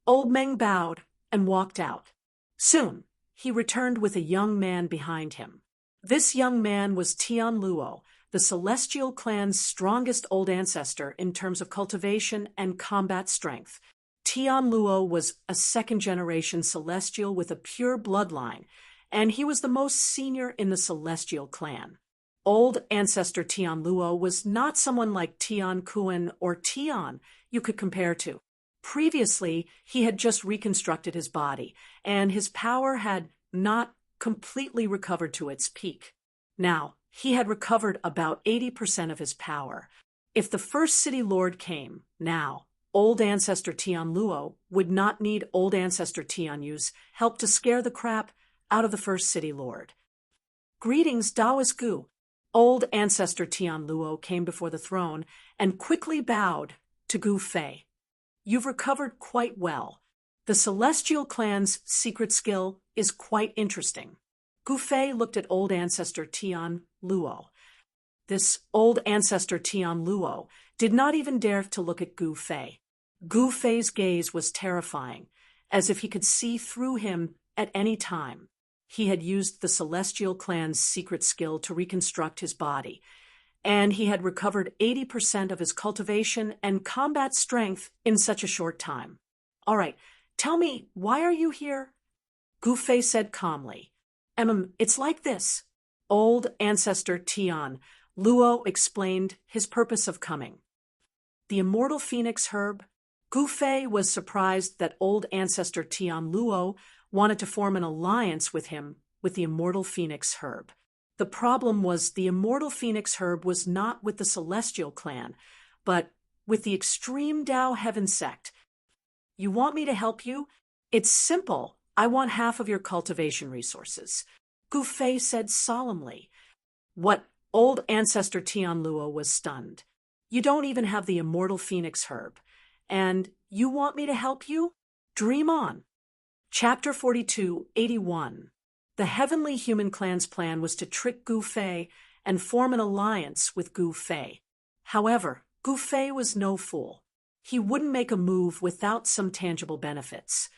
Old Meng bowed and walked out. Soon, he returned with a young man behind him. This young man was Tian Luo, the Celestial Clan's strongest old ancestor in terms of cultivation and combat strength. Tian Luo was a second-generation Celestial with a pure bloodline, and he was the most senior in the Celestial Clan. Old ancestor Tian Luo was not someone like Tian Kuan or Tian you could compare to. Previously, he had just reconstructed his body, and his power had not completely recovered to its peak. Now, he had recovered about 80% of his power. If the first city lord came, now, old ancestor Tian Luo would not need old ancestor Tian Yu's help to scare the crap out of the first city lord. "Greetings, Daoist Gu." Old ancestor Tian Luo came before the throne and quickly bowed to Gu Fei. "You've recovered quite well. The Celestial Clan's secret skill is quite interesting." Gu Fei looked at old ancestor Tian Luo. This old ancestor Tian Luo did not even dare to look at Gu Fei. Gu Fei's gaze was terrifying, as if he could see through him at any time. He had used the Celestial Clan's secret skill to reconstruct his body, and he had recovered 80% of his cultivation and combat strength in such a short time. "All right, tell me, why are you here?" Gu Fei said calmly. It's like this." Old ancestor Tian Luo explained his purpose of coming. The immortal phoenix herb. Gu Fei was surprised that old ancestor Tian Luo wanted to form an alliance with him with the immortal phoenix herb. The problem was the immortal phoenix herb was not with the Celestial Clan, but with the extreme Dao Heaven sect. "You want me to help you? It's simple. I want half of your cultivation resources," Gu Fei said solemnly. What old ancestor Tian Luo was stunned. "You don't even have the immortal phoenix herb, and you want me to help you? Dream on." Chapter 42:81. The Heavenly Human Clan's plan was to trick Gu Fei and form an alliance with Gu Fei. However, Gu Fei was no fool. He wouldn't make a move without some tangible benefits.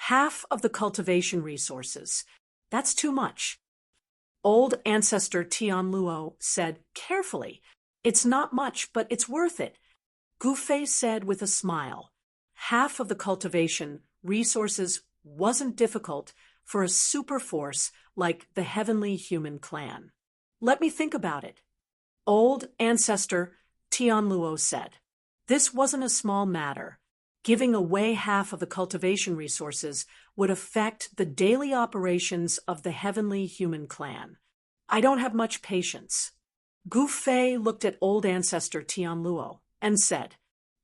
Half of the cultivation resources. That's too much. Old ancestor Tian Luo said carefully, "It's not much, but it's worth it." Gufei said with a smile. Half of the cultivation resources wasn't difficult for a super force like the Heavenly Human Clan. Let me think about it. Old ancestor Tianluo said. This wasn't a small matter. Giving away half of the cultivation resources would affect the daily operations of the Heavenly Human Clan. I don't have much patience. Gu Fei looked at old ancestor Tianluo and said,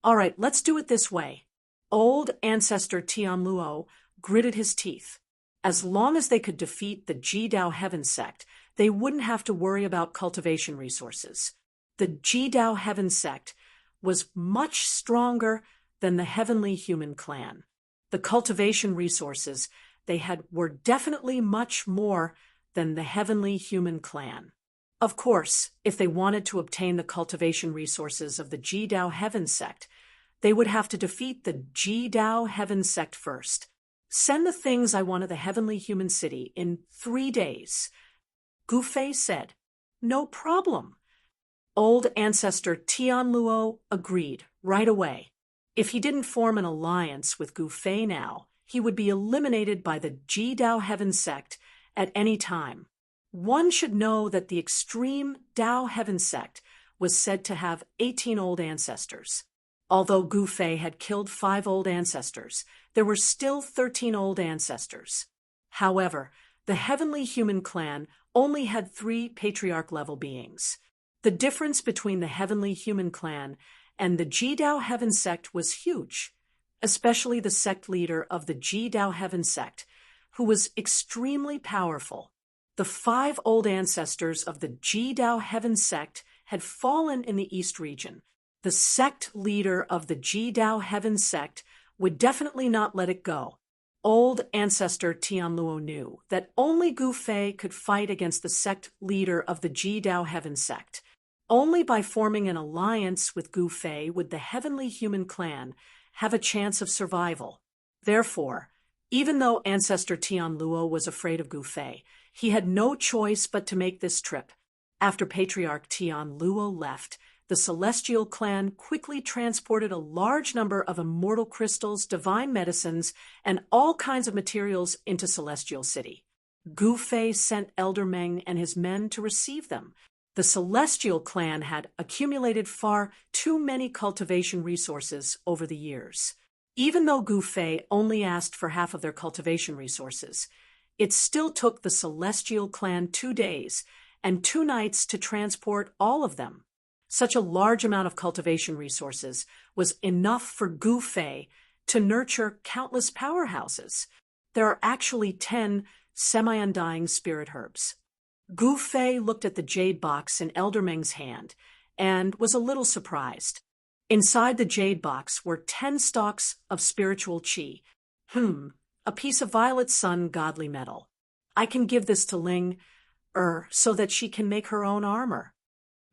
All right, let's do it this way. Old ancestor Tianluo gritted his teeth. As long as they could defeat the Jidao Heaven sect, they wouldn't have to worry about cultivation resources. The Jidao Heaven sect was much stronger than the Heavenly Human Clan. The cultivation resources they had were definitely much more than the Heavenly Human Clan. Of course, if they wanted to obtain the cultivation resources of the Jidao Heaven sect, they would have to defeat the Jidao Heaven sect first. Send the things I want to the Heavenly Human City in 3 days. Gu Fei said, No problem. Old ancestor Tianluo agreed right away. If he didn't form an alliance with Gu Fei now, he would be eliminated by the Jidao Heaven sect at any time. One should know that the extreme Dao Heaven sect was said to have 18 old ancestors. Although Gu Fei had killed 5 old ancestors, there were still 13 old ancestors. However, the Heavenly Human Clan only had 3 patriarch-level beings. The difference between the Heavenly Human Clan and the Jidao Heaven sect was huge, especially the sect leader of the Jidao Heaven sect, who was extremely powerful. The 5 old ancestors of the Jidao Heaven sect had fallen in the East region. The sect leader of the Jidao Heaven sect would definitely not let it go. Old ancestor Tianluo knew that only Gu Fei could fight against the sect leader of the Jidao Heaven sect. Only by forming an alliance with Gu Fei would the Heavenly Human Clan have a chance of survival. Therefore, even though ancestor Tianluo was afraid of Gu Fei, he had no choice but to make this trip. After Patriarch Tianluo left, the Celestial Clan quickly transported a large number of immortal crystals, divine medicines, and all kinds of materials into Celestial City. Gu Fei sent Elder Meng and his men to receive them. The Celestial Clan had accumulated far too many cultivation resources over the years. Even though Gu Fei only asked for half of their cultivation resources, it still took the Celestial Clan 2 days and 2 nights to transport all of them. Such a large amount of cultivation resources was enough for Gu Fei to nurture countless powerhouses. There are actually 10 semi-undying spirit herbs. Gu Fei looked at the jade box in Elder Meng's hand and was a little surprised. Inside the jade box were 10 stalks of spiritual qi. A piece of violet sun godly metal. I can give this to Ling, so that she can make her own armor.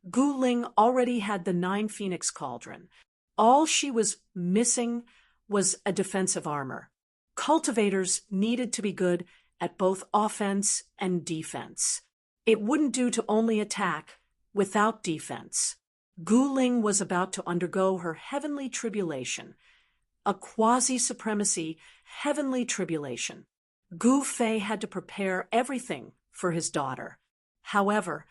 Gu Ling already had the 9 Phoenix Cauldron. All she was missing was a defensive armor. Cultivators needed to be good at both offense and defense. It wouldn't do to only attack without defense. Gu Ling was about to undergo her heavenly tribulation, a quasi-supremacy heavenly tribulation. Gu Fei had to prepare everything for his daughter. However,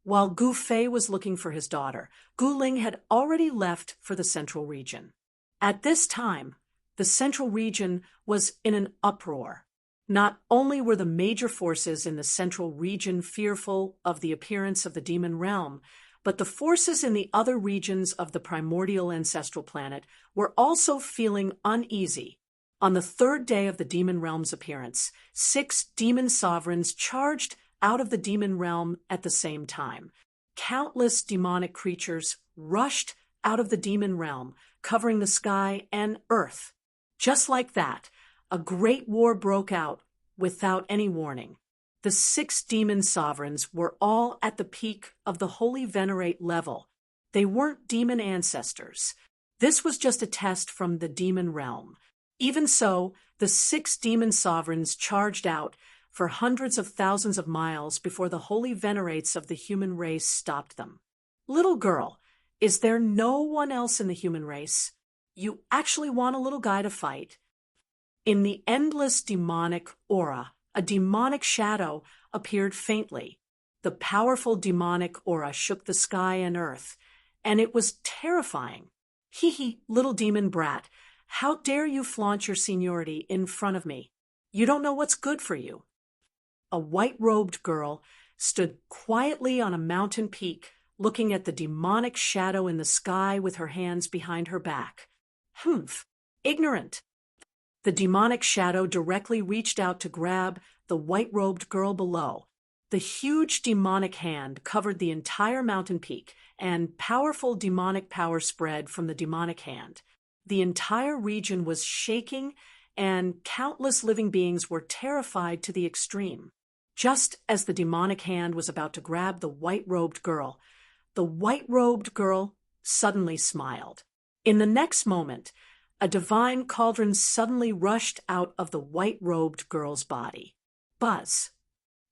while Gu Fei was looking for his daughter, Gu Ling had already left for the Central Region. At this time, the Central Region was in an uproar. Not only were the major forces in the Central Region fearful of the appearance of the demon realm, but the forces in the other regions of the primordial ancestral planet were also feeling uneasy. On the 3rd day of the demon realm's appearance, 6 demon sovereigns charged out of the demon realm at the same time. Countless demonic creatures rushed out of the demon realm, covering the sky and earth. Just like that, a great war broke out without any warning. The 6 demon sovereigns were all at the peak of the Holy Venerate level. They weren't demon ancestors. This was just a test from the demon realm. Even so, the 6 demon sovereigns charged out for hundreds of thousands of miles before the holy venerates of the human race stopped them. Little girl, Is there no one else in the human race? You actually want a little guy to fight? In the endless demonic aura, a demonic shadow appeared faintly. The powerful demonic aura shook the sky and earth, and it was terrifying. Hee hee, little demon brat, how dare you flaunt your seniority in front of me? You don't know what's good for you. A white-robed girl stood quietly on a mountain peak, looking at the demonic shadow in the sky with her hands behind her back. Humph, ignorant. The demonic shadow directly reached out to grab the white-robed girl below. The huge demonic hand covered the entire mountain peak, and powerful demonic power spread from the demonic hand. The entire region was shaking, and countless living beings were terrified to the extreme. Just as the demonic hand was about to grab the white-robed girl suddenly smiled. In the next moment, a divine cauldron suddenly rushed out of the white-robed girl's body. Buzz.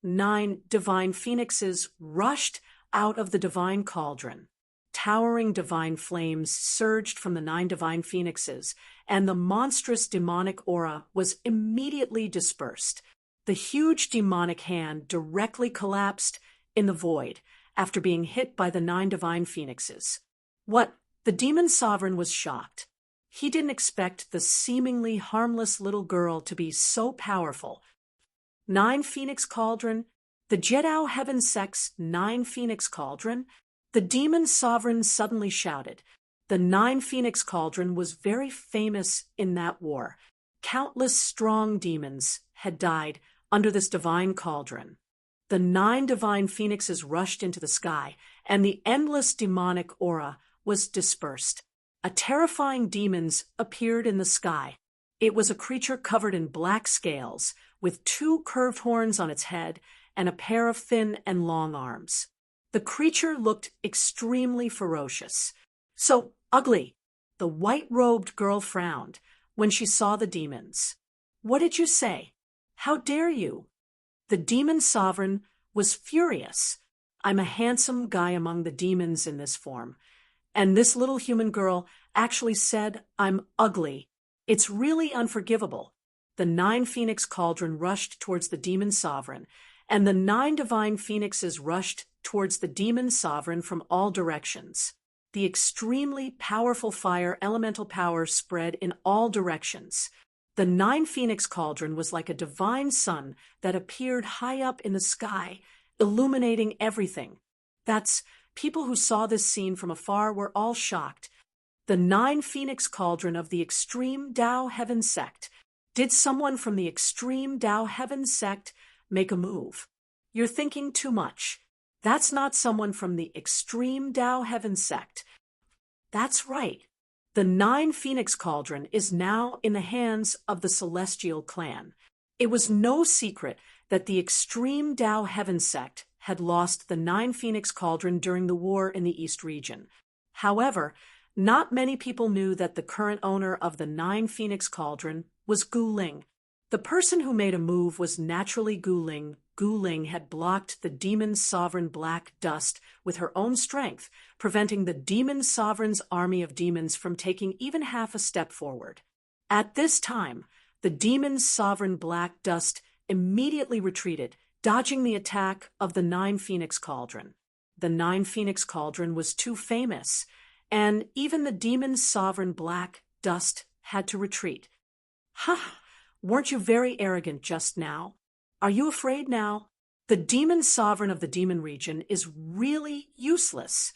9 divine phoenixes rushed out of the divine cauldron. Towering divine flames surged from the 9 divine phoenixes, and the monstrous demonic aura was immediately dispersed. The huge demonic hand directly collapsed in the void after being hit by the 9 divine phoenixes. What? The demon sovereign was shocked. He didn't expect the seemingly harmless little girl to be so powerful. 9 Phoenix Cauldron, the Jedao Heaven Sect's 9 Phoenix Cauldron, the demon sovereign suddenly shouted. The 9 Phoenix Cauldron was very famous in that war. Countless strong demons had died under this divine cauldron. The 9 divine phoenixes rushed into the sky, and the endless demonic aura was dispersed. A terrifying demon appeared in the sky. It was a creature covered in black scales, with 2 curved horns on its head and a pair of thin and long arms. The creature looked extremely ferocious. So ugly. The white-robed girl frowned when she saw the demons. What did you say? How dare you? The demon sovereign was furious. I'm a handsome guy among the demons in this form. And this little human girl actually said I'm ugly. It's really unforgivable. The 9 Phoenix Cauldron rushed towards the demon sovereign, and the 9 divine phoenixes rushed towards the demon sovereign from all directions. The extremely powerful fire elemental power spread in all directions. The 9 Phoenix Cauldron was like a divine sun that appeared high up in the sky, illuminating everything. People who saw this scene from afar were all shocked. The 9 Phoenix Cauldron of the Extreme Tao Heaven Sect. Did someone from the Extreme Tao Heaven Sect make a move? You're thinking too much. That's not someone from the Extreme Tao Heaven Sect. That's right. The 9 Phoenix Cauldron is now in the hands of the Celestial Clan. It was no secret that the Extreme Tao Heaven Sect had lost the 9 Phoenix Cauldron during the war in the East region. However, not many people knew that the current owner of the 9 Phoenix Cauldron was Gu Ling. The person who made a move was naturally Gu Ling. Gu Ling had blocked the demon sovereign black dust with her own strength, preventing the demon sovereign's army of demons from taking even half a step forward. At this time, the demon sovereign black dust immediately retreated, dodging the attack of the 9 Phoenix Cauldron. The 9 Phoenix Cauldron was too famous, and even the demon sovereign black dust had to retreat. Ha! Weren't you very arrogant just now? Are you afraid now? The demon sovereign of the demon region is really useless.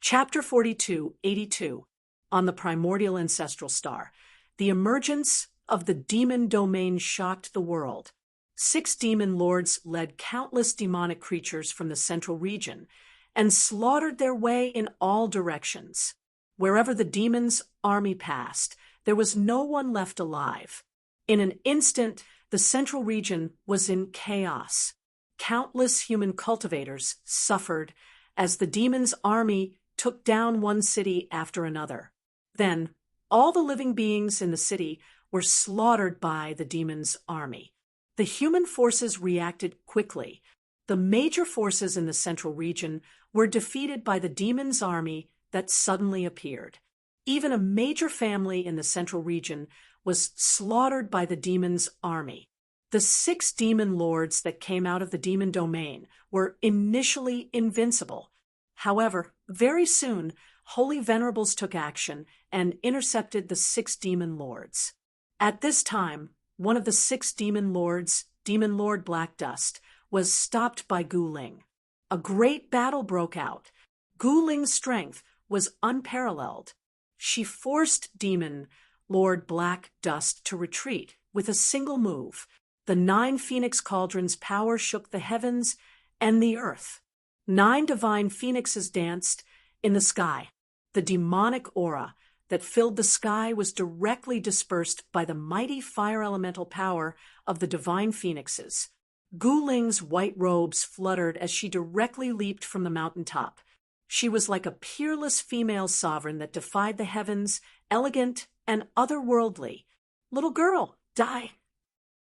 Chapter 42:82 on the primordial ancestral star. The emergence of the demon domain shocked the world. 6 demon lords led countless demonic creatures from the central region and slaughtered their way in all directions. Wherever the demon's army passed, there was no one left alive. In an instant, the central region was in chaos. Countless human cultivators suffered as the demon's army took down one city after another. Then, all the living beings in the city were slaughtered by the demon's army. The human forces reacted quickly. The major forces in the central region were defeated by the demon's army that suddenly appeared. Even a major family in the central region was slaughtered by the demon's army. The 6 demon lords that came out of the demon domain were initially invincible. However, very soon, holy venerables took action and intercepted the 6 demon lords. At this time, one of the 6 demon lords, Demon Lord Black Dust, was stopped by Gu Ling. A great battle broke out. Gu Ling's strength was unparalleled. She forced Demon Lord Black Dust to retreat with a single move. The 9 Phoenix Cauldrons' power shook the heavens and the earth. 9 divine phoenixes danced in the sky. The demonic aura that filled the sky was directly dispersed by the mighty fire elemental power of the divine phoenixes. Gu Ling's white robes fluttered as she directly leaped from the mountaintop. She was like a peerless female sovereign that defied the heavens, elegant and otherworldly. "Little girl, die!"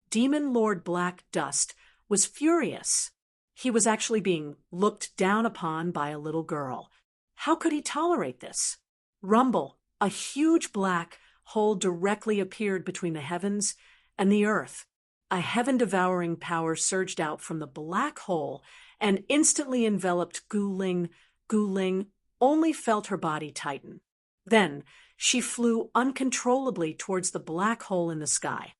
Demon Lord Black Dust was furious. He was actually being looked down upon by a little girl. How could he tolerate this? Rumble, a huge black hole directly appeared between the heavens and the earth. A heaven-devouring power surged out from the black hole and instantly enveloped Gu Ling. Gu Ling only felt her body tighten. Then she flew uncontrollably towards the black hole in the sky.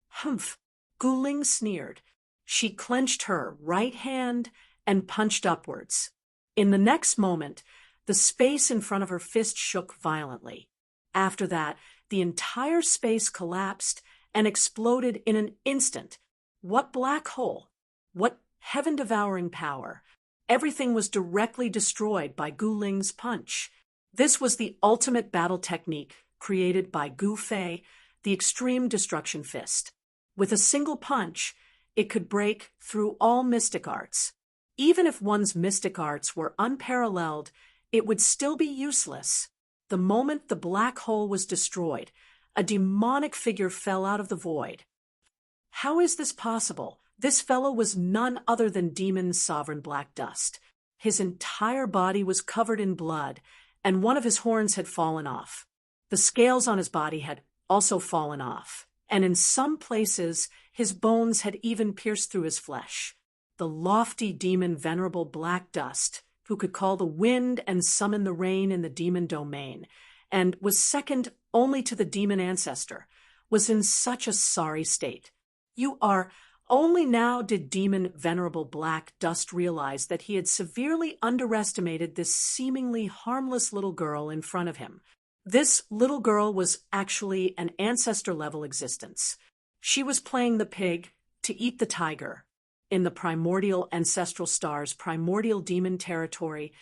"Humph," Gu Ling sneered. She clenched her right hand and punched upwards. In the next moment, the space in front of her fist shook violently. After that, the entire space collapsed and exploded in an instant. What black hole? What heaven-devouring power? Everything was directly destroyed by Gu Ling's punch. This was the ultimate battle technique created by Gu Fei, the Extreme Destruction Fist. With a single punch, it could break through all mystic arts. Even if one's mystic arts were unparalleled, it would still be useless. The moment the black hole was destroyed, a demonic figure fell out of the void. How is this possible? This fellow was none other than Demon Sovereign Black Dust. His entire body was covered in blood, and one of his horns had fallen off. The scales on his body had also fallen off, and in some places his bones had even pierced through his flesh. The lofty demon Venerable Black Dust, who could call the wind and summon the rain in the demon domain, and was second only to the demon ancestor, was in such a sorry state. Only now did Demon Venerable Black Dust realize that he had severely underestimated this seemingly harmless little girl in front of him. This little girl was actually an ancestor-level existence. She was playing the pig to eat the tiger. In the primordial ancestral star's primordial demon territory,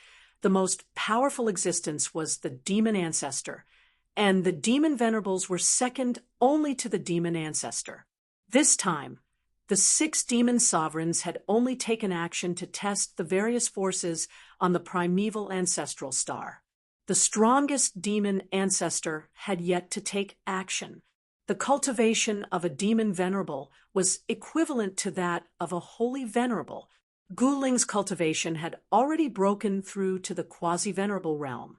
the most powerful existence was the demon ancestor, and the demon venerables were second only to the demon ancestor. This time, the 6 demon sovereigns had only taken action to test the various forces on the primeval ancestral star. The strongest demon ancestor had yet to take action. The cultivation of a demon venerable was equivalent to that of a holy venerable. Gu Ling's cultivation had already broken through to the quasi-venerable realm,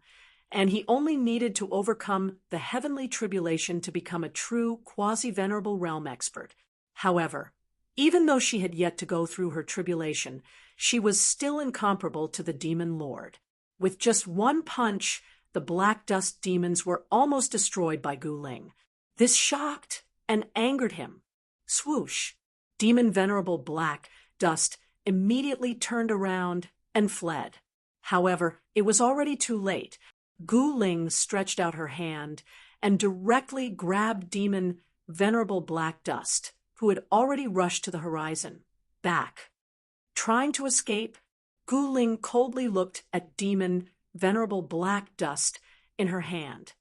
and he only needed to overcome the heavenly tribulation to become a true quasi-venerable realm expert. However, even though she had yet to go through her tribulation, she was still incomparable to the demon lord. With just one punch, the Black Dust demons were almost destroyed by Gu Ling. This shocked and angered him. Swoosh! Demon Venerable Black Dust immediately turned around and fled. However, it was already too late. Gu Ling stretched out her hand and directly grabbed Demon Venerable Black Dust, who had already rushed to the horizon, back. Trying to escape, Gu Ling coldly looked at Demon Venerable Black Dust in her hand.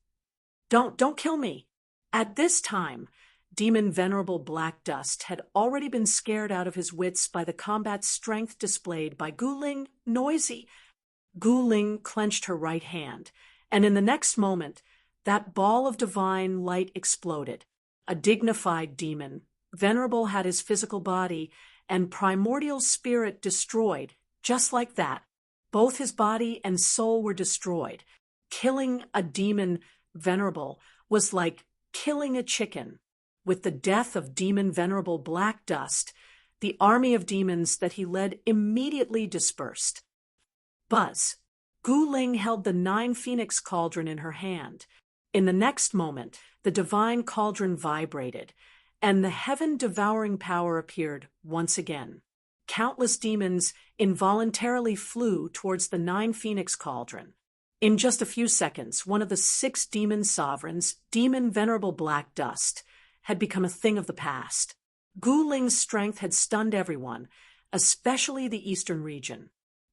Don't kill me. At this time, Demon Venerable Black Dust had already been scared out of his wits by the combat strength displayed by Gu Ling. Noisy. Gu Ling clenched her right hand, and in the next moment, that ball of divine light exploded. A dignified demon, Venerable had his physical body and primordial spirit destroyed, just like that. Both his body and soul were destroyed. Killing a demon venerable was like killing a chicken. With the death of demon venerable Black Dust, the army of demons that he led immediately dispersed. Buzz. Gu Ling held the 9-phoenix cauldron in her hand. In the next moment, the divine cauldron vibrated, and the heaven-devouring power appeared once again. Countless demons involuntarily flew towards the 9-phoenix cauldron. In just a few seconds, one of the 6 demon sovereigns, Demon Venerable Black Dust, had become a thing of the past. Gu Ling's strength had stunned everyone, especially the eastern region.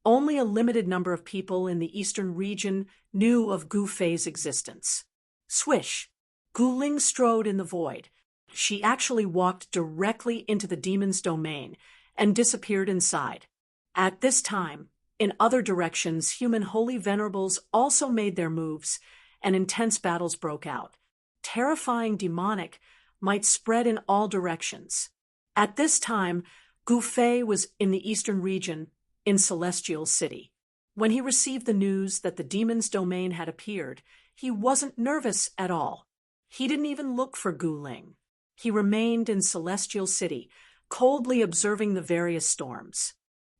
Only a limited number of people in the eastern region knew of Gu Fei's existence. Swish! Gu Ling strode in the void. She actually walked directly into the demon's domain and disappeared inside. At this time, in other directions, human holy venerables also made their moves, and intense battles broke out. Terrifying demonic might spread in all directions. At this time, Gu Fei was in the eastern region, in Celestial City. When he received the news that the demon's domain had appeared, he wasn't nervous at all. He didn't even look for Gu Ling. He remained in Celestial City, coldly observing the various storms.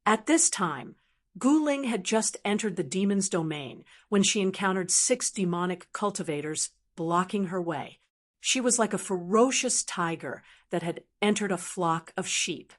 At this time, Gu Ling had just entered the demon's domain when she encountered 6 demonic cultivators blocking her way. She was like a ferocious tiger that had entered a flock of sheep.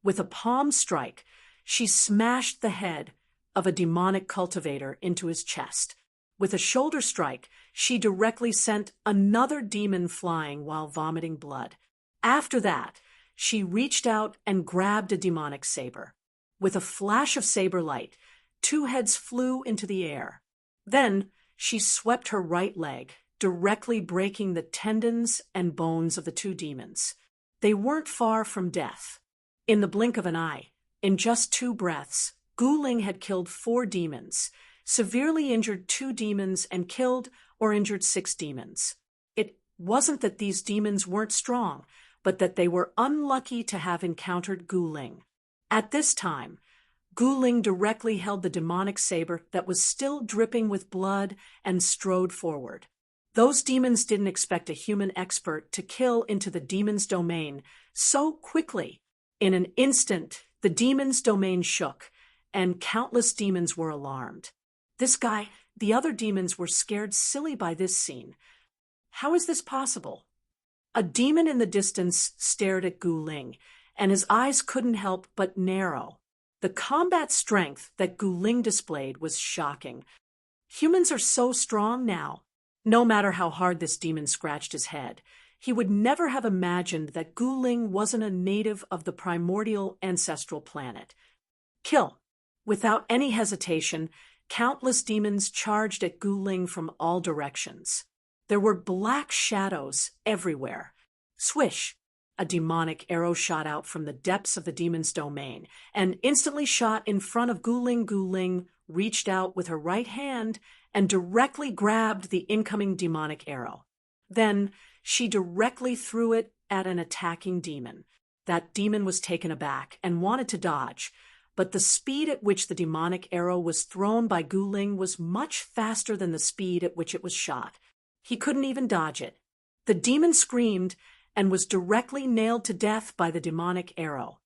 With a palm strike, she smashed the head of a demonic cultivator into his chest. With a shoulder strike, she directly sent another demon flying while vomiting blood. After that, she reached out and grabbed a demonic saber. With a flash of saber light, 2 heads flew into the air. Then she swept her right leg, directly breaking the tendons and bones of the 2 demons. They weren't far from death. In the blink of an eye, in just 2 breaths, Gu Ling had killed 4 demons, severely injured 2 demons, and killed or injured 6 demons. It wasn't that these demons weren't strong, but that they were unlucky to have encountered Gu Ling. At this time, Gu Ling directly held the demonic saber that was still dripping with blood and strode forward. Those demons didn't expect a human expert to kill into the demon's domain so quickly. In an instant, the demon's domain shook, and countless demons were alarmed. The other demons were scared silly by this scene. How is this possible? A demon in the distance stared at Gu Ling, and his eyes couldn't help but narrow. The combat strength that Gu Ling displayed was shocking. Humans are so strong now. No matter how hard this demon scratched his head, he would never have imagined that Gu Ling wasn't a native of the primordial ancestral planet. Kill! Without any hesitation, countless demons charged at Gu Ling from all directions. There were black shadows everywhere. Swish! A demonic arrow shot out from the depths of the demon's domain and instantly shot in front of Gu Ling. Gu Ling reached out with her right hand and directly grabbed the incoming demonic arrow. Then she directly threw it at an attacking demon. That demon was taken aback and wanted to dodge, but the speed at which the demonic arrow was thrown by Gu Ling was much faster than the speed at which it was shot. He couldn't even dodge it. The demon screamed and was directly nailed to death by the demonic arrow.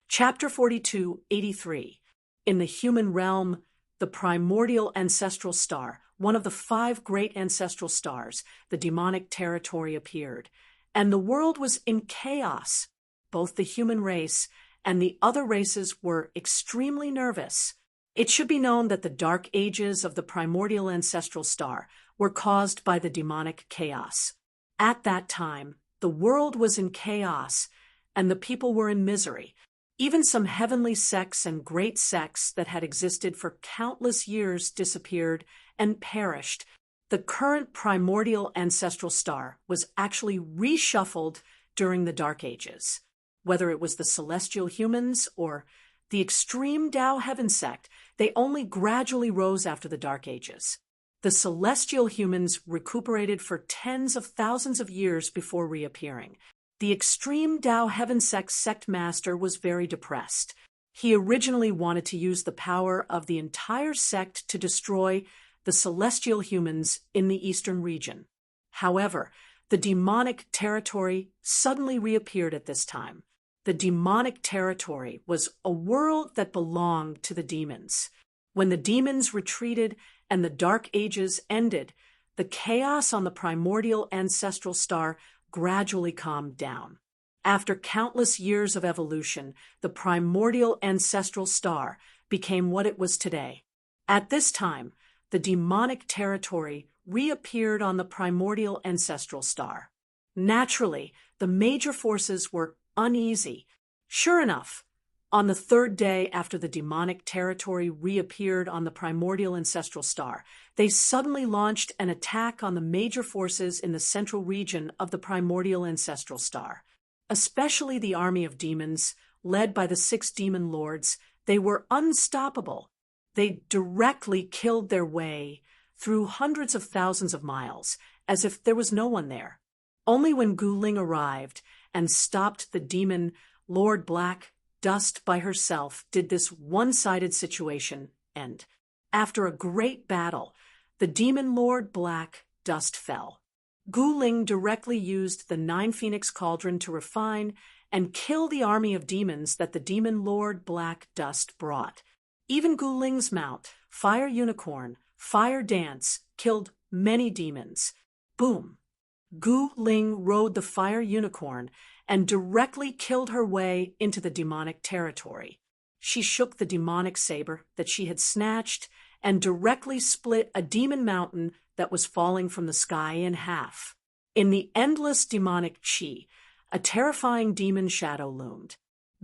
Chapter 42:83. In the human realm, the primordial ancestral star, one of the 5 great ancestral stars, the demonic territory appeared, and the world was in chaos. Both the human race and the other races were extremely nervous. It should be known that the dark ages of the primordial ancestral star were caused by the demonic chaos. At that time, the world was in chaos, and the people were in misery. Even some heavenly sects and great sects that had existed for countless years disappeared and perished. The current primordial ancestral star was actually reshuffled during the Dark Ages. Whether it was the celestial humans or the extreme Tao Heaven sect, they only gradually rose after the Dark Ages. The celestial humans recuperated for tens of thousands of years before reappearing. The extreme Tao Heaven sect master was very depressed. He originally wanted to use the power of the entire sect to destroy the celestial humans in the eastern region. However, the demonic territory suddenly reappeared at this time. The demonic territory was a world that belonged to the demons. When the demons retreated and the Dark Ages ended, the chaos on the primordial ancestral star gradually calmed down. After countless years of evolution, the primordial ancestral star became what it was today. At this time, the demonic territory reappeared on the primordial ancestral star. Naturally, the major forces were uneasy. Sure enough, on the third day after the demonic territory reappeared on the primordial ancestral star, they suddenly launched an attack on the major forces in the central region of the primordial ancestral star. Especially the army of demons, led by the 6 demon lords. They were unstoppable. They directly killed their way through hundreds of thousands of miles, as if there was no one there. Only when Gu Ling arrived and stopped the demon Lord Black Dust by herself did this one-sided situation end. After a great battle, the demon Lord Black Dust fell. Gu Ling directly used the 9 Phoenix Cauldron to refine and kill the army of demons that the demon Lord Black Dust brought. Even Gu Ling's mount, Fire Unicorn, Fire Dance, killed many demons. Boom! Gu Ling rode the Fire Unicorn and directly killed her way into the demonic territory. She shook the demonic saber that she had snatched and directly split a demon mountain that was falling from the sky in half. In the endless demonic chi, a terrifying demon shadow loomed.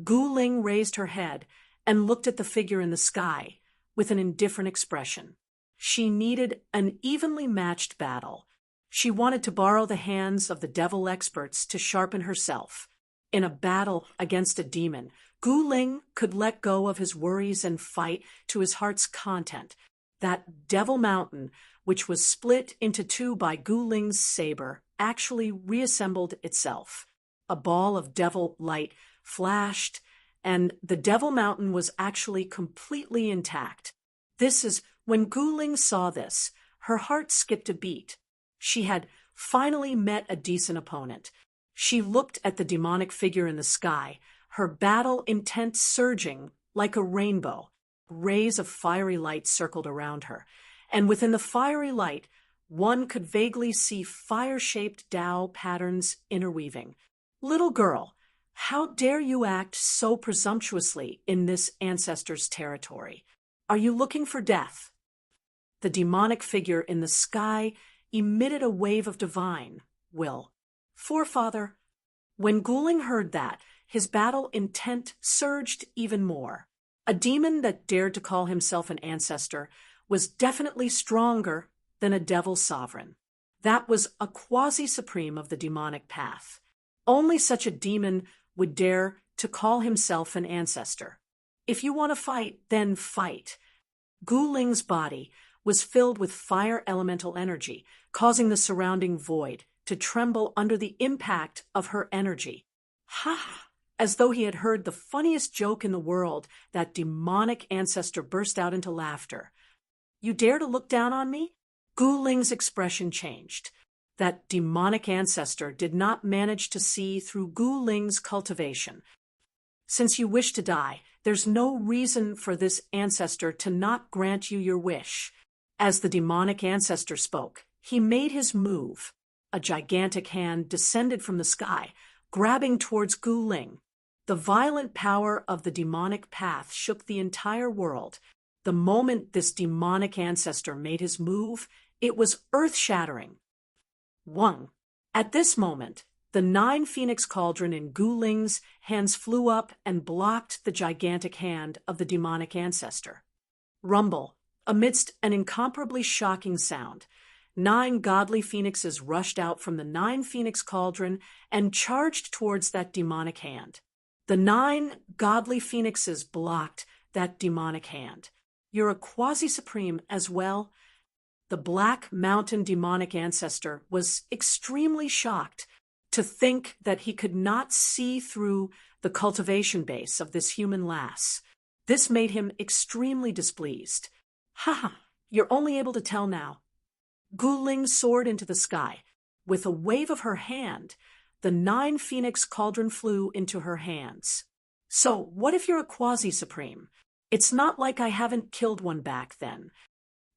Gu Ling raised her head and looked at the figure in the sky with an indifferent expression. She needed an evenly matched battle. She wanted to borrow the hands of the devil experts to sharpen herself. In a battle against a demon, Gu Ling could let go of his worries and fight to his heart's content. That devil mountain, which was split into 2 by Gu Ling's saber, actually reassembled itself. A ball of devil light flashed, and the devil mountain was actually completely intact. This is when Gu Ling saw this, her heart skipped a beat. She had finally met a decent opponent. She looked at the demonic figure in the sky, her battle intent surging like a rainbow. Rays of fiery light circled around her, and within the fiery light, one could vaguely see fire-shaped Tao patterns interweaving. Little girl, how dare you act so presumptuously in this ancestor's territory? Are you looking for death? The demonic figure in the sky emitted a wave of divine will. Forefather, when Gu Ling heard that, his battle intent surged even more. A demon that dared to call himself an ancestor was definitely stronger than a devil sovereign. That was a quasi-supreme of the demonic path. Only such a demon would dare to call himself an ancestor. If you want to fight, then fight. Gu Ling's body was filled with fire elemental energy, causing the surrounding void to tremble under the impact of her energy. Ha! As though he had heard the funniest joke in the world, that demonic ancestor burst out into laughter. You dare to look down on me? Gu Ling's expression changed. That demonic ancestor did not manage to see through Gu Ling's cultivation. Since you wish to die, there's no reason for this ancestor to not grant you your wish. As the demonic ancestor spoke, he made his move. A gigantic hand descended from the sky, grabbing towards Gu Ling. The violent power of the demonic path shook the entire world. The moment this demonic ancestor made his move, it was earth-shattering. 1. At this moment, the 9 Phoenix Cauldron in Gu Ling's hands flew up and blocked the gigantic hand of the demonic ancestor. Rumble. Amidst an incomparably shocking sound, 9 godly phoenixes rushed out from the 9 Phoenix Cauldron and charged towards that demonic hand. The 9 godly phoenixes blocked that demonic hand. You're a quasi-supreme as well. The Black Mountain demonic ancestor was extremely shocked to think that he could not see through the cultivation base of this human lass. This made him extremely displeased. Ha! You're only able to tell now. Gu Ling soared into the sky. With a wave of her hand, the 9 phoenix cauldron flew into her hands. So, what if you're a quasi-supreme? It's not like I haven't killed one back then.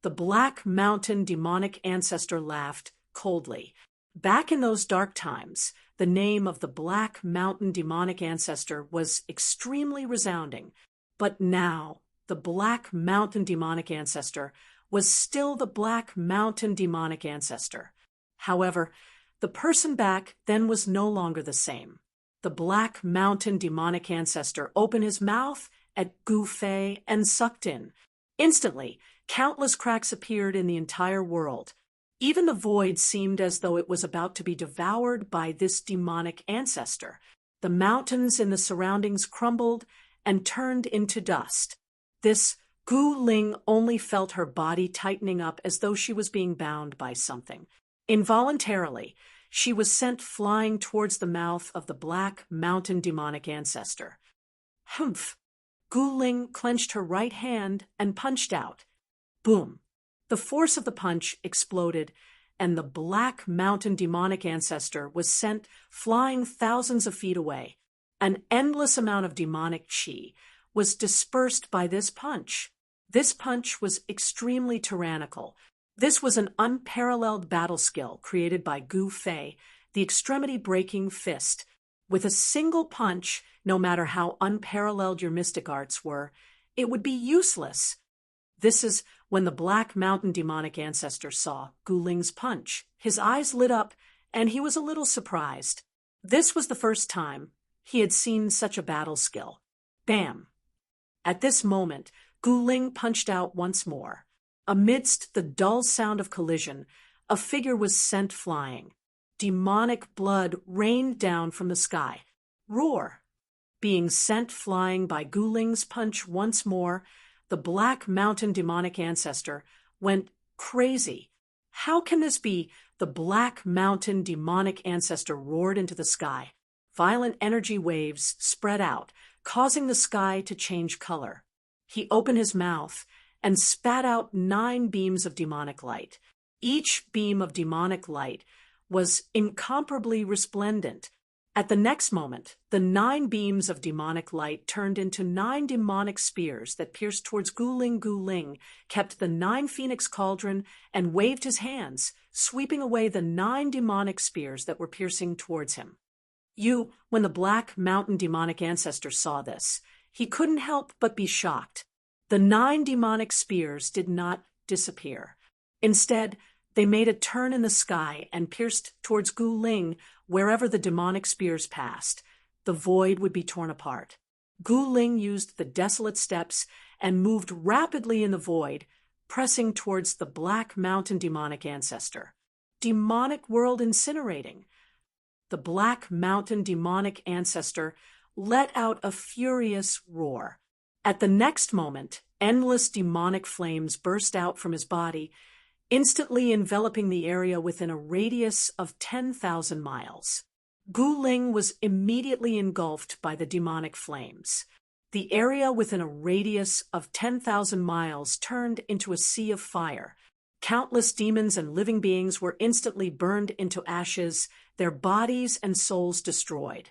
The Black Mountain demonic ancestor laughed coldly. Back in those dark times, the name of the Black Mountain demonic ancestor was extremely resounding. But now, the Black Mountain demonic ancestor was still the Black Mountain demonic ancestor. However, the person back then was no longer the same. The Black Mountain demonic ancestor opened his mouth at Gu Fei and sucked in. Instantly, countless cracks appeared in the entire world. Even the void seemed as though it was about to be devoured by this demonic ancestor. The mountains in the surroundings crumbled and turned into dust. This Gu Ling only felt her body tightening up as though she was being bound by something. Involuntarily, she was sent flying towards the mouth of the Black Mountain demonic ancestor. Humph! Gu Ling clenched her right hand and punched out. Boom! The force of the punch exploded, and the Black Mountain demonic ancestor was sent flying thousands of feet away. An endless amount of demonic chi was dispersed by this punch. This punch was extremely tyrannical. This was an unparalleled battle skill created by Gu Fei, the extremity-breaking fist. With a single punch, no matter how unparalleled your mystic arts were, it would be useless. This is when the Black Mountain demonic ancestor saw Gu Ling's punch. His eyes lit up, and he was a little surprised. This was the first time he had seen such a battle skill. Bam! At this moment, Gu Ling punched out once more. Amidst the dull sound of collision, a figure was sent flying. Demonic blood rained down from the sky. Roar! Being sent flying by Gu Ling's punch once more, the Black Mountain demonic ancestor went crazy. How can this be? The Black Mountain demonic ancestor roared into the sky. Violent energy waves spread out, causing the sky to change color. He opened his mouth and spat out 9 beams of demonic light. Each beam of demonic light was incomparably resplendent. At the next moment, the 9 beams of demonic light turned into 9 demonic spears that pierced towards Gu Ling. Gu Ling kept the 9 phoenix cauldron and waved his hands, sweeping away the 9 demonic spears that were piercing towards him. When the Black Mountain demonic ancestor saw this, he couldn't help but be shocked. The 9 demonic spears did not disappear. Instead, they made a turn in the sky and pierced towards Gu Ling wherever the demonic spears passed. The void would be torn apart. Gu Ling used the desolate steps and moved rapidly in the void, pressing towards the Black Mountain demonic ancestor. Demonic world incinerating. The Black Mountain demonic ancestor let out a furious roar. At the next moment, endless demonic flames burst out from his body, instantly enveloping the area within a radius of 10,000 miles. Gu Ling was immediately engulfed by the demonic flames. The area within a radius of 10,000 miles turned into a sea of fire. Countless demons and living beings were instantly burned into ashes, their bodies and souls destroyed.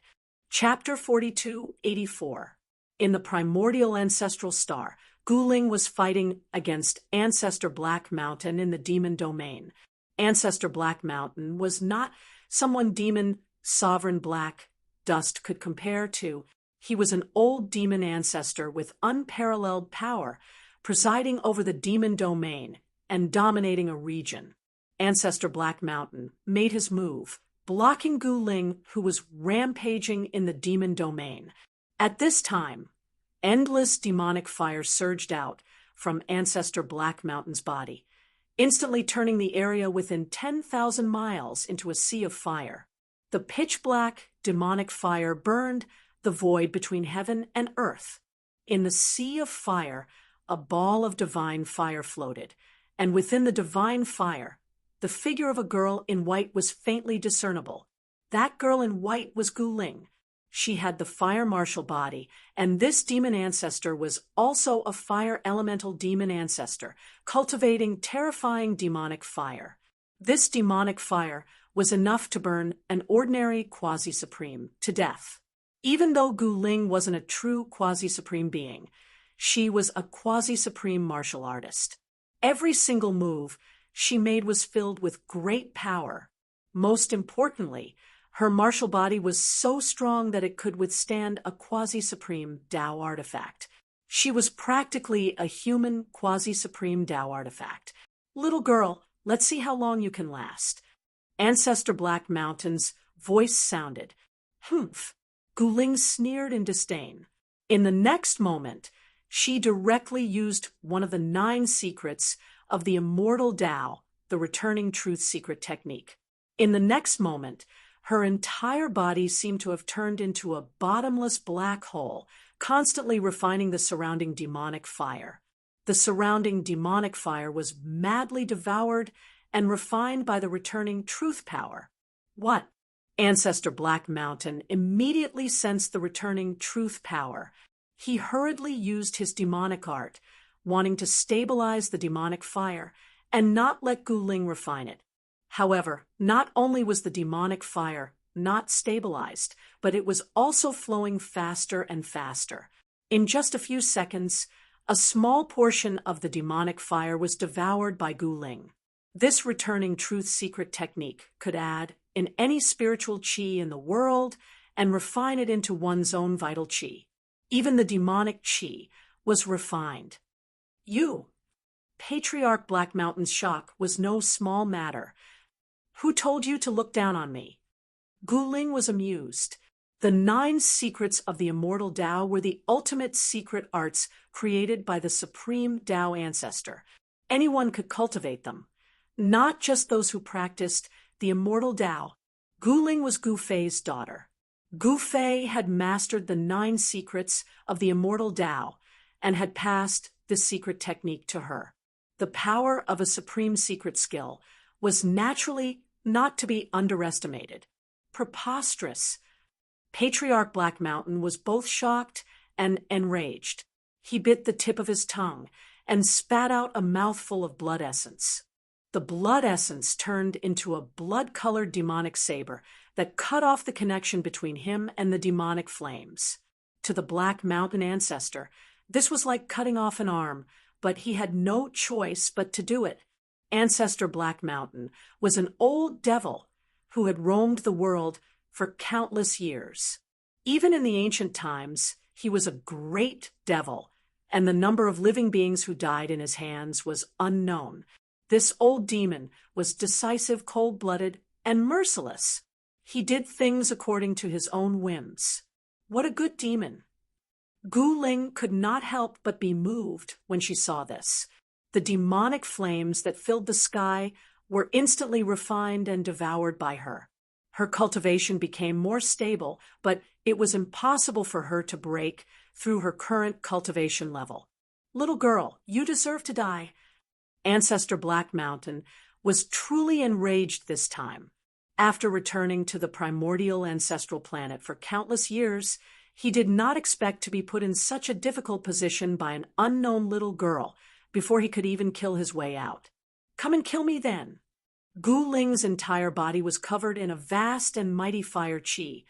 Chapter 4284. In the primordial ancestral star, Gu Ling was fighting against Ancestor Black Mountain in the demon domain. Ancestor Black Mountain was not someone demon sovereign black dust could compare to. He was an old demon ancestor with unparalleled power, presiding over the demon domain and dominating a region. Ancestor Black Mountain made his move, blocking Gu Ling, who was rampaging in the demon domain. At this time, endless demonic fire surged out from Ancestor Black Mountain's body, instantly turning the area within 10,000 miles into a sea of fire. The pitch-black demonic fire burned the void between heaven and earth. In the sea of fire, a ball of divine fire floated, and within the divine fire, the figure of a girl in white was faintly discernible. That girl in white was Gu Ling. She had the fire martial body, and this demon ancestor was also a fire elemental demon ancestor, cultivating terrifying demonic fire. This demonic fire was enough to burn an ordinary quasi-supreme to death. Even though Gu Ling wasn't a true quasi-supreme being, she was a quasi-supreme martial artist. Every single move she made was filled with great power. Most importantly, her martial body was so strong that it could withstand a quasi-supreme Tao artifact. She was practically a human quasi-supreme Tao artifact. Little girl, let's see how long you can last. Ancestor Black Mountain's voice sounded. Humph. Gu Ling sneered in disdain. In the next moment, she directly used one of the 9 secrets of the immortal Tao, the returning truth secret technique. In the next moment, her entire body seemed to have turned into a bottomless black hole, constantly refining the surrounding demonic fire. The surrounding demonic fire was madly devoured and refined by the returning truth power. What? Ancestor Black Mountain immediately sensed the returning truth power. He hurriedly used his demonic art, wanting to stabilize the demonic fire and not let Gu Ling refine it. However, not only was the demonic fire not stabilized, but it was also flowing faster and faster. In just a few seconds, a small portion of the demonic fire was devoured by Gu Ling. This returning truth secret technique could add in any spiritual qi in the world and refine it into one's own vital qi. Even the demonic qi was refined. Patriarch Black Mountain's shock was no small matter. Who told you to look down on me? Gu Ling was amused. The 9 secrets of the immortal Tao were the ultimate secret arts created by the supreme Tao ancestor. Anyone could cultivate them, not just those who practiced the immortal Tao. Gu Ling was Gu Fei's daughter. Gu Fei had mastered the 9 secrets of the immortal Tao and had passed this secret technique to her. The power of a supreme secret skill was naturally not to be underestimated. Preposterous. Patriarch Black Mountain was both shocked and enraged. He bit the tip of his tongue and spat out a mouthful of blood essence. The blood essence turned into a blood-colored demonic saber that cut off the connection between him and the demonic flames. To the Black Mountain ancestor, this was like cutting off an arm, but he had no choice but to do it. Ancestor Black Mountain was an old devil who had roamed the world for countless years. Even in the ancient times, he was a great devil, and the number of living beings who died in his hands was unknown. This old demon was decisive, cold-blooded, and merciless. He did things according to his own whims. What a good demon! Gu Ling could not help but be moved when she saw this. The demonic flames that filled the sky were instantly refined and devoured by her. Her cultivation became more stable, but it was impossible for her to break through her current cultivation level. Little girl, you deserve to die. Ancestor Black Mountain was truly enraged this time. After returning to the primordial ancestral planet for countless years, he did not expect to be put in such a difficult position by an unknown little girl before he could even kill his way out. Come and kill me then. Gu Ling's entire body was covered in a vast and mighty fire qi,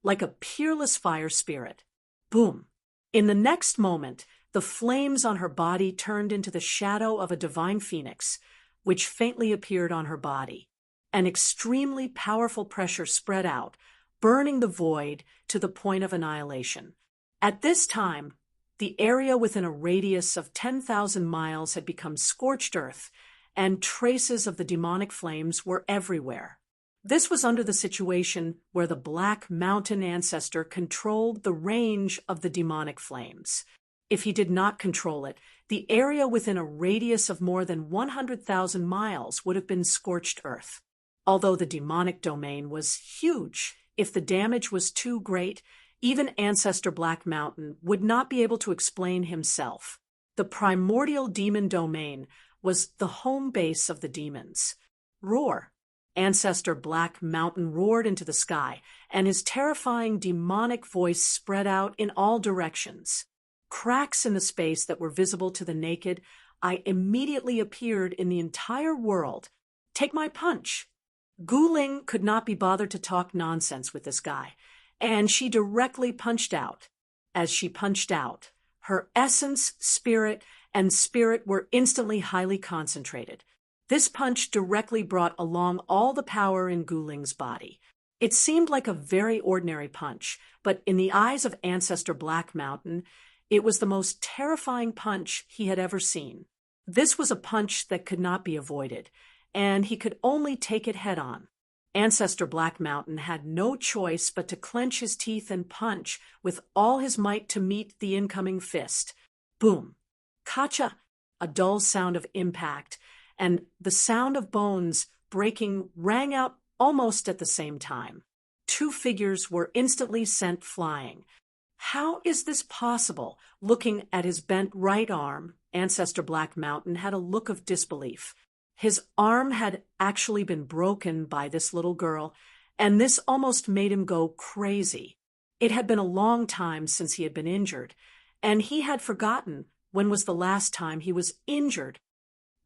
like a peerless fire spirit. Boom! In the next moment, the flames on her body turned into the shadow of a divine phoenix, which faintly appeared on her body. An extremely powerful pressure spread out, burning the void to the point of annihilation. At this time, the area within a radius of 10,000 miles had become scorched earth, and traces of the demonic flames were everywhere. This was under the situation where the Black Mountain ancestor controlled the range of the demonic flames. If he did not control it, the area within a radius of more than 100,000 miles would have been scorched earth. Although the demonic domain was huge, if the damage was too great, even Ancestor Black Mountain would not be able to explain himself. The primordial demon domain was the home base of the demons. Roar! Ancestor Black Mountain roared into the sky, and his terrifying demonic voice spread out in all directions. Cracks in the space that were visible to the naked eye immediately appeared in the entire world. Take my punch. Gu Ling could not be bothered to talk nonsense with this guy, and she directly punched out. As she punched out, her essence, spirit, and spirit were instantly highly concentrated. This punch directly brought along all the power in Gu Ling's body. It seemed like a very ordinary punch, but in the eyes of Ancestor Black Mountain, it was the most terrifying punch he had ever seen. This was a punch that could not be avoided, and he could only take it head-on. Ancestor Black Mountain had no choice but to clench his teeth and punch with all his might to meet the incoming fist. Boom! Kacha! A dull sound of impact, and the sound of bones breaking rang out almost at the same time. Two figures were instantly sent flying. How is this possible? Looking at his bent right arm, Ancestor Black Mountain had a look of disbelief. His arm had actually been broken by this little girl, and this almost made him go crazy. It had been a long time since he had been injured, and he had forgotten when was the last time he was injured.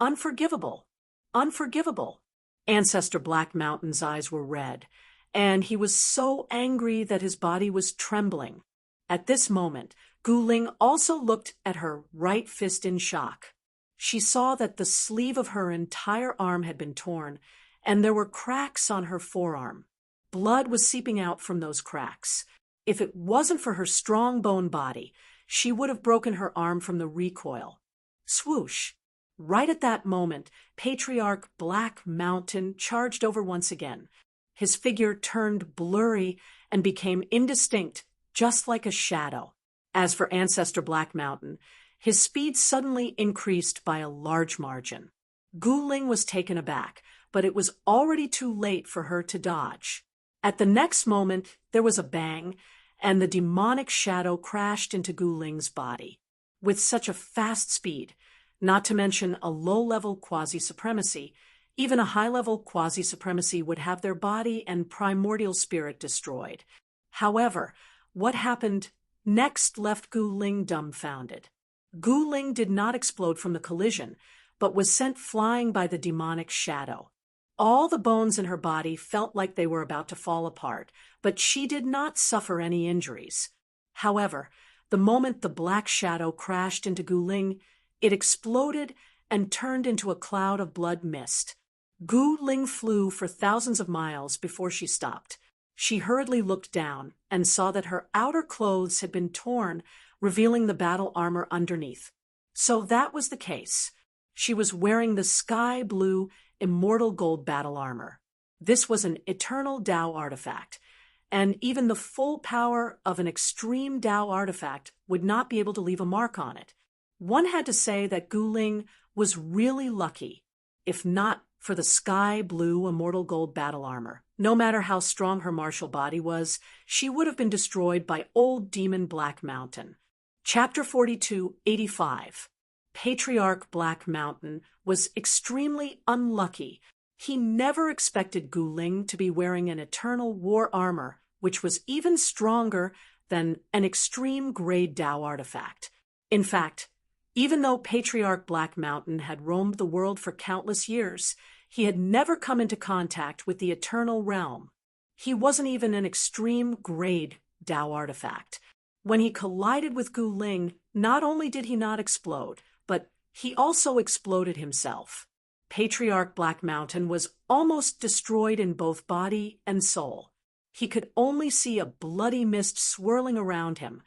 Unforgivable. Unforgivable. Ancestor Black Mountain's eyes were red, and he was so angry that his body was trembling. At this moment, Gu Ling also looked at her right fist in shock. She saw that the sleeve of her entire arm had been torn, and there were cracks on her forearm. Blood was seeping out from those cracks. If it wasn't for her strong bone body, she would have broken her arm from the recoil. Swoosh! Right at that moment, Patriarch Black Mountain charged over once again. His figure turned blurry and became indistinct, just like a shadow. As for Ancestor Black Mountain, his speed suddenly increased by a large margin. Gu Ling was taken aback, but it was already too late for her to dodge. At the next moment, there was a bang, and the demonic shadow crashed into Gu Ling's body. With such a fast speed, not to mention a low-level quasi-supremacy, even a high-level quasi-supremacy would have their body and primordial spirit destroyed. However, what happened next left Gu Ling dumbfounded. Gu Ling did not explode from the collision, but was sent flying by the demonic shadow. All the bones in her body felt like they were about to fall apart, but she did not suffer any injuries. However, the moment the black shadow crashed into Gu Ling, it exploded and turned into a cloud of blood mist. Gu Ling flew for thousands of miles before she stopped. She hurriedly looked down and saw that her outer clothes had been torn, revealing the battle armor underneath. So that was the case. She was wearing the sky blue, immortal gold battle armor. This was an eternal Tao artifact, and even the full power of an extreme Tao artifact would not be able to leave a mark on it. One had to say that Gu Ling was really lucky, if not for the sky blue immortal gold battle armor. No matter how strong her martial body was, she would have been destroyed by old demon Black Mountain. Chapter 42, 85. Patriarch Black Mountain was extremely unlucky. He never expected Gu Ling to be wearing an eternal war armor, which was even stronger than an extreme grade Tao artifact. In fact, even though Patriarch Black Mountain had roamed the world for countless years, he had never come into contact with the eternal realm. He wasn't even an extreme grade Tao artifact. When he collided with Gu Ling, not only did he not explode, but he also exploded himself. Patriarch Black Mountain was almost destroyed in both body and soul. He could only see a bloody mist swirling around him,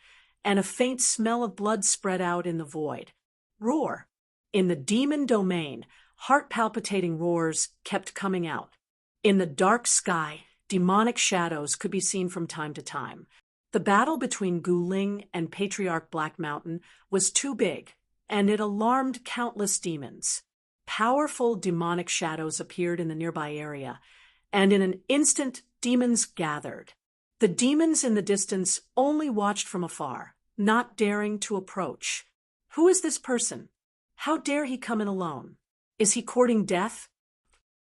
and a faint smell of blood spread out in the void. Roar! In the demon domain, heart-palpitating roars kept coming out. In the dark sky, demonic shadows could be seen from time to time. The battle between Gu Ling and Patriarch Black Mountain was too big, and it alarmed countless demons. Powerful demonic shadows appeared in the nearby area, and in an instant demons gathered. The demons in the distance only watched from afar, not daring to approach. Who is this person? How dare he come in alone? Is he courting death?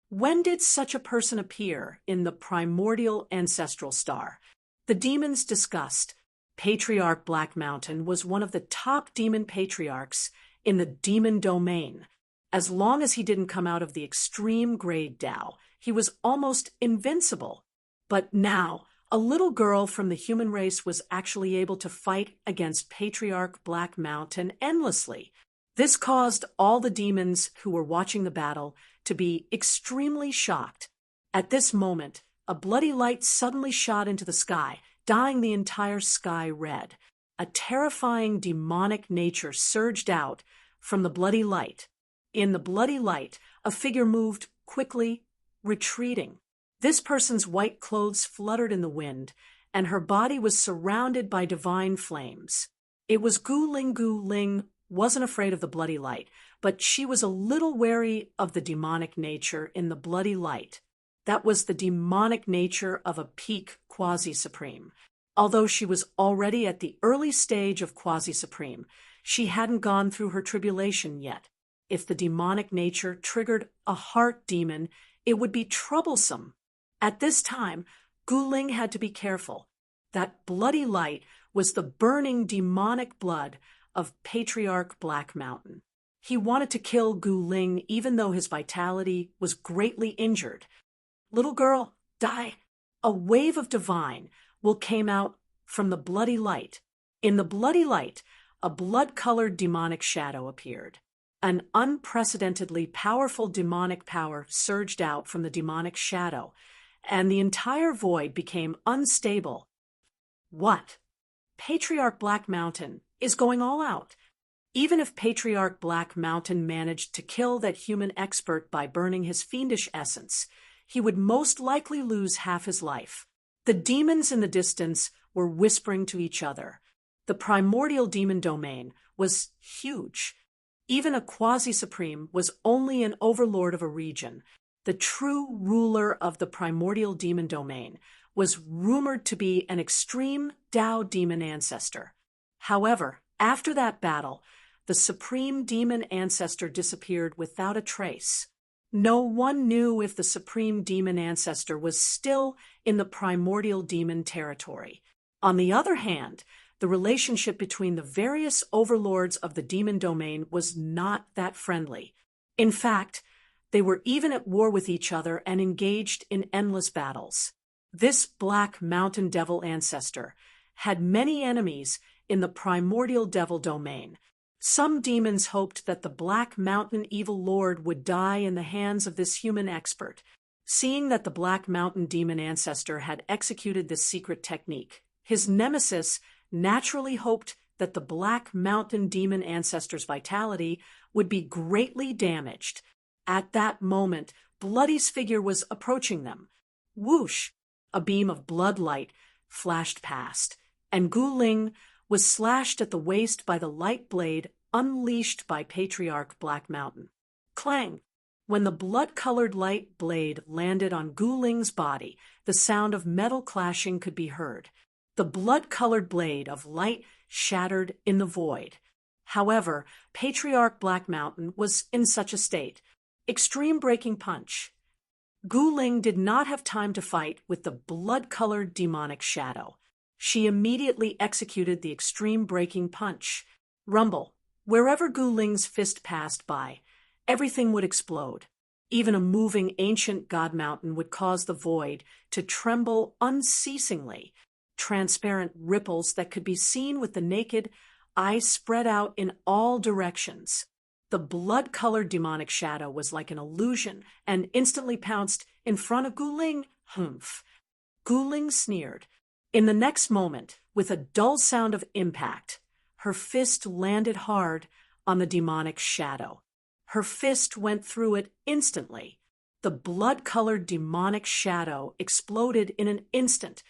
When did such a person appear in the primordial ancestral star? The demons discussed. Patriarch Black Mountain was one of the top demon patriarchs in the demon domain. As long as he didn't come out of the extreme grade Tao, he was almost invincible. But now, a little girl from the human race was actually able to fight against Patriarch Black Mountain endlessly. This caused all the demons who were watching the battle to be extremely shocked. At this moment, a bloody light suddenly shot into the sky, dyeing the entire sky red. A terrifying demonic nature surged out from the bloody light. In the bloody light, a figure moved quickly, retreating. This person's white clothes fluttered in the wind, and her body was surrounded by divine flames. It was Gu Ling. Gu Ling wasn't afraid of the bloody light, but she was a little wary of the demonic nature in the bloody light. That was the demonic nature of a peak quasi-supreme. Although she was already at the early stage of quasi-supreme, she hadn't gone through her tribulation yet. If the demonic nature triggered a heart demon, it would be troublesome. At this time, Gu Ling had to be careful. That bloody light was the burning demonic blood of Patriarch Black Mountain. He wanted to kill Gu Ling even though his vitality was greatly injured. Little girl, die. A wave of divine will came out from the bloody light. In the bloody light, a blood-colored demonic shadow appeared. An unprecedentedly powerful demonic power surged out from the demonic shadow, and the entire void became unstable. What? Patriarch Black Mountain is going all out. Even if Patriarch Black Mountain managed to kill that human expert by burning his fiendish essence, he would most likely lose half his life. The demons in the distance were whispering to each other. The primordial demon domain was huge. Even a quasi-supreme was only an overlord of a region. The true ruler of the primordial demon domain was rumored to be an extreme Tao demon ancestor. However, after that battle, the supreme demon ancestor disappeared without a trace. No one knew if the supreme demon ancestor was still in the primordial demon territory. On the other hand, the relationship between the various overlords of the demon domain was not that friendly. In fact, they were even at war with each other and engaged in endless battles. This Black Mountain Devil ancestor had many enemies in the primordial devil domain. Some demons hoped that the Black Mountain Evil Lord would die in the hands of this human expert. Seeing that the Black Mountain Demon ancestor had executed this secret technique, his nemesis naturally hoped that the Black Mountain Demon ancestor's vitality would be greatly damaged. At that moment, Bloody's figure was approaching them. Whoosh! A beam of blood light flashed past, and Gu Ling was slashed at the waist by the light blade unleashed by Patriarch Black Mountain. Clang! When the blood-colored light blade landed on Gu Ling's body, the sound of metal clashing could be heard. The blood-colored blade of light shattered in the void. However, Patriarch Black Mountain was in such a state. Extreme breaking punch. Gu Ling did not have time to fight with the blood-colored demonic shadow. She immediately executed the extreme breaking punch. Rumble. Wherever Gu Ling's fist passed by, everything would explode. Even a moving ancient god mountain would cause the void to tremble unceasingly. Transparent ripples that could be seen with the naked eye spread out in all directions. The blood-colored demonic shadow was like an illusion and instantly pounced in front of Gu Ling. Humph. Gu Ling sneered. In the next moment, with a dull sound of impact, her fist landed hard on the demonic shadow. Her fist went through it instantly. The blood-colored demonic shadow exploded in an instant.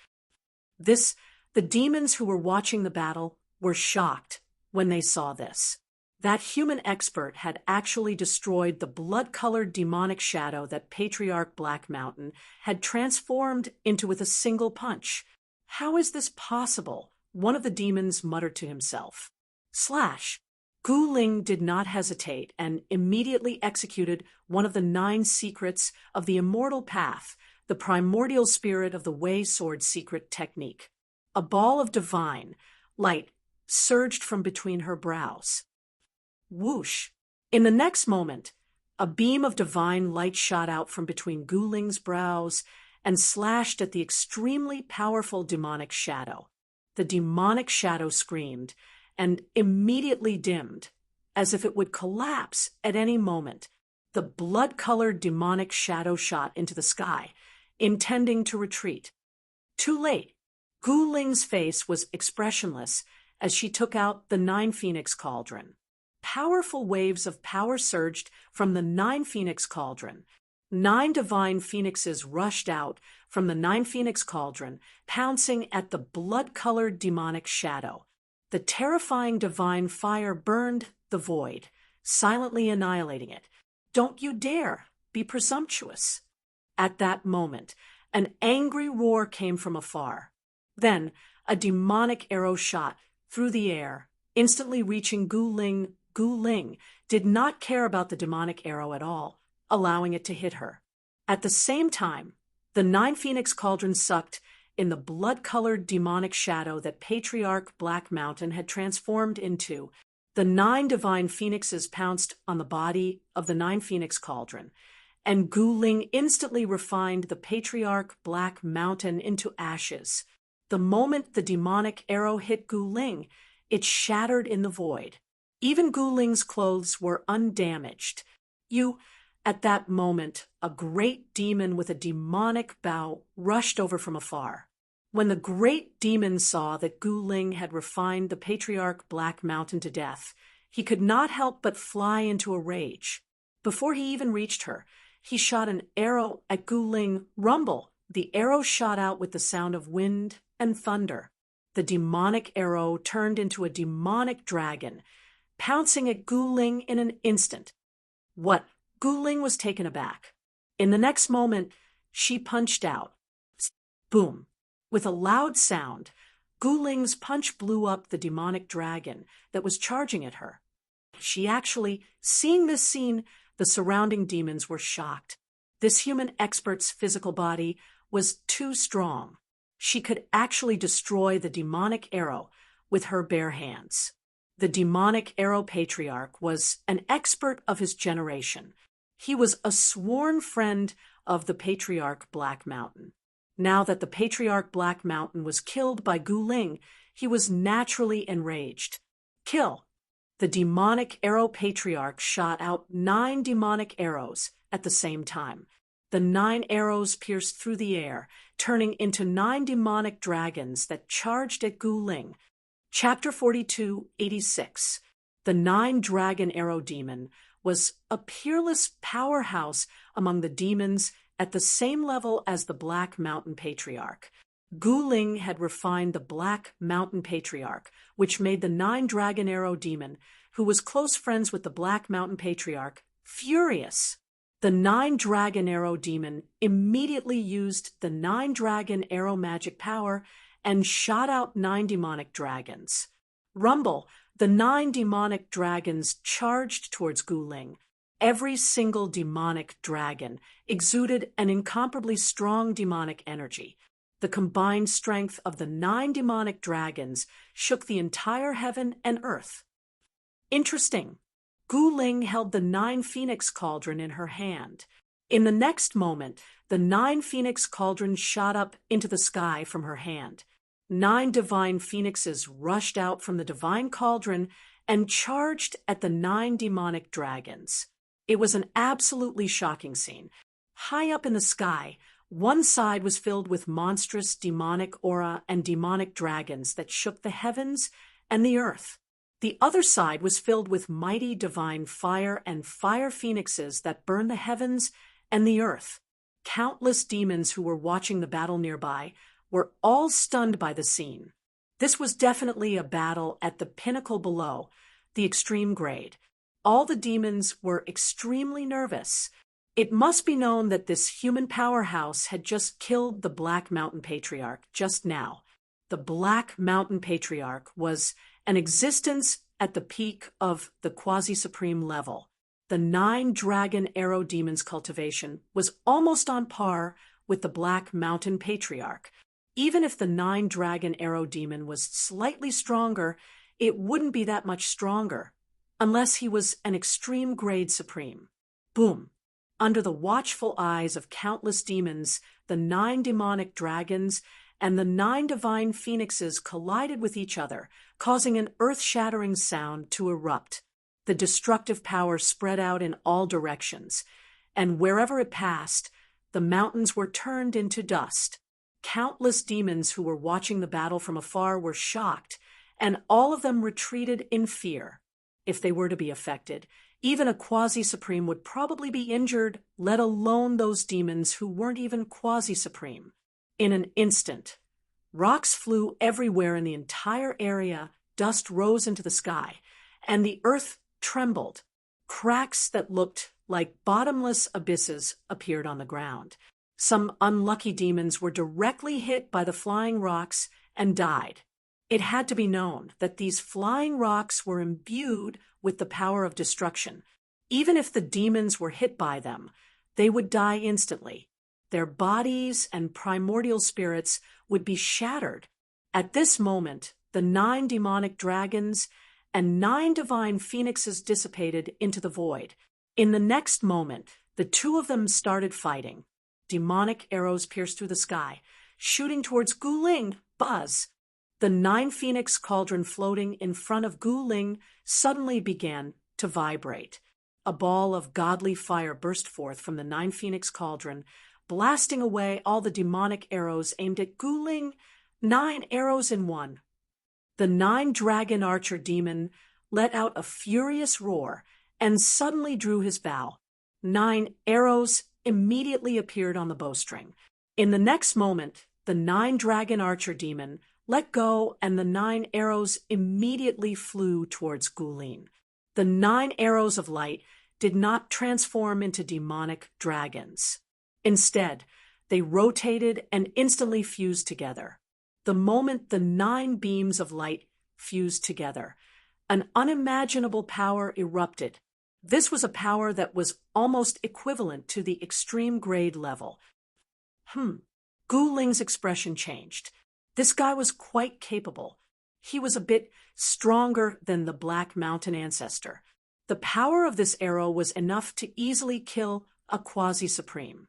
The demons who were watching the battle were shocked when they saw this. That human expert had actually destroyed the blood-colored demonic shadow that Patriarch Black Mountain had transformed into with a single punch. How is this possible? One of the demons muttered to himself. Slash! Gu Ling did not hesitate and immediately executed one of the 9 secrets of the immortal path, the primordial spirit of the Wei sword secret technique. A ball of divine light surged from between her brows. Whoosh! In the next moment, a beam of divine light shot out from between Gu Ling's brows and slashed at the extremely powerful demonic shadow. The demonic shadow screamed and immediately dimmed, as if it would collapse at any moment. The blood-colored demonic shadow shot into the sky, intending to retreat. Too late. Gu Ling's face was expressionless as she took out the 9 Phoenix Cauldron. Powerful waves of power surged from the 9 Phoenix Cauldron. 9 divine phoenixes rushed out from the 9 Phoenix Cauldron, pouncing at the blood-colored demonic shadow. The terrifying divine fire burned the void, silently annihilating it. "Don't you dare be presumptuous." At that moment, an angry roar came from afar. Then, a demonic arrow shot through the air, instantly reaching Gu Ling. Gu Ling did not care about the demonic arrow at all, allowing it to hit her. At the same time, the 9 Phoenix Cauldron sucked in the blood-colored demonic shadow that Patriarch Black Mountain had transformed into. The 9 divine phoenixes pounced on the body of the 9 Phoenix Cauldron, and Gu Ling instantly refined the Patriarch Black Mountain into ashes. The moment the demonic arrow hit Gu Ling, it shattered in the void. Even Gu Ling's clothes were undamaged. At that moment, a great demon with a demonic bow rushed over from afar. When the great demon saw that Gu Ling had refined the Patriarch Black Mountain to death, he could not help but fly into a rage. Before he even reached her, he shot an arrow at Gu Ling. Rumble! The arrow shot out with the sound of wind and thunder. The demonic arrow turned into a demonic dragon, pouncing at Gu Ling in an instant. What? Gu Ling was taken aback. In the next moment, she punched out. Boom! With a loud sound, Gu Ling's punch blew up the demonic dragon that was charging at her. Seeing this scene, the surrounding demons were shocked. This human expert's physical body was too strong. She could actually destroy the demonic arrow with her bare hands. The demonic arrow patriarch was an expert of his generation. He was a sworn friend of the Patriarch Black Mountain. Now that the Patriarch Black Mountain was killed by Gu Ling, he was naturally enraged. Kill! The demonic arrow patriarch shot out 9 demonic arrows at the same time. The 9 arrows pierced through the air, turning into 9 demonic dragons that charged at Gu Ling. Chapter 42:86. The 9 Dragon Arrow Demon was a peerless powerhouse among the demons at the same level as the Black Mountain Patriarch. Gu Ling had refined the Black Mountain Patriarch, which made the 9 Dragon Arrow Demon, who was close friends with the Black Mountain Patriarch, furious. The 9 Dragon Arrow Demon immediately used the 9 Dragon Arrow magic power and shot out 9 demonic dragons. Rumble! The 9 demonic dragons charged towards Gu Ling. Every single demonic dragon exuded an incomparably strong demonic energy. The combined strength of the 9 demonic dragons shook the entire heaven and earth. Interesting. Gu Ling held the 9 Phoenix Cauldron in her hand. In the next moment, the 9 Phoenix Cauldron shot up into the sky from her hand. 9 divine phoenixes rushed out from the divine cauldron and charged at the 9 demonic dragons. It was an absolutely shocking scene. High up in the sky, one side was filled with monstrous demonic aura and demonic dragons that shook the heavens and the earth. The other side was filled with mighty divine fire and fire phoenixes that burned the heavens and the earth. Countless demons who were watching the battle nearby were all stunned by the scene. This was definitely a battle at the pinnacle below, the extreme grade. All the demons were extremely nervous. It must be known that this human powerhouse had just killed the Black Mountain Patriarch just now. The Black Mountain Patriarch was an existence at the peak of the quasi-supreme level. The 9-dragon arrow demon's cultivation was almost on par with the Black Mountain Patriarch. Even if the 9-dragon arrow demon was slightly stronger, it wouldn't be that much stronger, unless he was an extreme grade supreme. Boom! Under the watchful eyes of countless demons, the 9 demonic dragons and the 9 divine phoenixes collided with each other, causing an earth-shattering sound to erupt. The destructive power spread out in all directions, and wherever it passed, the mountains were turned into dust. Countless demons who were watching the battle from afar were shocked, and all of them retreated in fear. If they were to be affected, even a quasi-supreme would probably be injured, let alone those demons who weren't even quasi-supreme. In an instant, rocks flew everywhere in the entire area, dust rose into the sky, and the earth trembled. Cracks that looked like bottomless abysses appeared on the ground. Some unlucky demons were directly hit by the flying rocks and died. It had to be known that these flying rocks were imbued with the power of destruction. Even if the demons were hit by them, they would die instantly. Their bodies and primordial spirits would be shattered. At this moment, the 9 demonic dragons and 9 divine phoenixes dissipated into the void. In the next moment, the 2 of them started fighting. Demonic arrows pierced through the sky, shooting towards Gu Ling. Buzz! The 9 phoenix cauldron floating in front of Gu Ling suddenly began to vibrate. A ball of godly fire burst forth from the 9 phoenix cauldron, blasting away all the demonic arrows aimed at Gu Ling. 9 arrows in one. The 9 dragon archer demon let out a furious roar and suddenly drew his bow. 9 arrows immediately appeared on the bowstring. In the next moment, the 9 dragon archer demon let go, and the 9 arrows immediately flew towards Gu Ling. The 9 arrows of light did not transform into demonic dragons. Instead, they rotated and instantly fused together. The moment the 9 beams of light fused together, an unimaginable power erupted. This was a power that was almost equivalent to the extreme grade level. Gu Ling's expression changed. This guy was quite capable. He was a bit stronger than the Black Mountain ancestor. The power of this arrow was enough to easily kill a quasi-supreme.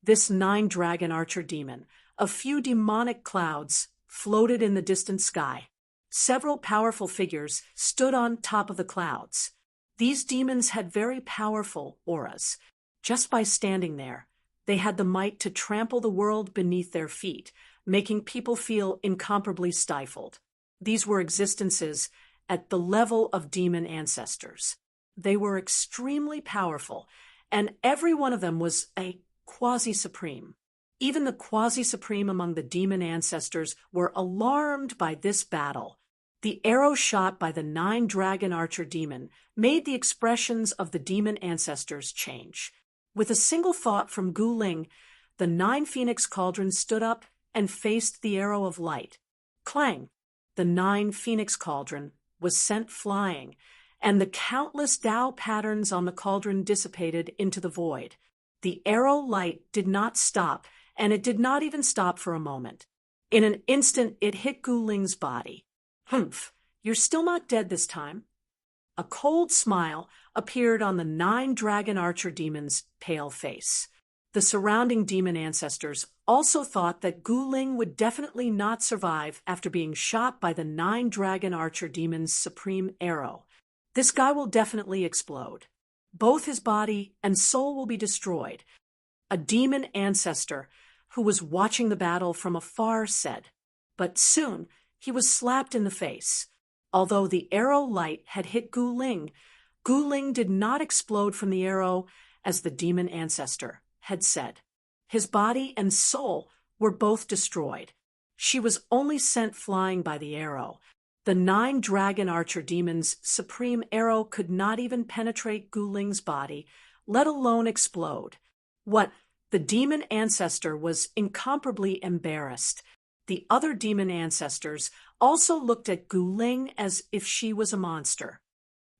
This 9 dragon archer demon, a few demonic clouds floated in the distant sky. Several powerful figures stood on top of the clouds. These demons had very powerful auras. Just by standing there, they had the might to trample the world beneath their feet, making people feel incomparably stifled. These were existences at the level of demon ancestors. They were extremely powerful, and every one of them was a quasi-supreme. Even the quasi-supreme among the demon ancestors were alarmed by this battle. The arrow shot by the 9 dragon archer demon made the expressions of the demon ancestors change. With a single thought from Gu Ling, the 9 phoenix cauldron stood up and faced the arrow of light. Clang! The 9 phoenix cauldron was sent flying, and the countless Tao patterns on the cauldron dissipated into the void. The arrow light did not stop, and it did not even stop for a moment. In an instant, it hit Gu Ling's body. Humph, you're still not dead this time. A cold smile appeared on the 9 dragon archer demon's pale face. The surrounding demon ancestors also thought that Gu Ling would definitely not survive after being shot by the 9 dragon archer demon's supreme arrow. This guy will definitely explode. Both his body and soul will be destroyed. A demon ancestor who was watching the battle from afar said, but soon he was slapped in the face. Although the arrow light had hit Gu Ling did not explode from the arrow as the demon ancestor had said. His body and soul were both destroyed. She was only sent flying by the arrow. The 9 dragon archer demon's supreme arrow could not even penetrate Gu Ling's body, let alone explode. The demon ancestor was incomparably embarrassed. The other demon ancestors also looked at Guling as if she was a monster.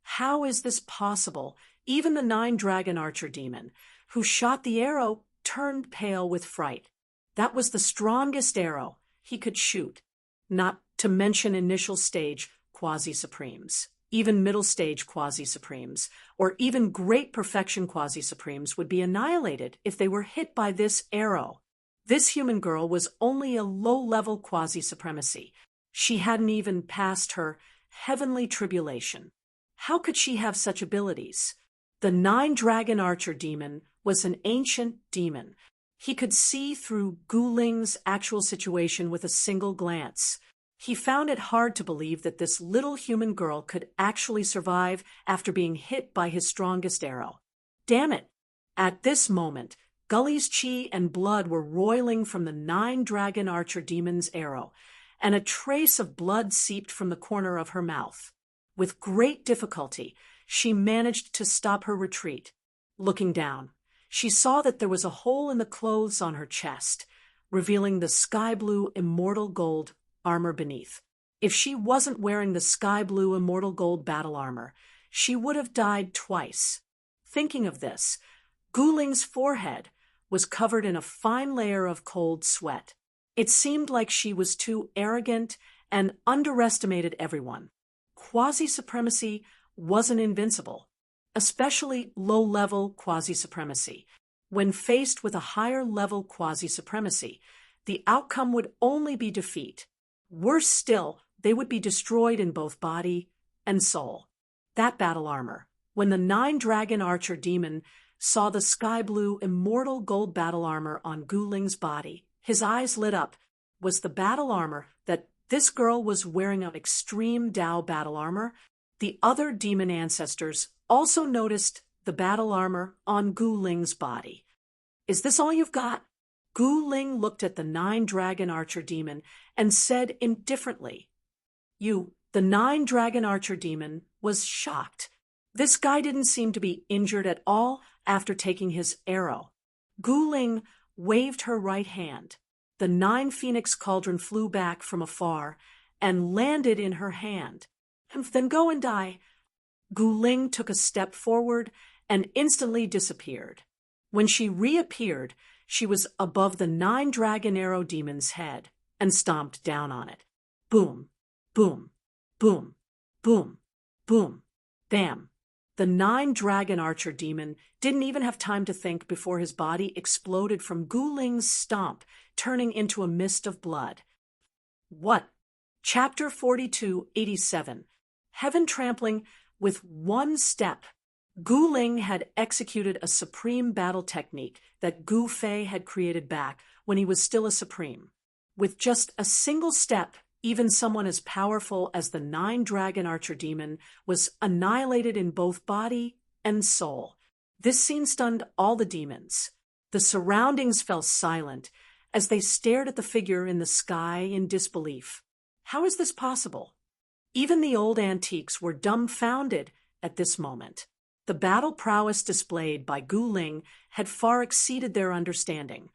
How is this possible? Even the 9-dragon archer demon, who shot the arrow, turned pale with fright. That was the strongest arrow he could shoot, not to mention initial stage quasi-supremes. Even middle stage quasi-supremes, or even great perfection quasi-supremes would be annihilated if they were hit by this arrow. This human girl was only a low-level quasi-supremacy. She hadn't even passed her heavenly tribulation. How could she have such abilities? The 9-dragon archer demon was an ancient demon. He could see through Guling's actual situation with a single glance. He found it hard to believe that this little human girl could actually survive after being hit by his strongest arrow. Damn it! At this moment, Gully's chi and blood were roiling from the 9-dragon archer demon's arrow, and a trace of blood seeped from the corner of her mouth. With great difficulty, she managed to stop her retreat. Looking down, she saw that there was a hole in the clothes on her chest, revealing the sky-blue immortal gold armor beneath. If she wasn't wearing the sky-blue immortal gold battle armor, she would have died twice. Thinking of this, Guling's forehead was covered in a fine layer of cold sweat. It seemed like she was too arrogant and underestimated everyone. Quasi-supremacy wasn't invincible, especially low-level quasi-supremacy. When faced with a higher-level quasi-supremacy, the outcome would only be defeat. Worse still, they would be destroyed in both body and soul. That battle armor, when the 9-dragon archer demon saw the sky-blue immortal gold battle armor on Guling's body, his eyes lit up. Was the battle armor that this girl was wearing an extreme Tao battle armor? The other demon ancestors also noticed the battle armor on Guling's body. Is this all you've got? Guling looked at the 9-dragon archer demon and said indifferently, The 9-dragon archer demon was shocked. This guy didn't seem to be injured at all after taking his arrow. Guling waved her right hand. The 9-phoenix cauldron flew back from afar and landed in her hand. Then go and die. Guling took a step forward and instantly disappeared. When she reappeared, she was above the 9-dragon arrow demon's head and stomped down on it. Boom, boom, boom, boom, boom, bam. The 9-dragon archer demon didn't even have time to think before his body exploded from Guling's stomp, turning into a mist of blood. What? Chapter 4287. Heaven trampling with one step. Guling had executed a supreme battle technique that Gu Fei had created back when he was still a supreme. With just a single step, even someone as powerful as the 9-dragon archer demon was annihilated in both body and soul. This scene stunned all the demons. The surroundings fell silent as they stared at the figure in the sky in disbelief. How is this possible? Even the old antiques were dumbfounded at this moment. The battle prowess displayed by Guling had far exceeded their understanding.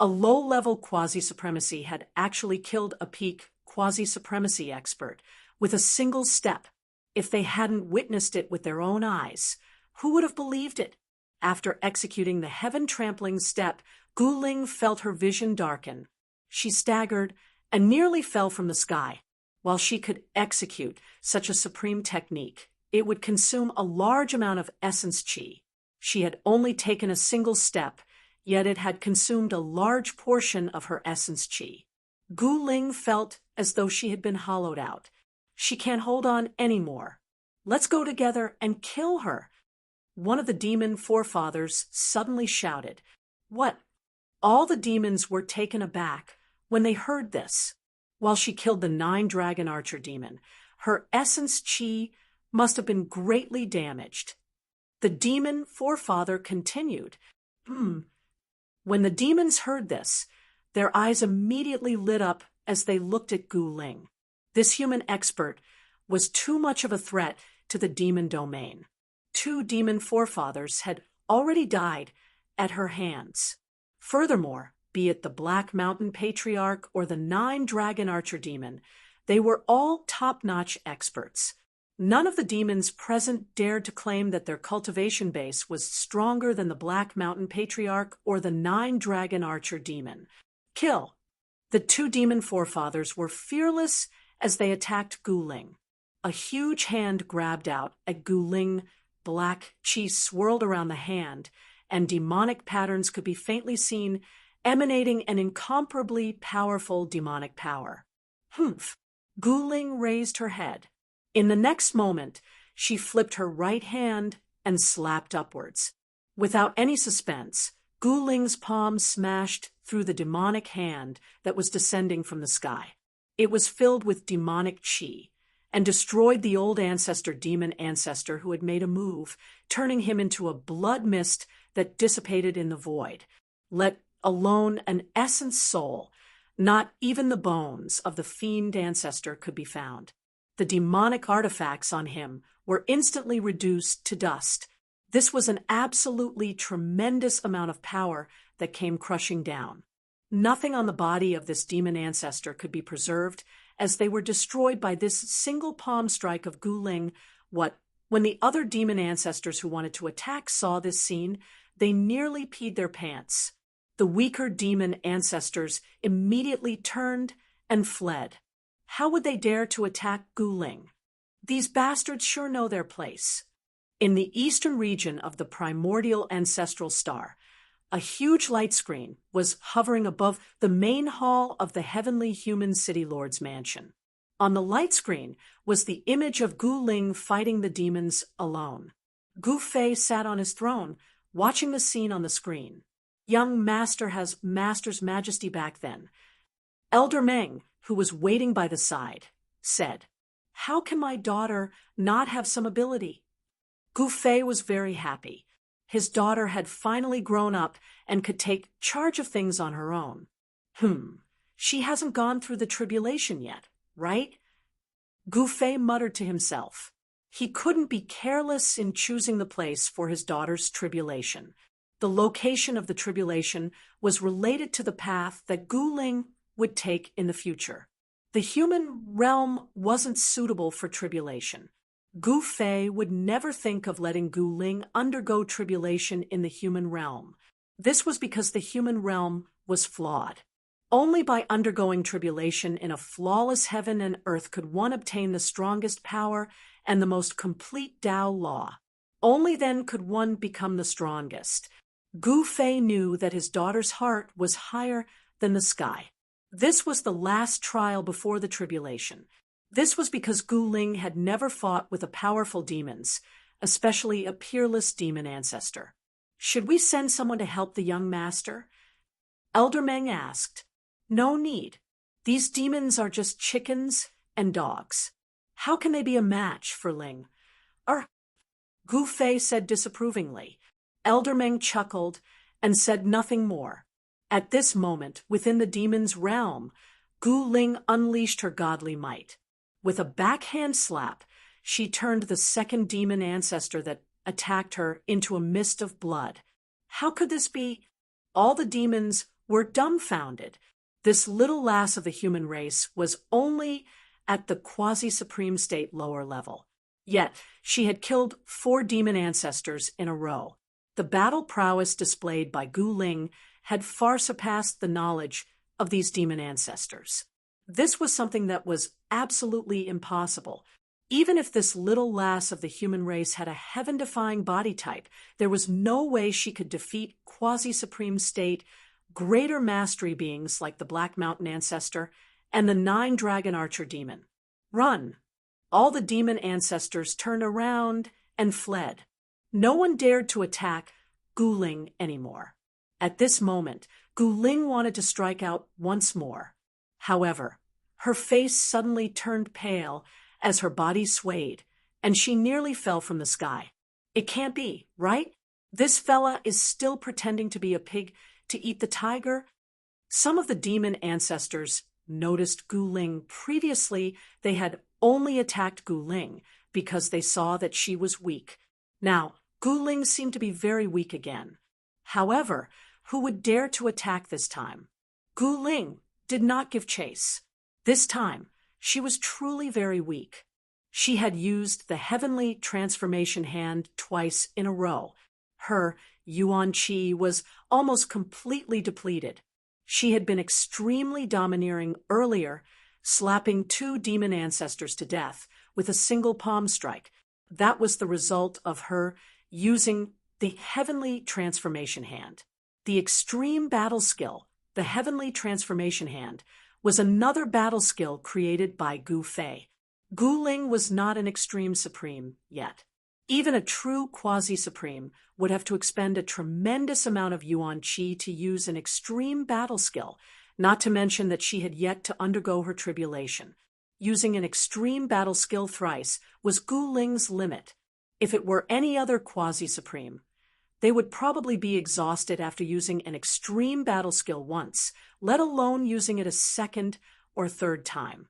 A low-level quasi-supremacy had actually killed a peak quasi-supremacy expert with a single step. If they hadn't witnessed it with their own eyes, who would have believed it? After executing the heaven-trampling step, Guling felt her vision darken. She staggered and nearly fell from the sky. While she could execute such a supreme technique, it would consume a large amount of essence chi. She had only taken a single step, yet it had consumed a large portion of her essence chi. Guling felt as though she had been hollowed out. She can't hold on anymore. Let's go together and kill her. One of the demon forefathers suddenly shouted. What? All the demons were taken aback when they heard this. While she killed the 9-dragon archer demon, her essence chi must have been greatly damaged. The demon forefather continued. When the demons heard this, their eyes immediately lit up as they looked at Guling. This human expert was too much of a threat to the demon domain. 2 demon forefathers had already died at her hands. Furthermore, be it the Black Mountain Patriarch or the 9-Dragon Archer Demon, they were all top-notch experts. None of the demons present dared to claim that their cultivation base was stronger than the Black Mountain Patriarch or the 9-Dragon Archer Demon. Kill. The 2 demon forefathers were fearless as they attacked Gu Ling. A huge hand grabbed out at Gu Ling, black chi swirled around the hand, and demonic patterns could be faintly seen, emanating an incomparably powerful demonic power. Humph! Gu Ling raised her head. In the next moment, she flipped her right hand and slapped upwards. Without any suspense, Gu Ling's palm smashed through the demonic hand that was descending from the sky. It was filled with demonic chi, and destroyed the old demon ancestor who had made a move, turning him into a blood mist that dissipated in the void, let alone an essence soul. Not even the bones of the fiend ancestor could be found. The demonic artifacts on him were instantly reduced to dust. This was an absolutely tremendous amount of power that came crushing down. Nothing on the body of this demon ancestor could be preserved, as they were destroyed by this single palm strike of Gu Ling. When the other demon ancestors who wanted to attack saw this scene, they nearly peed their pants. The weaker demon ancestors immediately turned and fled. How would they dare to attack Gu Ling? These bastards sure know their place. In the eastern region of the primordial ancestral star, a huge light screen was hovering above the main hall of the heavenly human city lord's mansion. On the light screen was the image of Gu Ling fighting the demons alone. Gu Fei sat on his throne, watching the scene on the screen. Young Master has Master's Majesty back then. Elder Meng, who was waiting by the side, said, "How can my daughter not have some ability?" Gu Fei was very happy. His daughter had finally grown up and could take charge of things on her own. She hasn't gone through the tribulation yet, right? Gu Fei muttered to himself. He couldn't be careless in choosing the place for his daughter's tribulation. The location of the tribulation was related to the path that Gu Ling would take in the future. The human realm wasn't suitable for tribulation. Gu Fei would never think of letting Gu Ling undergo tribulation in the human realm. This was because the human realm was flawed. Only by undergoing tribulation in a flawless heaven and earth could one obtain the strongest power and the most complete Tao law. Only then could one become the strongest. Gu Fei knew that his daughter's heart was higher than the sky. This was the last trial before the tribulation. This was because Gu Ling had never fought with powerful demons, especially a peerless demon ancestor. Should we send someone to help the young master? Elder Meng asked. No need. These demons are just chickens and dogs. How can they be a match for Ling? Gu Fei said disapprovingly. Elder Meng chuckled and said nothing more. At this moment, within the demon's realm, Gu Ling unleashed her godly might. With a backhand slap, she turned the second demon ancestor that attacked her into a mist of blood. How could this be? All the demons were dumbfounded. This little lass of the human race was only at the quasi-supreme state lower level. Yet, she had killed 4 demon ancestors in a row. The battle prowess displayed by Gu Ling had far surpassed the knowledge of these demon ancestors. This was something that was absolutely impossible. Even if this little lass of the human race had a heaven-defying body type, there was no way she could defeat quasi-supreme state, greater mastery beings like the Black Mountain Ancestor and the 9-Dragon Archer Demon. Run! All the demon ancestors turned around and fled. No one dared to attack Gu Ling anymore. At this moment, Gu Ling wanted to strike out once more. However, her face suddenly turned pale as her body swayed, and she nearly fell from the sky. It can't be, right? This fella is still pretending to be a pig to eat the tiger? Some of the demon ancestors noticed Gu Ling. Previously, they had only attacked Gu Ling because they saw that she was weak. Now, Gu Ling seemed to be very weak again. However, Who would dare to attack this time? Gu Ling did not give chase. This time, she was truly very weak. She had used the heavenly transformation hand twice in a row. Her Yuan Qi was almost completely depleted. She had been extremely domineering earlier, slapping 2 demon ancestors to death with a single palm strike. That was the result of her using the heavenly transformation hand. The extreme battle skill, the heavenly transformation hand, was another battle skill created by Gu Fei. Gu Ling was not an extreme supreme yet. Even a true quasi-supreme would have to expend a tremendous amount of Yuan Qi to use an extreme battle skill, not to mention that she had yet to undergo her tribulation. Using an extreme battle skill thrice was Gu Ling's limit. If it were any other quasi-supreme, they would probably be exhausted after using an extreme battle skill once, let alone using it a second or third time.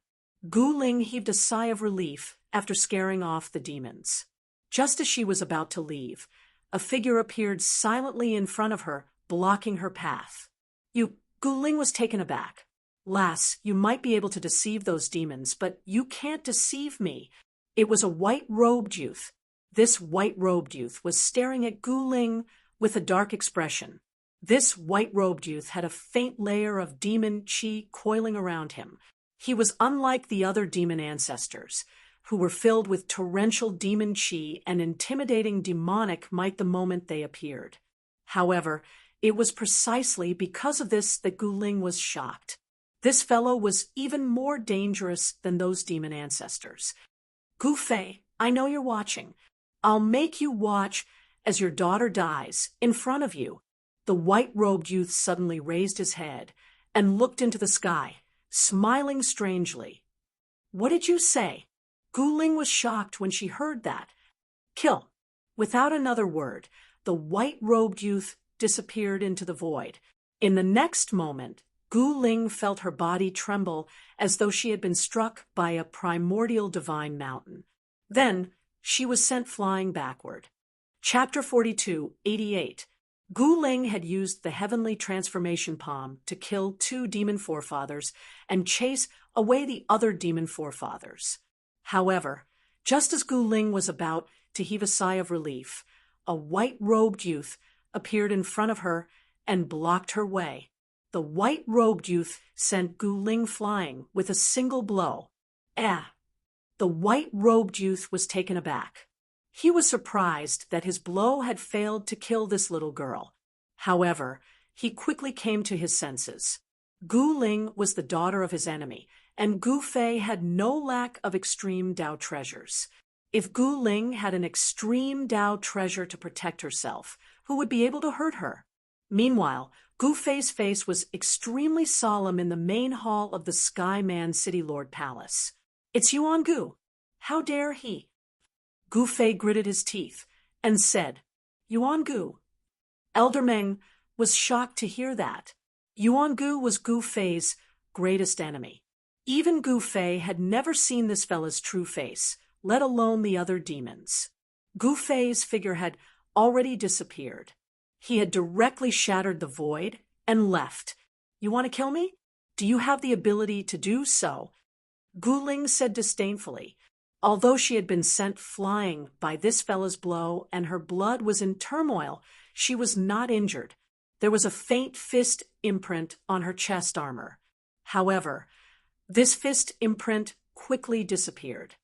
Gu Ling heaved a sigh of relief after scaring off the demons. Just as she was about to leave, a figure appeared silently in front of her, blocking her path. Gu Ling was taken aback. Lass, you might be able to deceive those demons, but you can't deceive me. It was a white-robed youth. This white-robed youth was staring at Gu Ling with a dark expression. This white-robed youth had a faint layer of demon qi coiling around him. He was unlike the other demon ancestors, who were filled with torrential demon qi and intimidating demonic might the moment they appeared. However, it was precisely because of this that Gu Ling was shocked. This fellow was even more dangerous than those demon ancestors. Gu Fei, I know you're watching. I'll make you watch as your daughter dies in front of you. The white-robed youth suddenly raised his head and looked into the sky, smiling strangely. What did you say? Gu Ling was shocked when she heard that. Kill. Without another word, the white-robed youth disappeared into the void. In the next moment, Gu Ling felt her body tremble as though she had been struck by a primordial divine mountain. Then, she was sent flying backward. Chapter 42, 88. Gu Ling had used the heavenly transformation palm to kill 2 demon forefathers and chase away the other demon forefathers. However, just as Gu Ling was about to heave a sigh of relief, a white-robed youth appeared in front of her and blocked her way. The white-robed youth sent Gu Ling flying with a single blow. The white-robed youth was taken aback. He was surprised that his blow had failed to kill this little girl. However, he quickly came to his senses. Gu Ling was the daughter of his enemy, and Gu Fei had no lack of extreme Dao treasures. If Gu Ling had an extreme Dao treasure to protect herself, who would be able to hurt her? Meanwhile, Gu Fei's face was extremely solemn in the main hall of the Sky Man City Lord Palace. It's Yuan Gu. How dare he? Gu Fei gritted his teeth and said, Yuan Gu. Elder Meng was shocked to hear that. Yuan Gu was Gu Fei's greatest enemy. Even Gu Fei had never seen this fella's true face, let alone the other demons. Gu Fei's figure had already disappeared. He had directly shattered the void and left. You want to kill me? Do you have the ability to do so? Gu Ling said disdainfully. Although she had been sent flying by this fella's blow and her blood was in turmoil, she was not injured. There was a faint fist imprint on her chest armor. However, this fist imprint quickly disappeared.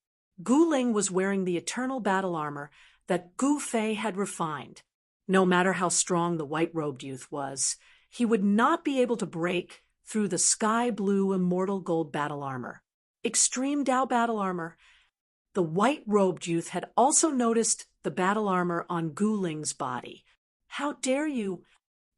Gu Ling was wearing the eternal battle armor that Gu Fei had refined. No matter how strong the white-robed youth was, he would not be able to break through the sky-blue immortal gold battle armor. Extreme Dao battle armor. The white-robed youth had also noticed the battle armor on Gu Ling's body. How dare you?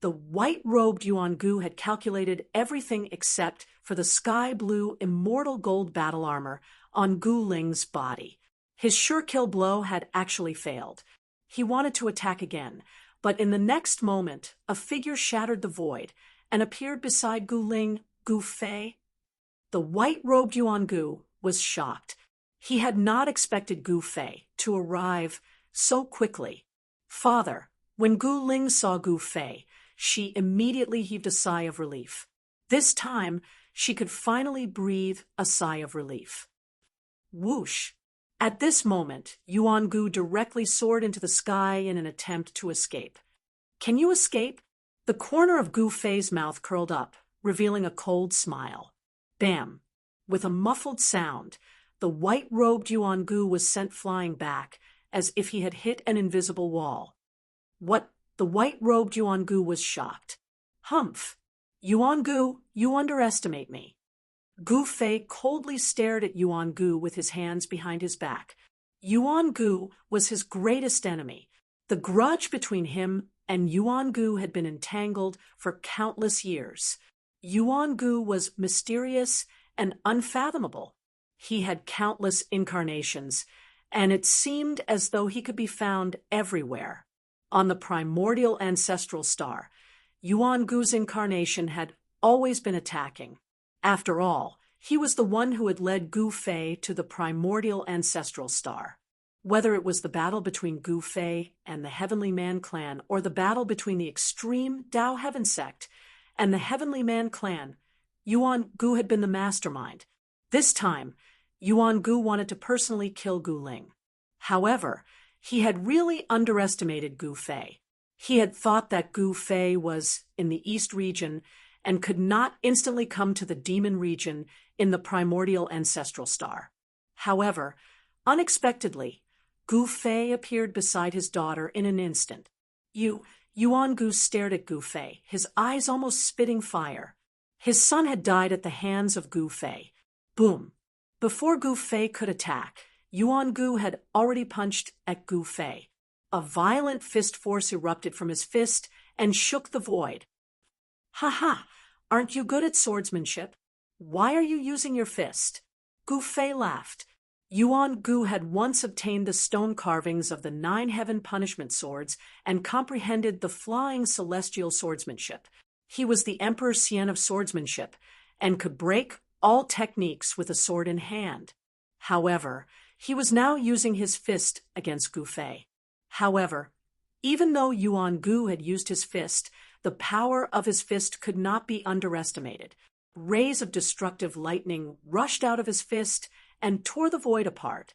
The white-robed Yuan Gu had calculated everything except for the sky-blue immortal gold battle armor on Gu Ling's body. His sure-kill blow had actually failed. He wanted to attack again, but in the next moment, a figure shattered the void and appeared beside Gu Ling. Gu Fei? The white-robed Yuan Gu was shocked. He had not expected Gu Fei to arrive so quickly. Father, when Gu Ling saw Gu Fei, she immediately heaved a sigh of relief. This time, she could finally breathe a sigh of relief. Whoosh! At this moment, Yuan-gu directly soared into the sky in an attempt to escape. Can you escape? The corner of Gu Fei's mouth curled up, revealing a cold smile. Bam! With a muffled sound, the white-robed Yuan-gu was sent flying back, as if he had hit an invisible wall. What? The white-robed Yuan-gu was shocked. Humph! Yuan-gu, you underestimate me. Gu Fei coldly stared at Yuan-gu with his hands behind his back. Yuan-gu was his greatest enemy. The grudge between him and Yuan-gu had been entangled for countless years. Yuan-gu was mysterious and unfathomable. He had countless incarnations, and it seemed as though he could be found everywhere. On the primordial ancestral star, Yuan-gu's incarnation had always been attacking. After all, he was the one who had led Gu Fei to the primordial ancestral star. Whether it was the battle between Gu Fei and the Heavenly Man clan or the battle between the extreme Dao Heaven sect and the Heavenly Man clan, Yuan-gu had been the mastermind. This time, Yuan-gu wanted to personally kill Gu Ling. However, he had really underestimated Gu Fei. He had thought that Gu Fei was in the East region and could not instantly come to the demon region in the primordial ancestral star. However, unexpectedly, Gu Fei appeared beside his daughter in an instant. Yuan-gu stared at Gu Fei, his eyes almost spitting fire. His son had died at the hands of Gu Fei. Boom! Before Gu Fei could attack, Yuan-gu had already punched at Gu Fei. A violent fist force erupted from his fist and shook the void. Ha ha! Aren't you good at swordsmanship? Why are you using your fist? Gu Fei laughed. Yuan-gu had once obtained the stone carvings of the 9 heaven punishment swords and comprehended the flying celestial swordsmanship. He was the Emperor Xian of swordsmanship and could break all techniques with a sword in hand. However, he was now using his fist against Gu Fei. However, even though Yuan-gu had used his fist, the power of his fist could not be underestimated. Rays of destructive lightning rushed out of his fist and tore the void apart.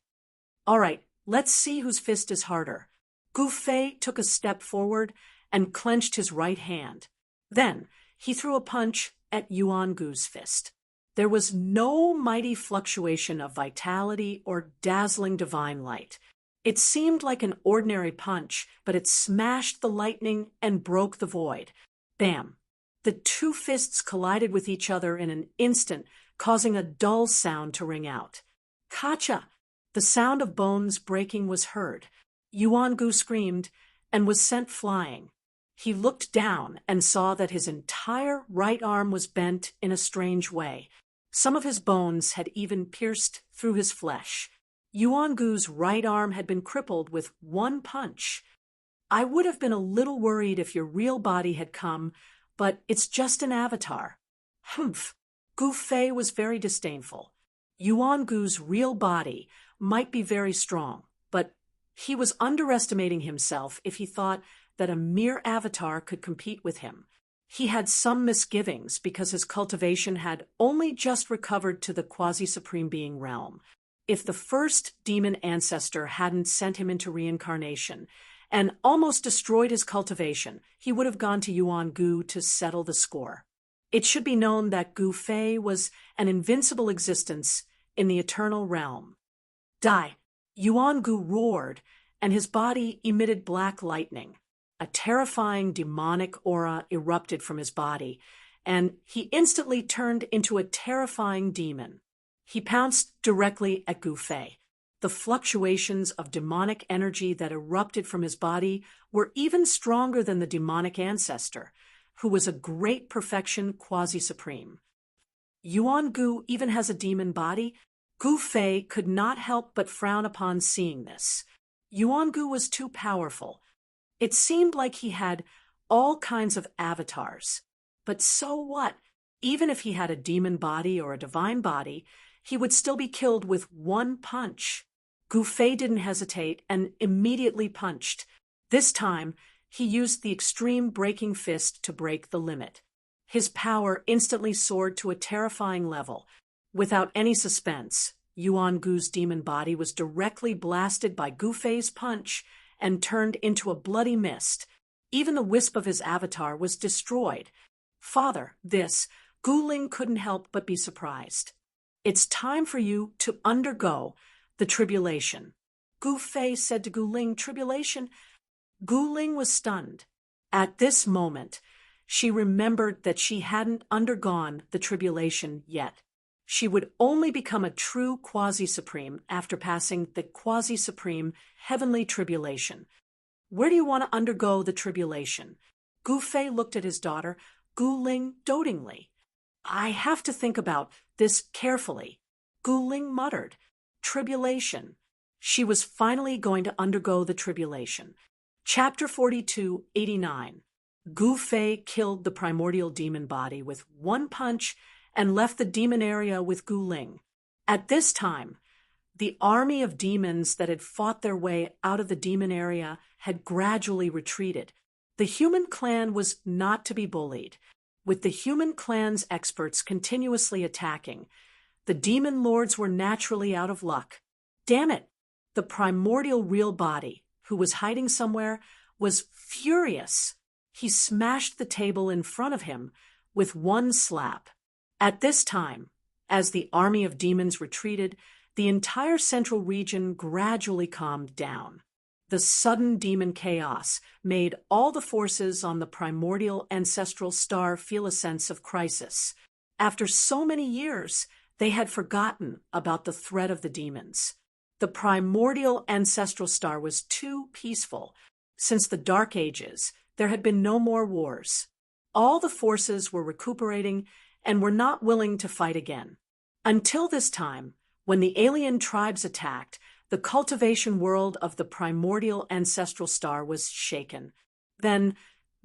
All right, let's see whose fist is harder. Gu Fei took a step forward and clenched his right hand. Then he threw a punch at Yuan-gu's fist. There was no mighty fluctuation of vitality or dazzling divine light. It seemed like an ordinary punch, but it smashed the lightning and broke the void. Bam! The two fists collided with each other in an instant, causing a dull sound to ring out. Kacha! The sound of bones breaking was heard. Yuan-gu screamed and was sent flying. He looked down and saw that his entire right arm was bent in a strange way. Some of his bones had even pierced through his flesh. Yuan-gu's right arm had been crippled with one punch. I would have been a little worried if your real body had come, but it's just an avatar. Humph! Gu Fei was very disdainful. Yuan-gu's real body might be very strong, but he was underestimating himself if he thought that a mere avatar could compete with him. He had some misgivings because his cultivation had only just recovered to the quasi-supreme being realm. If the first demon ancestor hadn't sent him into reincarnation and almost destroyed his cultivation, he would have gone to Yuan-gu to settle the score. It should be known that Gu Fei was an invincible existence in the eternal realm. Die! Yuan-gu roared, and his body emitted black lightning. A terrifying demonic aura erupted from his body, and he instantly turned into a terrifying demon. He pounced directly at Gu Fei. The fluctuations of demonic energy that erupted from his body were even stronger than the demonic ancestor, who was a great perfection quasi-supreme. Yuan-gu even has a demon body? Gu Fei could not help but frown upon seeing this. Yuan-gu was too powerful. It seemed like he had all kinds of avatars. But so what? Even if he had a demon body or a divine body, he would still be killed with one punch. Gu Fei didn't hesitate and immediately punched. This time, he used the extreme breaking fist to break the limit. His power instantly soared to a terrifying level. Without any suspense, Yuan Gu's demon body was directly blasted by Gu Fei's punch and turned into a bloody mist. Even the wisp of his avatar was destroyed. Father, Gu Ling couldn't help but be surprised. It's time for you to undergo the tribulation. Gu Fei said to Gu Ling, tribulation? Gu Ling was stunned. At this moment, she remembered that she hadn't undergone the tribulation yet. She would only become a true quasi-supreme after passing the quasi-supreme heavenly tribulation. Where do you want to undergo the tribulation? Gu Fei looked at his daughter, Gu Ling, dotingly. I have to think about this carefully. Gu Ling muttered, tribulation. She was finally going to undergo the tribulation. Chapter 42, 89. Gu Fei killed the primordial demon body with one punch and left the demon area with Gu Ling. At this time, the army of demons that had fought their way out of the demon area had gradually retreated. The human clan was not to be bullied. With the human clan's experts continuously attacking, the demon lords were naturally out of luck. Damn it! The primordial real body, who was hiding somewhere, was furious. He smashed the table in front of him with one slap. At this time, as the army of demons retreated, the entire central region gradually calmed down. The sudden demon chaos made all the forces on the primordial ancestral star feel a sense of crisis. After so many years, they had forgotten about the threat of the demons. The primordial ancestral star was too peaceful. Since the Dark Ages, there had been no more wars. All the forces were recuperating and were not willing to fight again. Until this time, when the alien tribes attacked, the cultivation world of the primordial ancestral star was shaken. Then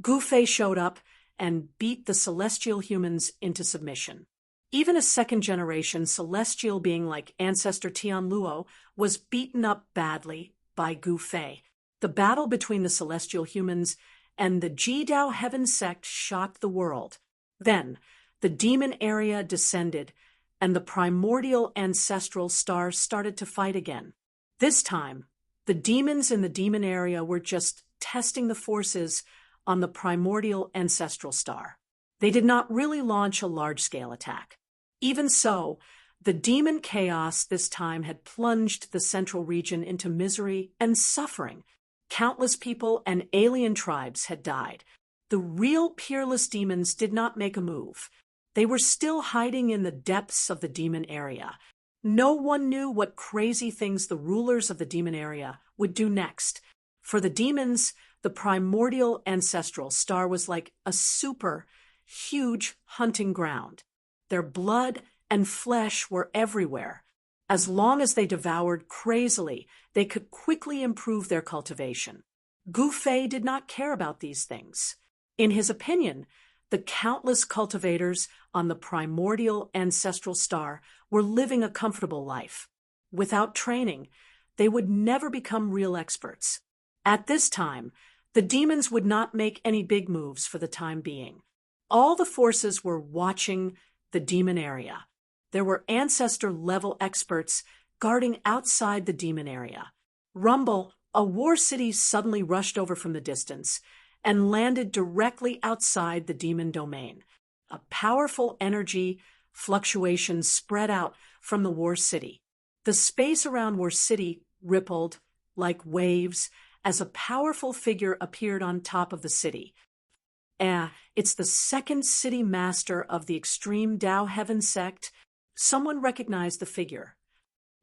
Gu Fei showed up and beat the celestial humans into submission. Even a second-generation celestial being like Ancestor Tian Luo was beaten up badly by Gu Fei. The battle between the celestial humans and the Jidao Heaven sect shocked the world. Then the demon area descended, and the primordial ancestral star started to fight again. This time, the demons in the demon area were just testing the forces on the primordial ancestral star. They did not really launch a large-scale attack. Even so, the demon chaos this time had plunged the central region into misery and suffering. Countless people and alien tribes had died. The real peerless demons did not make a move. They were still hiding in the depths of the demon area. No one knew what crazy things the rulers of the demon area would do next. For the demons, the primordial ancestral star was like a super huge hunting ground. Their blood and flesh were everywhere. As long as they devoured crazily, they could quickly improve their cultivation. Gu Fei did not care about these things. In his opinion, the countless cultivators on the primordial ancestral star were living a comfortable life. Without training, they would never become real experts. At this time, the demons would not make any big moves for the time being. All the forces were watching the demon area. There were ancestor-level experts guarding outside the demon area. Rumble, a war city, suddenly rushed over from the distance and landed directly outside the demon domain. A powerful energy fluctuation spread out from the war city. The space around war city rippled like waves as a powerful figure appeared on top of the city. It's the second city master of the extreme Dao Heaven sect. Someone recognized the figure.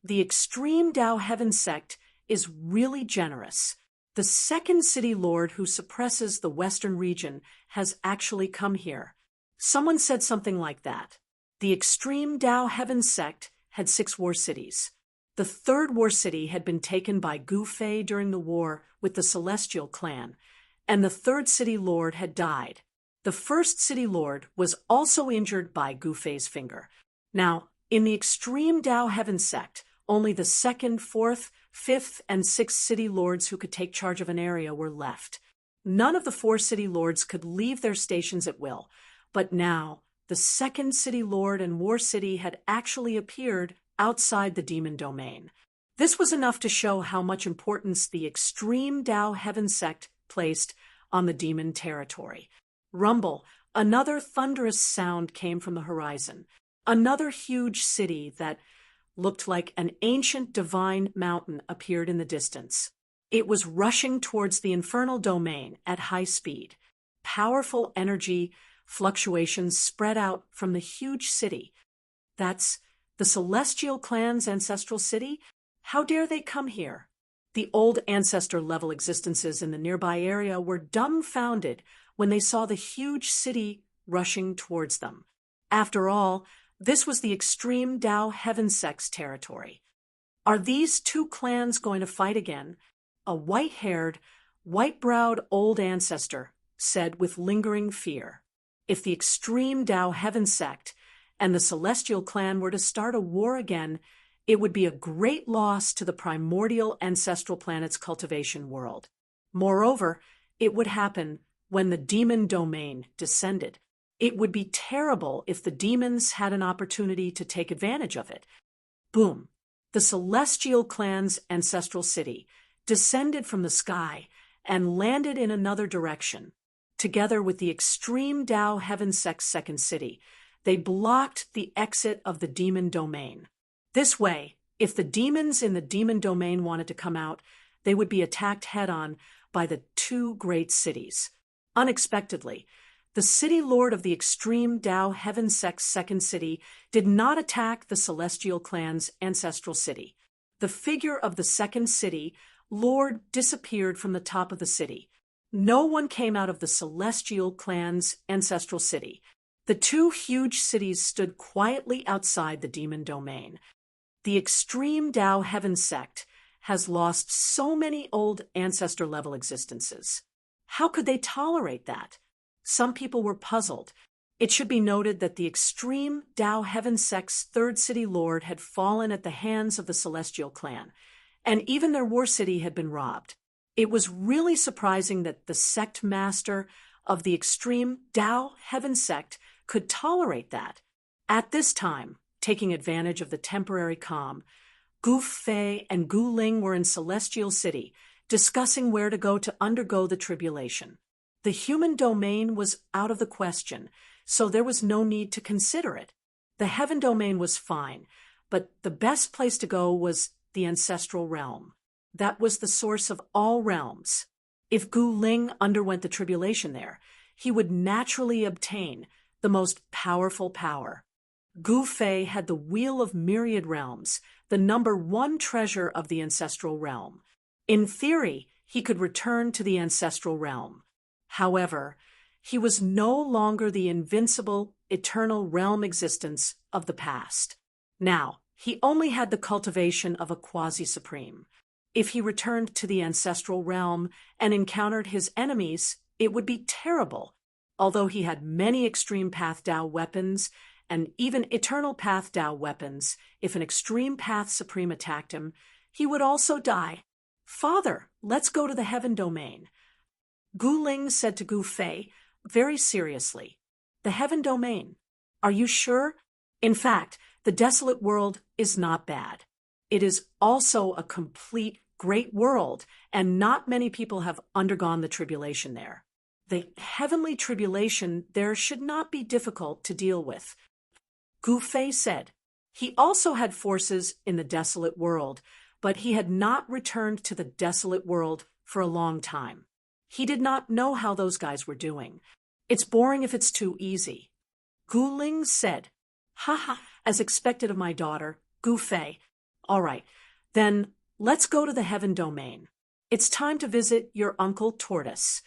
The extreme Dao Heaven sect is really generous. The second city lord who suppresses the western region has actually come here. Someone said something like that. The extreme Dao Heaven sect had 6 war cities. The third war city had been taken by Gu Fei during the war with the Celestial clan, and the third city lord had died. The first city lord was also injured by Gu Fei's finger. Now, in the extreme Dao Heaven sect, only the 2nd, 4th, 5th, and 6th city lords who could take charge of an area were left. None of the four city lords could leave their stations at will, but now the second city lord and war city had actually appeared outside the demon domain. This was enough to show how much importance the extreme Tao Heaven sect placed on the demon territory. Rumble, another thunderous sound came from the horizon. Another huge city that looked like an ancient divine mountain appeared in the distance. It was rushing towards the infernal domain at high speed. Powerful energy fluctuations spread out from the huge city. That's the celestial clan's ancestral city? How dare they come here? The old ancestor-level existences in the nearby area were dumbfounded when they saw the huge city rushing towards them. After all, this was the extreme Tao Heaven sect's territory. Are these two clans going to fight again? A white-haired, white-browed old ancestor said with lingering fear. If the extreme Tao Heaven sect and the celestial clan were to start a war again, it would be a great loss to the primordial ancestral planet's cultivation world. Moreover, it would happen when the demon domain descended. It would be terrible if the demons had an opportunity to take advantage of it. Boom! The celestial clan's ancestral city descended from the sky and landed in another direction. Together with the extreme Tao Heaven sect's second city, they blocked the exit of the demon domain. This way, if the demons in the demon domain wanted to come out, they would be attacked head-on by the two great cities. Unexpectedly, the city lord of the extreme Tao Heaven sect's second city did not attack the celestial clan's ancestral city. The figure of the second city lord disappeared from the top of the city. No one came out of the celestial clan's ancestral city. The two huge cities stood quietly outside the demon domain. The extreme Tao Heaven sect has lost so many old ancestor-level existences. How could they tolerate that? Some people were puzzled. It should be noted that the extreme Tao Heaven sect's third city lord had fallen at the hands of the celestial clan, and even their war city had been robbed. It was really surprising that the sect master of the extreme Tao Heaven sect could tolerate that. At this time, taking advantage of the temporary calm, Gu Fei and Gu Ling were in Celestial City, discussing where to go to undergo the tribulation. The human domain was out of the question, so there was no need to consider it. The heaven domain was fine, but the best place to go was the ancestral realm. That was the source of all realms. If Gu Ling underwent the tribulation there, he would naturally obtain the most powerful power. Gu Fei had the Wheel of Myriad Realms, the number one treasure of the ancestral realm. In theory, he could return to the ancestral realm. However, he was no longer the invincible, eternal realm existence of the past. Now, he only had the cultivation of a quasi-supreme. If he returned to the ancestral realm and encountered his enemies, it would be terrible. Although he had many extreme path Tao weapons and even eternal path Tao weapons, if an extreme path supreme attacked him, he would also die. "Father, let's go to the heaven domain." Gu Ling said to Gu Fei, very seriously, "The heaven domain. Are you sure? In fact, the desolate world is not bad. It is also a complete great world, and not many people have undergone the tribulation there. The heavenly tribulation there should not be difficult to deal with." Gu Fei said. He also had forces in the desolate world, but he had not returned to the desolate world for a long time. He did not know how those guys were doing. "It's boring if it's too easy." Gu Ling said, "Ha, as expected of my daughter, Gu Fei. All right, then let's go to the heaven domain. It's time to visit your Uncle Tortoise."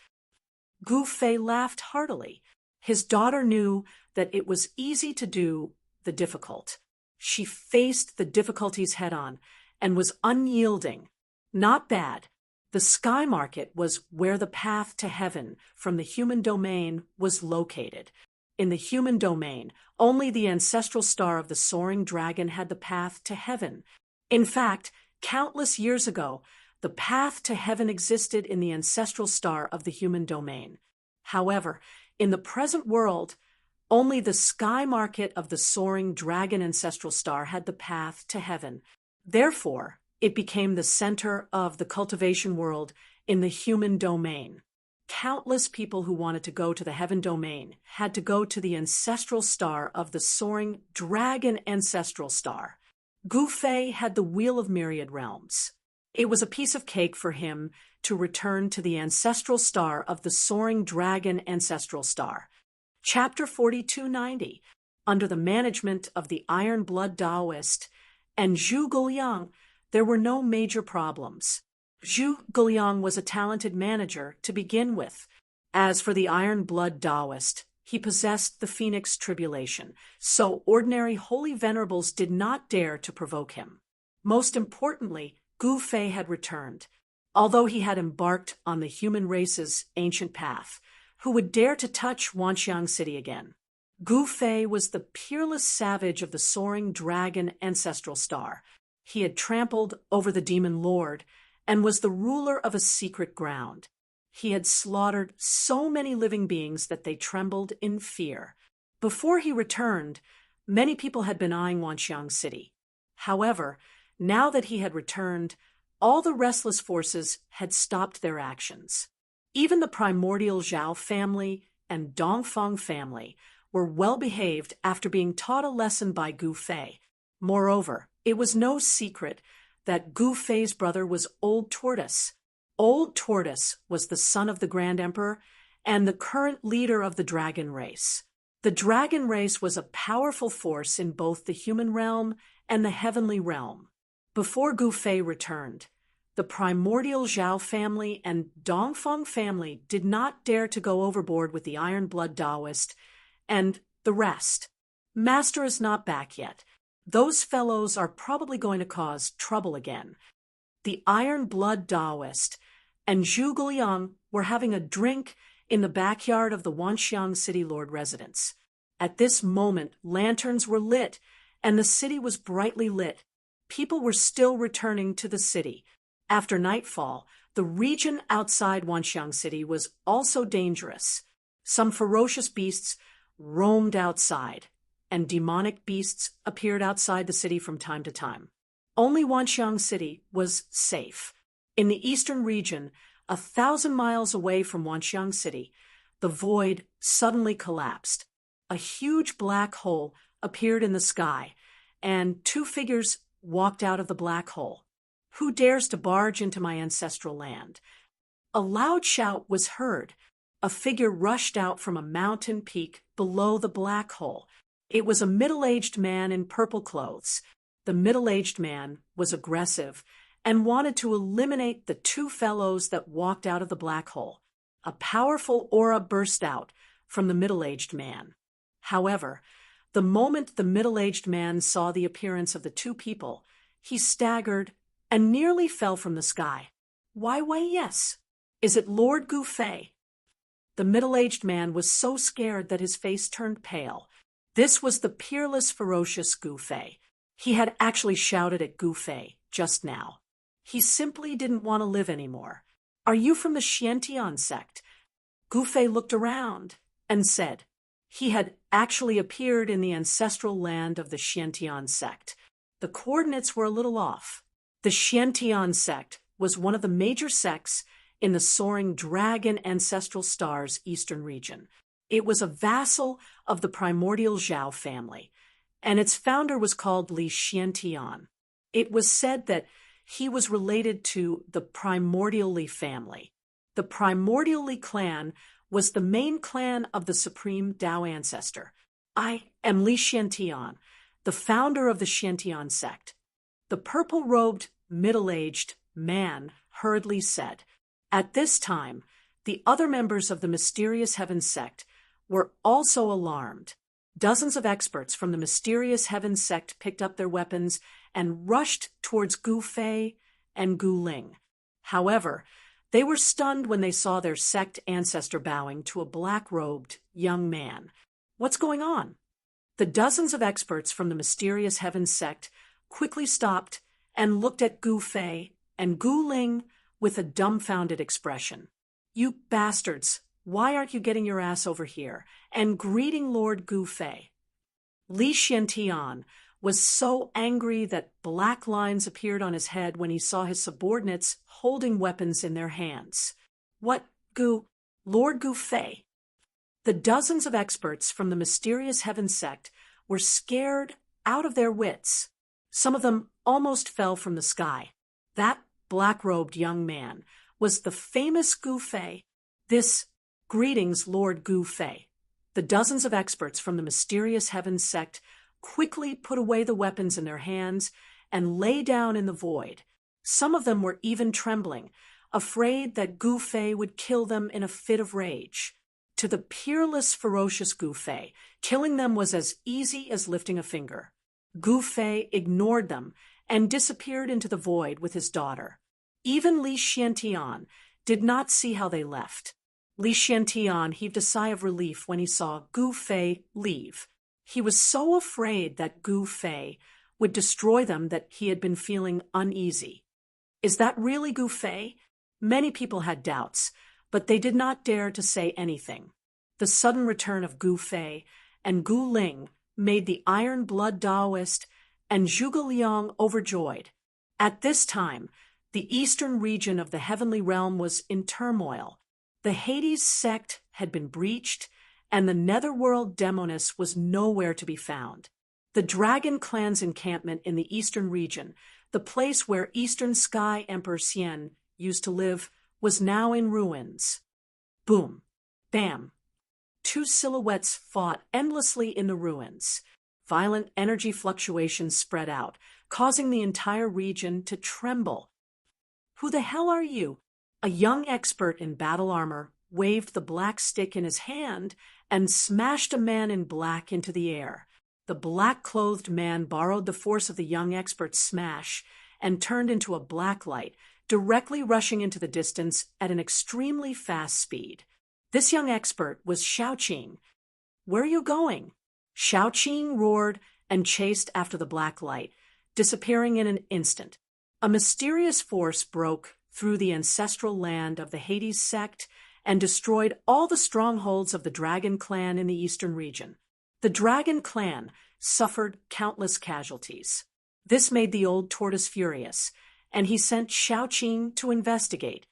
Gu Fei laughed heartily. His daughter knew that it was easy to do the difficult. She faced the difficulties head-on and was unyielding. Not bad. The sky market was where the path to heaven from the human domain was located. In the human domain, only the ancestral star of the soaring dragon had the path to heaven. In fact, countless years ago, The path to heaven existed in the ancestral star of the human domain. However, in the present world, only the sky market of the soaring dragon ancestral star had the path to heaven. Therefore, it became the center of the cultivation world in the human domain. Countless people who wanted to go to the heaven domain had to go to the ancestral star of the soaring dragon ancestral star. Gu Fei had the Wheel of Myriad Realms. It was a piece of cake for him to return to the ancestral star of the soaring dragon ancestral star. Chapter 4290, under the management of the Iron Blood Taoist and Zhu Guliang, there were no major problems. Zhu Guliang was a talented manager to begin with. As for the Iron Blood Taoist, he possessed the Phoenix Tribulation, so ordinary holy venerables did not dare to provoke him. Most importantly, Gu Fei had returned. Although he had embarked on the human race's ancient path, who would dare to touch Wanxiang City again? Gu Fei was the peerless savage of the soaring dragon ancestral star. He had trampled over the demon lord and was the ruler of a secret ground. He had slaughtered so many living beings that they trembled in fear. Before he returned, many people had been eyeing Wanxiang City. However, now that he had returned, all the restless forces had stopped their actions. Even the primordial Zhao family and Dongfeng family were well behaved after being taught a lesson by Gu Fei. Moreover, it was no secret that Gu Fei's brother was Old Tortoise. Old Tortoise was the son of the Grand Emperor and the current leader of the dragon race. The dragon race was a powerful force in both the human realm and the heavenly realm. Before Gu Fei returned, the primordial Zhao family and Dongfeng family did not dare to go overboard with the Iron Blood Taoist and the rest. Master is not back yet. Those fellows are probably going to cause trouble again. The Iron Blood Taoist and Zhu Guliang were having a drink in the backyard of the Wanxiang City Lord residence. At this moment, lanterns were lit, and the city was brightly lit. People were still returning to the city. After nightfall, the region outside Wanxiang City was also dangerous. Some ferocious beasts roamed outside, and demonic beasts appeared outside the city from time to time. Only Wanxiang City was safe. In the eastern region, 1,000 miles away from Wanxiang City, the void suddenly collapsed. A huge black hole appeared in the sky, and two figures walked out of the black hole. Who dares to barge into my ancestral land? A loud shout was heard. A figure rushed out from a mountain peak below the black hole. It was a middle-aged man in purple clothes. The middle-aged man was aggressive and wanted to eliminate the two fellows that walked out of the black hole. A powerful aura burst out from the middle-aged man. However, the moment the middle-aged man saw the appearance of the two people, he staggered and nearly fell from the sky. Why, yes. Is it Lord Gu Fei? The middle-aged man was so scared that his face turned pale. This was the peerless, ferocious Gu Fei. He had actually shouted at Gu Fei just now. He simply didn't want to live anymore. Are you from the Xiantian sect? Gu Fei looked around and said he had actually appeared in the ancestral land of the Xiantian sect. The coordinates were a little off. The Xiantian sect was one of the major sects in the soaring dragon ancestral star's eastern region. It was a vassal of the primordial Zhao family, and its founder was called Li Xiantian. It was said that he was related to the primordial Li family. The primordial Li clan was the main clan of the supreme Tao ancestor. I am Li Xiantian, the founder of the Xiantian sect. The purple-robed, middle-aged man hurriedly said. At this time, the other members of the mysterious heaven sect were also alarmed. Dozens of experts from the mysterious heaven sect picked up their weapons and rushed towards Gu Fei and Gu Ling. However, they were stunned when they saw their sect ancestor bowing to a black-robed young man. What's going on? The dozens of experts from the mysterious heaven sect quickly stopped and looked at Gu Fei and Gu Ling with a dumbfounded expression. "You bastards, why aren't you getting your ass over here?" and greeting Lord Gu Fei. Li Xiantian was so angry that black lines appeared on his head when he saw his subordinates holding weapons in their hands. "What, Lord Gu Fei?" The dozens of experts from the mysterious heaven sect were scared out of their wits. Some of them almost fell from the sky. That black-robed young man was the famous Gu Fei. Greetings, Lord Gu Fei. The dozens of experts from the mysterious heaven sect quickly put away the weapons in their hands and lay down in the void. Some of them were even trembling, afraid that Gu Fei would kill them in a fit of rage. To the peerless, ferocious Gu Fei, killing them was as easy as lifting a finger. Gu Fei ignored them and disappeared into the void with his daughter. Even Li Xiantian did not see how they left. Li Xiantian heaved a sigh of relief when he saw Gu Fei leave. He was so afraid that Gu Fei would destroy them that he had been feeling uneasy. Is that really Gu Fei? Many people had doubts, but they did not dare to say anything. The sudden return of Gu Fei and Gu Ling made the iron-blood Taoist and Zhuge Liang overjoyed. At this time, the eastern region of the heavenly realm was in turmoil. The Hades sect had been breached, and the netherworld Demonis was nowhere to be found. The Dragon Clan's encampment in the eastern region, the place where Eastern Sky Emperor Xian used to live, was now in ruins. Boom. Bam. Two silhouettes fought endlessly in the ruins. Violent energy fluctuations spread out, causing the entire region to tremble. "Who the hell are you?" A young expert in battle armor waved the black stick in his hand and smashed a man in black into the air. The black-clothed man borrowed the force of the young expert's smash and turned into a black light, directly rushing into the distance at an extremely fast speed. This young expert was Xiaoqing. "Where are you going?" Xiaoqing roared and chased after the black light, disappearing in an instant. A mysterious force broke through the ancestral land of the Hades sect and destroyed all the strongholds of the Dragon Clan in the eastern region. The Dragon Clan suffered countless casualties. This made the old tortoise furious, and he sent Xiaoqing to investigate.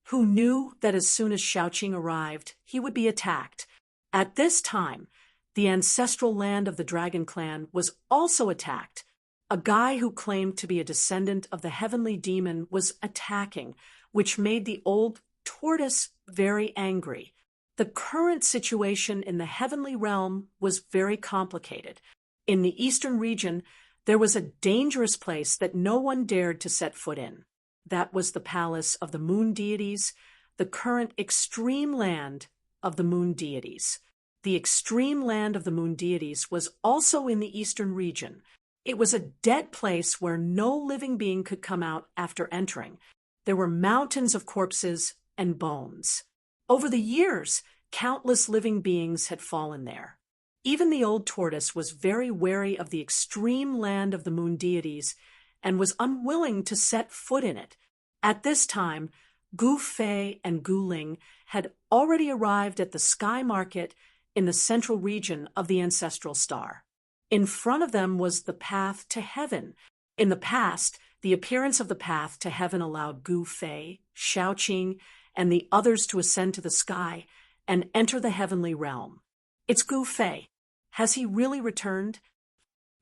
Who knew that as soon as Xiaoqing arrived, he would be attacked. At this time, the ancestral land of the Dragon Clan was also attacked. A guy who claimed to be a descendant of the heavenly demon was attacking, which made the old tortoise very angry. The current situation in the heavenly realm was very complicated. In the eastern region, there was a dangerous place that no one dared to set foot in. That was the palace of the moon deities, the current extreme land of the moon deities. The extreme land of the moon deities was also in the eastern region. It was a dead place where no living being could come out after entering. There were mountains of corpses and bones. Over the years, countless living beings had fallen there. Even the old tortoise was very wary of the extreme land of the moon deities and was unwilling to set foot in it. At this time, Gu Fei and Gu Ling had already arrived at the sky market in the central region of the ancestral star. In front of them was the path to heaven. In the past, the appearance of the path to heaven allowed Gu Fei, Xiaoqing, and the others to ascend to the sky and enter the heavenly realm. It's Gu Fei. Has he really returned?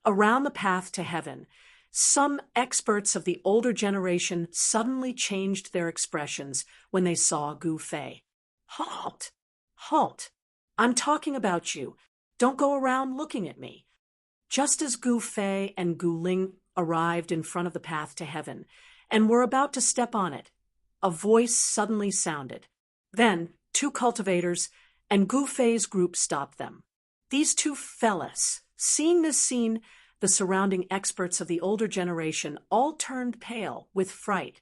Around the path to heaven, some experts of the older generation suddenly changed their expressions when they saw Gu Fei. "Halt! Halt! I'm talking about you. Don't go around looking at me." Just as Gu Fei and Gu Ling arrived in front of the path to heaven and were about to step on it, a voice suddenly sounded. Then, two cultivators and Gu Fei's group stopped them. These two fellas, seeing this scene, the surrounding experts of the older generation all turned pale with fright.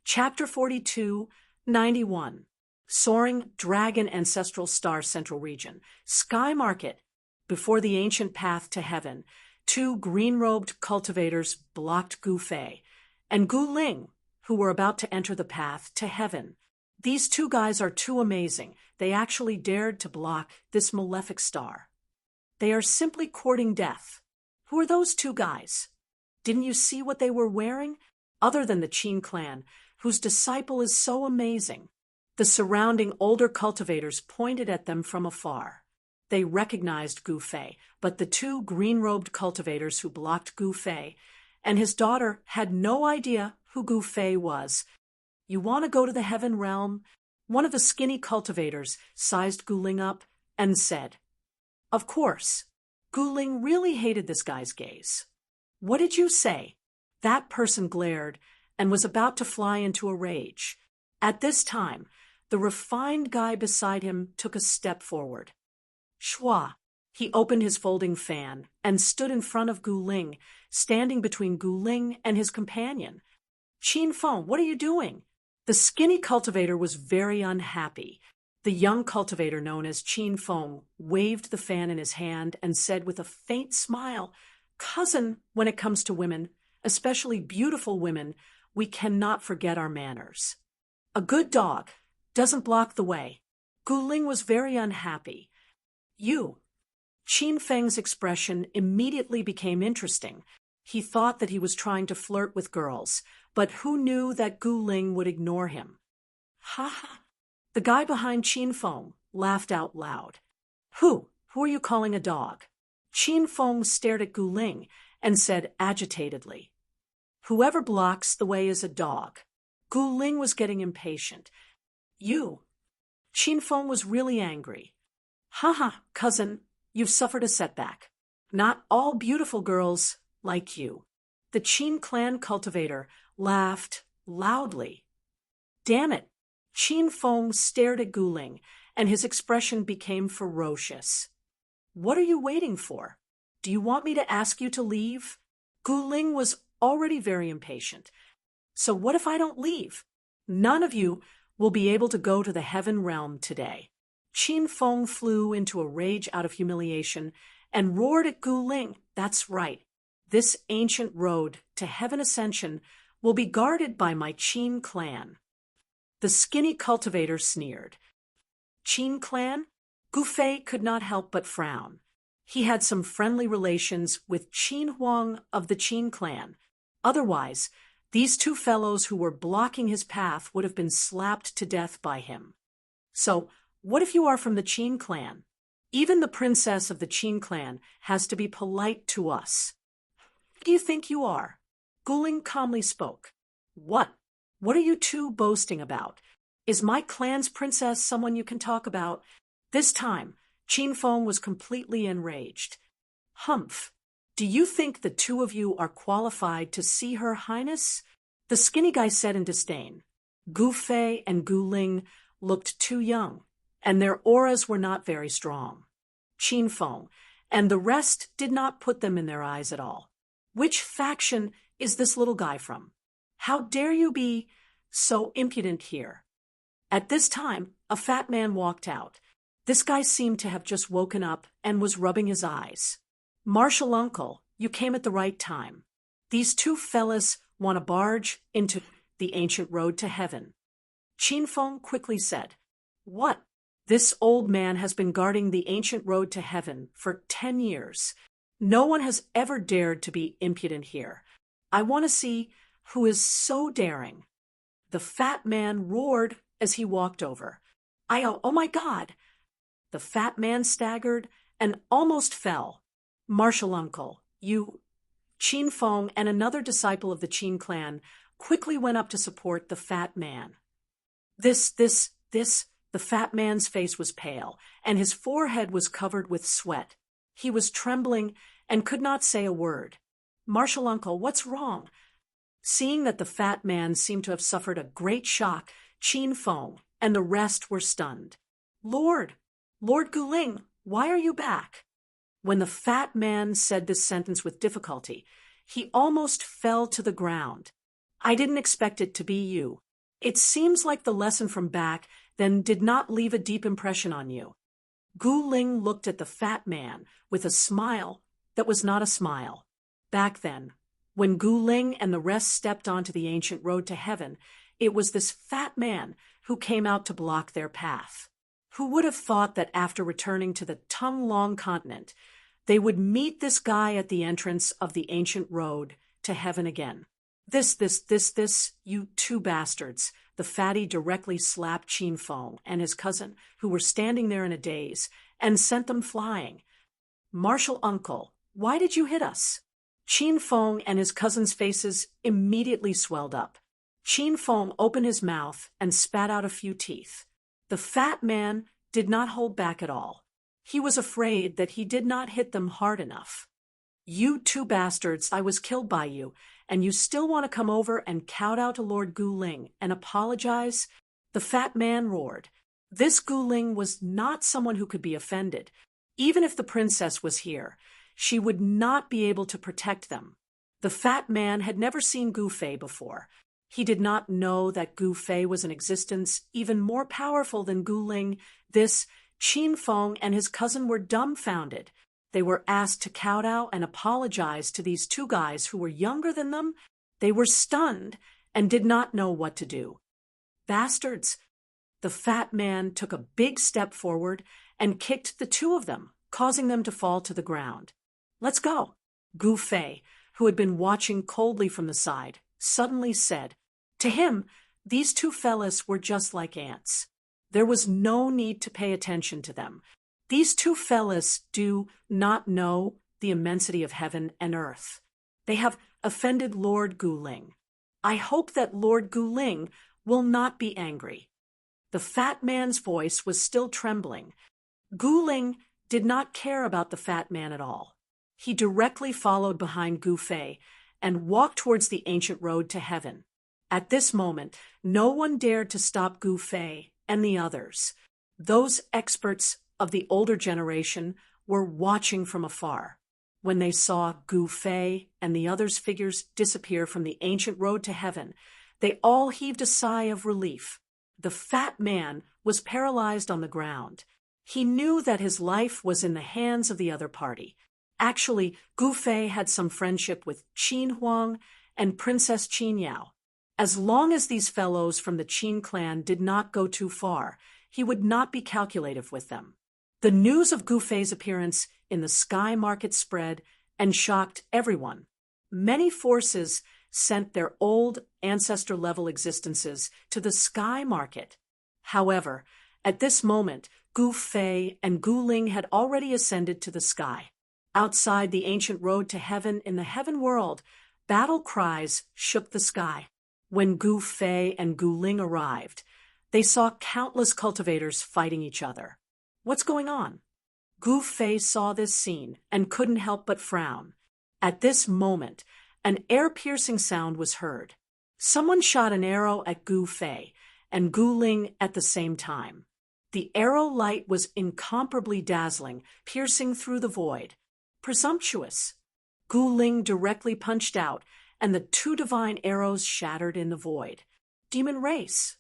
Chapter 42, 91. Soaring Dragon Ancestral Star Central Region. Sky Market. Before the ancient path to heaven, two green-robed cultivators blocked Gu Fei, and Gu Ling, who were about to enter the path to heaven. These two guys are too amazing. They actually dared to block this malefic star. They are simply courting death. Who are those two guys? Didn't you see what they were wearing? Other than the Qin clan, whose disciple is so amazing. The surrounding older cultivators pointed at them from afar. They recognized Gu Fei, but the two green-robed cultivators who blocked Gu Fei and his daughter had no idea who Gu Fei was. You want to go to the heaven realm? One of the skinny cultivators sized Gu Ling up and said, "Of course." Gu Ling really hated this guy's gaze. "What did you say?" That person glared and was about to fly into a rage. At this time, the refined guy beside him took a step forward. Shua. He opened his folding fan and stood in front of Gu Ling, standing between Gu Ling and his companion. "Qin Feng, what are you doing?" The skinny cultivator was very unhappy. The young cultivator known as Qin Feng waved the fan in his hand and said with a faint smile, "Cousin, when it comes to women, especially beautiful women, we cannot forget our manners. A good dog doesn't block the way." Gu Ling was very unhappy. "You." Qin Feng's expression immediately became interesting. He thought that he was trying to flirt with girls, but who knew that Gu Ling would ignore him? "Ha ha." The guy behind Qin Feng laughed out loud. Who are you calling a dog?" Qin Feng stared at Gu Ling and said agitatedly, "Whoever blocks the way is a dog." Gu Ling was getting impatient. "You." Qin Feng was really angry. "Ha ha, cousin, you've suffered a setback. Not all beautiful girls like you." The Qin clan cultivator laughed loudly. "Damn it." Qin Feng stared at Gu Ling, and his expression became ferocious. "What are you waiting for? Do you want me to ask you to leave?" Gu Ling was already very impatient. "So what if I don't leave? None of you will be able to go to the heaven realm today." Qin Feng flew into a rage out of humiliation and roared at Gu Ling, "That's right. This ancient road to heaven ascension will be guarded by my Qin clan." The skinny cultivator sneered. "Qin clan?" Gu Fei could not help but frown. He had some friendly relations with Qin Huang of the Qin clan. Otherwise, these two fellows who were blocking his path would have been slapped to death by him. "So, what if you are from the Qin clan? Even the princess of the Qin clan has to be polite to us." "Who do you think you are?" Gu Ling calmly spoke. What are you two boasting about? Is my clan's princess someone you can talk about?" This time, Qin Feng was completely enraged. "Humph! Do you think the two of you are qualified to see Her Highness?" the skinny guy said in disdain. Gu Fei and Gu Ling looked too young, and their auras were not very strong. Qin Feng and the rest did not put them in their eyes at all. "Which faction is this little guy from? How dare you be so impudent here?" At this time, a fat man walked out. This guy seemed to have just woken up and was rubbing his eyes. "Martial uncle, you came at the right time. These two fellas want to barge into the ancient road to heaven." Qin Feng quickly said, "What? This old man has been guarding the ancient road to heaven for 10 years. No one has ever dared to be impudent here. I want to see who is so daring." The fat man roared as he walked over. Oh my God!" The fat man staggered and almost fell. "Martial uncle, you..." Qin Feng and another disciple of the Qin clan quickly went up to support the fat man. This, the fat man's face was pale, and his forehead was covered with sweat. He was trembling and could not say a word. "Martial uncle, what's wrong?" Seeing that the fat man seemed to have suffered a great shock, Qin Feng and the rest were stunned. Lord Gu Ling, why are you back?" When the fat man said this sentence with difficulty, he almost fell to the ground. "I didn't expect it to be you. It seems like the lesson from back then did not leave a deep impression on you." Gu Ling looked at the fat man with a smile that was not a smile. Back then, When Gu Ling and the rest stepped onto the ancient road to heaven, it was this fat man who came out to block their path. Who would have thought that after returning to the ton-long continent, they would meet this guy at the entrance of the ancient road to heaven again? This, you two bastards. The fatty directly slapped Qin Feng and his cousin, who were standing there in a daze, and sent them flying. Martial uncle, why did you hit us? Qin Feng and his cousin's faces immediately swelled up. Qin Feng opened his mouth and spat out a few teeth. The fat man did not hold back at all. He was afraid that he did not hit them hard enough. You two bastards, I was killed by you, and you still want to come over and kowtow to Lord Gu Ling and apologize? The fat man roared. This Gu Ling was not someone who could be offended. Even if the princess was here, she would not be able to protect them. The fat man had never seen Gu Fei before. He did not know that Gu Fei was an existence even more powerful than Gu Ling. This Qin Feng and his cousin were dumbfounded. They were asked to kowtow and apologize to these two guys who were younger than them. They were stunned and did not know what to do. Bastards! The fat man took a big step forward and kicked the two of them, causing them to fall to the ground. Let's go. Gu Fei, who had been watching coldly from the side, suddenly said. To him, these two fellas were just like ants. There was no need to pay attention to them. These two fellas do not know the immensity of heaven and earth. They have offended Lord Gu Ling. I hope that Lord Gu Ling will not be angry. The fat man's voice was still trembling. Gu Ling did not care about the fat man at all. He directly followed behind Gu Fei and walked towards the ancient road to heaven. At this moment, no one dared to stop Gu Fei and the others. Those experts of the older generation were watching from afar. When they saw Gu Fei and the others' figures disappear from the ancient road to heaven, they all heaved a sigh of relief. The fat man was paralyzed on the ground. He knew that his life was in the hands of the other party. Actually, Gu Fei had some friendship with Qin Huang and Princess Qin Yao. As long as these fellows from the Qin clan did not go too far, he would not be calculative with them. The news of Gu Fei's appearance in the sky market spread and shocked everyone. Many forces sent their old ancestor-level existences to the sky market. However, at this moment, Gu Fei and Gu Ling had already ascended to the sky. Outside the ancient road to heaven in the heaven world, battle cries shook the sky. When Gu Fei and Gu Ling arrived, they saw countless cultivators fighting each other. What's going on? Gu Fei saw this scene and couldn't help but frown. At this moment, an ear-piercing sound was heard. Someone shot an arrow at Gu Fei and Gu Ling at the same time. The arrow light was incomparably dazzling, piercing through the void. Presumptuous. Gu Ling directly punched out, and the two divine arrows shattered in the void. Demon race.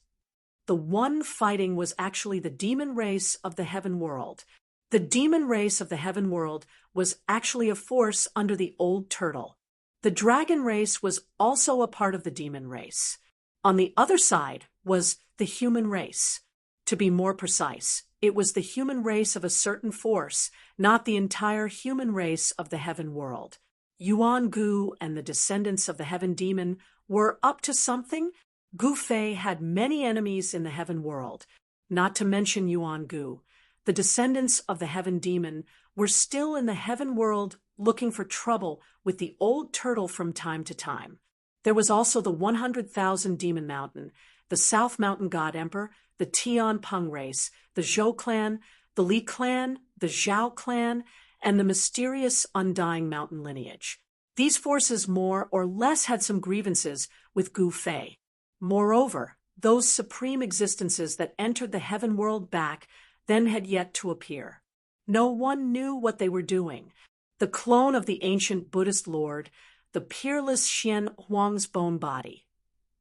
The one fighting was actually the demon race of the heaven world. The demon race of the heaven world was actually a force under the old turtle. The dragon race was also a part of the demon race. On the other side was the human race. To be more precise, it was the human race of a certain force, not the entire human race of the heaven world. Yuan Gu and the descendants of the heaven demon were up to something. Gu Fei had many enemies in the heaven world, not to mention Yuan Gu. The descendants of the heaven demon were still in the heaven world looking for trouble with the old turtle from time to time. There was also the 100,000 Demon Mountain, the South Mountain God Emperor, the Tian Peng race, the Zhou clan, the Li clan, the Zhao clan, and the mysterious Undying Mountain lineage. These forces more or less had some grievances with Gu Fei. Moreover, those supreme existences that entered the heaven world back then had yet to appear. No one knew what they were doing. The clone of the ancient Buddhist lord, the peerless Xian Huang's bone body.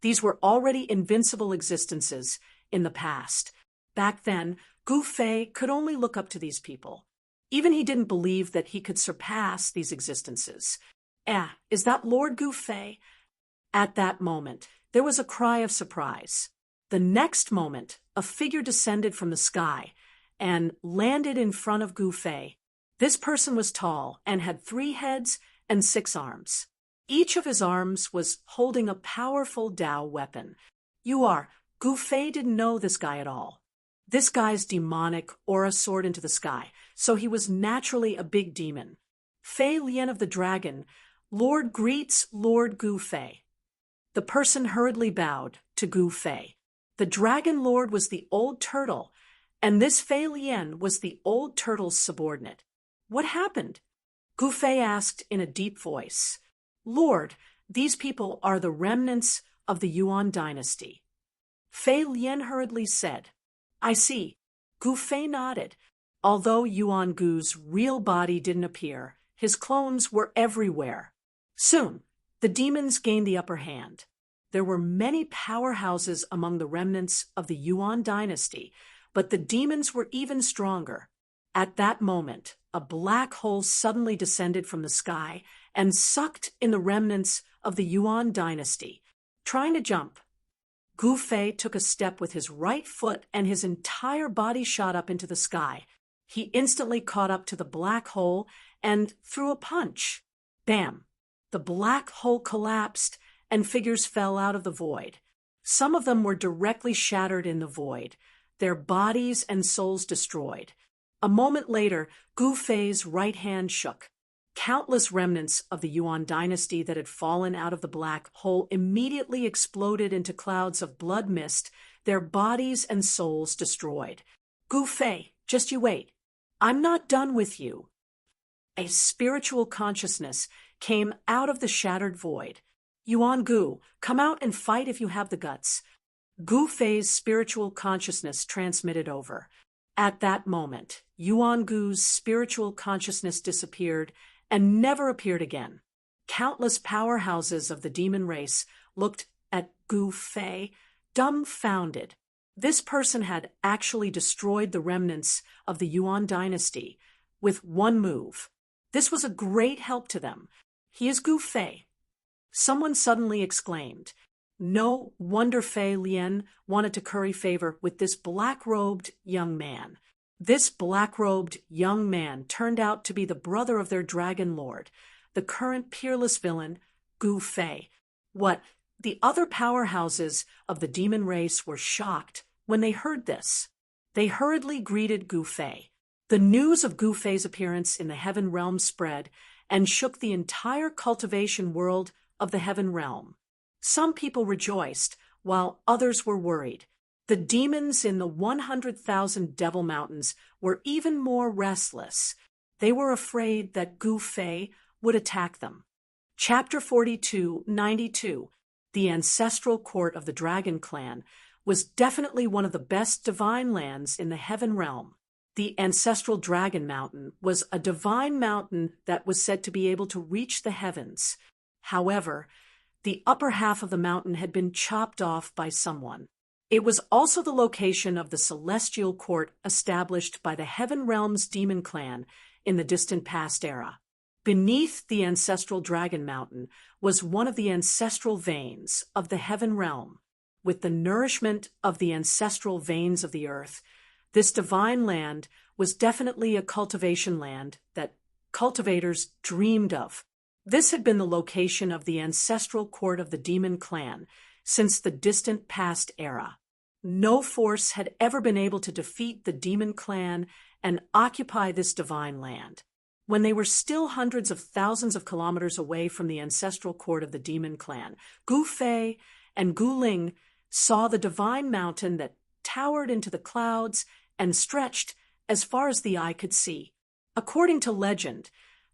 These were already invincible existences in the past. Back then, Gu Fei could only look up to these people. Even he didn't believe that he could surpass these existences. Is that Lord Gu Fei?" At that moment, there was a cry of surprise. The next moment, a figure descended from the sky and landed in front of Gu Fei. This person was tall and had 3 heads and 6 arms. Each of his arms was holding a powerful Dao weapon. Gu Fei didn't know this guy at all. This guy's demonic aura soared into the sky, so he was naturally a big demon. Fei Lian of the Dragon, "Lord greets Lord Gu Fei." The person hurriedly bowed to Gu Fei. The Dragon Lord was the old turtle, and this Fei Lian was the old turtle's subordinate. "What happened?" Gu Fei asked in a deep voice. "Lord, these people are the remnants of the Yuan dynasty." Fei Lian hurriedly said, "I see." Gu Fei nodded. Although Yuan Gu's real body didn't appear, his clones were everywhere. Soon, the demons gained the upper hand. There were many powerhouses among the remnants of the Yuan dynasty, but the demons were even stronger. At that moment, a black hole suddenly descended from the sky and sucked in the remnants of the Yuan dynasty. Trying to jump, Gu Fei took a step with his right foot and his entire body shot up into the sky. He instantly caught up to the black hole and threw a punch. Bam! The black hole collapsed and figures fell out of the void. Some of them were directly shattered in the void, their bodies and souls destroyed. A moment later, Gu Fei's right hand shook. Countless remnants of the Yuan dynasty that had fallen out of the black hole immediately exploded into clouds of blood mist, their bodies and souls destroyed. "Gu Fei, just you wait. I'm not done with you." A spiritual consciousness came out of the shattered void. "Yuan Gu, come out and fight if you have the guts." Gu Fei's spiritual consciousness transmitted over. At that moment, Yuan Gu's spiritual consciousness disappeared and never appeared again. Countless powerhouses of the demon race looked at Gu Fei, dumbfounded. This person had actually destroyed the remnants of the Yuan dynasty with one move. This was a great help to them. "He is Gu Fei." Someone suddenly exclaimed. No wonder Fei Lian wanted to curry favor with this black-robed young man. This black-robed young man turned out to be the brother of their dragon lord, the current peerless villain, Gu Fei. What? The other powerhouses of the demon race were shocked when they heard this. They hurriedly greeted Gu Fei. The news of Gu Fei's appearance in the heaven realm spread and shook the entire cultivation world of the heaven realm. Some people rejoiced, while others were worried. The demons in the 100,000 Devil Mountains were even more restless. They were afraid that Gu Fei would attack them. Chapter 42:92, The Ancestral Court of the Dragon Clan, was definitely one of the best divine lands in the heaven realm. The Ancestral Dragon Mountain was a divine mountain that was said to be able to reach the heavens. However, the upper half of the mountain had been chopped off by someone. It was also the location of the celestial court established by the Heaven Realm's demon clan in the distant past era. Beneath the Ancestral Dragon Mountain was one of the ancestral veins of the Heaven Realm. With the nourishment of the ancestral veins of the earth, this divine land was definitely a cultivation land that cultivators dreamed of. This had been the location of the ancestral court of the demon clan since the distant past era. No force had ever been able to defeat the demon clan and occupy this divine land. When they were still hundreds of thousands of kilometers away from the ancestral court of the demon clan, Gu Fei and Gu Ling saw the divine mountain that towered into the clouds and stretched as far as the eye could see. According to legend,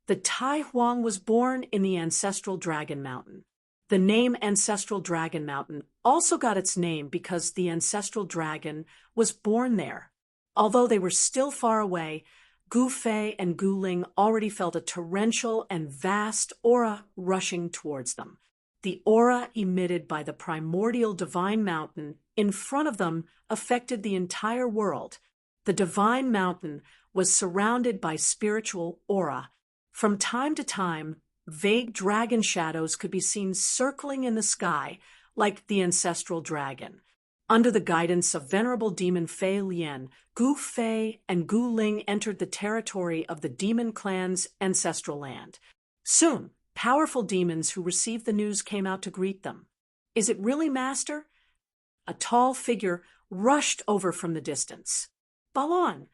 the Tai Huang was born in the Ancestral Dragon Mountain. The name Ancestral Dragon Mountain also got its name because the ancestral dragon was born there. Although they were still far away, Gu Fei and Gu Ling already felt a torrential and vast aura rushing towards them. The aura emitted by the primordial divine mountain in front of them affected the entire world. The divine mountain was surrounded by spiritual aura. From time to time, Vague dragon shadows could be seen circling in the sky like the ancestral dragon. Under the guidance of venerable demon Fei Lian, Gu Fei and Gu Ling entered the territory of the demon clan's ancestral land. Soon, powerful demons who received the news came out to greet them. "Is it really, Master?" A tall figure rushed over from the distance. "Balon."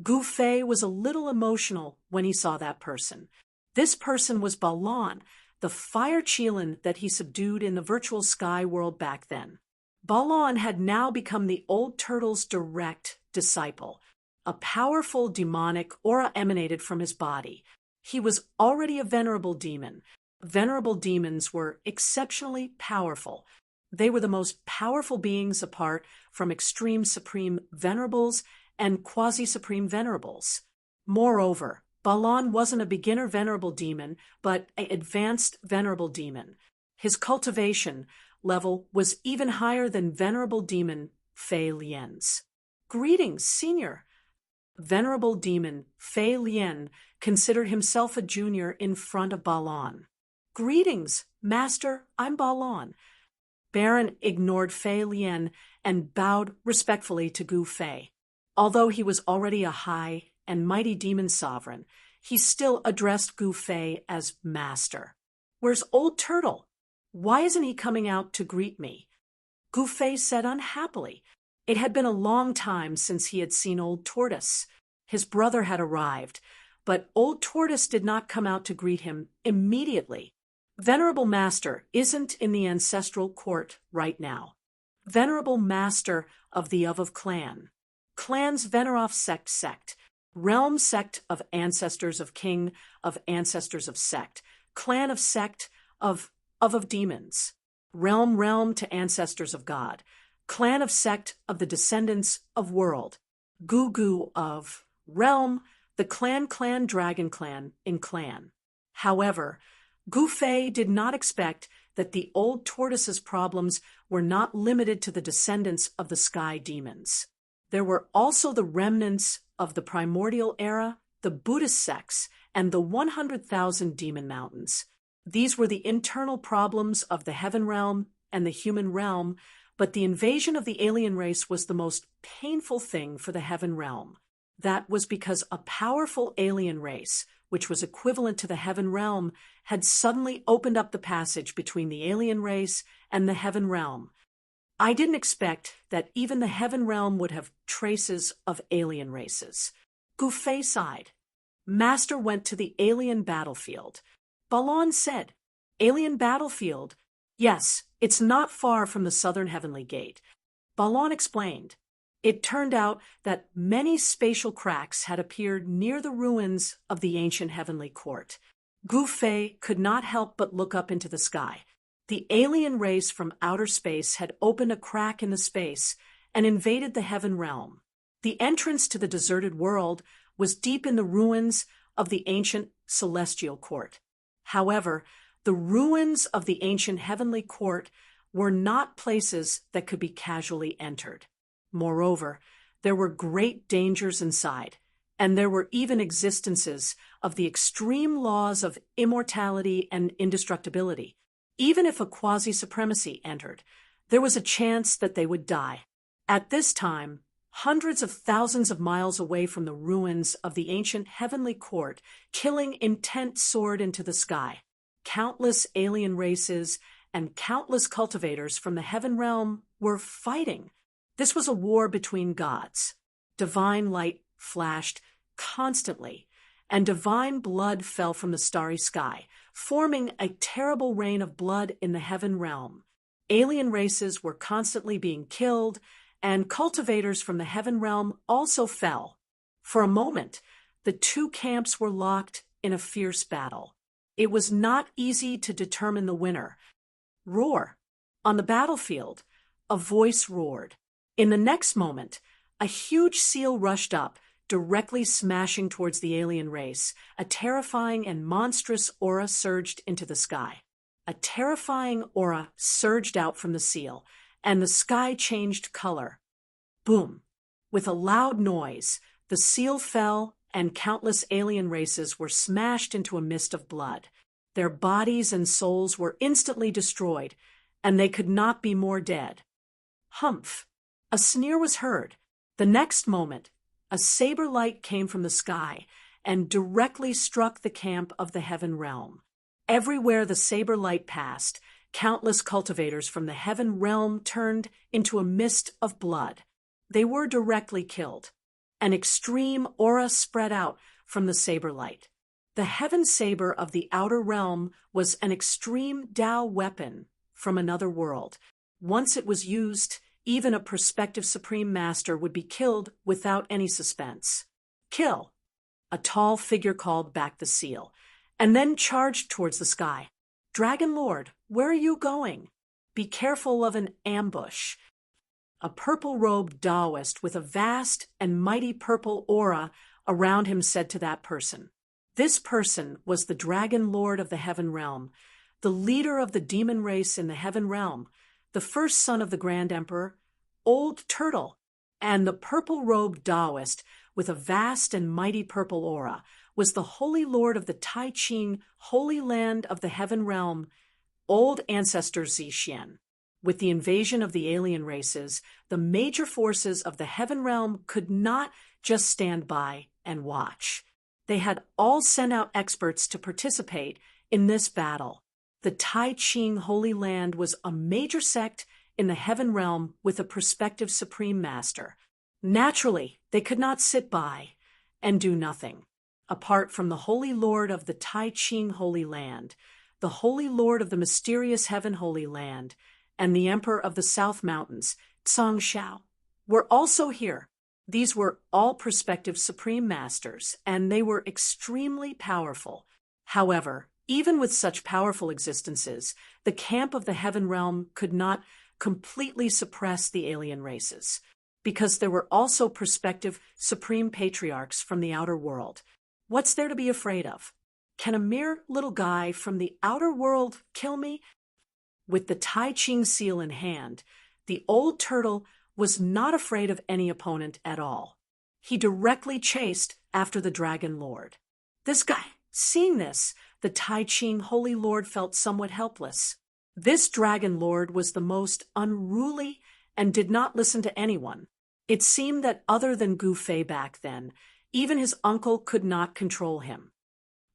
Gu Fei was a little emotional when he saw that person. This person was Balon, the fire Qilin that he subdued in the virtual sky world back then. Balon had now become the old turtle's direct disciple. A powerful demonic aura emanated from his body. He was already a venerable demon. Venerable demons were exceptionally powerful. They were the most powerful beings apart from extreme supreme venerables and quasi-supreme venerables. Moreover, Balon wasn't a beginner venerable demon, but an advanced venerable demon. His cultivation level was even higher than venerable demon Fei Lian's. "Greetings, Senior." Venerable demon Fei Lian considered himself a junior in front of Balon. "Greetings, Master, I'm Balon." Baron ignored Fei Lian and bowed respectfully to Gu Fei. Although he was already a high and mighty demon sovereign, he still addressed Gu Fei as Master. "Where's Old Turtle? Why isn't he coming out to greet me?" Gu Fei said unhappily. It had been a long time since he had seen Old Tortoise. His brother had arrived, but Old Tortoise did not come out to greet him immediately. "Venerable Master isn't in the ancestral court right now." Venerable Master of the of clan. Clan's Veneroff sect. Realm sect of ancestors of king of ancestors of sect. Clan of sect of demons. Realm to ancestors of God. Clan of sect of the descendants of world. Gu of realm, the clan dragon clan in clan. However, Gu Fei did not expect that the old tortoise's problems were not limited to the descendants of the sky demons. There were also the remnants of the primordial era, the Buddhist sects, and the 100,000 demon mountains. These were the internal problems of the heaven realm and the human realm, but the invasion of the alien race was the most painful thing for the heaven realm. That was because a powerful alien race, which was equivalent to the heaven realm, had suddenly opened up the passage between the alien race and the heaven realm. I didn't expect that even the heaven realm would have traces of alien races. Gu Fei sighed. Master went to the alien battlefield. Balon said, "Alien battlefield? Yes, it's not far from the southern heavenly gate." Balon explained. It turned out that many spatial cracks had appeared near the ruins of the ancient heavenly court. Gu Fei could not help but look up into the sky. The alien race from outer space had opened a crack in the space and invaded the heaven realm. The entrance to the deserted world was deep in the ruins of the ancient celestial court. However, the ruins of the ancient heavenly court were not places that could be casually entered. Moreover, there were great dangers inside, and there were even existences of the extreme laws of immortality and indestructibility. Even if a quasi-supremacy entered, there was a chance that they would die. At this time, hundreds of thousands of miles away from the ruins of the ancient heavenly court, killing intent soared into the sky. Countless alien races and countless cultivators from the heaven realm were fighting. This was a war between gods. Divine light flashed constantly, and divine blood fell from the starry sky, forming a terrible rain of blood in the heaven realm. Alien races were constantly being killed, and cultivators from the heaven realm also fell. For a moment, the two camps were locked in a fierce battle. It was not easy to determine the winner. Roar. On the battlefield, a voice roared. In the next moment, a huge seal rushed up, directly smashing towards the alien race. A terrifying and monstrous aura surged into the sky. A terrifying aura surged out from the seal, and the sky changed color. Boom! With a loud noise, the seal fell, and countless alien races were smashed into a mist of blood. Their bodies and souls were instantly destroyed, and they could not be more dead. Humph! A sneer was heard. The next moment, a saber light came from the sky and directly struck the camp of the heaven realm. Everywhere the saber light passed, countless cultivators from the heaven realm turned into a mist of blood. They were directly killed. An extreme aura spread out from the saber light. The heaven saber of the outer realm was an extreme Tao weapon from another world. Once it was used, even a prospective supreme master would be killed without any suspense. Kill! A tall figure called back the seal, and then charged towards the sky. Dragon Lord, where are you going? Be careful of an ambush. A purple-robed Taoist with a vast and mighty purple aura around him said to that person. This person was the Dragon Lord of the Heaven Realm, the leader of the demon race in the Heaven Realm, the first son of the Grand Emperor, Old Turtle. And the purple-robed Taoist with a vast and mighty purple aura was the Holy Lord of the Tai Ching Holy Land of the Heaven Realm, Old Ancestor Zixien. With the invasion of the alien races, the major forces of the Heaven Realm could not just stand by and watch. They had all sent out experts to participate in this battle. The Tai Ching Holy Land was a major sect in the Heaven Realm with a prospective supreme master. Naturally, they could not sit by and do nothing. Apart from the Holy Lord of the Tai Ching Holy Land, the Holy Lord of the mysterious Heaven Holy Land, and the Emperor of the South Mountains, Tsang Xiao, were also here. These were all prospective supreme masters, and they were extremely powerful. However, even with such powerful existences, the camp of the Heaven Realm could not completely suppress the alien races, because there were also prospective supreme patriarchs from the outer world. What's there to be afraid of? Can a mere little guy from the outer world kill me? With the Tai Ching seal in hand, the old turtle was not afraid of any opponent at all. He directly chased after the Dragon Lord. This guy, seeing this, the Tai Ching Holy Lord felt somewhat helpless. This Dragon Lord was the most unruly and did not listen to anyone. It seemed that other than Gu Fei back then, even his uncle could not control him.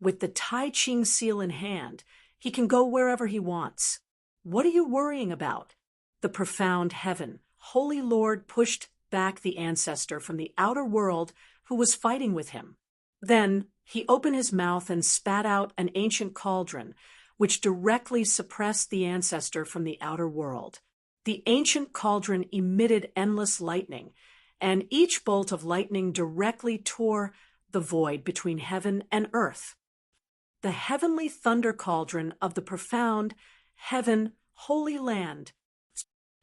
With the Tai Ching seal in hand, he can go wherever he wants. What are you worrying about? The profound Heaven Holy Lord pushed back the ancestor from the outer world who was fighting with him. Then he opened his mouth and spat out an ancient cauldron, which directly suppressed the ancestor from the outer world. The ancient cauldron emitted endless lightning, and each bolt of lightning directly tore the void between heaven and earth. The heavenly thunder cauldron of the profound Heaven Holy Land.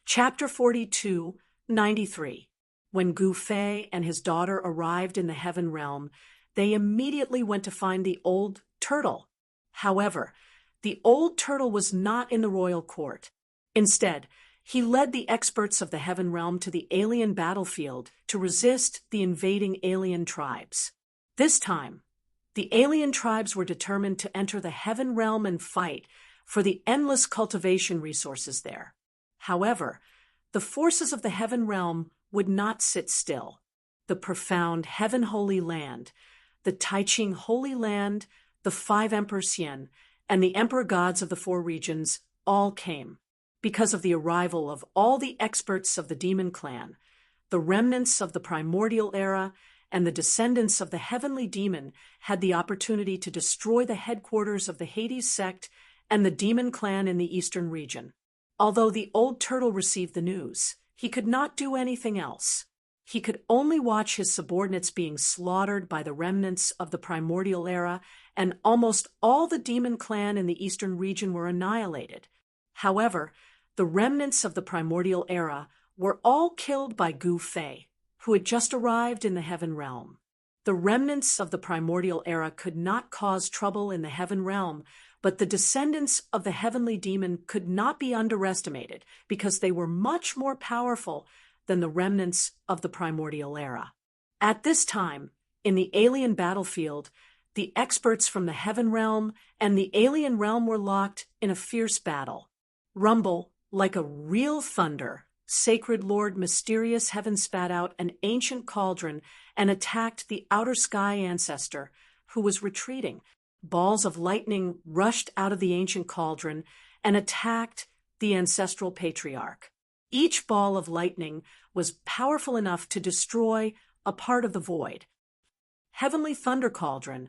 Chapter 42, 93. When Gu Fei and his daughter arrived in the Heaven Realm, they immediately went to find the old turtle. However, the old turtle was not in the royal court. Instead, he led the experts of the Heaven Realm to the alien battlefield to resist the invading alien tribes. This time, the alien tribes were determined to enter the Heaven Realm and fight for the endless cultivation resources there. However, the forces of the Heaven Realm would not sit still. The profound Heaven Holy Land, the Tai Ching Holy Land, the 5 Emperor Xian, and the Emperor Gods of the 4 regions all came. Because of the arrival of all the experts of the Demon Clan, the remnants of the primordial era, and the descendants of the heavenly demon had the opportunity to destroy the headquarters of the Hades sect and the Demon Clan in the eastern region. Although the old turtle received the news, he could not do anything else. He could only watch his subordinates being slaughtered by the remnants of the primordial era, and almost all the Demon Clan in the eastern region were annihilated. However, the remnants of the primordial era were all killed by Gu Fei, who had just arrived in the Heaven Realm. The remnants of the primordial era could not cause trouble in the Heaven Realm, but the descendants of the heavenly demon could not be underestimated because they were much more powerful than the remnants of the primordial era. At this time, in the alien battlefield, the experts from the heaven realm and the alien realm were locked in a fierce battle. Rumble, like a real thunder, Sacred Lord Mysterious Heaven spat out an ancient cauldron and attacked the outer sky ancestor, who was retreating. Balls of lightning rushed out of the ancient cauldron and attacked the ancestral patriarch. Each ball of lightning was powerful enough to destroy a part of the void. Heavenly Thunder Cauldron,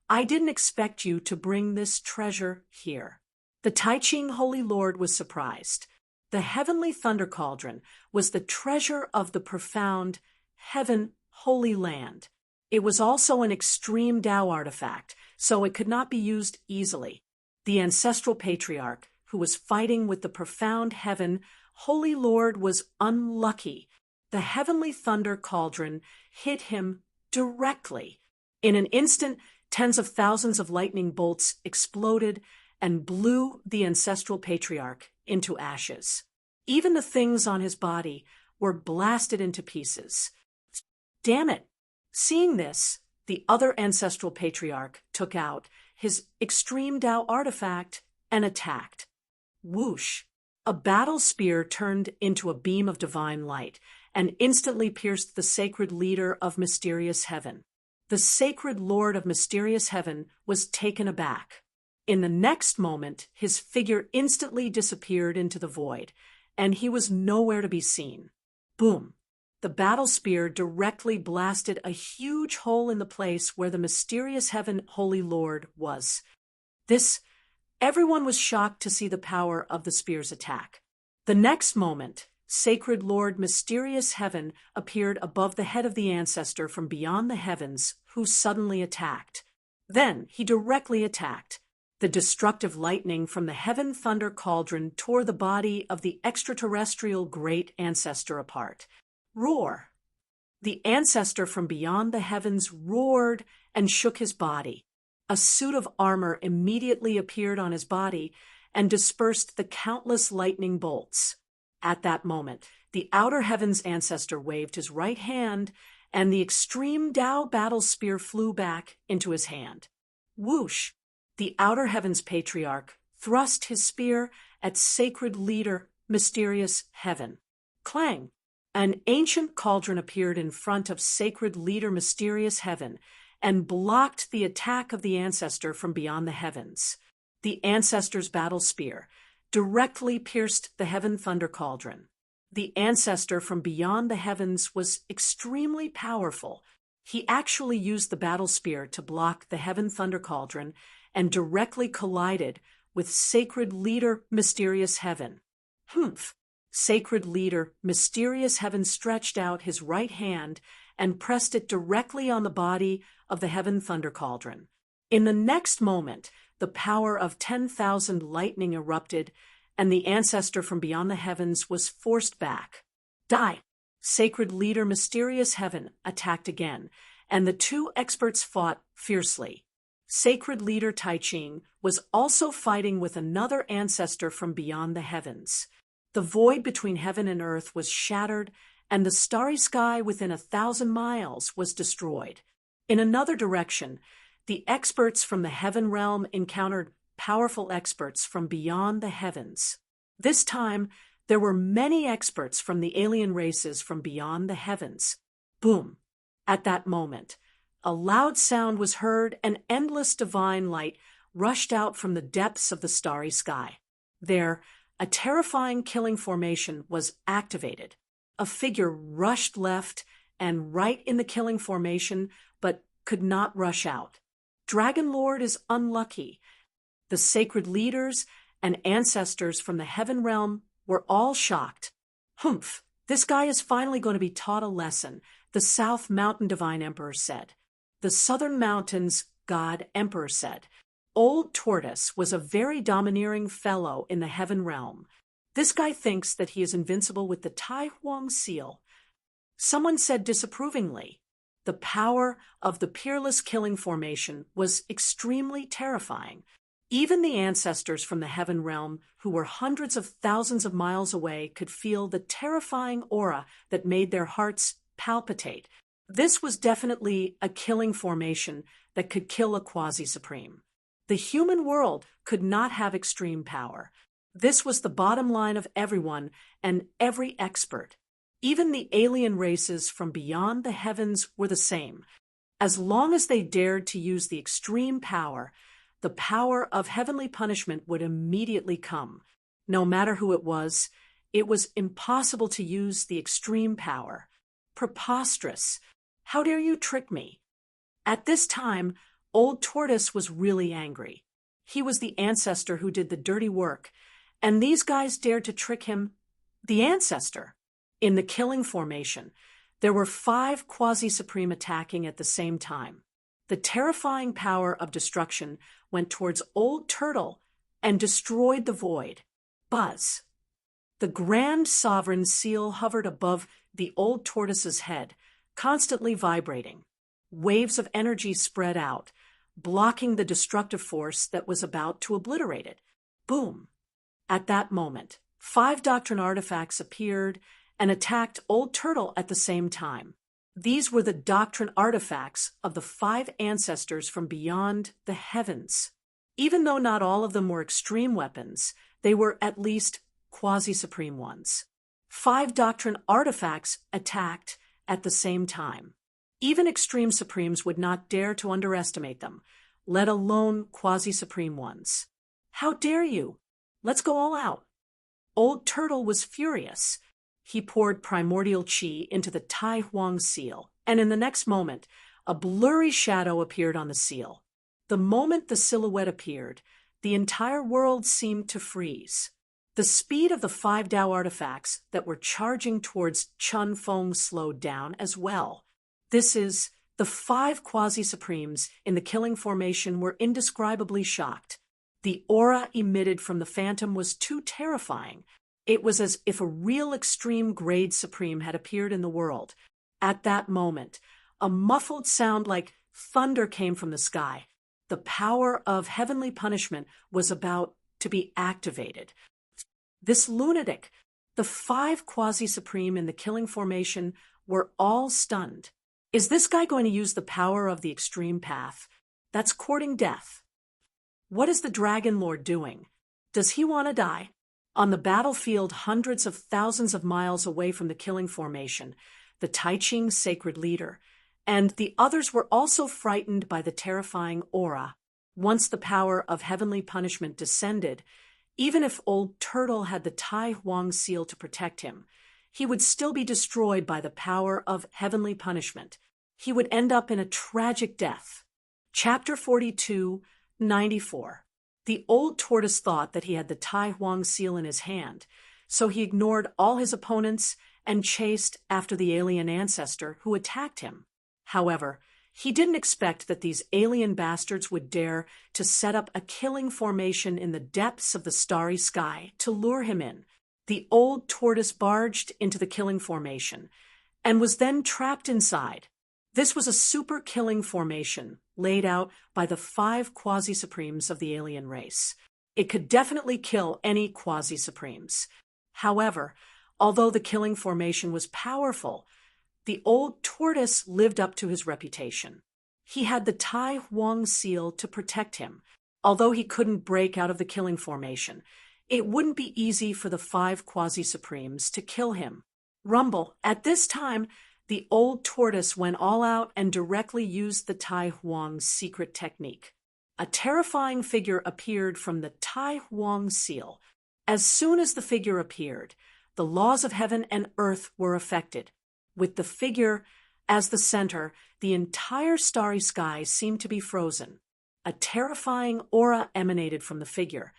I didn't expect you to bring this treasure here. The Tai Ching Holy Lord was surprised. The Heavenly Thunder Cauldron was the treasure of the profound Heaven Holy Land. It was also an extreme Tao artifact, so it could not be used easily. The ancestral patriarch, who was fighting with the profound Heaven Holy Lord, was unlucky. The Heavenly Thunder Cauldron hit him directly. In an instant, tens of thousands of lightning bolts exploded and blew the ancestral patriarch into ashes. Even the things on his body were blasted into pieces. Damn it! Seeing this, the other ancestral patriarch took out his extreme Tao artifact and attacked. Whoosh! A battle spear turned into a beam of divine light and instantly pierced the sacred leader of Mysterious Heaven. The sacred Lord of Mysterious Heaven was taken aback. In the next moment, his figure instantly disappeared into the void, and he was nowhere to be seen. Boom! The battle spear directly blasted a huge hole in the place where the Mysterious Heaven Holy Lord was. Everyone was shocked to see the power of the spear's attack. The next moment, Sacred Lord Mysterious Heaven appeared above the head of the ancestor from beyond the heavens, who suddenly attacked. Then he directly attacked. The destructive lightning from the Heaven Thunder Cauldron tore the body of the extraterrestrial great ancestor apart. Roar! The ancestor from beyond the heavens roared and shook his body. A suit of armor immediately appeared on his body and dispersed the countless lightning bolts. At that moment, the outer heavens ancestor waved his right hand, and the extreme Tao battle spear flew back into his hand. Whoosh! The outer heavens patriarch thrust his spear at sacred leader Mysterious Heaven. Clang! An ancient cauldron appeared in front of sacred leader Mysterious Heaven and blocked the attack of the ancestor from beyond the heavens. The ancestor's battle spear directly pierced the Heaven Thunder Cauldron. The ancestor from beyond the heavens was extremely powerful. He actually used the battle spear to block the Heaven Thunder Cauldron and directly collided with Sacred Leader Mysterious Heaven. Humph! Sacred Leader Mysterious Heaven stretched out his right hand and pressed it directly on the body of the Heaven Thunder Cauldron. In the next moment, the power of 10,000 lightning erupted, and the ancestor from beyond the heavens was forced back. Die! Sacred Leader Mysterious Heaven attacked again, and the two experts fought fiercely. Sacred Leader Tai Ching was also fighting with another ancestor from beyond the heavens. The void between heaven and earth was shattered, and the starry sky within 1,000 miles was destroyed. In another direction, the experts from the heaven realm encountered powerful experts from beyond the heavens. This time, there were many experts from the alien races from beyond the heavens. Boom! At that moment, a loud sound was heard, and endless divine light rushed out from the depths of the starry sky. There, a terrifying killing formation was activated. A figure rushed left and right in the killing formation, but could not rush out. Dragon Lord is unlucky. The sacred leaders and ancestors from the heaven realm were all shocked. Humph! This guy is finally going to be taught a lesson, the South Mountain Divine Emperor said. The Southern Mountains God Emperor said. Old Tortoise was a very domineering fellow in the heaven realm. This guy thinks that he is invincible with the Tai Huang seal. Someone said disapprovingly. The power of the peerless killing formation was extremely terrifying. Even the ancestors from the heaven realm, who were hundreds of thousands of miles away, could feel the terrifying aura that made their hearts palpitate. This was definitely a killing formation that could kill a quasi-supreme. The human world could not have extreme power. This was the bottom line of everyone and every expert. Even the alien races from beyond the heavens were the same. As long as they dared to use the extreme power, the power of heavenly punishment would immediately come. No matter who it was impossible to use the extreme power. Preposterous. How dare you trick me? At this time, Old Tortoise was really angry. He was the ancestor who did the dirty work, and these guys dared to trick him, the ancestor. In the killing formation, there were 5 quasi-supreme attacking at the same time. The terrifying power of destruction went towards Old Turtle and destroyed the void. Buzz. The Grand Sovereign Seal hovered above the Old Tortoise's head, constantly vibrating. Waves of energy spread out, blocking the destructive force that was about to obliterate it. Boom! At that moment, 5 doctrine artifacts appeared and attacked Old Turtle at the same time. These were the doctrine artifacts of the 5 ancestors from beyond the heavens. Even though not all of them were extreme weapons, they were at least quasi-supreme ones. 5 doctrine artifacts attacked at the same time. Even extreme supremes would not dare to underestimate them, let alone quasi-supreme ones. How dare you? Let's go all out. Old Turtle was furious. He poured primordial chi into the Tai Huang seal, and in the next moment, a blurry shadow appeared on the seal. The moment the silhouette appeared, the entire world seemed to freeze. The speed of the 5 Dao artifacts that were charging towards Chun Feng slowed down as well. The 5 quasi-supremes in the killing formation were indescribably shocked. The aura emitted from the phantom was too terrifying. It was as if a real extreme grade supreme had appeared in the world. At that moment, a muffled sound like thunder came from the sky. The power of heavenly punishment was about to be activated. This lunatic, the 5 quasi-supreme in the killing formation, were all stunned. Is this guy going to use the power of the extreme path? That's courting death. What is the Dragon Lord doing? Does he want to die? On the battlefield hundreds of thousands of miles away from the killing formation, the Tai Ching sacred leader, and the others were also frightened by the terrifying aura. Once the power of heavenly punishment descended, even if Old Turtle had the Tai Huang seal to protect him, he would still be destroyed by the power of heavenly punishment. He would end up in a tragic death. Chapter 42, 94. The Old Tortoise thought that he had the Tai Huang seal in his hand, so he ignored all his opponents and chased after the alien ancestor who attacked him. However, he didn't expect that these alien bastards would dare to set up a killing formation in the depths of the starry sky to lure him in. The Old Tortoise barged into the killing formation and was then trapped inside. This was a super killing formation laid out by the 5 quasi-supremes of the alien race. It could definitely kill any quasi-supremes. However, although the killing formation was powerful, the Old Tortoise lived up to his reputation. He had the Tai Huang seal to protect him. Although he couldn't break out of the killing formation, it wouldn't be easy for the 5 quasi-supremes to kill him. Rumble. At this time, the Old Tortoise went all out and directly used the Tai Huang secret technique. A terrifying figure appeared from the Tai Huang seal. As soon as the figure appeared, the laws of heaven and earth were affected. With the figure as the center, the entire starry sky seemed to be frozen. A terrifying aura emanated from the figure,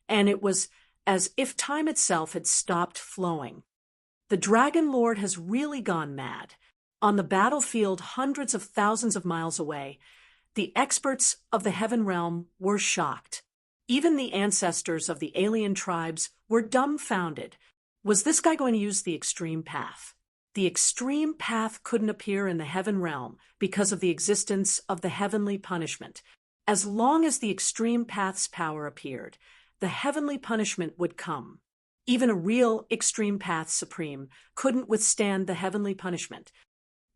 and it was as if time itself had stopped flowing. The Dragon Lord has really gone mad. On the battlefield hundreds of thousands of miles away, the experts of the heaven realm were shocked. Even the ancestors of the alien tribes were dumbfounded. Was this guy going to use the extreme path? The extreme path couldn't appear in the heaven realm because of the existence of the heavenly punishment. As long as the extreme path's power appeared, the heavenly punishment would come. Even a real extreme path supreme couldn't withstand the heavenly punishment.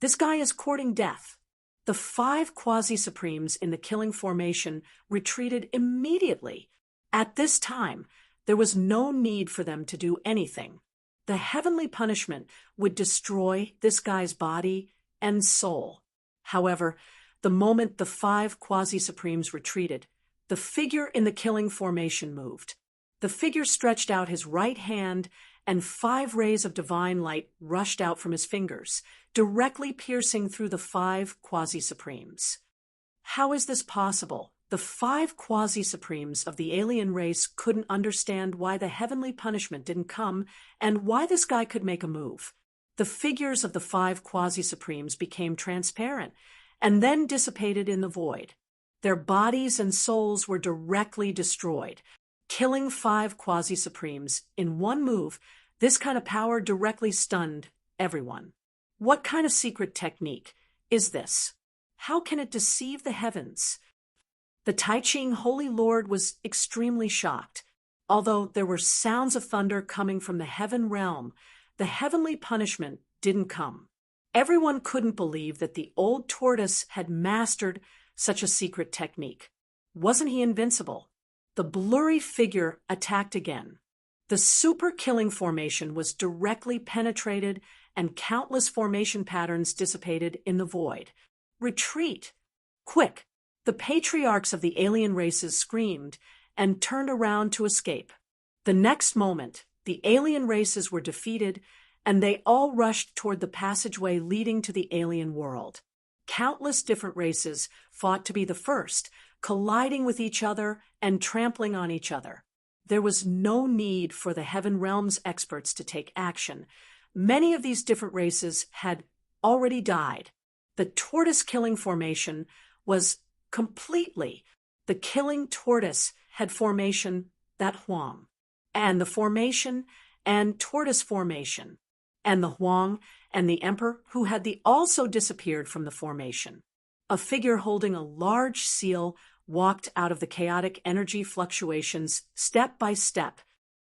This guy is courting death. The 5 quasi-supremes in the killing formation retreated immediately. At this time, there was no need for them to do anything. The heavenly punishment would destroy this guy's body and soul. However, the moment the 5 quasi-supremes retreated, the figure in the killing formation moved. The figure stretched out his right hand, and 5 rays of divine light rushed out from his fingers, directly piercing through the 5 quasi-supremes. How is this possible? The 5 quasi-supremes of the alien race couldn't understand why the heavenly punishment didn't come and why this guy could make a move. The figures of the 5 quasi-supremes became transparent and then dissipated in the void. Their bodies and souls were directly destroyed. Killing 5 quasi-supremes in one move, this kind of power directly stunned everyone. What kind of secret technique is this? How can it deceive the heavens? The Tai Ching Holy Lord was extremely shocked. Although there were sounds of thunder coming from the heaven realm, the heavenly punishment didn't come. Everyone couldn't believe that the old tortoise had mastered such a secret technique. Wasn't he invincible? The blurry figure attacked again. The super killing formation was directly penetrated and countless formation patterns dissipated in the void. Retreat! Quick! The patriarchs of the alien races screamed and turned around to escape. The next moment, the alien races were defeated, and they all rushed toward the passageway leading to the alien world. Countless different races fought to be the first, colliding with each other and trampling on each other. There was no need for the Heaven Realms experts to take action. Many of these different races had already died. The tortoise killing formation was completely the killing tortoise had formation that Huang, and the formation and tortoise formation, and the Huang and the Emperor who had also disappeared from the formation. A figure holding a large seal walked out of the chaotic energy fluctuations step by step.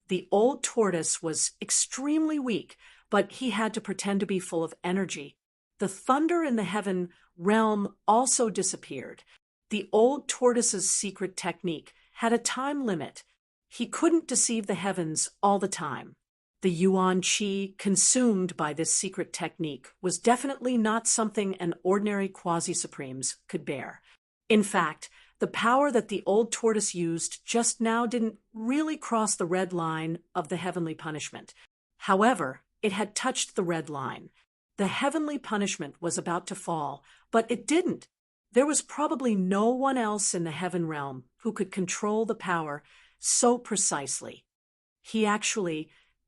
The old tortoise was extremely weak, but he had to pretend to be full of energy. The thunder in the heaven realm also disappeared. The old tortoise's secret technique had a time limit. He couldn't deceive the heavens all the time. The Yuan Qi consumed by this secret technique was definitely not something an ordinary quasi-supremes could bear. In fact, the power that the old tortoise used just now didn't really cross the red line of the heavenly punishment. However, it had touched the red line. The heavenly punishment was about to fall, but it didn't. There was probably no one else in the heaven realm who could control the power so precisely.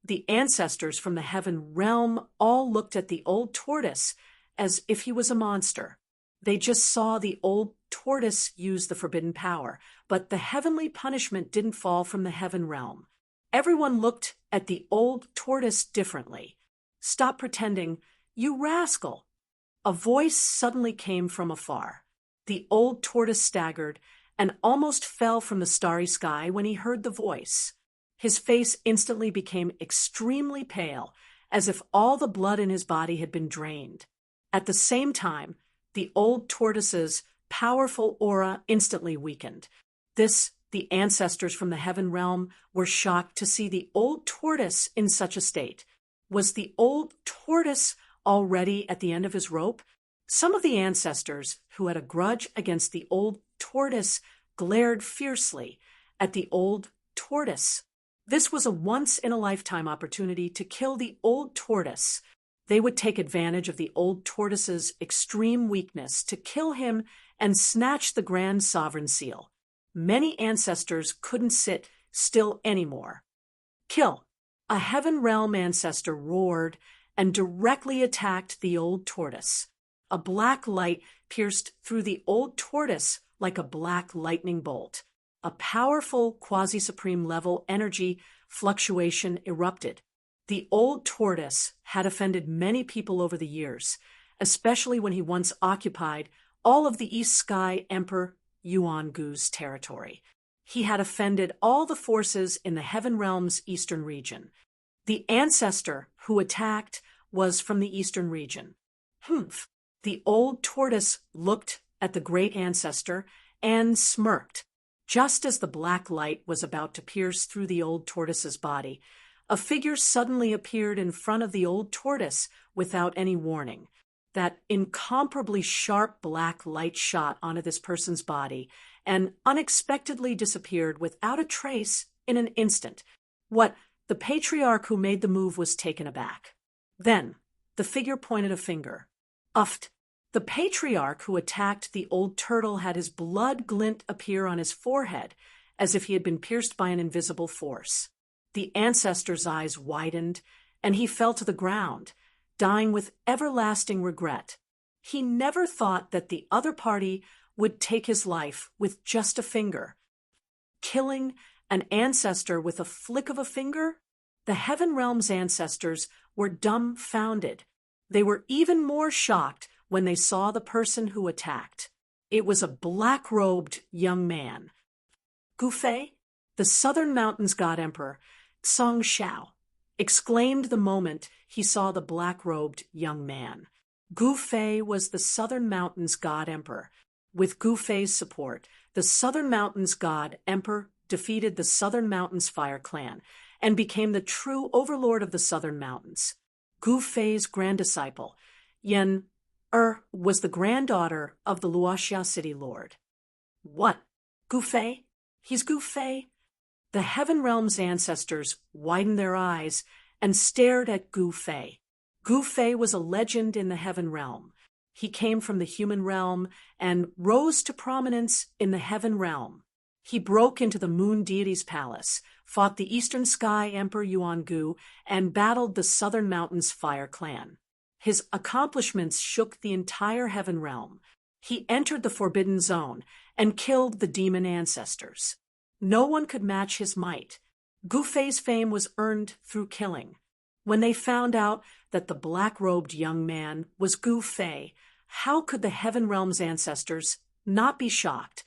The ancestors from the heaven realm all looked at the old tortoise as if he was a monster. They just saw the old tortoise use the forbidden power, but the heavenly punishment didn't fall from the heaven realm. Everyone looked at the old tortoise differently. "Stop pretending, you rascal!" A voice suddenly came from afar. The old tortoise staggered and almost fell from the starry sky when he heard the voice. His face instantly became extremely pale, as if all the blood in his body had been drained. At the same time, the old tortoise's powerful aura instantly weakened. The ancestors from the heaven realm were shocked to see the old tortoise in such a state. Was the old tortoise already at the end of his rope? Some of the ancestors who had a grudge against the old tortoise glared fiercely at the old tortoise. This was a once-in-a-lifetime opportunity to kill the old tortoise. They would take advantage of the old tortoise's extreme weakness to kill him and snatch the grand sovereign seal. Many ancestors couldn't sit still anymore. "Kill!" A heaven realm ancestor roared and directly attacked the old tortoise. A black light pierced through the old tortoise like a black lightning bolt. A powerful quasi-supreme level energy fluctuation erupted. The old tortoise had offended many people over the years, especially when he once occupied all of the East Sky Emperor Yuan Gu's territory. He had offended all the forces in the Heaven Realm's eastern region. The ancestor who attacked was from the eastern region. Humph! The old tortoise looked at the great ancestor and smirked. Just as the black light was about to pierce through the old tortoise's body, a figure suddenly appeared in front of the old tortoise without any warning. That incomparably sharp black light shot onto this person's body and unexpectedly disappeared without a trace in an instant. What the patriarch who made the move was taken aback. Then the figure pointed a finger. Uffed. The patriarch who attacked the old turtle had his blood glint appear on his forehead, as if he had been pierced by an invisible force. The ancestor's eyes widened, and he fell to the ground, dying with everlasting regret. He never thought that the other party would take his life with just a finger. Killing an ancestor with a flick of a finger? The Heaven Realm's ancestors were dumbfounded. They were even more shocked when they saw the person who attacked. It was a black-robed young man. Gu Fei, the Southern Mountains God Emperor, Song Shao, exclaimed the moment he saw the black-robed young man. Gu Fei was the Southern Mountains God Emperor. With Gu Fei's support, the Southern Mountains God Emperor defeated the Southern Mountains Fire Clan and became the true overlord of the Southern Mountains. Gu Fei's grand disciple, Yen was the granddaughter of the Luoxia City Lord. What? Gu Fei? He's Gu Fei? The Heaven Realm's ancestors widened their eyes and stared at Gu Fei. Gu Fei was a legend in the Heaven Realm. He came from the human realm and rose to prominence in the Heaven Realm. He broke into the Moon Deity's palace, fought the Eastern Sky Emperor Yuan Gu, and battled the Southern Mountains Fire Clan. His accomplishments shook the entire Heaven Realm. He entered the Forbidden Zone and killed the demon ancestors. No one could match his might. Gu Fei's fame was earned through killing. When they found out that the black-robed young man was Gu Fei, how could the Heaven Realm's ancestors not be shocked?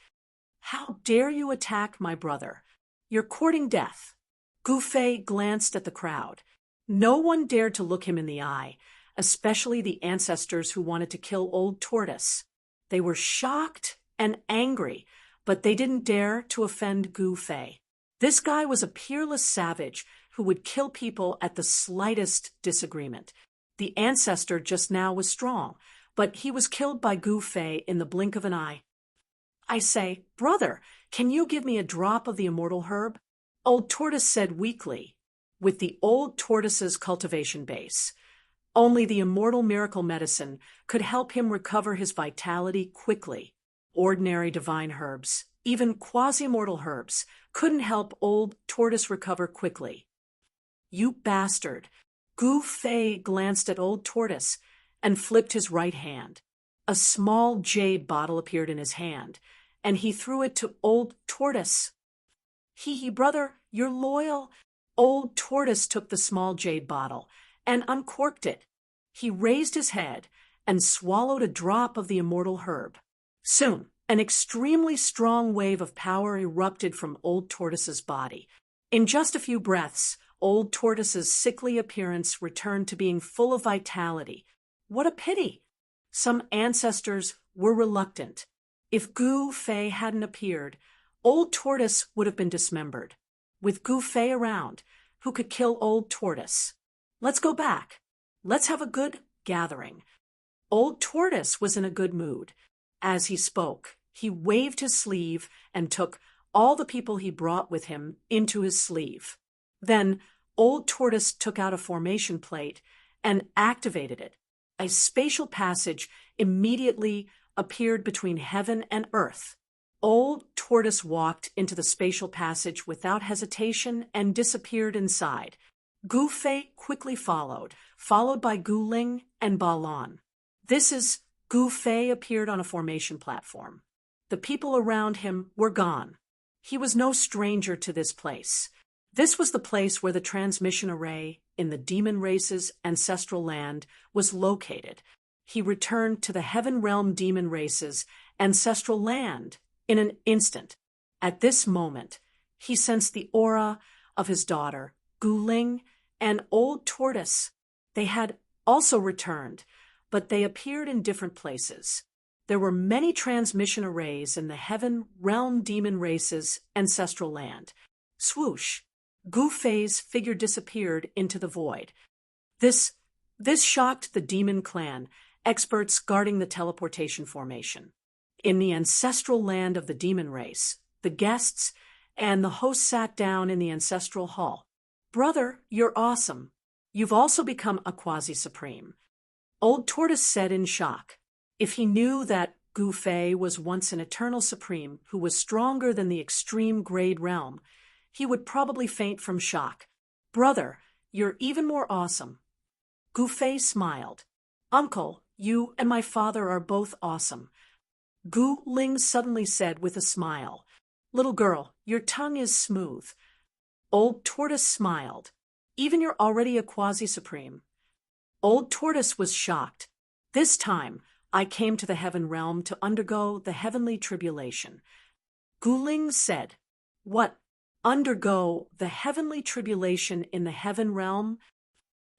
How dare you attack my brother? You're courting death. Gu Fei glanced at the crowd. No one dared to look him in the eye, especially the ancestors who wanted to kill Old Tortoise. They were shocked and angry, but they didn't dare to offend Gu Fei. This guy was a peerless savage who would kill people at the slightest disagreement. The ancestor just now was strong, but he was killed by Gu Fei in the blink of an eye. I say, brother, can you give me a drop of the immortal herb? Old Tortoise said weakly, with the old tortoise's cultivation base. Only the immortal miracle medicine could help him recover his vitality quickly. Ordinary divine herbs, even quasi-immortal herbs, couldn't help Old Tortoise recover quickly. You bastard! Gu Fei glanced at Old Tortoise and flipped his right hand. A small jade bottle appeared in his hand, and he threw it to Old Tortoise. Hee, brother, you're loyal. Old Tortoise took the small jade bottle and uncorked it. He raised his head and swallowed a drop of the immortal herb. Soon, an extremely strong wave of power erupted from Old Tortoise's body. In just a few breaths, Old Tortoise's sickly appearance returned to being full of vitality. What a pity! Some ancestors were reluctant. If Gu Fei hadn't appeared, Old Tortoise would have been dismembered. With Gu Fei around, who could kill Old Tortoise? Let's go back. Let's have a good gathering. Old Tortoise was in a good mood. As he spoke, he waved his sleeve and took all the people he brought with him into his sleeve. Then Old Tortoise took out a formation plate and activated it. A spatial passage immediately appeared between heaven and earth. Old Tortoise walked into the spatial passage without hesitation and disappeared inside. Gu Fei quickly followed by Gu Ling and Ba Lan. This is Gu Fei appeared on a formation platform. The people around him were gone. He was no stranger to this place. This was the place where the transmission array in the demon race's ancestral land was located. He returned to the Heaven Realm demon race's ancestral land in an instant. At this moment, he sensed the aura of his daughter, Gu Ling, and Old Tortoise. They had also returned, but they appeared in different places. There were many transmission arrays in the heaven realm demon race's ancestral land. Swoosh! Gu Fei's figure disappeared into the void. This shocked the demon clan, experts guarding the teleportation formation. In the ancestral land of the demon race, the guests and the host sat down in the ancestral hall. "Brother, you're awesome. You've also become a quasi-supreme," Old Tortoise said in shock. If he knew that Gu Fei was once an eternal supreme who was stronger than the extreme grade realm, he would probably faint from shock. "Brother, you're even more awesome." Gu Fei smiled. "Uncle, you and my father are both awesome," Gu Ling suddenly said with a smile. "Little girl, your tongue is smooth." Old Tortoise smiled. "Even you're already a quasi-supreme." Old Tortoise was shocked. "This time, I came to the heaven realm to undergo the heavenly tribulation." Gu Ling said, "What? Undergo the heavenly tribulation in the heaven realm?"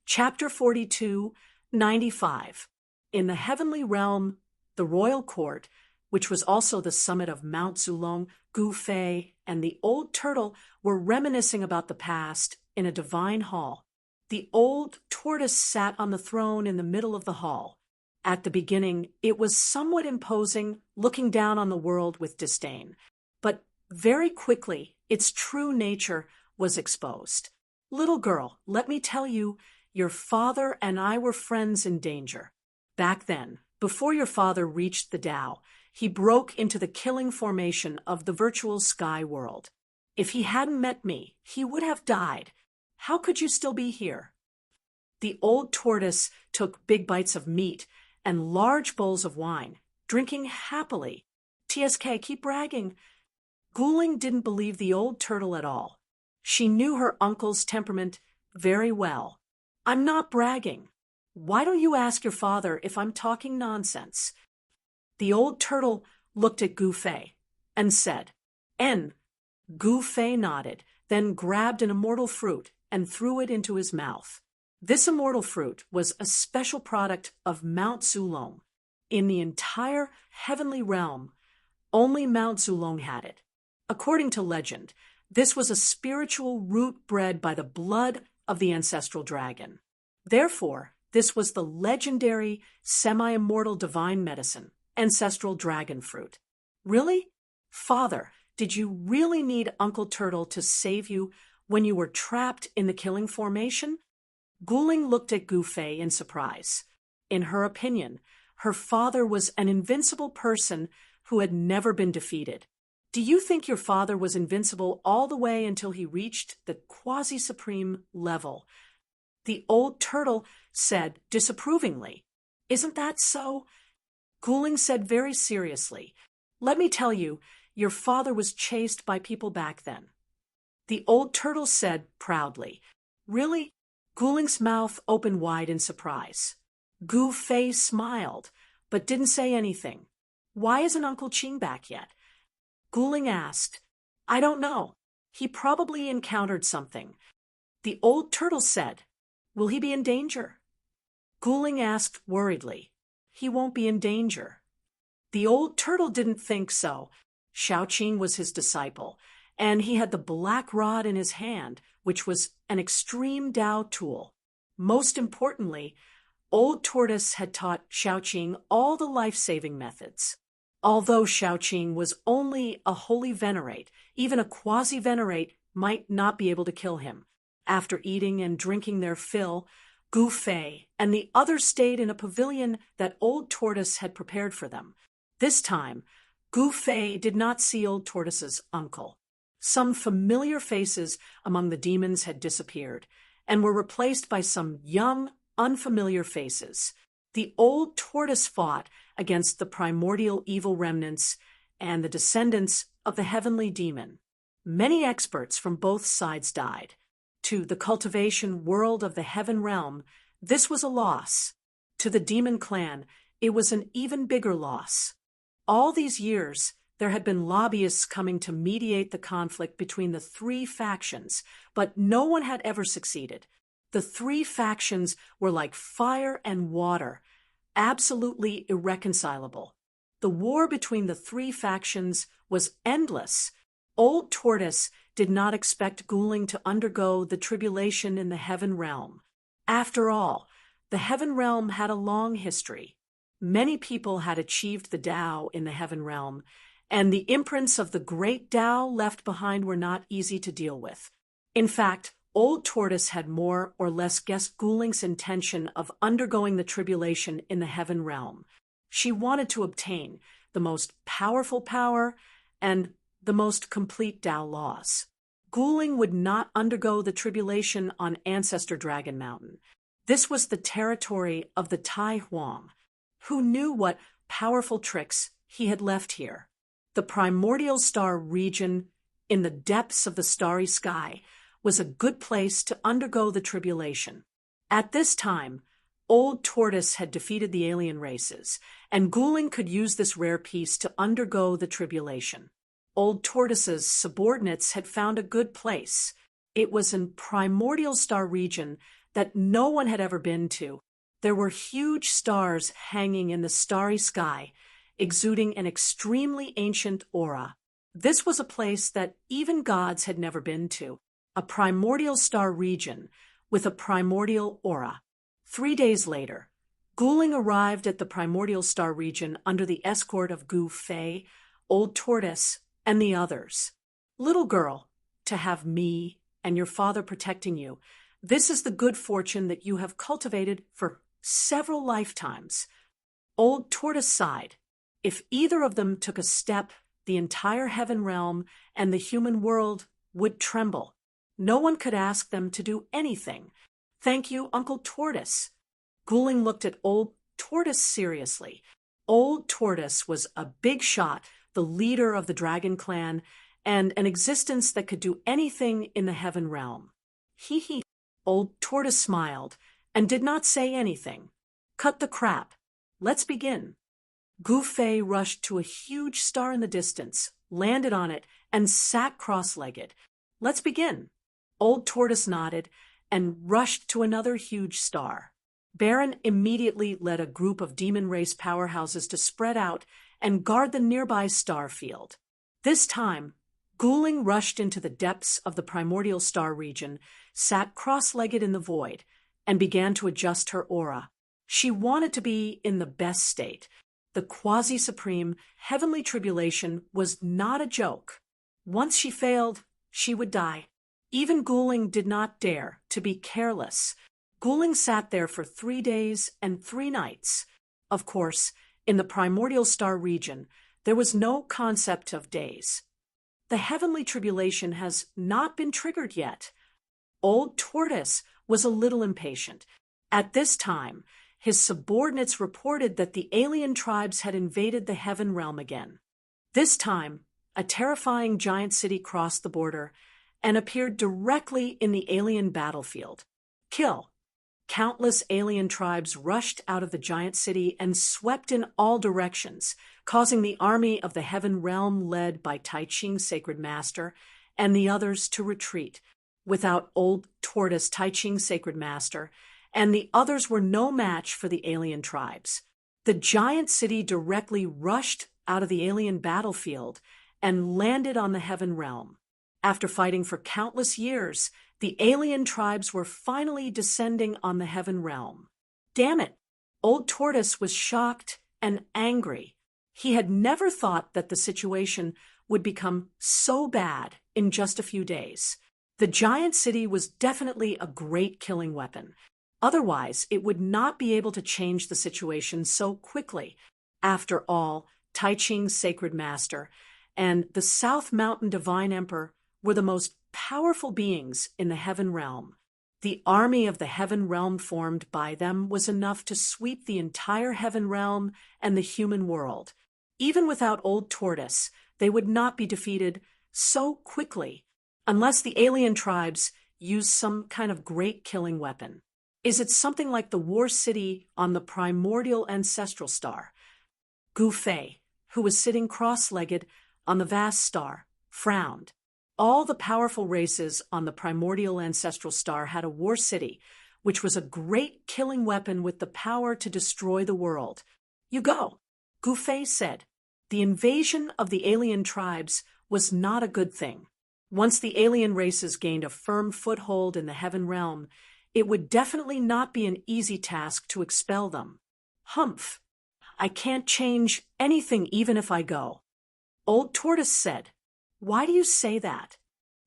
Chapter 42, 95. In the heavenly realm, the royal court, which was also the summit of Mount Zulong, Gu Fei and the old turtle were reminiscing about the past in a divine hall. The old tortoise sat on the throne in the middle of the hall. At the beginning, it was somewhat imposing, looking down on the world with disdain. But very quickly, its true nature was exposed. "Little girl, let me tell you, your father and I were friends in danger. Back then, before your father reached the Tao, he broke into the killing formation of the virtual sky world. If he hadn't met me, he would have died. How could you still be here?" The old tortoise took big bites of meat and large bowls of wine, drinking happily. "TSK, keep bragging." Gu Ling didn't believe the old turtle at all. She knew her uncle's temperament very well. "I'm not bragging. Why don't you ask your father if I'm talking nonsense?" The old turtle looked at Gu Fei and said, "N." Gu Fei nodded, then grabbed an immortal fruit and threw it into his mouth. This immortal fruit was a special product of Mount Zulong. In the entire heavenly realm, only Mount Zulong had it. According to legend, this was a spiritual root bred by the blood of the ancestral dragon. Therefore, this was the legendary, semi-immortal divine medicine, ancestral dragon fruit. "Really? Father, did you really need Uncle Turtle to save you when you were trapped in the killing formation?" Gu Ling looked at Gu Fei in surprise. In her opinion, her father was an invincible person who had never been defeated. "Do you think your father was invincible all the way until he reached the quasi-supreme level?" The old turtle said disapprovingly. "Isn't that so?" Gu Ling said very seriously, "Let me tell you, your father was chased by people back then." The old turtle said proudly, "Really?" Gu Ling's mouth opened wide in surprise. Gu Fei smiled, but didn't say anything. "Why isn't Uncle Qing back yet?" Gu Ling asked. "I don't know. He probably encountered something." The old turtle said, "Will he be in danger?" Gu Ling asked worriedly. "He won't be in danger." The old turtle didn't think so. Xiaoqing was his disciple, and he had the black rod in his hand, which was an extreme Tao tool. Most importantly, Old Tortoise had taught Xiaoqing all the life-saving methods. Although Xiaoqing was only a holy venerate, even a quasi-venerate might not be able to kill him. After eating and drinking their fill, Gu Fei and the others stayed in a pavilion that Old Tortoise had prepared for them. This time, Gu Fei did not see Old Tortoise's uncle. Some familiar faces among the demons had disappeared and were replaced by some young, unfamiliar faces. The old tortoise fought against the primordial evil remnants and the descendants of the heavenly demon. Many experts from both sides died. To the cultivation world of the heaven realm, this was a loss. To the demon clan, it was an even bigger loss. All these years, there had been lobbyists coming to mediate the conflict between the three factions, but no one had ever succeeded. The three factions were like fire and water, absolutely irreconcilable. The war between the three factions was endless. Old Tortoise did not expect Guling to undergo the tribulation in the Heaven Realm. After all, the Heaven Realm had a long history. Many people had achieved the Tao in the Heaven Realm, and the imprints of the great Tao left behind were not easy to deal with. In fact, Old Tortoise had more or less guessed Guling's intention of undergoing the tribulation in the Heaven Realm. She wanted to obtain the most powerful power and the most complete Tao laws. Guling would not undergo the tribulation on Ancestor Dragon Mountain. This was the territory of the Tai Huang, who knew what powerful tricks he had left here. The primordial star region in the depths of the starry sky was a good place to undergo the tribulation. At this time, Old Tortoise had defeated the alien races, and Guling could use this rare piece to undergo the tribulation. Old Tortoise's subordinates had found a good place. It was a primordial star region that no one had ever been to. There were huge stars hanging in the starry sky, exuding an extremely ancient aura. This was a place that even gods had never been to. A primordial star region with a primordial aura. 3 days later, Guling arrived at the primordial star region under the escort of Gu Fei, Old Tortoise, and the others. Little girl, to have me and your father protecting you, this is the good fortune that you have cultivated for several lifetimes. Old Tortoise sighed. If either of them took a step, the entire Heaven Realm and the human world would tremble. No one could ask them to do anything. Thank you, Uncle Tortoise. Guling looked at Old Tortoise seriously. Old Tortoise was a big shot, the leader of the Dragon Clan, and an existence that could do anything in the Heaven Realm. Hee. Old Tortoise smiled and did not say anything. Cut the crap. Let's begin. Gu Fei rushed to a huge star in the distance, landed on it, and sat cross-legged. Let's begin. Old Tortoise nodded and rushed to another huge star. Baron immediately led a group of demon race powerhouses to spread out and guard the nearby star field. This time, Guling rushed into the depths of the primordial star region, sat cross-legged in the void, and began to adjust her aura. She wanted to be in the best state. The quasi-supreme heavenly tribulation was not a joke. Once she failed, she would die. Even Guling did not dare to be careless. Guling sat there for 3 days and 3 nights. Of course, in the primordial star region, there was no concept of days. The heavenly tribulation has not been triggered yet. Old Tortoise was a little impatient. At this time, his subordinates reported that the alien tribes had invaded the Heaven Realm again. This time, a terrifying giant city crossed the border and appeared directly in the alien battlefield. Kill. Countless alien tribes rushed out of the giant city and swept in all directions, causing the army of the Heaven Realm led by Tai Ching's Sacred Master and the others to retreat. Without Old Tortoise, Tai Ching's Sacred Master, and the others were no match for the alien tribes. The giant city directly rushed out of the alien battlefield and landed on the Heaven Realm. After fighting for countless years, the alien tribes were finally descending on the Heaven Realm. Damn it! Old Tortoise was shocked and angry. He had never thought that the situation would become so bad in just a few days. The giant city was definitely a great killing weapon. Otherwise, it would not be able to change the situation so quickly. After all, Tai Ching's Sacred Master and the South Mountain Divine Emperor were the most powerful beings in the Heaven Realm. The army of the Heaven Realm formed by them was enough to sweep the entire Heaven Realm and the human world. Even without Old Tortoise, they would not be defeated so quickly, unless the alien tribes used some kind of great killing weapon. Is it something like the War City on the primordial ancestral star? Gu Fei, who was sitting cross-legged on the vast star, frowned. All the powerful races on the primordial ancestral star had a war city, which was a great killing weapon with the power to destroy the world. You go, Gu Fei said. The invasion of the alien tribes was not a good thing. Once the alien races gained a firm foothold in the heaven realm, it would definitely not be an easy task to expel them. Humph! I can't change anything even if I go. Old Tortoise said. Why do you say that?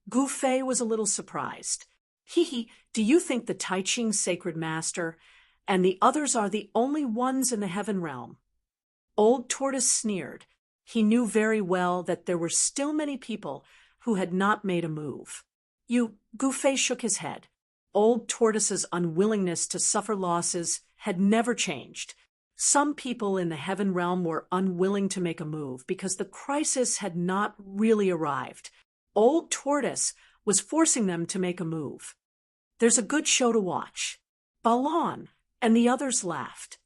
Gu Fei was a little surprised. Hee, do you think the Tai Ching sacred master and the others are the only ones in the heaven realm? Old Tortoise sneered. He knew very well that there were still many people who had not made a move. Gu Fei shook his head. Old Tortoise's unwillingness to suffer losses had never changed. Some people in the heaven realm were unwilling to make a move because the crisis had not really arrived. Old Tortoise was forcing them to make a move. There's a good show to watch. Ballon and the others laughed.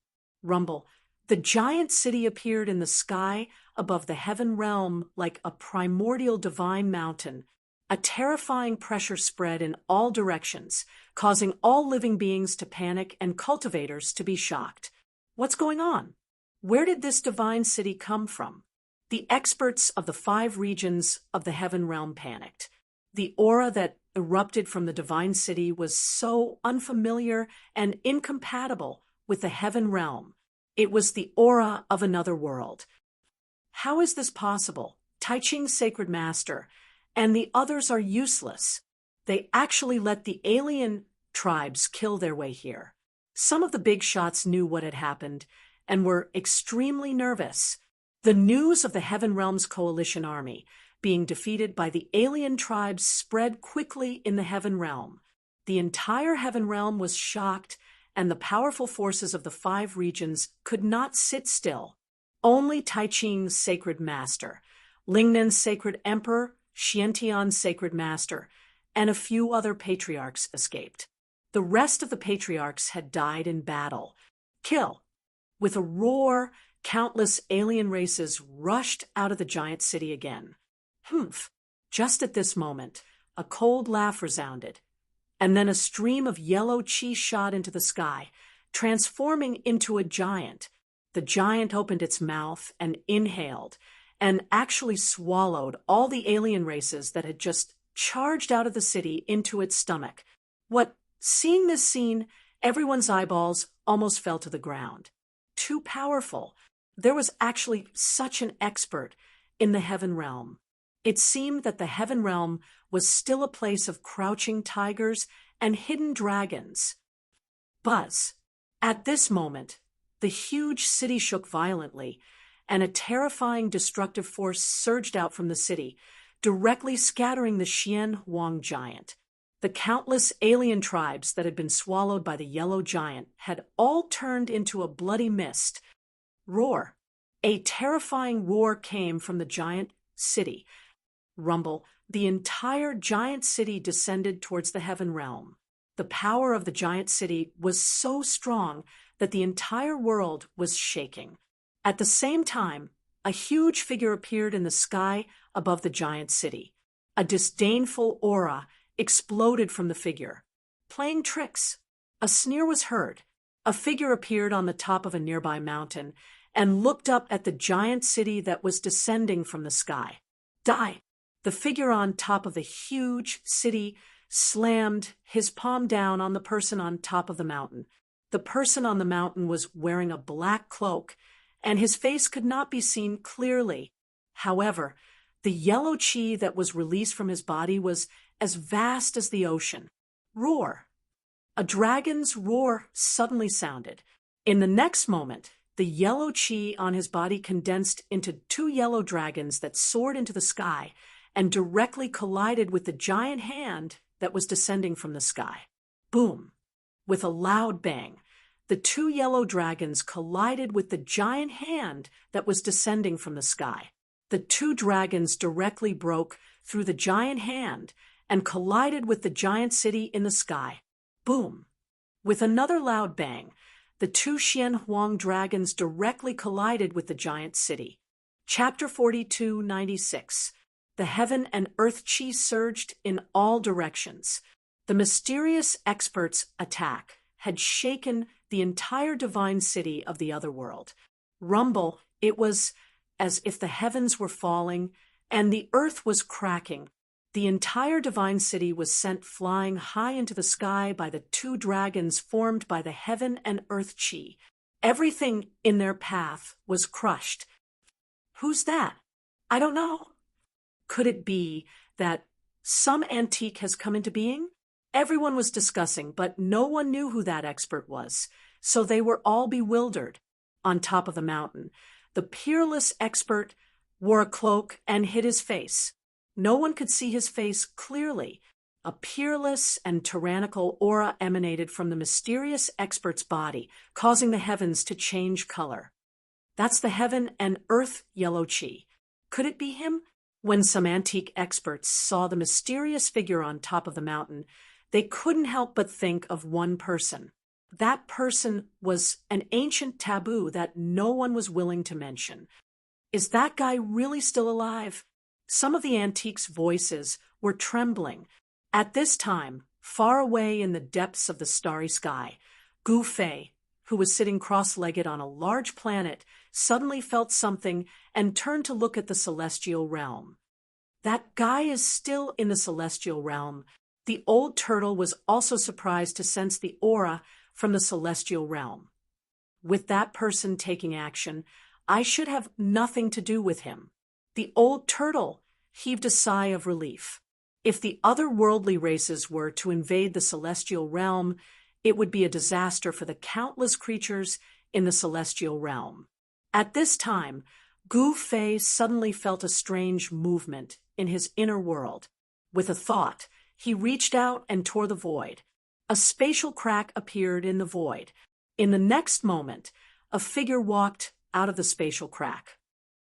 Rumble. The giant city appeared in the sky above the heaven realm like a primordial divine mountain. A terrifying pressure spread in all directions, causing all living beings to panic and cultivators to be shocked. What's going on? Where did this divine city come from? The experts of the 5 regions of the heaven realm panicked. The aura that erupted from the divine city was so unfamiliar and incompatible with the heaven realm. It was the aura of another world. How is this possible? Tai Ching's sacred master and the others are useless. They actually let the alien tribes kill their way here. Some of the big shots knew what had happened and were extremely nervous. The news of the Heaven Realms Coalition army being defeated by the alien tribes spread quickly in the Heaven Realm. The entire Heaven Realm was shocked, and the powerful forces of the 5 regions could not sit still. Only Tai Ching's sacred master, Lingnen's sacred emperor, Xiantian's sacred master, and a few other patriarchs escaped. The rest of the patriarchs had died in battle. Kill! With a roar, countless alien races rushed out of the giant city again. Humph! Just at this moment, a cold laugh resounded, and then a stream of yellow chi shot into the sky, transforming into a giant. The giant opened its mouth and inhaled, and actually swallowed all the alien races that had just charged out of the city into its stomach. Seeing this scene, everyone's eyeballs almost fell to the ground. Too powerful. There was actually such an expert in the heaven realm. It seemed that the heaven realm was still a place of crouching tigers and hidden dragons. Buzz. At this moment, the huge city shook violently, and a terrifying destructive force surged out from the city, directly scattering the Xian Huang giant. The countless alien tribes that had been swallowed by the yellow giant had all turned into a bloody mist. Roar. A terrifying roar came from the giant city. Rumble. The entire giant city descended towards the heaven realm. The power of the giant city was so strong that the entire world was shaking. At the same time, a huge figure appeared in the sky above the giant city. A disdainful aura exploded from the figure. Playing tricks. A sneer was heard. A figure appeared on the top of a nearby mountain and looked up at the giant city that was descending from the sky. Die! The figure on top of the huge city slammed his palm down on the person on top of the mountain. The person on the mountain was wearing a black cloak, and his face could not be seen clearly. However, the yellow chi that was released from his body was as vast as the ocean. Roar! A dragon's roar suddenly sounded. In the next moment, the yellow chi on his body condensed into 2 yellow dragons that soared into the sky and directly collided with the giant hand that was descending from the sky. Boom! With a loud bang, the 2 yellow dragons collided with the giant hand that was descending from the sky. The 2 dragons directly broke through the giant hand and collided with the giant city in the sky. Boom! With another loud bang, the 2 Xian Huang dragons directly collided with the giant city. Chapter 42:96. The heaven and earth chi surged in all directions. The mysterious expert's attack had shaken the entire divine city of the other world. Rumble, it was as if the heavens were falling and the earth was cracking. The entire divine city was sent flying high into the sky by the two dragons formed by the heaven and earth chi. Everything in their path was crushed. Who's that? I don't know. Could it be that some antique has come into being? Everyone was discussing, but no one knew who that expert was, so they were all bewildered. On top of the mountain, the peerless expert wore a cloak and hid his face. No one could see his face clearly. A peerless and tyrannical aura emanated from the mysterious expert's body, causing the heavens to change color. That's the heaven and earth yellow chi. Could it be him? When some antique experts saw the mysterious figure on top of the mountain, they couldn't help but think of one person. That person was an ancient taboo that no one was willing to mention. Is that guy really still alive? Some of the antique's voices were trembling. At this time, far away in the depths of the starry sky, Gu Fei, who was sitting cross-legged on a large planet, suddenly felt something and turned to look at the celestial realm. That guy is still in the celestial realm. The old turtle was also surprised to sense the aura from the celestial realm. With that person taking action, I should have nothing to do with him. The old turtle heaved a sigh of relief. If the other worldly races were to invade the celestial realm, it would be a disaster for the countless creatures in the celestial realm. At this time, Gu Fei suddenly felt a strange movement in his inner world. With a thought, he reached out and tore the void. A spatial crack appeared in the void. In the next moment, a figure walked out of the spatial crack.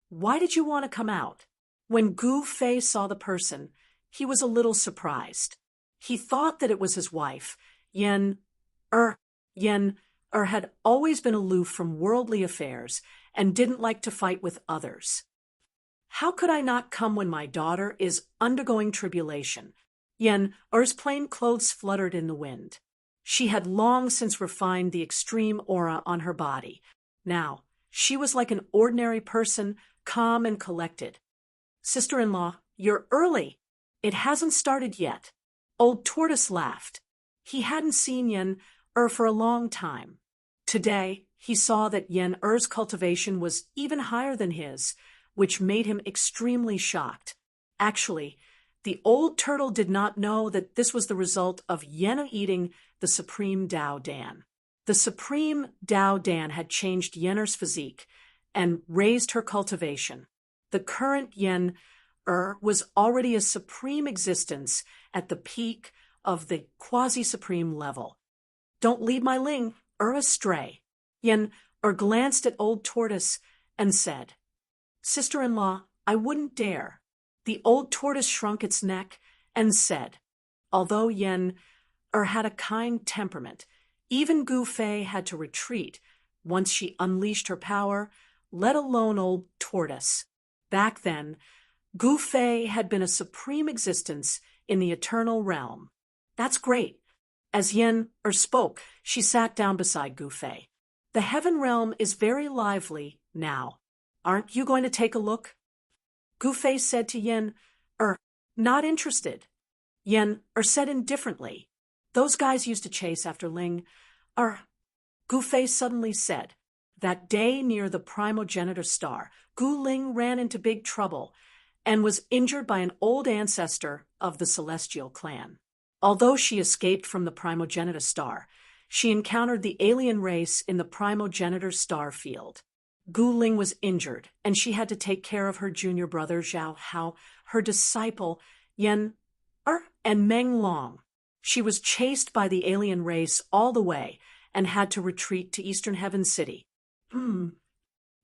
Why did you want to come out? When Gu Fei saw the person, he was a little surprised. He thought that it was his wife, Yen Er. Yen Er had always been aloof from worldly affairs and didn't like to fight with others. How could I not come when my daughter is undergoing tribulation? Yen Er's plain clothes fluttered in the wind. She had long since refined the extreme aura on her body. Now, she was like an ordinary person, calm and collected. Sister-in-law, you're early. It hasn't started yet. Old Tortoise laughed. He hadn't seen Yen Er for a long time. Today, he saw that Yen Er's cultivation was even higher than his, which made him extremely shocked. Actually, the old turtle did not know that this was the result of Yen eating the Supreme Dao Dan. The Supreme Dao Dan had changed Yen Er's physique and raised her cultivation. The current Yen Er was already a supreme existence at the peak of the quasi-supreme level. Don't lead my Ling Er astray. Yen Er glanced at Old Tortoise and said, Sister-in-law, I wouldn't dare. The old tortoise shrunk its neck and said, although Yen Er had a kind temperament, even Gu Fei had to retreat once she unleashed her power, let alone Old Tortoise. Back then, Gu Fei had been a supreme existence in the eternal realm. That's great. As Yen Er spoke, she sat down beside Gu Fei. The heaven realm is very lively now. Aren't you going to take a look? Gu Fei said to Yen Er, not interested. Yen Er said indifferently, those guys used to chase after Ling Er. Gu Fei suddenly said, that day near the primogenitor star, Gu Ling ran into big trouble and was injured by an old ancestor of the celestial clan. Although she escaped from the primogenitor star, she encountered the alien race in the primogenitor star field. Gu Ling was injured, and she had to take care of her junior brother Zhao Hao, her disciple Yen Er, and Meng Long. She was chased by the alien race all the way and had to retreat to Eastern Heaven City.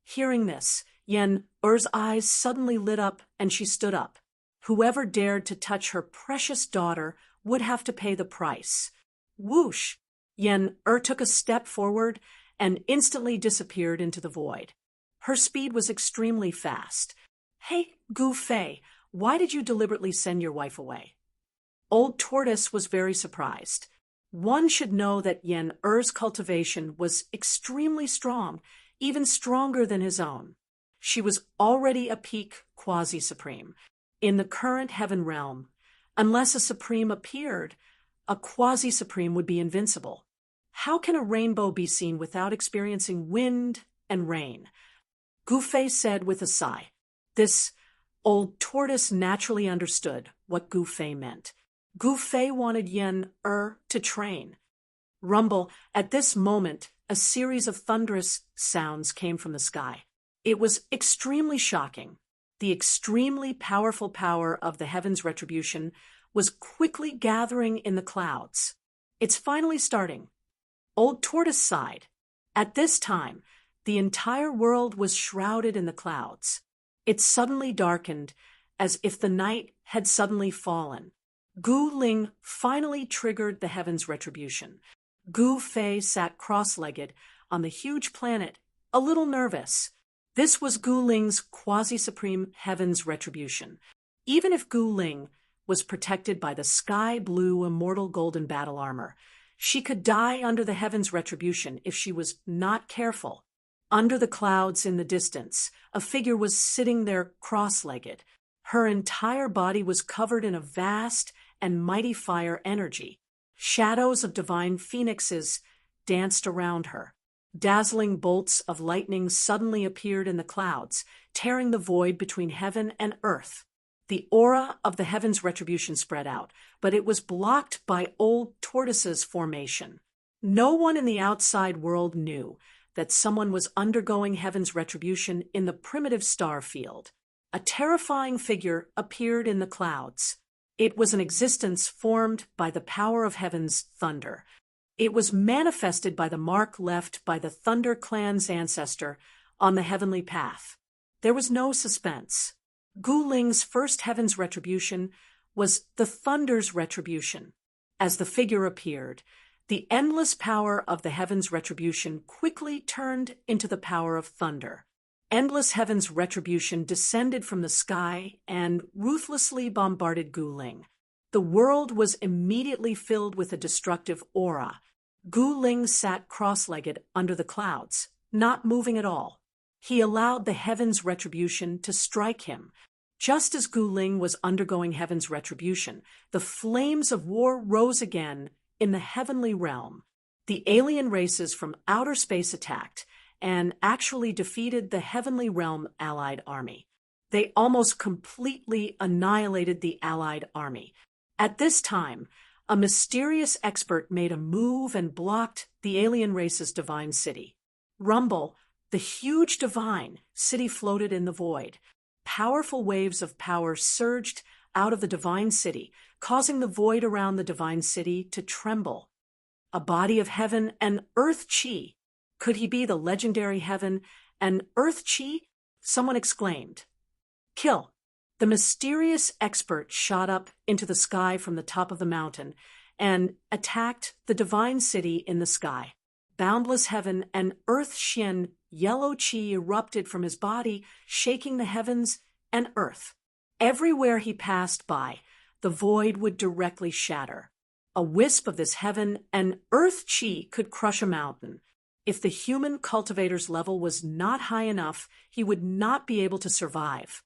Hearing this, Yen Er's eyes suddenly lit up and she stood up. Whoever dared to touch her precious daughter would have to pay the price. Whoosh! Yen Er took a step forward and instantly disappeared into the void. Her speed was extremely fast. Hey, Gu Fei, why did you deliberately send your wife away? Old Tortoise was very surprised. One should know that Yen Er's cultivation was extremely strong, even stronger than his own. She was already a peak quasi-supreme. In the current heaven realm, unless a supreme appeared, a quasi-supreme would be invincible. How can a rainbow be seen without experiencing wind and rain? Gufei said with a sigh. This Old Tortoise naturally understood what Gufei meant. Gufei wanted Yen to train. Rumble, at this moment, a series of thunderous sounds came from the sky. It was extremely shocking. The extremely powerful power of the heaven's retribution was quickly gathering in the clouds. It's finally starting. Old Tortoise sighed. At this time, the entire world was shrouded in the clouds. It suddenly darkened, as if the night had suddenly fallen. Gu Ling finally triggered the heaven's retribution. Gu Fei sat cross-legged on the huge planet, a little nervous. This was Gu Ling's quasi-supreme heaven's retribution. Even if Gu Ling was protected by the sky-blue immortal golden battle armor, she could die under the heaven's retribution if she was not careful. Under the clouds in the distance, a figure was sitting there cross-legged. Her entire body was covered in a vast and mighty fire energy. Shadows of divine phoenixes danced around her. Dazzling bolts of lightning suddenly appeared in the clouds, tearing the void between heaven and earth. The aura of the heaven's retribution spread out, but it was blocked by Old Tortoise's formation. No one in the outside world knew that someone was undergoing heaven's retribution in the primitive star field. A terrifying figure appeared in the clouds. It was an existence formed by the power of heaven's thunder. It was manifested by the mark left by the Thunder Clan's ancestor on the heavenly path. There was no suspense. Gu Ling's first heaven's retribution was the thunder's retribution. As the figure appeared, the endless power of the heaven's retribution quickly turned into the power of thunder. Endless heaven's retribution descended from the sky and ruthlessly bombarded Gu Ling. The world was immediately filled with a destructive aura. Gu Ling sat cross-legged under the clouds, not moving at all. He allowed the heaven's retribution to strike him. Just as Gu Ling was undergoing heaven's retribution, the flames of war rose again in the heavenly realm. The alien races from outer space attacked and actually defeated the heavenly realm allied army. They almost completely annihilated the allied army. At this time, a mysterious expert made a move and blocked the alien race's divine city. Rumble, the huge divine city floated in the void. Powerful waves of power surged out of the divine city, causing the void around the divine city to tremble. A body of heaven and earth chi. Could he be the legendary heaven and earth chi? Someone exclaimed. Kill. The mysterious expert shot up into the sky from the top of the mountain and attacked the divine city in the sky. Boundless heaven and earth Shen yellow chi erupted from his body, shaking the heavens and earth. Everywhere he passed by, the void would directly shatter. A wisp of this heaven and earth chi could crush a mountain. If the human cultivator's level was not high enough, he would not be able to survive.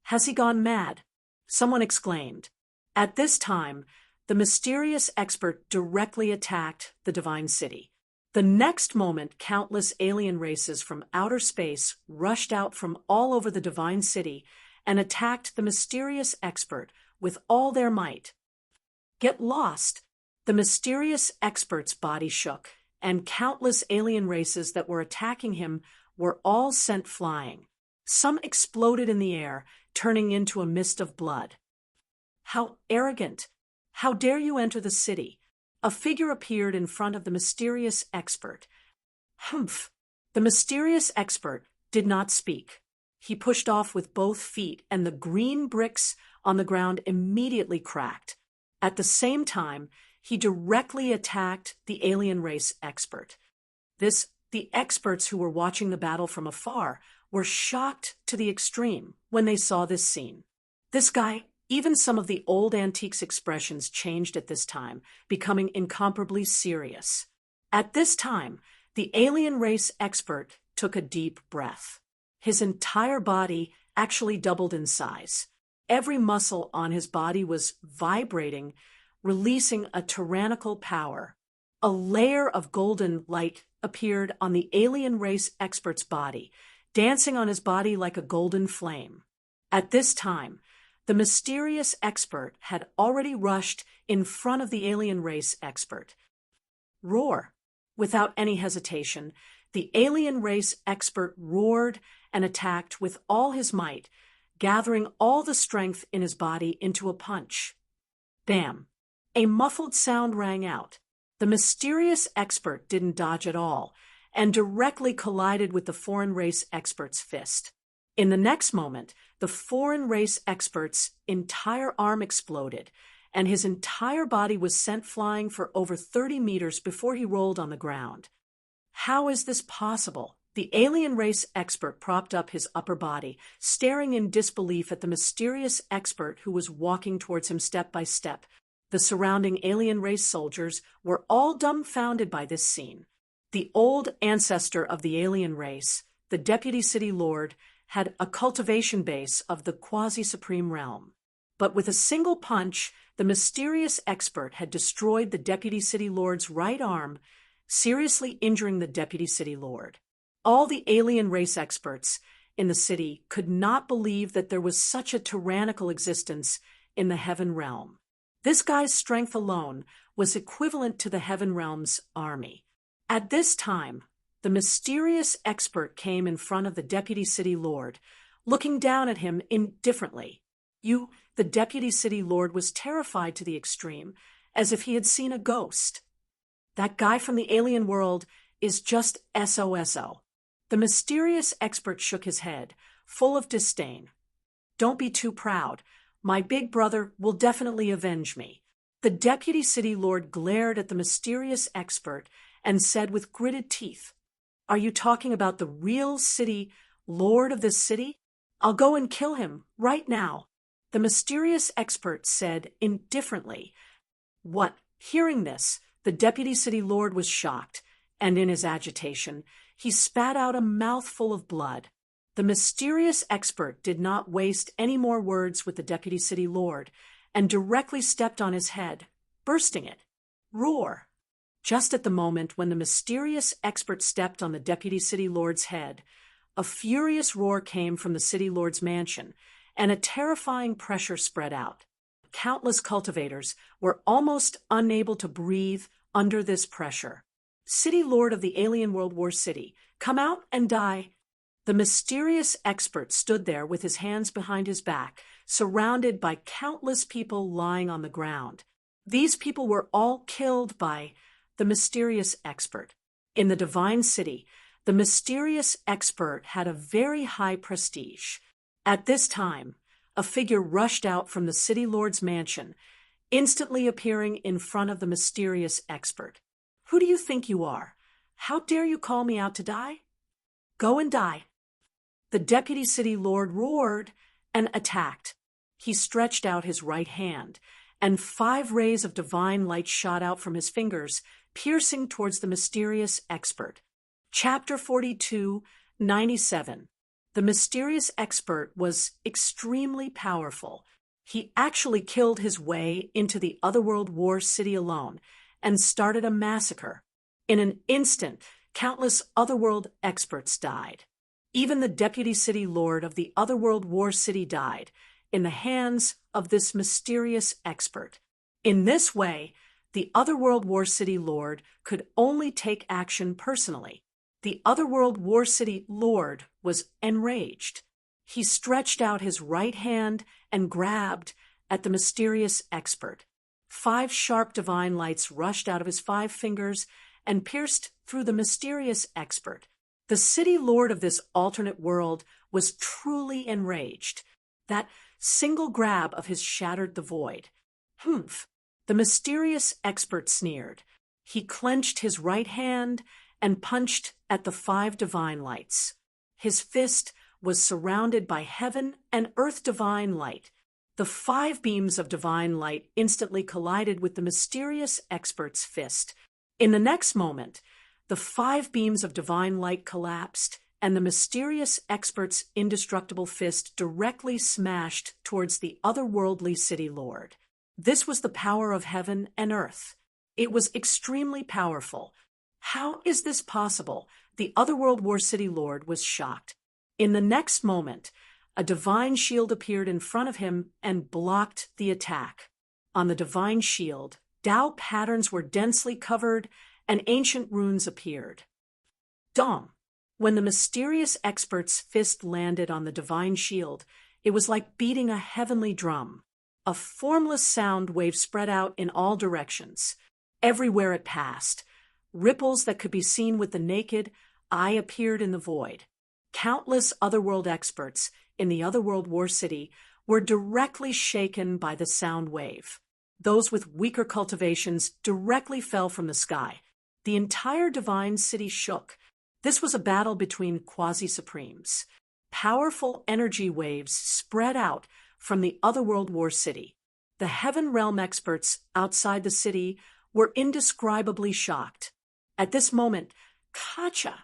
Has he gone mad? Someone exclaimed. At this time, the mysterious expert directly attacked the divine city. The next moment, countless alien races from outer space rushed out from all over the divine city and attacked the mysterious expert with all their might. Get lost! The mysterious expert's body shook, and countless alien races that were attacking him were all sent flying. Some exploded in the air, turning into a mist of blood. How arrogant! How dare you enter the city? A figure appeared in front of the mysterious expert. Humph! The mysterious expert did not speak. He pushed off with both feet, and the green bricks on the ground immediately cracked. At the same time, he directly attacked the alien race expert. The experts who were watching the battle from afar were shocked to the extreme when they saw this scene. This guy Even some of the old antiques expressions changed at this time, becoming incomparably serious. At this time, the alien race expert took a deep breath. His entire body actually doubled in size. Every muscle on his body was vibrating, releasing a tyrannical power. A layer of golden light appeared on the alien race expert's body, dancing on his body like a golden flame. At this time, the mysterious expert had already rushed in front of the alien race expert. Roar! Without any hesitation, the alien race expert roared and attacked with all his might, gathering all the strength in his body into a punch. Bam! A muffled sound rang out. The mysterious expert didn't dodge at all, and directly collided with the foreign race expert's fist. In the next moment, the foreign race expert's entire arm exploded, and his entire body was sent flying for over 30 meters before he rolled on the ground. How is this possible? The alien race expert propped up his upper body, staring in disbelief at the mysterious expert who was walking towards him step by step. The surrounding alien race soldiers were all dumbfounded by this scene. The old ancestor of the alien race, the Deputy City Lord, had a cultivation base of the quasi-supreme realm. But with a single punch, the mysterious expert had destroyed the Deputy City Lord's right arm, seriously injuring the Deputy City Lord. All the alien race experts in the city could not believe that there was such a tyrannical existence in the heaven realm. This guy's strength alone was equivalent to the heaven realm's army. At this time, the mysterious expert came in front of the Deputy City Lord, looking down at him indifferently. The Deputy City Lord was terrified to the extreme, as if he had seen a ghost. That guy from the alien world is just SOSO. The mysterious expert shook his head, full of disdain. Don't be too proud. My big brother will definitely avenge me. The Deputy City Lord glared at the mysterious expert and said with gritted teeth, "Are you talking about the real city lord of this city? I'll go and kill him right now." The mysterious expert said indifferently, "What?" Hearing this, the Deputy City Lord was shocked, and in his agitation, he spat out a mouthful of blood. The mysterious expert did not waste any more words with the Deputy City Lord, and directly stepped on his head, bursting it. Roar! Just at the moment when the mysterious expert stepped on the Deputy City Lord's head, a furious roar came from the City Lord's mansion, and a terrifying pressure spread out. Countless cultivators were almost unable to breathe under this pressure. "City Lord of the Alien World War City, come out and die." The mysterious expert stood there with his hands behind his back, surrounded by countless people lying on the ground. These people were all killed by the mysterious expert. In the Divine City, the mysterious expert had a very high prestige. At this time, a figure rushed out from the City Lord's mansion, instantly appearing in front of the mysterious expert. "Who do you think you are? How dare you call me out to die? Go and die." The Deputy City Lord roared and attacked. He stretched out his right hand, and 5 rays of divine light shot out from his fingers, piercing towards the mysterious expert. Chapter 42, 97. The mysterious expert was extremely powerful. He actually killed his way into the Otherworld War City alone and started a massacre. In an instant, countless Otherworld experts died. Even the Deputy City Lord of the Otherworld War City died in the hands of this mysterious expert. In this way, the Otherworld War City Lord could only take action personally. The Otherworld War City Lord was enraged. He stretched out his right hand and grabbed at the mysterious expert. 5 sharp divine lights rushed out of his 5 fingers and pierced through the mysterious expert. The city lord of this alternate world was truly enraged. That single grab of his shattered the void. "Humph!" The mysterious expert sneered. He clenched his right hand and punched at the 5 divine lights. His fist was surrounded by heaven and earth divine light. The 5 beams of divine light instantly collided with the mysterious expert's fist. In the next moment, the 5 beams of divine light collapsed, and the mysterious expert's indestructible fist directly smashed towards the otherworldly city lord. This was the power of heaven and earth. It was extremely powerful. How is this possible? The otherworld war city lord was shocked. In the next moment, a divine shield appeared in front of him and blocked the attack. On the divine shield, Tao patterns were densely covered and ancient runes appeared. Dong! When the mysterious expert's fist landed on the divine shield, it was like beating a heavenly drum. A formless sound wave spread out in all directions. Everywhere it passed, ripples that could be seen with the naked eye appeared in the void. Countless otherworld experts in the otherworld war city were directly shaken by the sound wave. Those with weaker cultivations directly fell from the sky. The entire divine city shook. This was a battle between quasi-supremes. Powerful energy waves spread out from the otherworld war city. The heaven realm experts outside the city were indescribably shocked. At this moment, Kacha!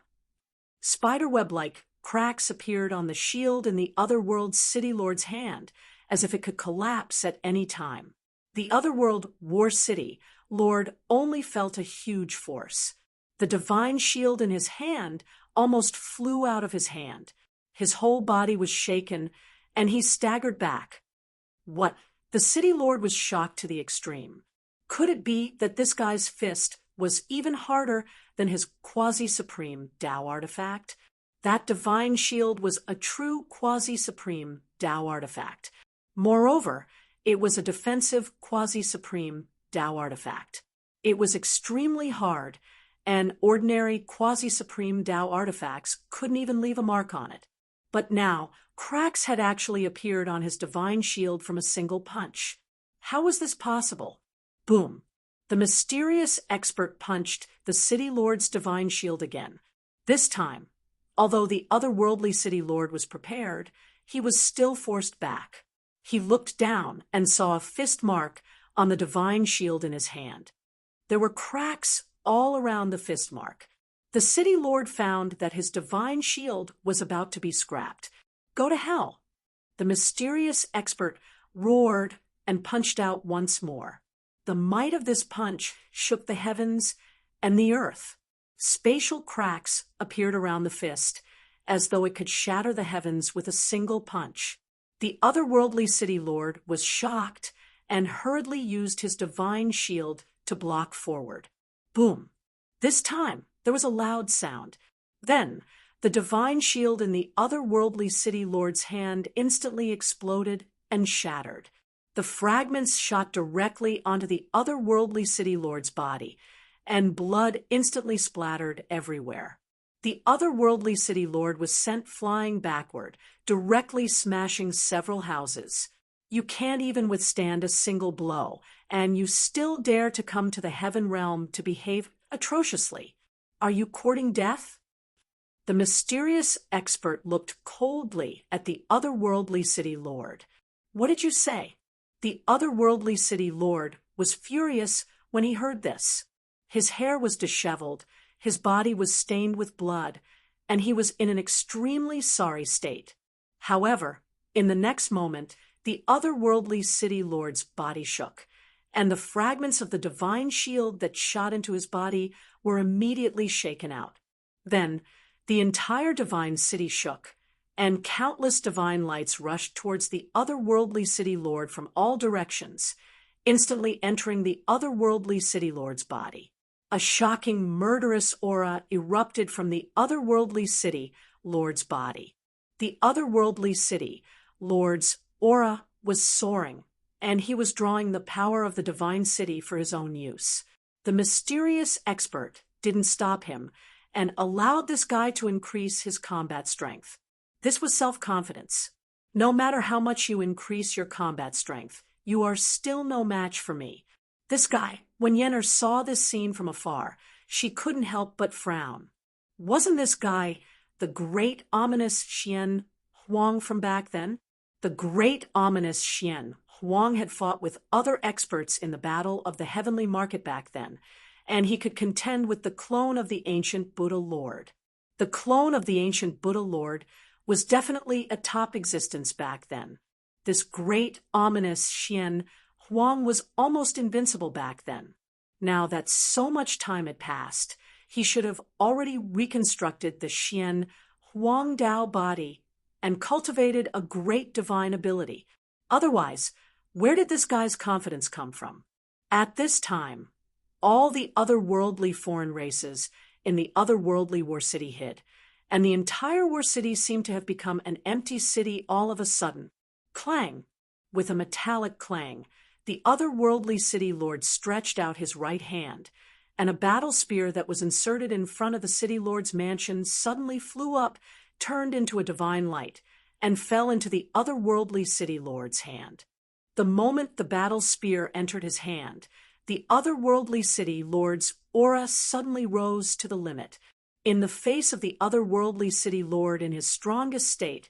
Spiderweb-like cracks appeared on the shield in the otherworld city lord's hand, as if it could collapse at any time. The otherworld war city lord only felt a huge force. The divine shield in his hand almost flew out of his hand. His whole body was shaken, and he staggered back. What? The city lord was shocked to the extreme. Could it be that this guy's fist was even harder than his quasi-supreme Tao artifact? That divine shield was a true quasi-supreme Tao artifact. Moreover, it was a defensive quasi-supreme Tao artifact. It was extremely hard, and ordinary quasi-supreme Tao artifacts couldn't even leave a mark on it. But now, cracks had actually appeared on his divine shield from a single punch. How was this possible? Boom! The mysterious expert punched the city lord's divine shield again. This time, although the otherworldly city lord was prepared, he was still forced back. He looked down and saw a fist mark on the divine shield in his hand. There were cracks all around the fist mark. The city lord found that his divine shield was about to be scrapped. Go to hell! The mysterious expert roared and punched out once more. The might of this punch shook the heavens and the earth. Spatial cracks appeared around the fist, as though it could shatter the heavens with a single punch. The otherworldly city lord was shocked and hurriedly used his divine shield to block forward. Boom! This time, there was a loud sound. Then, the divine shield in the otherworldly city lord's hand instantly exploded and shattered. The fragments shot directly onto the otherworldly city lord's body, and blood instantly splattered everywhere. The otherworldly city lord was sent flying backward, directly smashing several houses. You can't even withstand a single blow, and you still dare to come to the heaven realm to behave atrociously. Are you courting death? The mysterious expert looked coldly at the otherworldly city lord. What did you say? The otherworldly city lord was furious when he heard this. His hair was disheveled, his body was stained with blood, and he was in an extremely sorry state. However, in the next moment, the otherworldly city lord's body shook, and the fragments of the divine shield that shot into his body were immediately shaken out. Then, the entire divine city shook, and countless divine lights rushed towards the otherworldly city lord from all directions, instantly entering the otherworldly city lord's body. A shocking, murderous aura erupted from the otherworldly city lord's body. The otherworldly city lord's aura was soaring, and he was drawing the power of the divine city for his own use. The mysterious expert didn't stop him and allowed this guy to increase his combat strength. This was self-confidence. No matter how much you increase your combat strength, you are still no match for me. This guy, when Yenner saw this scene from afar, she couldn't help but frown. Wasn't this guy the great ominous Xian Huang from back then? The great ominous Xian Huang had fought with other experts in the battle of the heavenly market back then, and he could contend with the clone of the ancient Buddha Lord. The clone of the ancient Buddha Lord was definitely a top existence back then. This great ominous Xian Huang was almost invincible back then. Now that so much time had passed, he should have already reconstructed the Xian Huang Dao body and cultivated a great divine ability. Otherwise, where did this guy's confidence come from? At this time, all the otherworldly foreign races in the otherworldly War City hid, and the entire War City seemed to have become an empty city all of a sudden. Clang! With a metallic clang, the otherworldly city lord stretched out his right hand, and a battle spear that was inserted in front of the city lord's mansion suddenly flew up, turned into a divine light, and fell into the otherworldly city lord's hand. The moment the battle spear entered his hand, the otherworldly city lord's aura suddenly rose to the limit. In the face of the otherworldly city lord in his strongest state,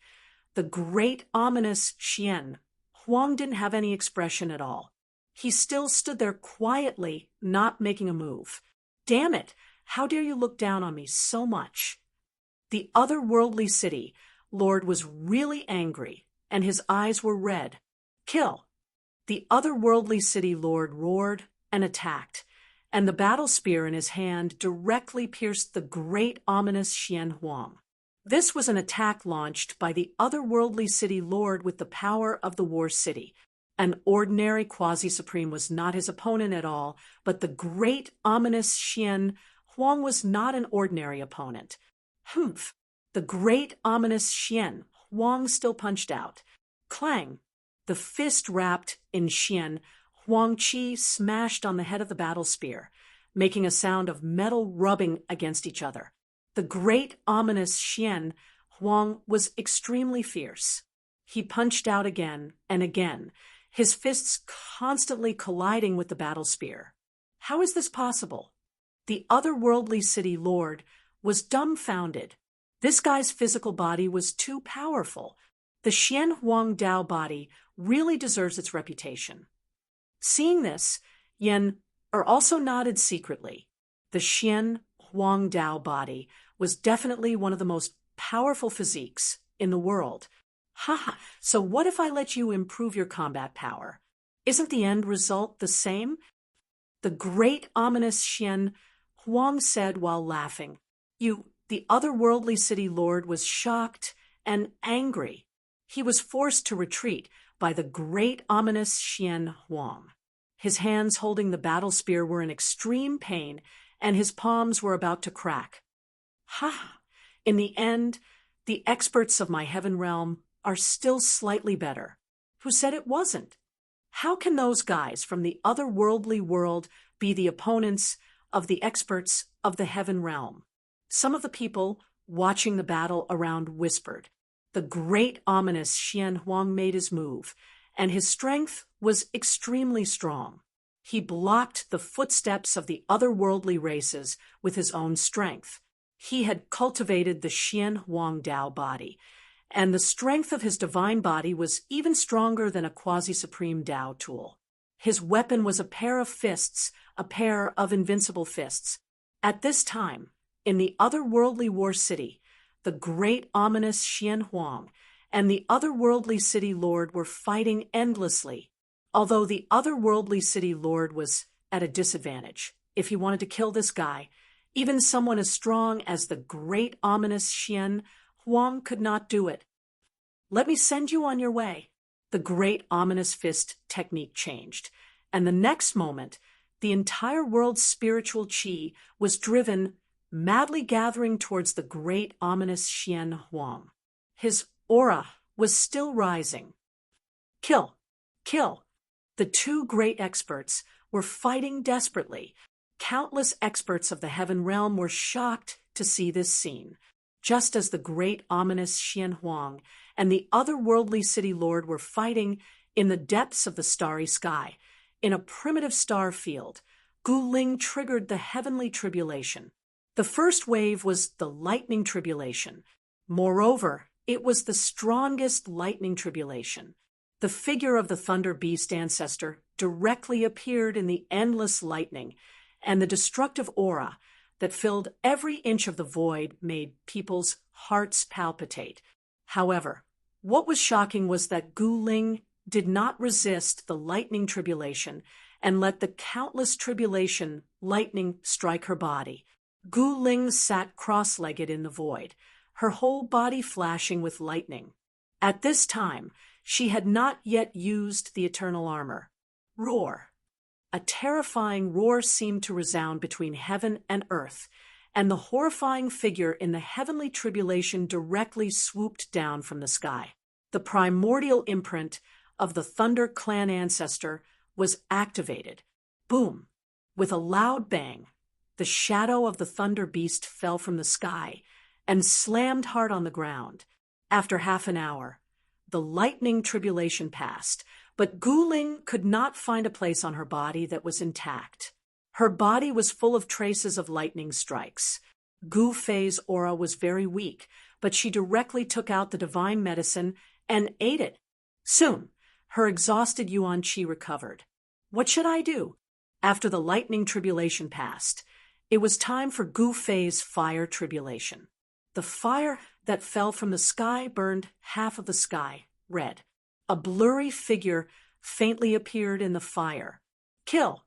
the great ominous Xian Huang didn't have any expression at all. He still stood there quietly, not making a move. Damn it! How dare you look down on me so much? The otherworldly city lord was really angry, and his eyes were red. Kill! The otherworldly city lord roared and attacked, and the battle spear in his hand directly pierced the great ominous Xian Huang. This was an attack launched by the otherworldly city lord with the power of the War City. An ordinary quasi-supreme was not his opponent at all, but the great ominous Xian Huang was not an ordinary opponent. Humph! The great ominous Xian Huang still punched out. Clang! The fist wrapped in Xian Huang Qi smashed on the head of the battle spear, making a sound of metal rubbing against each other. The great ominous Xian Huang was extremely fierce. He punched out again and again, his fists constantly colliding with the battle spear. How is this possible? The otherworldly city lord was dumbfounded. This guy's physical body was too powerful. The Xian Huang Dao body really deserves its reputation. Seeing this, Yen also nodded secretly. The Xian Huang Dao body was definitely one of the most powerful physiques in the world. Ha! So what if I let you improve your combat power? Isn't the end result the same? The great ominous Xian Huang said while laughing. The otherworldly city lord was shocked and angry. He was forced to retreat by the great ominous Xian Huang. His hands holding the battle spear were in extreme pain, and his palms were about to crack. Ha! In the end, the experts of my heaven realm are still slightly better. Who said it wasn't? How can those guys from the otherworldly world be the opponents of the experts of the heaven realm? Some of the people watching the battle around whispered. The great ominous Xian Huang made his move, and his strength was extremely strong. He blocked the footsteps of the otherworldly races with his own strength. He had cultivated the Xian Huang Dao body, and the strength of his divine body was even stronger than a quasi-supreme Dao tool. His weapon was a pair of fists, a pair of invincible fists. At this time, in the otherworldly War City, the great ominous Xian Huang and the otherworldly city lord were fighting endlessly, although the otherworldly city lord was at a disadvantage. If he wanted to kill this guy, even someone as strong as the great ominous Xian Huang could not do it. Let me send you on your way. The great ominous fist technique changed, and the next moment, the entire world's spiritual qi was driven, madly gathering towards the great ominous Xian Huang. His aura was still rising. Kill! Kill! The two great experts were fighting desperately. Countless experts of the heaven realm were shocked to see this scene. Just as the great ominous Xian Huang and the otherworldly city lord were fighting in the depths of the starry sky, in a primitive star field, Gu Ling triggered the heavenly tribulation. The first wave was the lightning tribulation. Moreover, It was the strongest lightning tribulation. The figure of the thunder beast ancestor directly appeared in the endless lightning, and the destructive aura that filled every inch of the void made people's hearts palpitate. However, what was shocking was that Gu Ling did not resist the lightning tribulation and let the countless tribulation lightning strike her body. Gu Ling sat cross-legged in the void, her whole body flashing with lightning. At this time, she had not yet used the eternal armor. Roar! A terrifying roar seemed to resound between heaven and earth, and the horrifying figure in the heavenly tribulation directly swooped down from the sky. The primordial imprint of the Thunder Clan ancestor was activated. Boom! With a loud bang, the shadow of the Thunder Beast fell from the sky and slammed hard on the ground. After half an hour, the lightning tribulation passed, but Gu Ling could not find a place on her body that was intact. Her body was full of traces of lightning strikes. Gu Fei's aura was very weak, but she directly took out the divine medicine and ate it. Soon, her exhausted Yuan Qi recovered. What should I do? After the lightning tribulation passed, it was time for Gu Fei's fire tribulation. The fire that fell from the sky burned half of the sky red. A blurry figure faintly appeared in the fire. Kill!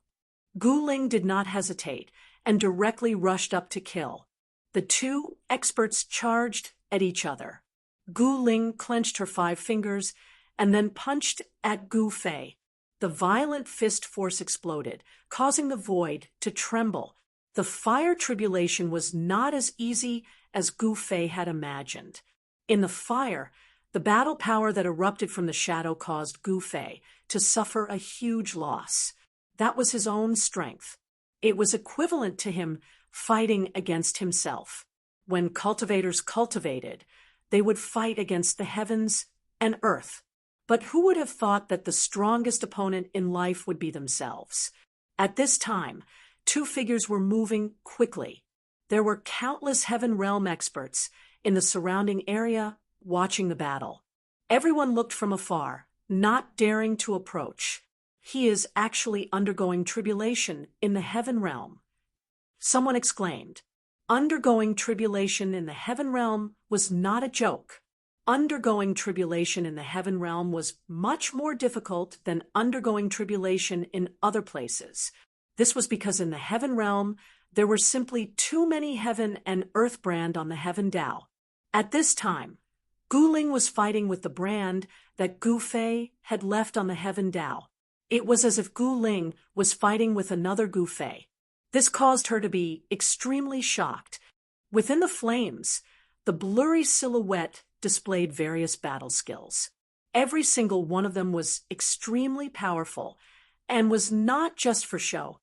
Gu Ling did not hesitate and directly rushed up to kill. The two experts charged at each other. Gu Ling clenched her 5 fingers and then punched at Gu Fei. The violent fist force exploded, causing the void to tremble. The fire tribulation was not as easy as Gu Fei had imagined. In the fire, the battle power that erupted from the shadow caused Gu Fei to suffer a huge loss. That was his own strength. It was equivalent to him fighting against himself. When cultivators cultivated, they would fight against the heavens and earth. But who would have thought that the strongest opponent in life would be themselves? At this time, 2 figures were moving quickly. There were countless Heaven Realm experts in the surrounding area watching the battle. Everyone looked from afar, not daring to approach. He is actually undergoing tribulation in the Heaven Realm. Someone exclaimed. Undergoing tribulation in the Heaven Realm was not a joke. Undergoing tribulation in the Heaven Realm was much more difficult than undergoing tribulation in other places. This was because in the Heaven Realm, there were simply too many Heaven and Earth brand on the Heaven Dao. At this time, Gu Ling was fighting with the brand that Gu Fei had left on the Heaven Dao. It was as if Gu Ling was fighting with another Gu Fei. This caused her to be extremely shocked. Within the flames, the blurry silhouette displayed various battle skills. Every single one of them was extremely powerful and was not just for show.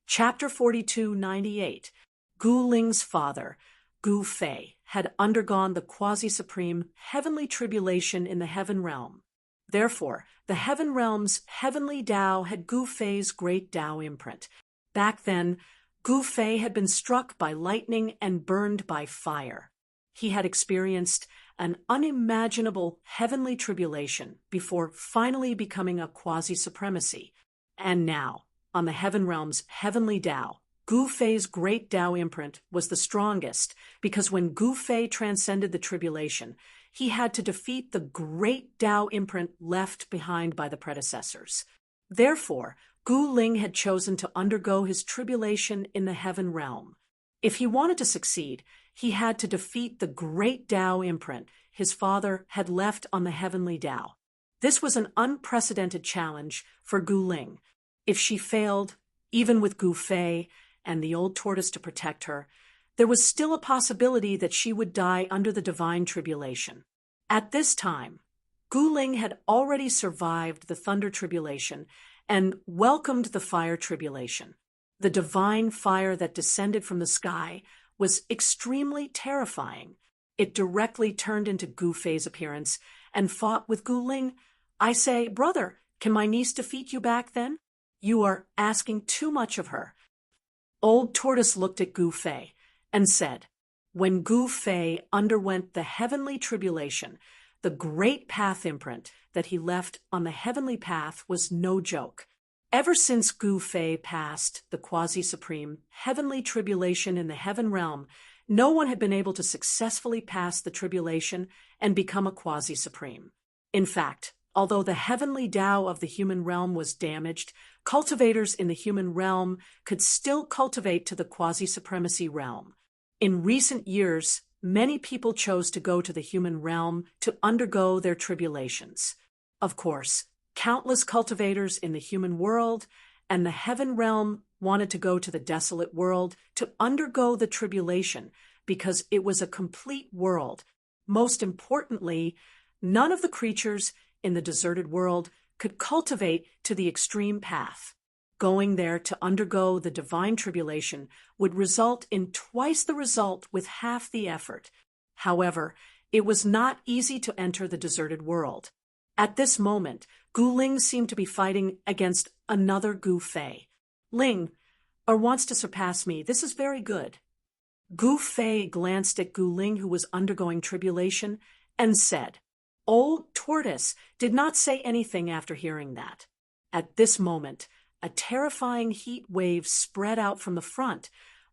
Chapter 4298. Gu Ling's father, Gu Fei, had undergone the quasi-supreme heavenly tribulation in the Heaven Realm. Therefore, the Heaven Realm's heavenly Tao had Gu Fei's great Tao imprint. Back then, Gu Fei had been struck by lightning and burned by fire. He had experienced an unimaginable heavenly tribulation before finally becoming a quasi-supremacy. And now, on the Heaven Realm's heavenly Tao, Gu Fei's great Tao imprint was the strongest because when Gu Fei transcended the tribulation, he had to defeat the great Tao imprint left behind by the predecessors. Therefore, Gu Ling had chosen to undergo his tribulation in the Heaven Realm. If he wanted to succeed, he had to defeat the great Tao imprint his father had left on the heavenly Tao. This was an unprecedented challenge for Gu Ling. If she failed, even with Gu Fei and the old tortoise to protect her, there was still a possibility that she would die under the divine tribulation. At this time, Gu Ling had already survived the thunder tribulation and welcomed the fire tribulation. The divine fire that descended from the sky was extremely terrifying. It directly turned into Gu Fei's appearance and fought with Gu Ling. I say, brother, can my niece defeat you back then? You are asking too much of her. Old Tortoise looked at Gu Fei and said, When Gu Fei underwent the heavenly tribulation, the great path imprint that he left on the heavenly path was no joke. Ever since Gu Fei passed the quasi-supreme heavenly tribulation in the heaven realm, no one had been able to successfully pass the tribulation and become a quasi-supreme. In fact, although the heavenly Tao of the human realm was damaged, cultivators in the human realm could still cultivate to the quasi-supremacy realm. In recent years, many people chose to go to the human realm to undergo their tribulations. Of course, countless cultivators in the human world and the heaven realm wanted to go to the desolate world to undergo the tribulation because it was a complete world. Most importantly, none of the creatures in the deserted world could cultivate to the extreme path. Going there to undergo the divine tribulation would result in twice the result with half the effort. However, it was not easy to enter the deserted world. At this moment, Gu Ling seemed to be fighting against another Gu Fei. Ling, wants to surpass me. This is very good. Gu Fei glanced at Gu Ling, who was undergoing tribulation, and said, Old Tortoise did not say anything after hearing that. At this moment, a terrifying heat wave spread out from the front,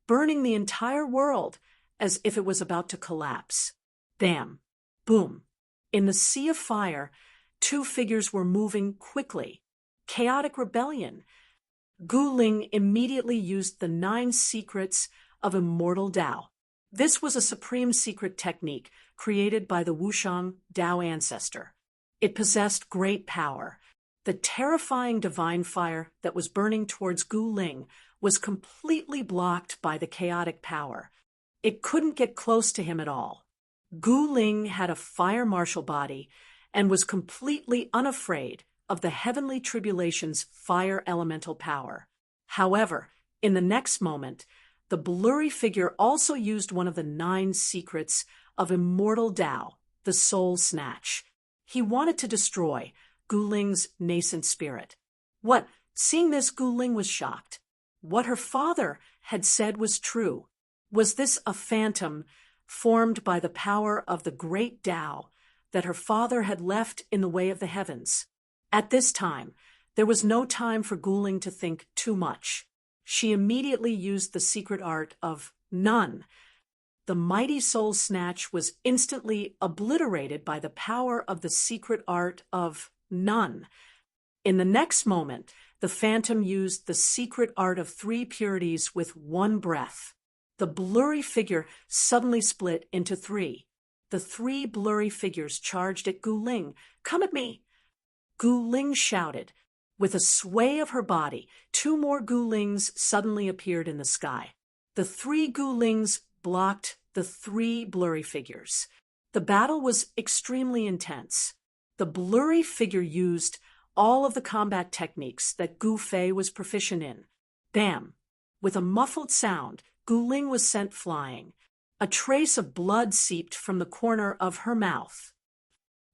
burning the entire world as if it was about to collapse. Bam! Boom! In the sea of fire, two figures were moving quickly. Chaotic rebellion. Gu Ling immediately used the 9 secrets of immortal Tao. This was a supreme secret technique created by the Wushang Tao ancestor. It possessed great power. The terrifying divine fire that was burning towards Gu Ling was completely blocked by the chaotic power. It couldn't get close to him at all. Gu Ling had a fire martial body and was completely unafraid of the heavenly tribulation's fire elemental power. However, in the next moment, the blurry figure also used one of the 9 secrets of immortal Tao, the soul snatch. He wanted to destroy Gu Ling's nascent spirit. What? Seeing this, Gu Ling was shocked. What her father had said was true. Was this a phantom formed by the power of the great Tao that her father had left in the way of the heavens? At this time, there was no time for Gu Ling to think too much. She immediately used the secret art of none. The mighty soul snatch was instantly obliterated by the power of the secret art of none. In the next moment, the phantom used the secret art of 3 purities with one breath. The blurry figure suddenly split into 3. The 3 blurry figures charged at Gu Ling. Come at me! Gu Ling shouted. With a sway of her body, 2 more Gu Lings suddenly appeared in the sky. The 3 Gu Lings blocked the 3 blurry figures. The battle was extremely intense. The blurry figure used all of the combat techniques that Gu Fei was proficient in. Bam! With a muffled sound, Gu Ling was sent flying. A trace of blood seeped from the corner of her mouth.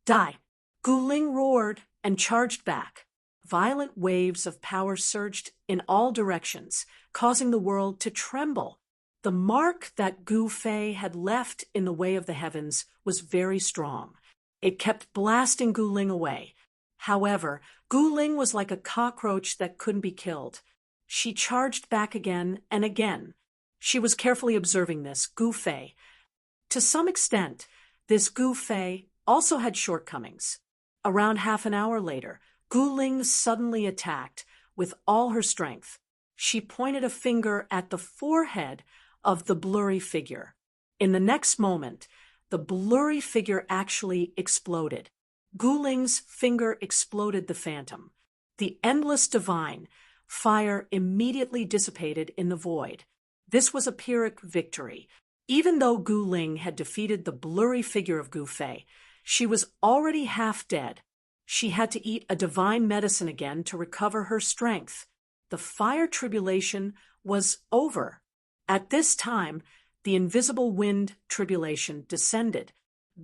Die! Gu Ling roared and charged back. Violent waves of power surged in all directions, causing the world to tremble. The mark that Gu Fei had left in the way of the heavens was very strong. It kept blasting Gu Ling away. However, Gu Ling was like a cockroach that couldn't be killed. She charged back again and again. She was carefully observing this Gu Fei. To some extent, this Gu Fei also had shortcomings. Around half an hour later, Gu Ling suddenly attacked with all her strength. She pointed a finger at the forehead of the blurry figure. In the next moment, the blurry figure actually exploded. Gu Ling's finger exploded the phantom. The endless divine fire immediately dissipated in the void. This was a Pyrrhic victory. Even though Gu Ling had defeated the blurry figure of Gu Fei, she was already half dead. She had to eat a divine medicine again to recover her strength. The fire tribulation was over. At this time, the invisible wind tribulation descended.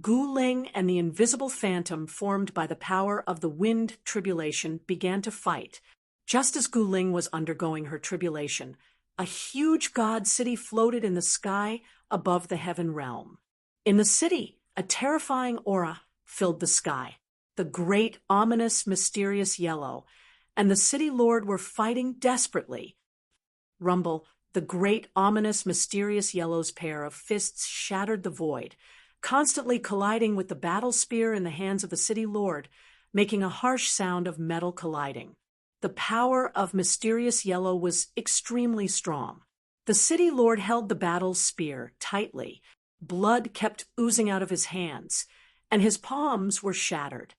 Gu Ling and the invisible phantom formed by the power of the wind tribulation began to fight. Just as Gu Ling was undergoing her tribulation, a huge god city floated in the sky above the heaven realm. In the city, a terrifying aura filled the sky. The great, ominous, mysterious yellow and the city lord were fighting desperately. Rumble, the great, ominous, mysterious yellow's pair of fists shattered the void, constantly colliding with the battle spear in the hands of the city lord, making a harsh sound of metal colliding. The power of mysterious yellow was extremely strong. The city lord held the battle spear tightly. Blood kept oozing out of his hands, and his palms were shattered.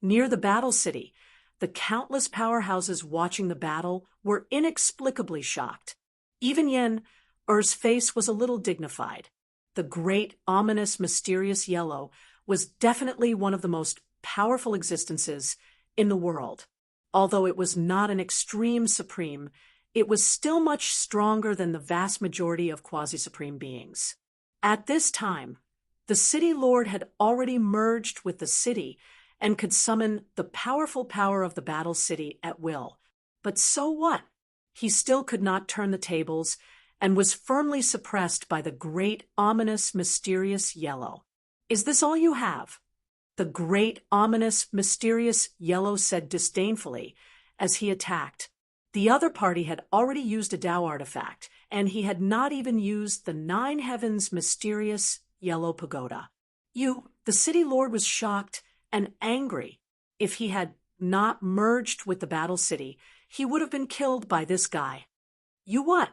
Near the battle city, the countless powerhouses watching the battle were inexplicably shocked. Even Yen Er's face was a little dignified. The great, ominous, mysterious yellow was definitely one of the most powerful existences in the world. Although it was not an extreme supreme, it was still much stronger than the vast majority of quasi-supreme beings. At this time, the city lord had already merged with the city and could summon the powerful power of the battle city at will. But so what? He still could not turn the tables and was firmly suppressed by the great, ominous, mysterious yellow. "Is this all you have?" The great, ominous, mysterious yellow said disdainfully as he attacked. The other party had already used a Tao artifact, and he had not even used the Nine Heavens' mysterious yellow pagoda. The city lord was shocked and angry. If he had not merged with the battle city, he would have been killed by this guy. "You what?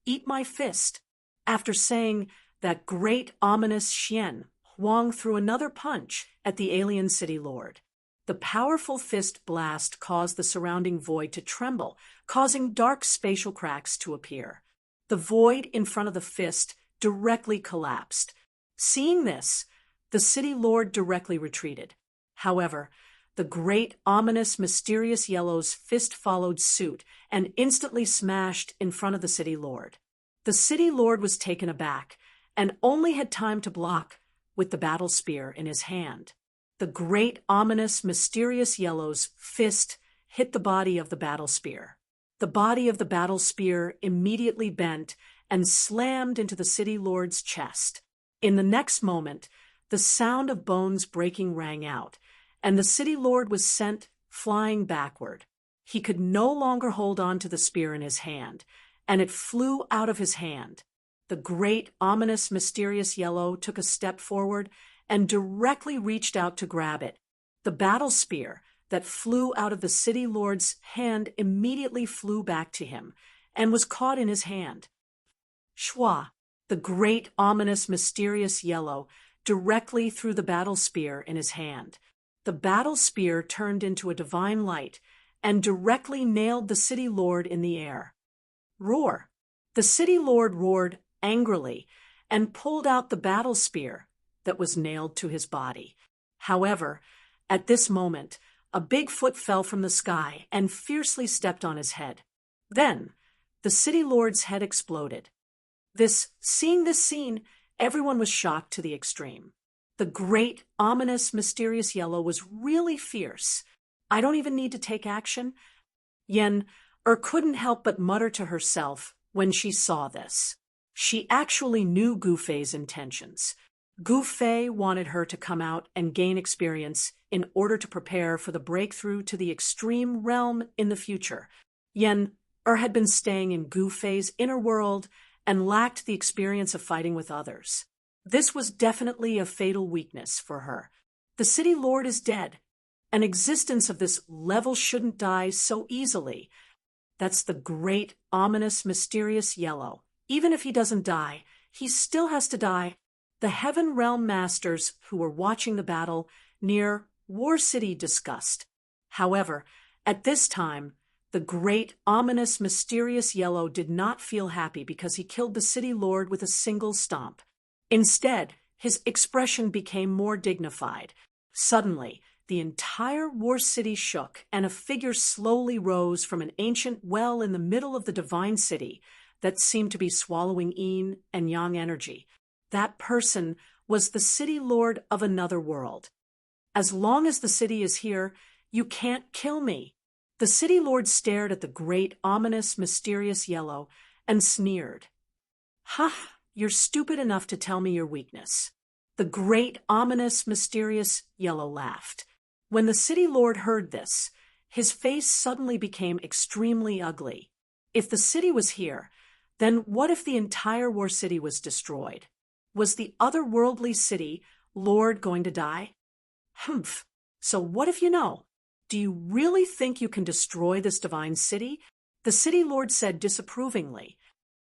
Eat my fist." After saying that, great, ominous Xian Huang threw another punch at the alien city lord. The powerful fist blast caused the surrounding void to tremble, causing dark spatial cracks to appear. The void in front of the fist directly collapsed. Seeing this, the city lord directly retreated. However, the great, ominous, mysterious yellow's fist followed suit and instantly smashed in front of the city lord. The city lord was taken aback and only had time to block with the battle spear in his hand. The great, ominous, mysterious yellow's fist hit the body of the battle spear. The body of the battle spear immediately bent and slammed into the city lord's chest. In the next moment, the sound of bones breaking rang out, and the city lord was sent flying backward. He could no longer hold on to the spear in his hand, and it flew out of his hand. The great, ominous, mysterious yellow took a step forward and directly reached out to grab it. The battle spear that flew out of the city lord's hand immediately flew back to him and was caught in his hand. Shwa, the great, ominous, mysterious yellow, directly threw the battle spear in his hand. The battle spear turned into a divine light and directly nailed the city lord in the air. Roar! The city lord roared angrily and pulled out the battle spear that was nailed to his body. However, at this moment, a big foot fell from the sky and fiercely stepped on his head. Then, the city lord's head exploded. Seeing this scene, everyone was shocked to the extreme. The great, ominous, mysterious yellow was really fierce. "I don't even need to take action." Yen couldn't help but mutter to herself when she saw this. She actually knew Gu Fei's intentions. Gu Fei wanted her to come out and gain experience in order to prepare for the breakthrough to the extreme realm in the future. Yen had been staying in Gu Fei's inner world and lacked the experience of fighting with others. This was definitely a fatal weakness for her. The city lord is dead. An existence of this level shouldn't die so easily. That's the great, ominous, mysterious yellow. Even if he doesn't die, he still has to die. The Heaven Realm Masters who were watching the battle near War City discussed. However, at this time, the great, ominous, mysterious yellow did not feel happy because he killed the city lord with a single stomp. Instead, his expression became more dignified. Suddenly, the entire War City shook, and a figure slowly rose from an ancient well in the middle of the divine city that seemed to be swallowing yin and yang energy. That person was the city lord of another world. "As long as the city is here, you can't kill me." The city lord stared at the great, ominous, mysterious yellow and sneered. "Ha! You're stupid enough to tell me your weakness." The great, ominous, mysterious Yellow laughed. When the city lord heard this, his face suddenly became extremely ugly. If the city was here, then what if the entire War City was destroyed? Was the otherworldly city lord going to die? Humph. So what if you know? Do you really think you can destroy this divine city? The city lord said disapprovingly.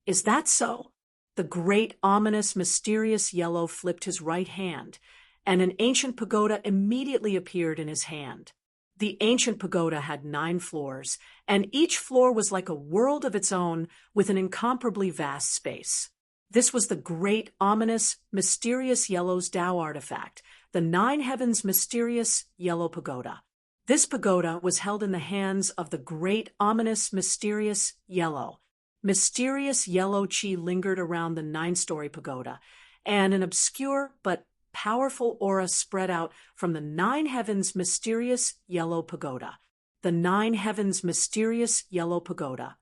Is that so? The great, ominous, mysterious Yellow flipped his right hand, and an ancient pagoda immediately appeared in his hand. The ancient pagoda had 9 floors, and each floor was like a world of its own with an incomparably vast space. This was the great, ominous, mysterious Yellow's Tao artifact, the 9 heavens mysterious Yellow Pagoda. This pagoda was held in the hands of the great, ominous, mysterious Yellow. Mysterious yellow chi lingered around the 9-story pagoda, and an obscure but powerful aura spread out from the 9 heavens mysterious Yellow Pagoda. The 9 heavens mysterious Yellow Pagoda,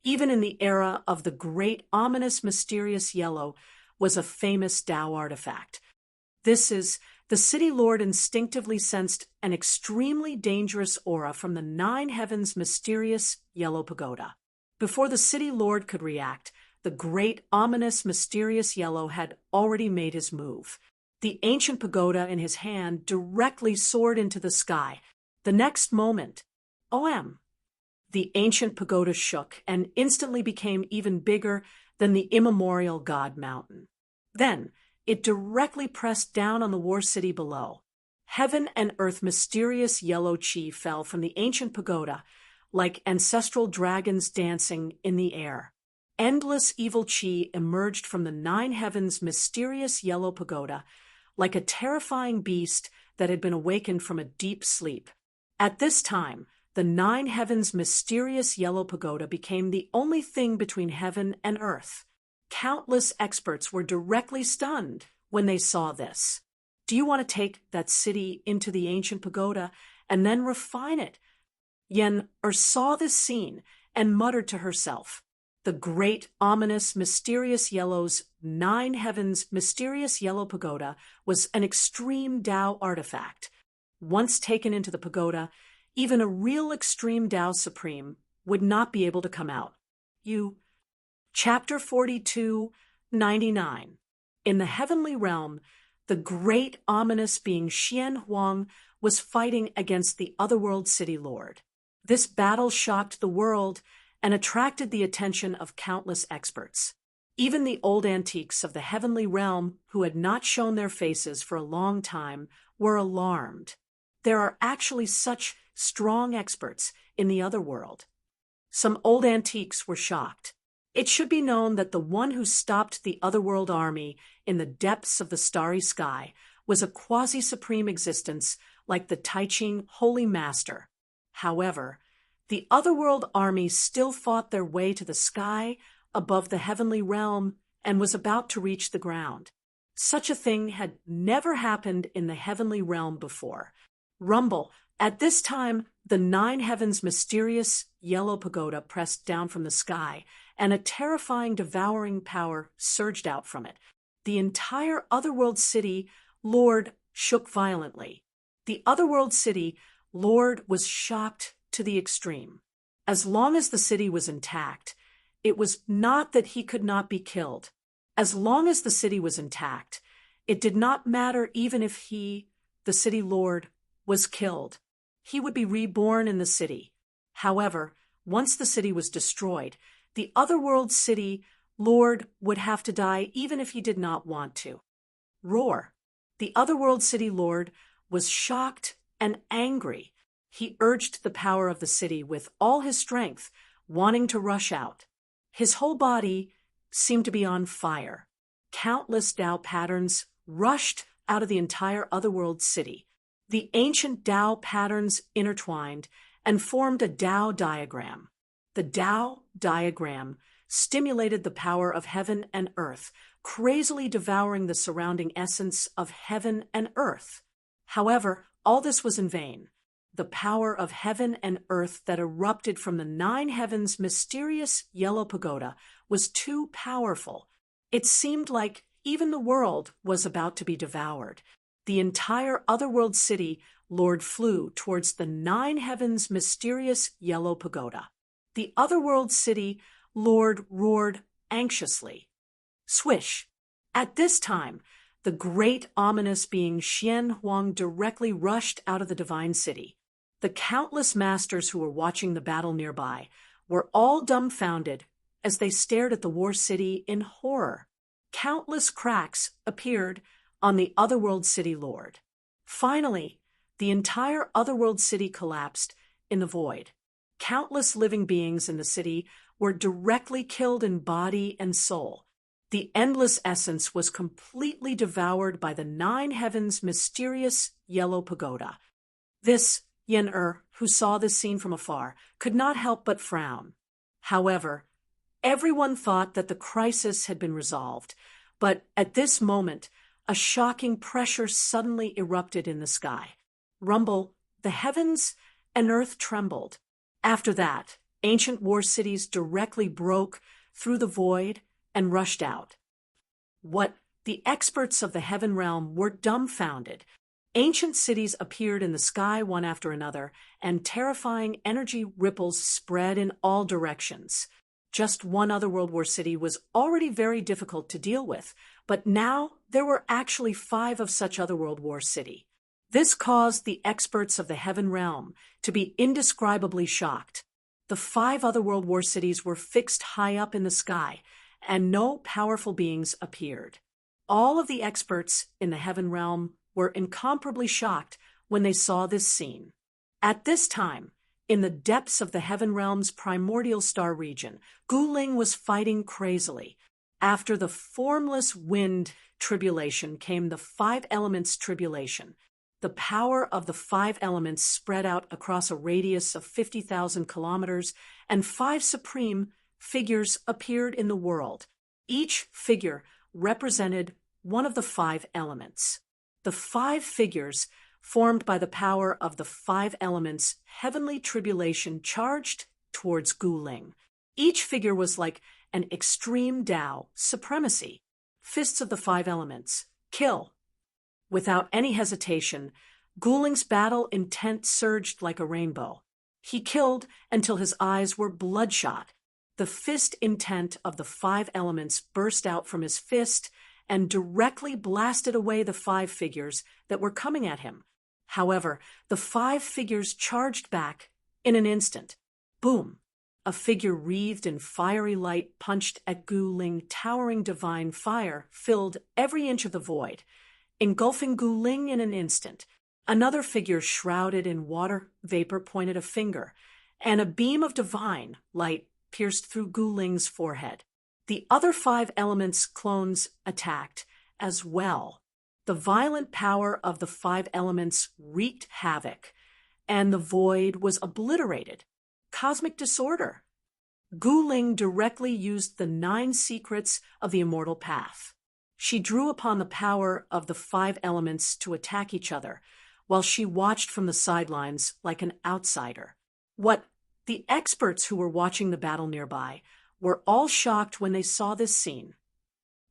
even in the era of the great, ominous, mysterious Yellow, was a famous Tao artifact. The city lord instinctively sensed an extremely dangerous aura from the 9 heavens mysterious Yellow Pagoda. Before the city lord could react, the great, ominous, mysterious Yellow had already made his move. The ancient pagoda in his hand directly soared into the sky. The next moment, the ancient pagoda shook and instantly became even bigger than the immemorial God Mountain. Then, it directly pressed down on the War City below. Heaven and earth mysterious yellow chi fell from the ancient pagoda, like ancestral dragons dancing in the air. Endless evil chi emerged from the 9 heavens mysterious Yellow Pagoda, like a terrifying beast that had been awakened from a deep sleep. At this time, the 9 heavens mysterious Yellow Pagoda became the only thing between heaven and earth. Countless experts were directly stunned when they saw this. Do you want to take that city into the ancient pagoda and then refine it? Yen saw this scene and muttered to herself. The great, ominous, mysterious Yellow's 9 heavens mysterious Yellow Pagoda was an extreme Tao artifact. Once taken into the pagoda, even a real extreme Tao Supreme would not be able to come out. Chapter 42, 99. In the heavenly realm, the great, ominous being Xian Huang was fighting against the otherworld city lord. This battle shocked the world and attracted the attention of countless experts. Even the old antiques of the heavenly realm, who had not shown their faces for a long time, were alarmed. There are actually such strong experts in the other world. Some old antiques were shocked. It should be known that the one who stopped the otherworld army in the depths of the starry sky was a quasi-supreme existence like the Taiching Holy Master. However, the otherworld army still fought their way to the sky above the heavenly realm and was about to reach the ground. Such a thing had never happened in the heavenly realm before. Rumble. At this time, the 9 heavens mysterious Yellow Pagoda pressed down from the sky, and a terrifying, devouring power surged out from it. The entire otherworld city lord shook violently. The otherworld city lord was shocked to the extreme. As long as the city was intact, it was not that he could not be killed. As long as the city was intact, it did not matter even if he, the city lord, was killed. He would be reborn in the city. However, once the city was destroyed, the otherworld city lord would have to die even if he did not want to. Roar. The otherworld city lord was shocked and angry. He urged the power of the city with all his strength, wanting to rush out. His whole body seemed to be on fire. Countless Tao patterns rushed out of the entire otherworld city. The ancient Tao patterns intertwined and formed a Tao diagram. The Tao diagram stimulated the power of heaven and earth, crazily devouring the surrounding essence of heaven and earth. However, all this was in vain. the power of heaven and earth that erupted from the nine heavens' mysterious yellow pagoda was too powerful. It seemed like even the world was about to be devoured. The entire otherworld city Lord flew towards the nine heavens' mysterious yellow pagoda. The otherworld city Lord roared anxiously. Swish! At this time, the great ominous being Xian Huang directly rushed out of the divine city. The countless masters who were watching the battle nearby were all dumbfounded as they stared at the war city in horror. Countless cracks appeared on the otherworld city lord. Finally, the entire otherworld city collapsed in the void. Countless living beings in the city were directly killed in body and soul. The endless essence was completely devoured by the nine heavens' mysterious yellow pagoda. This Yin-Er, who saw this scene from afar, could not help but frown. However, everyone thought that the crisis had been resolved, but at this moment, a shocking pressure suddenly erupted in the sky. Rumble, the heavens and earth trembled. After that, ancient war cities directly broke through the void and rushed out. What the experts of the heaven realm were dumbfounded. Ancient cities appeared in the sky one after another, and terrifying energy ripples spread in all directions. Just one other World War city was already very difficult to deal with, but now there were actually 5 of such other World War city. This caused the experts of the heaven realm to be indescribably shocked. The 5 other World War cities were fixed high up in the sky, and no powerful beings appeared. All of the experts in the heaven realm were incomparably shocked when they saw this scene. At this time, in the depths of the heaven realm's primordial star region, Guling was fighting crazily. After the formless wind tribulation came the 5 elements tribulation. The power of the 5 elements spread out across a radius of 50,000 kilometers, and 5 supreme figures appeared in the world. Each figure represented one of the 5 elements. The 5 figures, formed by the power of the 5 elements, heavenly tribulation charged towards Guling. Each figure was like an extreme Tao supremacy. Fists of the 5 elements. Kill. Without any hesitation, Guling's battle intent surged like a rainbow. He killed until his eyes were bloodshot. The fist intent of the 5 elements burst out from his fist and directly blasted away the 5 figures that were coming at him. However, the 5 figures charged back in an instant. Boom! A figure wreathed in fiery light punched at Guling. Towering divine fire filled every inch of the void, engulfing Guling in an instant. Another figure shrouded in water vapor pointed a finger, and a beam of divine light pierced through Guling's forehead. The other 5 elements clones attacked as well. The violent power of the 5 elements wreaked havoc, and the void was obliterated. Cosmic disorder. Guling directly used the 9 secrets of the immortal path. She drew upon the power of the 5 elements to attack each other, while she watched from the sidelines like an outsider. What the experts who were watching the battle nearby were all shocked when they saw this scene.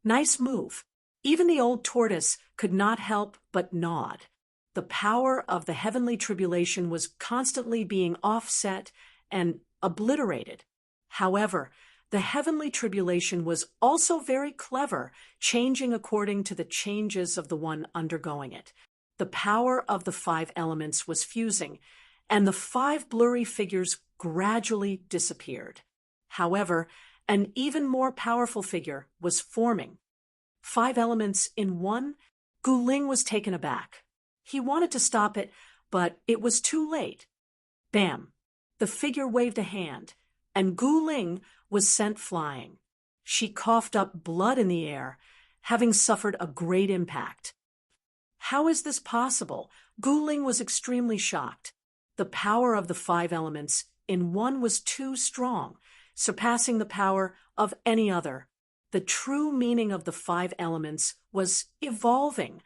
Nice move. Even the old tortoise could not help but nod. The power of the heavenly tribulation was constantly being offset and obliterated. However, the heavenly tribulation was also very clever, changing according to the changes of the one undergoing it. The power of the 5 elements was fusing, and the 5 blurry figures gradually disappeared. However, an even more powerful figure was forming. 5 elements in one. Guling was taken aback. He wanted to stop it, but it was too late. Bam! The figure waved a hand, and Guling was sent flying. She coughed up blood in the air, having suffered a great impact. How is this possible? Guling was extremely shocked. The power of the 5 elements in one was too strong, surpassing the power of any other. The true meaning of the 5 elements was evolving.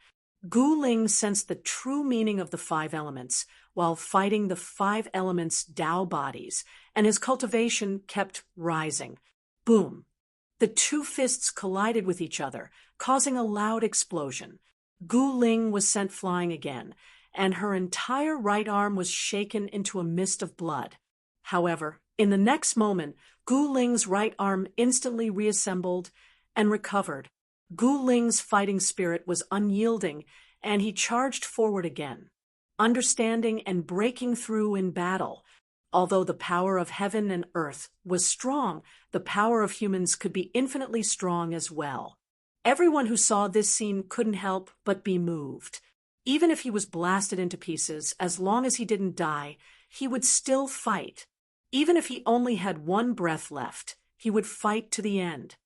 Gu Ling sensed the true meaning of the five elements while fighting the five elements' Tao bodies, and his cultivation kept rising. Boom! The two fists collided with each other, causing a loud explosion. Gu Ling was sent flying again, and her entire right arm was shaken into a mist of blood. However, in the next moment, Gu Ling's right arm instantly reassembled and recovered. Gu Ling's fighting spirit was unyielding, and he charged forward again, understanding and breaking through in battle. Although the power of heaven and earth was strong, the power of humans could be infinitely strong as well. Everyone who saw this scene couldn't help but be moved. Even if he was blasted into pieces, as long as he didn't die, he would still fight. Even if he only had one breath left, he would fight to the end.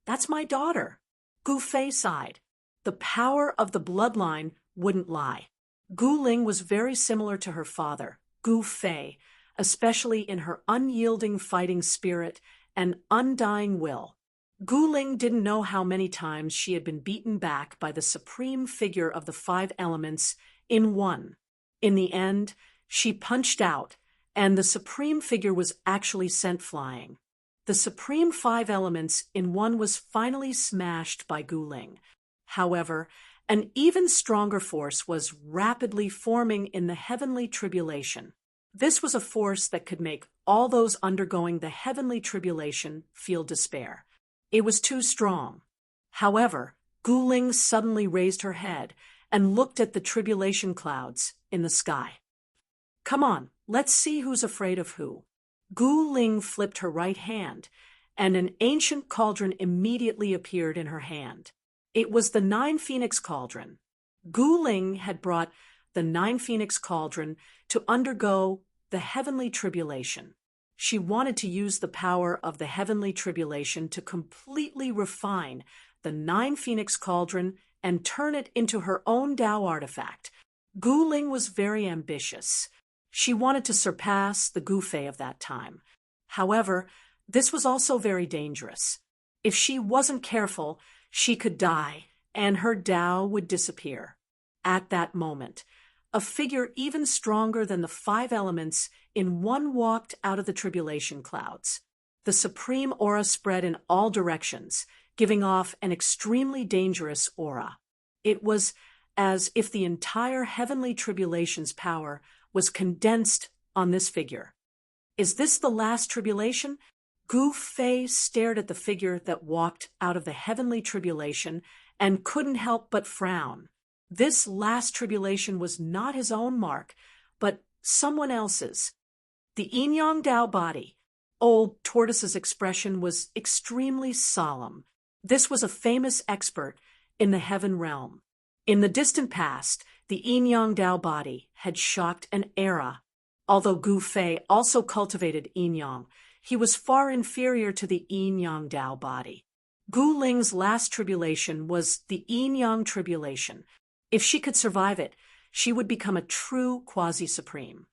"That's my daughter," Gu Fei sighed. The power of the bloodline wouldn't lie. Gu Ling was very similar to her father, Gu Fei, especially in her unyielding fighting spirit and undying will. Gu Ling didn't know how many times she had been beaten back by the supreme figure of the five elements in one. In the end, she punched out, and the supreme figure was actually sent flying. The supreme five elements in one was finally smashed by Gu Ling. However, an even stronger force was rapidly forming in the heavenly tribulation. This was a force that could make all those undergoing the heavenly tribulation feel despair. It was too strong. However, Gu Ling suddenly raised her head and looked at the tribulation clouds in the sky. "Come on, let's see who's afraid of who." Gu Ling flipped her right hand, and an ancient cauldron immediately appeared in her hand. It was the Nine Phoenix Cauldron. Gu Ling had brought the Nine Phoenix Cauldron to undergo the heavenly tribulation. She wanted to use the power of the heavenly tribulation to completely refine the Nine Phoenix Cauldron and turn it into her own Tao artifact. Gu Ling was very ambitious. She wanted to surpass the Gu Fei of that time. However, this was also very dangerous. If she wasn't careful, she could die, and her Tao would disappear. At that moment, a figure even stronger than the five elements in one walked out of the tribulation clouds. The supreme aura spread in all directions, giving off an extremely dangerous aura. It was as if the entire heavenly tribulation's power was condensed on this figure. "Is this the last tribulation?" Gu Fei stared at the figure that walked out of the heavenly tribulation and couldn't help but frown. This last tribulation was not his own mark, but someone else's. The Yin-Yang Tao body. Old Tortoise's expression was extremely solemn. This was a famous expert in the heaven realm. In the distant past, the Yin-Yang Tao body had shocked an era. Although Gu Fei also cultivated Yin-Yang, he was far inferior to the Yin-Yang Tao body. Gu Ling's last tribulation was the Yin-Yang tribulation. If she could survive it, she would become a true quasi-supreme.